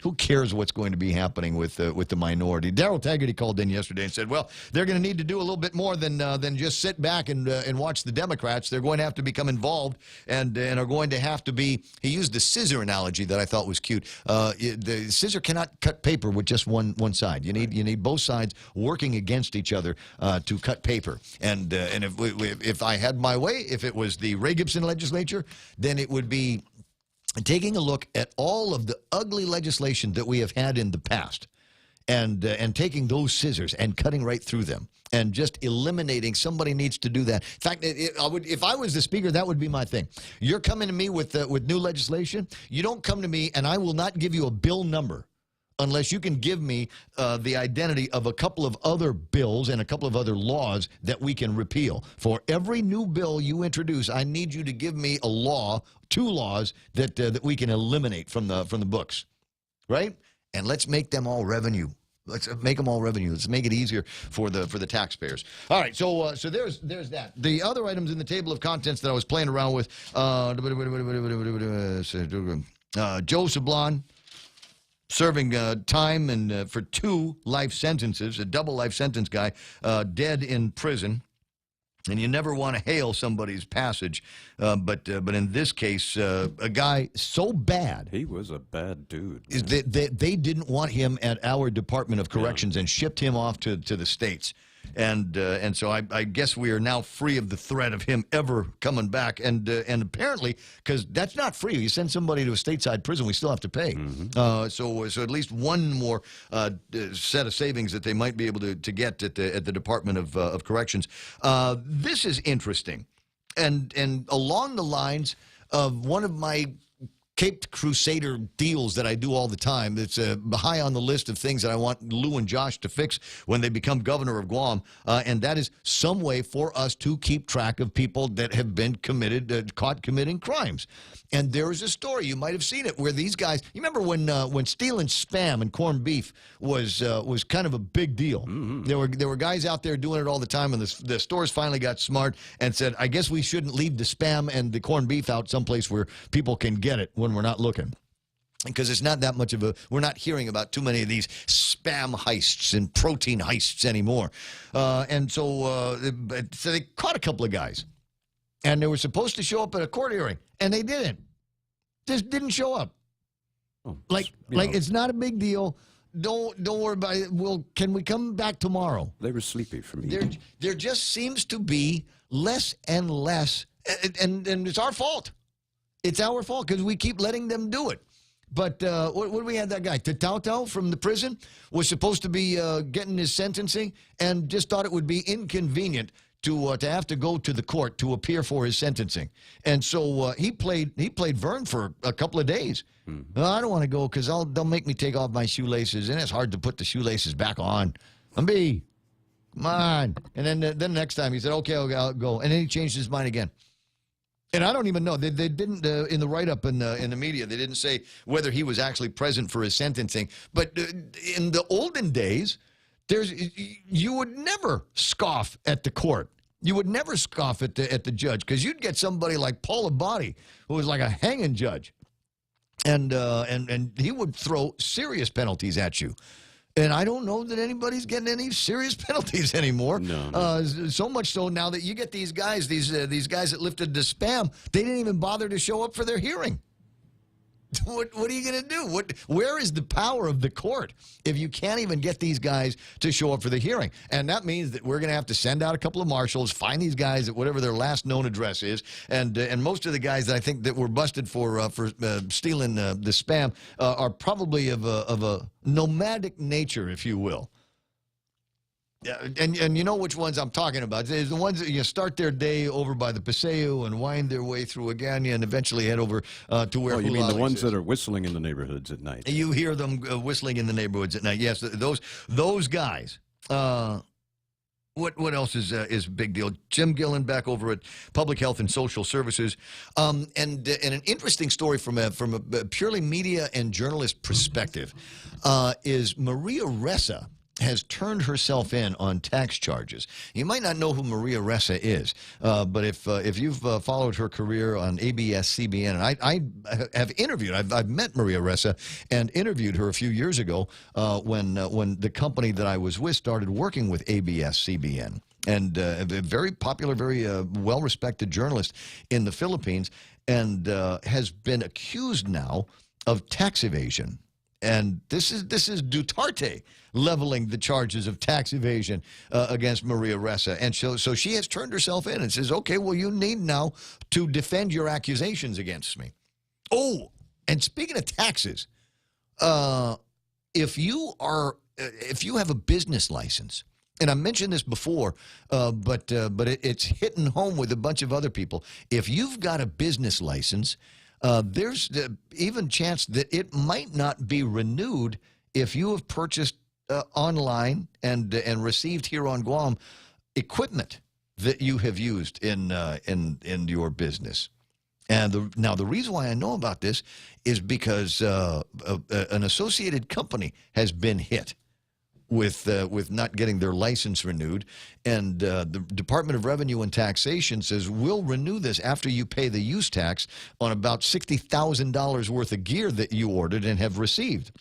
who cares what's going to be happening with the minority? Darrell Taggarty called in yesterday and said, well, they're going to need to do a little bit more than just sit back and watch the Democrats. They're going to have to become involved and are going to have to be, he used the scissor analogy that I thought was cute. The scissor cannot cut paper with just one side. You need both sides working against each other to cut paper. And if I had my way, if it was the Ray Gibson legislature, then it would be taking a look at all of the ugly legislation that we have had in the past and taking those scissors and cutting right through them and just eliminating. Somebody needs to do that. In fact, if I was the Speaker, that would be my thing. You're coming to me with new legislation. You don't come to me, and I will not give you a bill number unless you can give me the identity of a couple of other bills and a couple of other laws that we can repeal. For every new bill you introduce, I need you to give me a law, 2 laws that we can eliminate from the books, right? And let's make them all revenue. Let's make them all revenue. Let's make it easier for the taxpayers. All right, so there's that. The other items in the table of contents that I was playing around with. Joe Sablon serving time and for 2 life sentences, a double life sentence guy, dead in prison. And you never want to hail somebody's passage, but in this case, a guy so bad. He was a bad dude. They didn't want him at our Department of Corrections and shipped him off to the States. And so I guess we are now free of the threat of him ever coming back. And apparently, because that's not free. You send somebody to a stateside prison, we still have to pay. So at least one more set of savings that they might be able to get at the Department of Corrections. This is interesting. And along the lines of one of my Caped Crusader deals that I do all the time. It's high on the list of things that I want Lou and Josh to fix when they become governor of Guam, and that is some way for us to keep track of people that have been caught committing crimes. And there is a story, you might have seen it, where these guys, you remember when stealing Spam and corned beef was kind of a big deal. There were guys out there doing it all the time, and the stores finally got smart and said, I guess we shouldn't leave the Spam and the corned beef out someplace where people can get it when we're not looking. Because it's not that much of we're not hearing about too many of these spam heists and protein heists anymore. And so they caught a couple of guys. And they were supposed to show up at a court hearing. And they didn't. Just didn't show up. Like it's not a big deal. Don't worry about it. Well, can we come back tomorrow? They were sleepy for me. There just seems to be less and less. And it's our fault. It's our fault because we keep letting them do it. But what do we have that guy? Tatauto from the prison was supposed to be getting his sentencing and just thought it would be inconvenient to have to go to the court to appear for his sentencing. And so he played Vern for a couple of days. I don't want to go because they'll make me take off my shoelaces, and it's hard to put the shoelaces back on. Come on. And then next time he said, okay, I'll go. And then he changed his mind again. And I don't even know. They didn't, in the write-up in the media, they didn't say whether he was actually present for his sentencing. But in the olden days, you would never scoff at the court. You would never scoff at the judge because you'd get somebody like Paul Abadi, who was like a hanging judge. And he would throw serious penalties at you. And I don't know that anybody's getting any serious penalties anymore. No. So much so now that you get these guys, these guys that lifted the Spam, they didn't even bother to show up for their hearing. What are you going to do? Where is the power of the court if you can't even get these guys to show up for the hearing? And that means that we're going to have to send out a couple of marshals, find these guys at whatever their last known address is, and most of the guys that I think that were busted for stealing the Spam are probably of a nomadic nature, if you will. Yeah, and you know which ones I'm talking about. There's the ones that start their day over by the Paseo and wind their way through Agana and eventually head over to where. Oh, you mean the ones that are whistling in the neighborhoods at night? You hear them whistling in the neighborhoods at night. Yes, those guys. What else is a big deal? Jim Gillen back over at Public Health and Social Services, and an interesting story from a purely media and journalist perspective is Maria Ressa has turned herself in on tax charges. You might not know who Maria Ressa is, but if you've followed her career on ABS-CBN, and I have interviewed, I've met Maria Ressa and interviewed her a few years ago when the company that I was with started working with ABS-CBN. And a very popular, very well-respected journalist in the Philippines, and has been accused now of tax evasion. And this is Duterte leveling the charges of tax evasion against Maria Ressa. And so she has turned herself in and says, okay, well, you need now to defend your accusations against me. Oh, and speaking of taxes, if you have a business license, and I mentioned this before, but it's hitting home with a bunch of other people. If you've got a business license, there's even chance that it might not be renewed if you have purchased online and received here on Guam equipment that you have used in your business. And now the reason why I know about this is because an associated company has been hit. with not getting their license renewed. And the Department of Revenue and Taxation says, we'll renew this after you pay the use tax on about $60,000 worth of gear that you ordered and have received.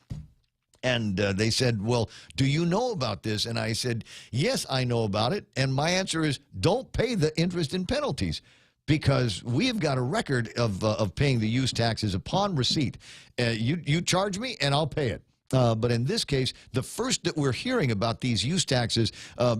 And they said, well, do you know about this? And I said, yes, I know about it. And my answer is, don't pay the interest and penalties, because we have got a record of paying the use taxes upon receipt. You charge me, and I'll pay it. But in this case, the first that we're hearing about these use taxes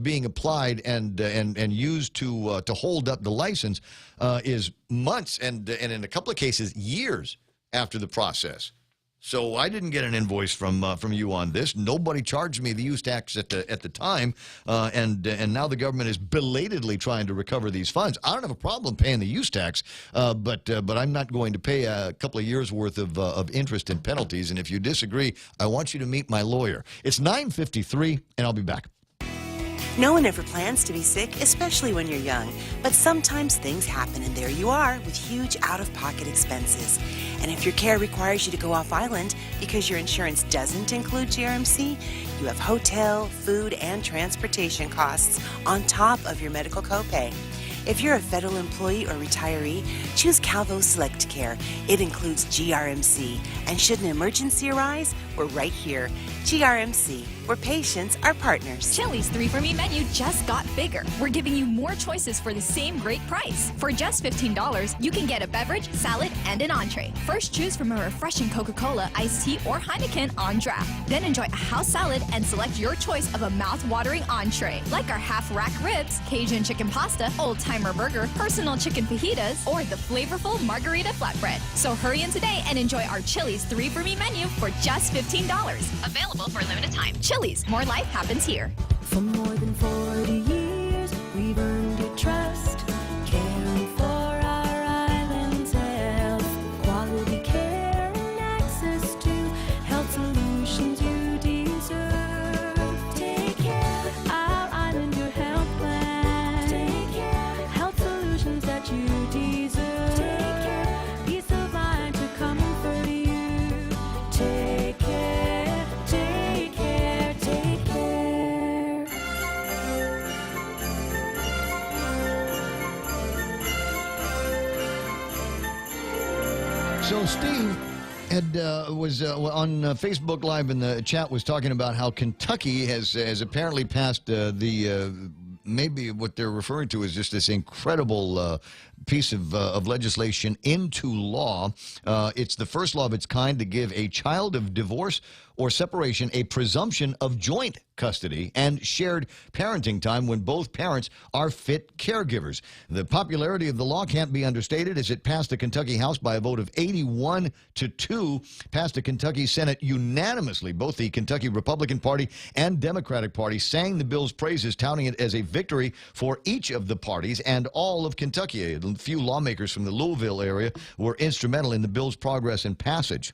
being applied and used to hold up the license is months and in a couple of cases years after the process. So I didn't get an invoice from you on this. Nobody charged me the use tax at the time, and now the government is belatedly trying to recover these funds. I don't have a problem paying the use tax, but I'm not going to pay a couple of years worth of interest and penalties. And if you disagree, I want you to meet my lawyer. It's 9:53, and I'll be back. No one ever plans to be sick, especially when you're young. But sometimes things happen, and there you are with huge out-of-pocket expenses. And if your care requires you to go off island because your insurance doesn't include GRMC, you have hotel, food, and transportation costs on top of your medical copay. If you're a federal employee or retiree, choose Calvo Select Care. It includes GRMC. And should an emergency arise, we're right here. GRMC, where patients are partners. Chili's 3 for Me menu just got bigger. We're giving you more choices for the same great price. For just $15, you can get a beverage, salad, and an entree. First, choose from a refreshing Coca-Cola, iced tea, or Heineken on draft. Then enjoy a house salad and select your choice of a mouth-watering entree, like our half-rack ribs, Cajun chicken pasta, old-timer burger, personal chicken fajitas, or the flavorful margarita flatbread. So hurry in today and enjoy our Chili's 3 for Me menu for just $15. Available for a limited time. Chili's, more life happens here. For more than 40 years, we've earned your trust, caring for our island's health, quality care and access to health solutions you deserve. Take care, our island, your health plan. Take care, health solutions that you deserve. Take care, peace of mind to comfort you. Take care, take care, take care. So Steve was on Facebook Live in the chat, was talking about how Kentucky has apparently passed maybe what they're referring to as just this incredible piece of legislation into law. It's the first law of its kind to give a child of divorce or separation a presumption of joint custody and shared parenting time when both parents are fit caregivers. The popularity of the law can't be understated as it passed the Kentucky House by a vote of 81-2, passed the Kentucky Senate unanimously. Both the Kentucky Republican Party and Democratic Party sang the bill's praises, touting it as a victory for each of the parties and all of Kentucky. A few lawmakers from the Louisville area were instrumental in the bill's progress and passage.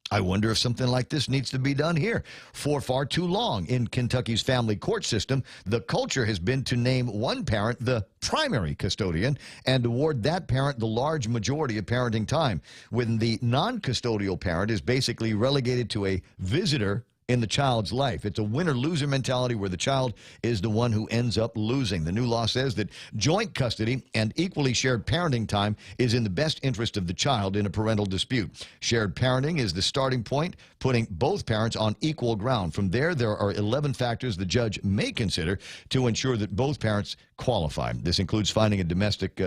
I wonder if something like this needs to be done here. For far too long in Kentucky's family court system, the culture has been to name one parent the primary custodian and award that parent the large majority of parenting time, when the non-custodial parent is basically relegated to a visitor in the child's life. It's a winner-loser mentality where the child is the one who ends up losing. The new law says that joint custody and equally shared parenting time is in the best interest of the child in a parental dispute. Shared parenting is the starting point, putting both parents on equal ground. From there are 11 factors the judge may consider to ensure that both parents qualify. This includes finding of domestic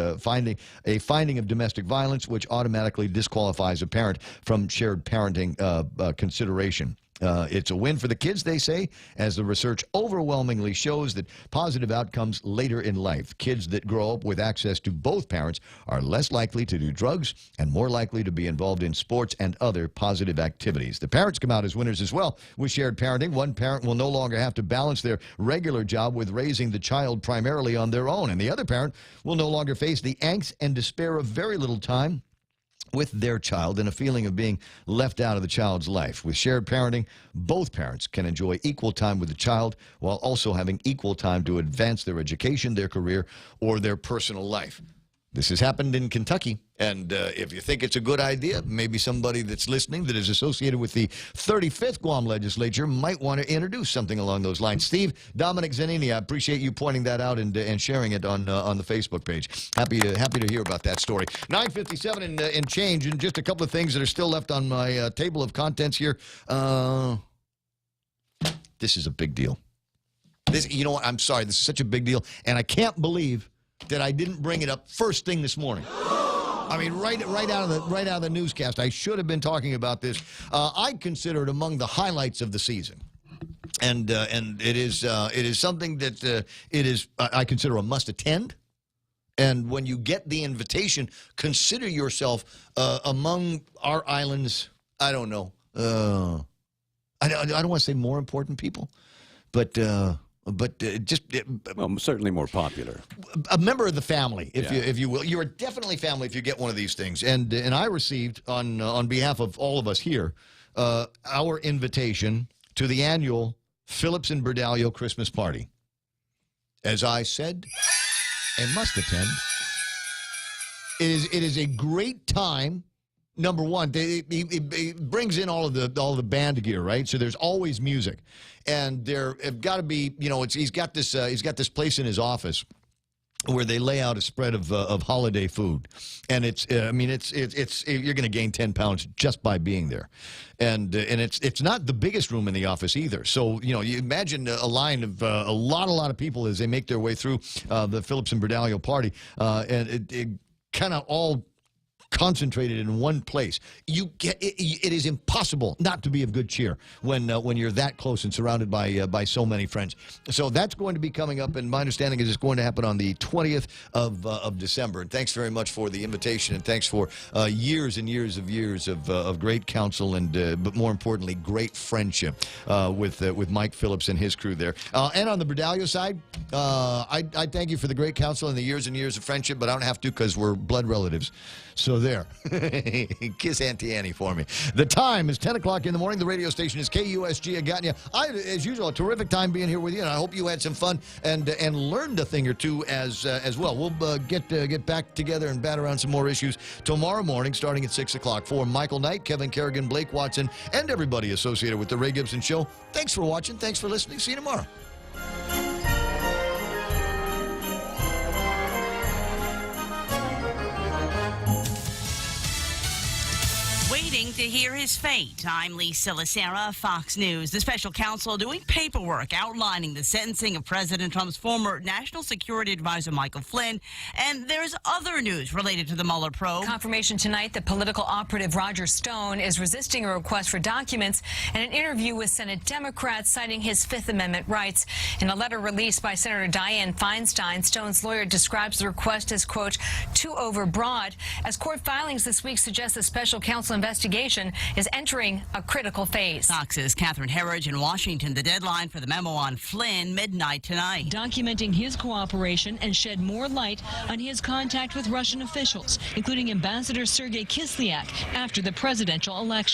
violence, which automatically disqualifies a parent from shared parenting consideration. It's a win for the kids, they say, as the research overwhelmingly shows that positive outcomes later in life. Kids that grow up with access to both parents are less likely to do drugs and more likely to be involved in sports and other positive activities. The parents come out as winners as well with shared parenting. One parent will no longer have to balance their regular job with raising the child primarily on their own, and the other parent will no longer face the angst and despair of very little time with their child and a feeling of being left out of the child's life. With shared parenting, both parents can enjoy equal time with the child while also having equal time to advance their education, their career, or their personal life. This has happened in Kentucky, and if you think it's a good idea, maybe somebody that's listening that is associated with the 35th Guam legislature might want to introduce something along those lines. Steve, Dominic Zanini, I appreciate you pointing that out and sharing it on the Facebook page. Happy to hear about that story. 9:57 and change, and just a couple of things that are still left on my table of contents here. This is a big deal. You know what? I'm sorry. This is such a big deal, and I can't believe that I didn't bring it up first thing this morning. I mean, right out of the newscast. I should have been talking about this. I consider it among the highlights of the season, and it is something that I consider a must attend. And when you get the invitation, consider yourself among our island's, I don't know, I don't want to say more important people, but certainly more popular. A member of the family, if you will. You're definitely family if you get one of these things. And I received, on behalf of all of us here, our invitation to the annual Phillips and Berdalio Christmas party. As I said, and must attend. It is a great time. Number one, it brings in all the band gear, right? So there's always music, and there have got to be, he's got this place in his office where they lay out a spread of holiday food, and it's you're going to gain 10 pounds just by being there, and it's not the biggest room in the office either. So you imagine a line of a lot of people as they make their way through the Phillips and Berdalio party, and it kind of all concentrated in one place. It is impossible not to be of good cheer when you're that close and surrounded by so many friends. So that's going to be coming up, and my understanding is it's going to happen on the 20th of December. And thanks very much for the invitation, and thanks for years and years of great counsel and but more importantly, great friendship with Mike Phillips and his crew there. And on the Berdalio side, I thank you for the great counsel and the years of friendship, but I don't have to because we're blood relatives. So there. Kiss Auntie Annie for me. The time is 10 o'clock in the morning. The radio station is KUSG Agatnia. I, as usual, a terrific time being here with you, and I hope you had some fun and learned a thing or two as well. We'll get back together and bat around some more issues tomorrow morning, starting at 6 o'clock. For Michael Knight, Kevin Kerrigan, Blake Watson, and everybody associated with The Ray Gibson Show, thanks for watching. Thanks for listening. See you tomorrow. Waiting to hear his fate. I'm Lisa Lacera, Fox News. The special counsel doing paperwork outlining the sentencing of President Trump's former National Security Advisor Michael Flynn. And there's other news related to the Mueller probe. Confirmation tonight that political operative Roger Stone is resisting a request for documents and an interview with Senate Democrats citing his Fifth Amendment rights. In a letter released by Senator Dianne Feinstein, Stone's lawyer describes the request as, quote, too overbroad. As court filings this week suggest the special counsel investigation is entering a critical phase. Fox's Catherine Herridge in Washington. The deadline for the memo on Flynn, midnight tonight. Documenting his cooperation and shed more light on his contact with Russian officials, including Ambassador Sergei Kislyak after the presidential election.